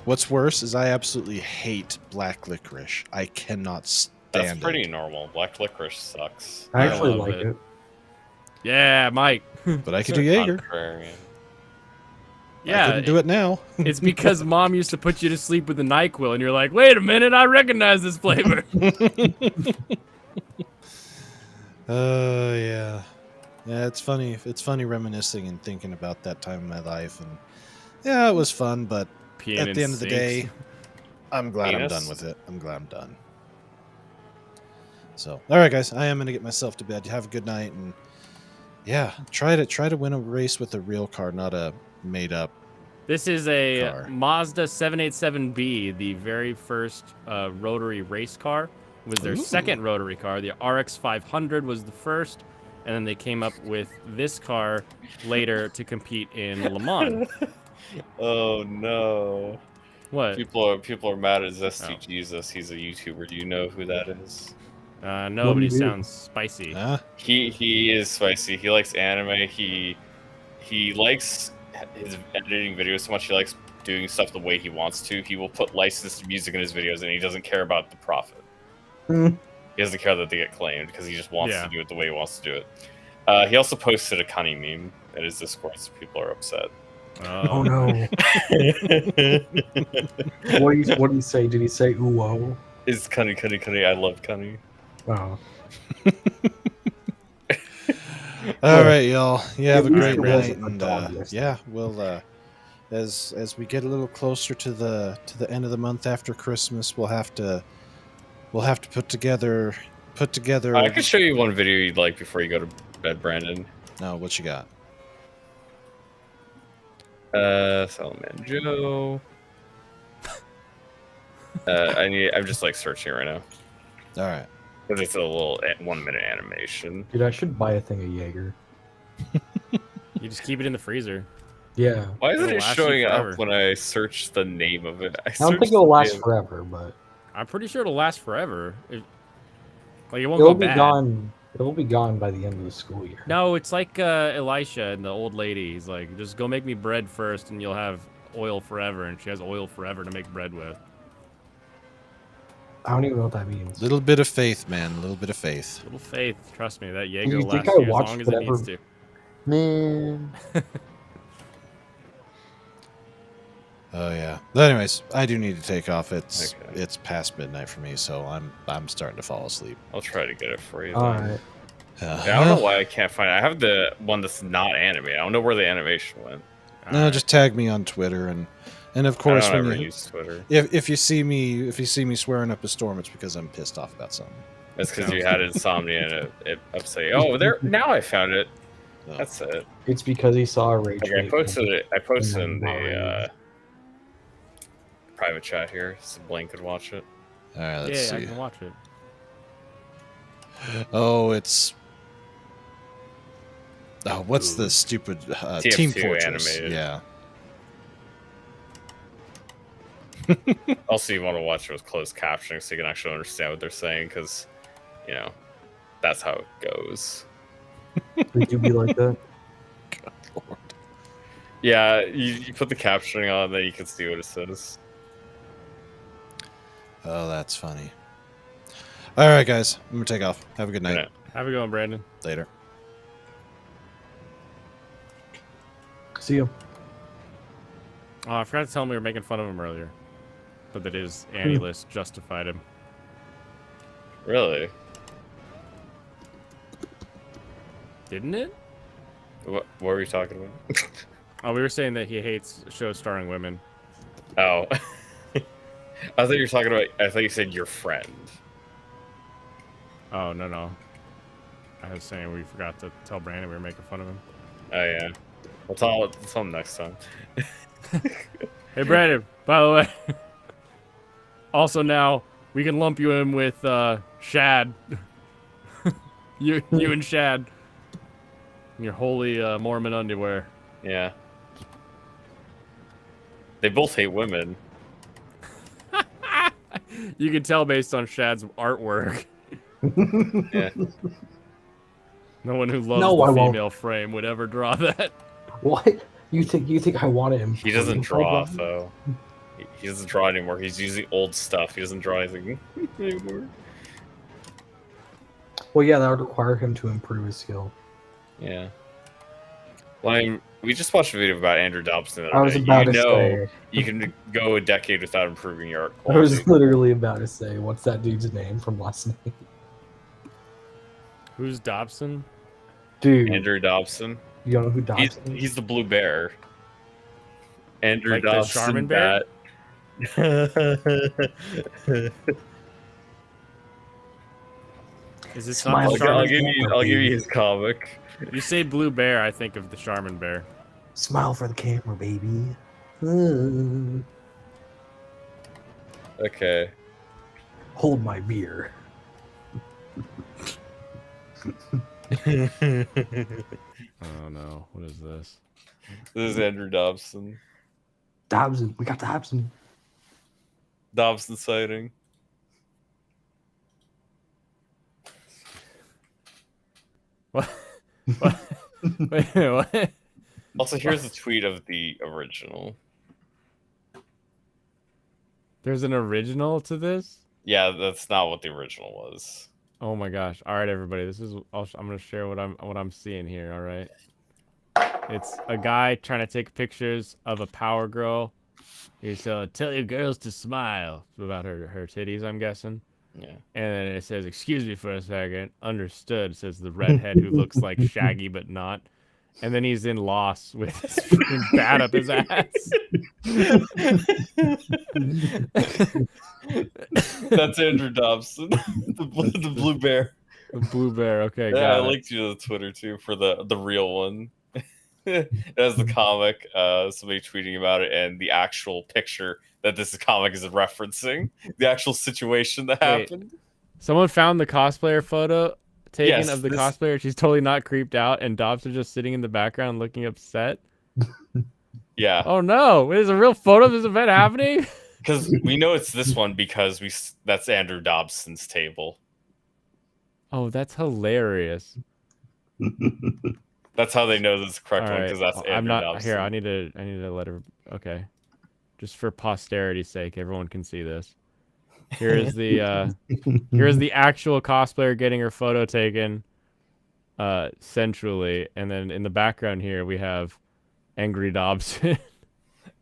What's worse is I absolutely hate black licorice. I cannot stand That's it. pretty normal. Black licorice sucks. I actually love like it. Yeah, Mike. But I could do Jaeger. Contrarian. Yeah, I couldn't do it now. It's because mom used to put you to sleep with the NyQuil, and you're like, wait a minute, I recognize this flavor. Yeah. Yeah, it's funny. It's funny reminiscing and thinking about that time in my life, and yeah, it was fun. But Peeing at in the end of the day, sinks. I'm glad I'm Penis? done with it. I'm glad I'm done. So, all right, guys, I am gonna get myself to bed. Have a good night, and yeah, try to win a race with a real car, not a made up. This is a Car. Mazda 787B, the very first rotary race car. It was their second rotary car. The RX 500 was the first, and then they came up with this car later to compete in Le Mans. Oh no! What? People are mad at Zesty Oh. Jesus. He's a YouTuber. Do you know who that is? Nobody sounds spicy. He is spicy. He likes anime. He likes his editing videos so much. He likes doing stuff the way he wants to. He will put licensed music in his videos, and he doesn't care about the profit. He doesn't care that they get claimed because he just wants to do it the way he wants to do it. He also posted a Cunny meme at his Discord, so people are upset. Oh no. What do you say? Did he say ooh whoa? It's Cunny. I love Cunny. Wow. All right, y'all. You have a At least great it night, wasn't a and dog list. yeah, we'll as we get a little closer to the end of the month after Christmas, we'll have to put together. I could show you one video you'd like before you go to bed, Brandon. No, what you got? Solomon Joe. I'm just like searching right now. All right. Because it's a little 1 minute animation. Dude, I should buy a thing of Jaeger. You just keep it in the freezer. Yeah. Why isn't It'll it last you showing forever. up when I search the name of it? I don't think it'll last forever, but I'm pretty sure it'll last forever. Like it won't it'll go be bad. gone. It'll be gone by the end of the school year. No, it's like Elisha and the old lady. He's like, just go make me bread first, and you'll have oil forever. And she has oil forever to make bread with. I don't even know what that means. Little bit of faith, man. A little bit of faith. Little faith, trust me. That Do Jaeger you will think last I you as watched long as it whatever- needs to. Man. Oh yeah. But anyways, I do need to take off. It's Okay. it's past midnight for me, so I'm starting to fall asleep. I'll try to get it for you. All then. right. I don't know why I can't find it. I have the one that's not anime. I don't know where the animation went. No, just tag me on Twitter and of course I don't when ever you, use Twitter. if you see me swearing up a storm, it's because I'm pissed off about something. That's because you had insomnia and it upset you. Oh, there! Now I found it. That's it. It's because he saw a rage. Okay, I bait. posted it. I posted in And then the private chat here, so Blaine could watch it. All right, let's see. I can watch it. Oh, it's. Oh, what's the stupid TF2 Team Fortress? animated. Yeah. Also, you want to watch it with closed captioning so you can actually understand what they're saying, because, you know, that's how it goes. Would you be like that? God, Lord. Yeah, you put the captioning on, then you can see what it says. Oh, that's funny. All right, guys, I'm gonna take off. Have a good night. Have a good one, Brandon. Later. See you. Oh, I forgot to tell him we were making fun of him earlier. But that his Annie list justified him. Really? Didn't it? What were we talking about? Oh, we were saying that he hates shows starring women. Oh. I thought you were talking about, I thought you said your friend. Oh, no. I was saying we forgot to tell Brandon we were making fun of him. Oh, yeah. We'll tell him next time. Hey, Brandon, by the way. Also now, we can lump you in with Shad. you and Shad. In your holy Mormon underwear. Yeah. They both hate women. You can tell based on Shad's artwork. Yeah. No one who loves No, the I won't. female frame would ever draw that. What? You think I wanted him? He doesn't draw, though. He doesn't draw anymore. He's using old stuff. He doesn't draw anything anymore. Well, yeah, that would require him to improve his skill. Yeah. Well, I mean, we just watched a video about Andrew Dobson. The I other was day. about You to know, say. you can go a decade without improving your art I quality. was literally about to say, what's that dude's name from last night? Who's Dobson? Dude. Andrew Dobson. You don't know who Dobson is? He's the blue bear. Andrew Like the Dobson. Charmin bear? Is this not Smile. the Charmin? I'll give you his comic. You say blue bear, I think of the Charmin bear. Smile for the camera, baby. Okay. Hold my beer. Oh no, what is this? This is Andrew Dobson. Dobson. We got Dobson. Dobson sighting. What? Wait, what? Also, here's a tweet of the original. There's an original to this? Yeah, that's not what the original was. Oh my gosh! All right, everybody, this is. I'm gonna share what I'm seeing here. All right. It's a guy trying to take pictures of a power girl. He's tell your girls to smile. It's about her titties, I'm guessing. Yeah. And then it says, "Excuse me for a second." Understood. Says the redhead who looks like Shaggy but not. And then he's in Lost with his fucking bat up his ass. That's Andrew Dobson, the blue bear. The blue bear. Okay, Yeah, I got it. linked you to the Twitter too for the real one. It has the comic, somebody tweeting about it, and the actual picture that this comic is referencing, the actual situation that Wait. happened. Someone found the cosplayer photo taken Yes, of the this- cosplayer. She's totally not creeped out, and Dobson just sitting in the background looking upset. Yeah, Oh no! Is a real photo of this event happening? because we know it's this one because that's Andrew Dobson's table. Oh, that's hilarious. That's how they know this is the correct All one right, because that's Andrew I'm not Dobson. here. I need to let her. Okay, just for posterity's sake, everyone can see this. Here's the actual cosplayer getting her photo taken, centrally, and then in the background here we have Angry Dobson.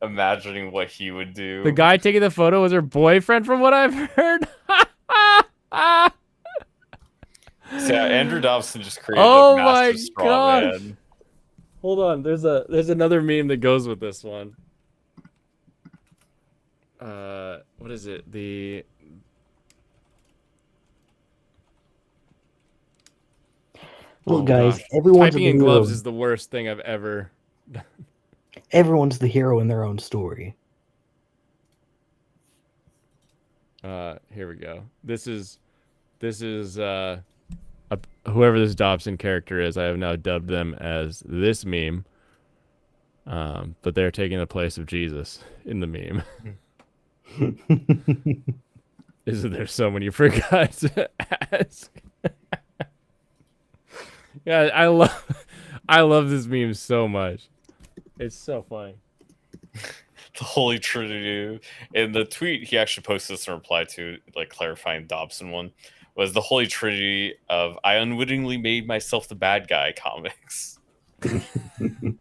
Imagining what he would do. The guy taking the photo was her boyfriend, from what I've heard. So yeah, Andrew Dobson just created Oh a my massive straw gosh. man. Hold on, there's another meme that goes with this one. What is it? Well, Oh, guys, gosh. everyone's Typing the in gloves hero. is the worst thing I've ever. Everyone's the hero in their own story. Here we go. This is whoever this Dobson character is. I have now dubbed them as this meme. But they're taking the place of Jesus in the meme. Isn't there someone you forgot to ask? Yeah, I love this meme so much. It's so funny. The Holy Trinity. In the tweet he actually posted this in reply to, like, clarifying Dobson one, was the Holy Trinity of "I unwittingly made myself the bad guy" comics. One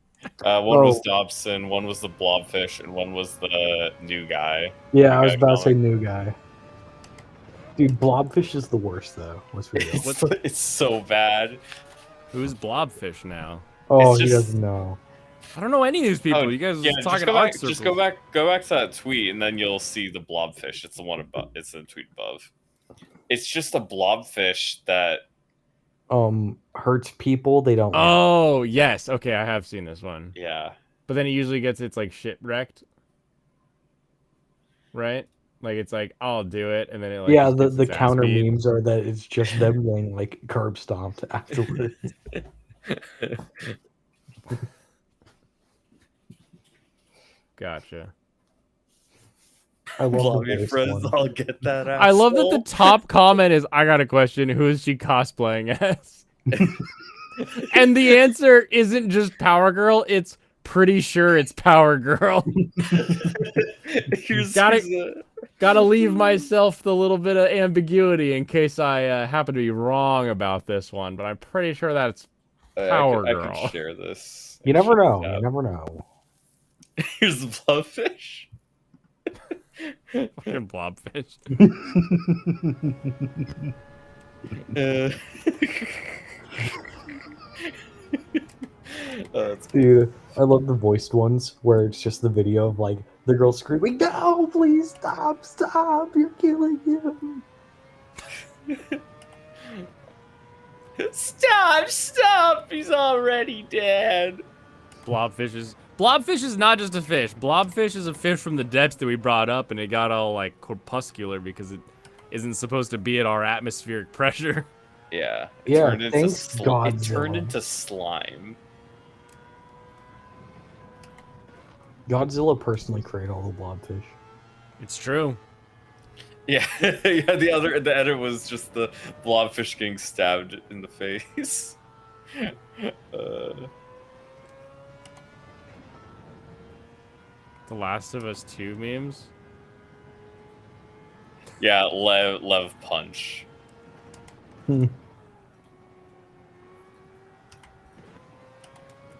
was Dobson, one was the Blobfish, and one was the new guy. Yeah, I was about to say new guy. Dude, Blobfish is the worst though. Let's be real. It's so bad. Who's Blobfish now? Oh, It's he just- doesn't know. I don't know any of these people. Oh, You guys yeah, are just talking go art back, just go circles. back to that tweet, and then you'll see the Blobfish. It's the one above. It's the tweet above. It's just a Blobfish that Hurts people. They don't. Oh yes, okay, I have seen this one. Yeah. But then it usually gets its like shipwrecked, right? Like it's like I'll do it, and then it like Yeah, just the gets its ass counter beat. memes are that it's just them getting like curb stomped afterwards. Gotcha. I love Love the your voice friends. one. I'll get that. I love that the asshole. top comment is I got a question, who is she cosplaying as? And the answer isn't just Power Girl, it's pretty sure it's Power Girl. Gotta leave myself the little bit of ambiguity in case I happen to be wrong about this one, but I'm pretty sure that's Power I Girl. can share this. You never know. You never know. Here's the Blobfish. Fucking Blobfish. Dude, I love the voiced ones where it's just the video of like the girl screaming, "No, please stop, stop! You're killing him!" Stop! He's already dead. Blobfish is not just a fish. Blobfish is a fish from the depths that we brought up, and it got all like corpuscular because it isn't supposed to be at our atmospheric pressure. Yeah. Yeah, Turned into thanks, it Godzilla. turned into slime. Godzilla personally created all the blobfish. It's true. Yeah, yeah. The edit was just the Blobfish getting stabbed in the face. The Last of Us 2 memes. Yeah, Lev punch.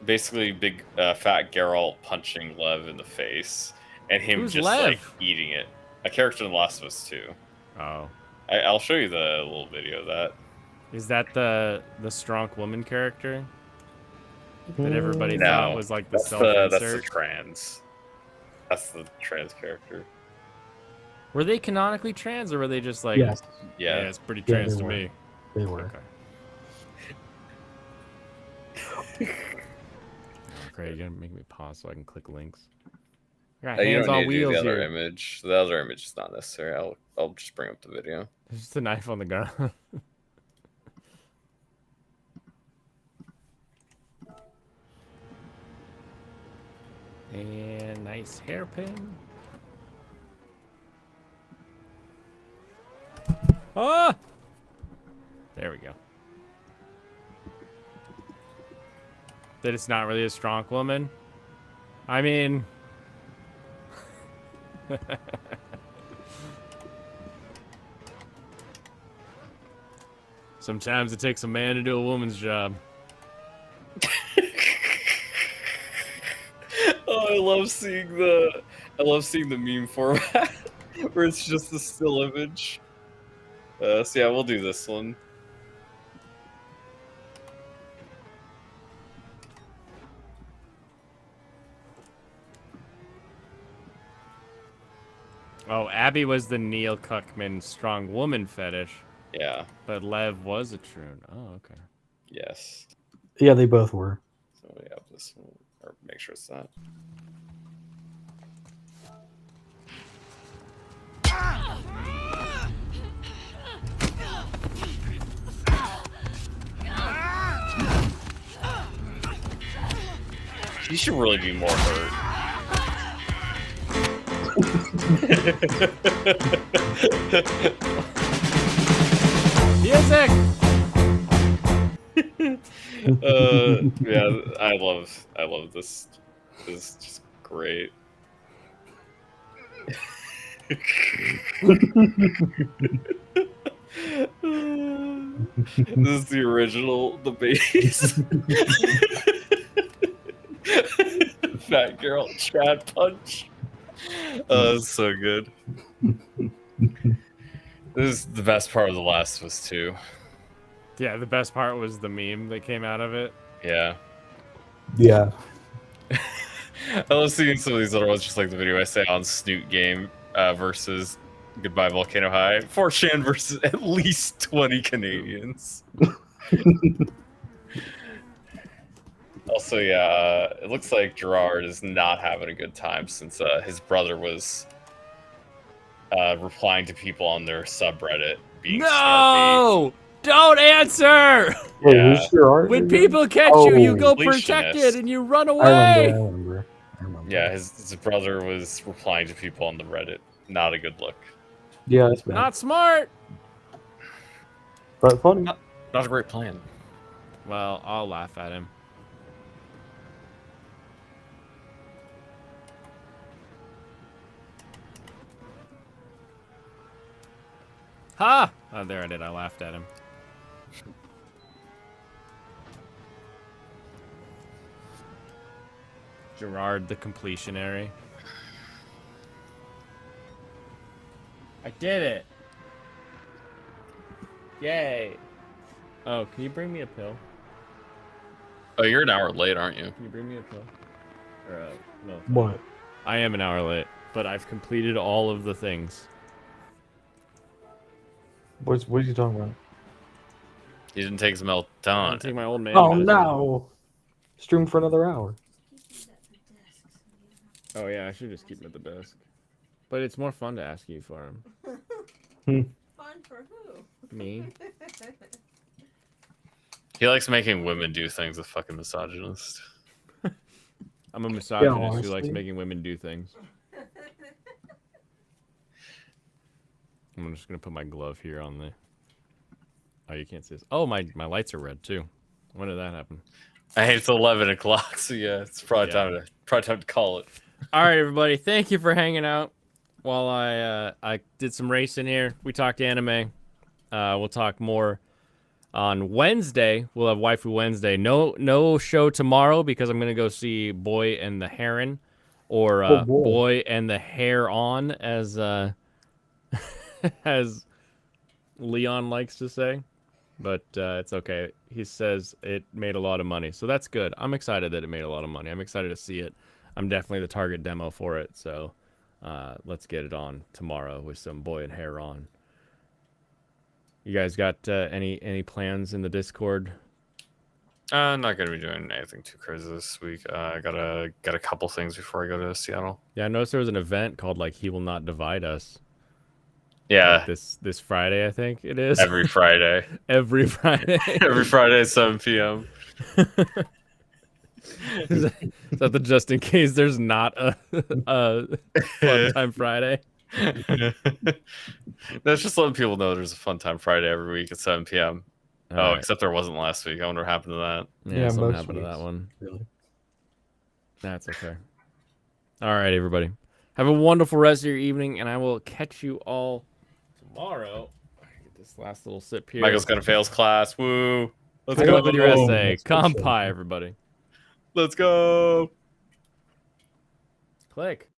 Basically, big fat Geralt punching Lev in the face, and him Who's just Lev? like eating it. A character in The Last of Us 2. Oh. I'll show you the little video of that. Is that the Stronk woman character? That everybody thought was like the that's self-insert? that's the trans. That's the trans character. Were they canonically trans, or were they just like... Yes. Yeah. it's pretty Yeah, trans they to were. me. They were. Great, you're gonna make me pause so I can click links. I got You hands don't on need to do wheels the other here. image. The other image is not necessary. I'll just bring up the video. There's just a knife on the ground. And nice hairpin. Ah! There we go. That it's not really a strong woman. I mean... Sometimes it takes a man to do a woman's job. Oh, I love seeing the meme format where it's just a still image. So yeah, we'll do this one. Oh, Abby was the Neil Cuckman strong woman fetish. Yeah. But Lev was a troon. Oh, okay. Yes. Yeah, they both were. So we have this one, or make sure it's not. You should really be more hurt. Music. Yeah, I love this. This is just great. This is the original, the bass. Fat girl Chad punch. Oh, that's so good. This is the best part of The Last of Us 2. Yeah, the best part was the meme that came out of it. Yeah. Yeah. I love seeing some of these other ones, just like the video I say on Snoot Game versus Goodbye Volcano High. 4chan versus at least 20 Canadians. Also, yeah, it looks like Gerard is not having a good time since his brother was replying to people on their subreddit being No! Don't answer! Wait, Yeah. who's Gerard? When again? people catch you, you go Completionist. protected and you run I away. remember. Yeah, his brother was replying to people on the Reddit. Not a good look. Yeah, that's bad. Not smart. But funny. Not a great plan. Well, I'll laugh at him. Ha! Oh, there I did. I laughed at him. Gerard the completionary. I did it! Yay! Oh, can you bring me a pill? Oh, you're an hour late, aren't you? Can you bring me a pill? Or, no. What? I am an hour late, but I've completed all of the things. What are you talking about? He didn't take his I'm gonna melatonin. take my old man. Oh medicine. no! Stream for another hour. Oh yeah, I should just keep him at the desk. But it's more fun to ask you for him. Fun for who? Me? He likes making women do things. A fucking misogynist. I'm a misogynist who likes honestly. making women do things. I'm just gonna put my glove here on the. Oh, you can't see this. Oh, my lights are red too. When did that happen? Hey, it's 11 o'clock, so yeah, it's probably time to call it. All right, everybody. Thank you for hanging out while I did some racing here. We talked anime. We'll talk more on Wednesday. We'll have Waifu Wednesday. No show tomorrow because I'm gonna go see Boy and the Heron, or Boy and the Hair On, as as Leon likes to say. But it's okay. He says it made a lot of money, so that's good. I'm excited that it made a lot of money. I'm excited to see it. I'm definitely the target demo for it, so let's get it on tomorrow with some Boy and Hair On. You guys got any plans in the Discord? I'm not gonna be doing anything too crazy this week. I got a couple things before I go to Seattle. Yeah, I noticed there was an event called like He Will Not Divide Us. Yeah, Like this Friday, I think it is. every Friday. Every Friday. Every Friday at 7 p.m. Is that the just in case there's not a Fun Time Friday? That's just letting people know there's a Fun Time Friday every week at 7 p.m. All Oh, right. except there wasn't last week. I wonder what happened to that. Yeah, something most happened to that weeks, one. Really. That's okay. All right, everybody. Have a wonderful rest of your evening, and I will catch you all tomorrow. Get this last little sip here. Michael's gonna fails class. Woo! Let's Good go luck with your essay. That's good shit. Kampai, everybody. Let's go. Click.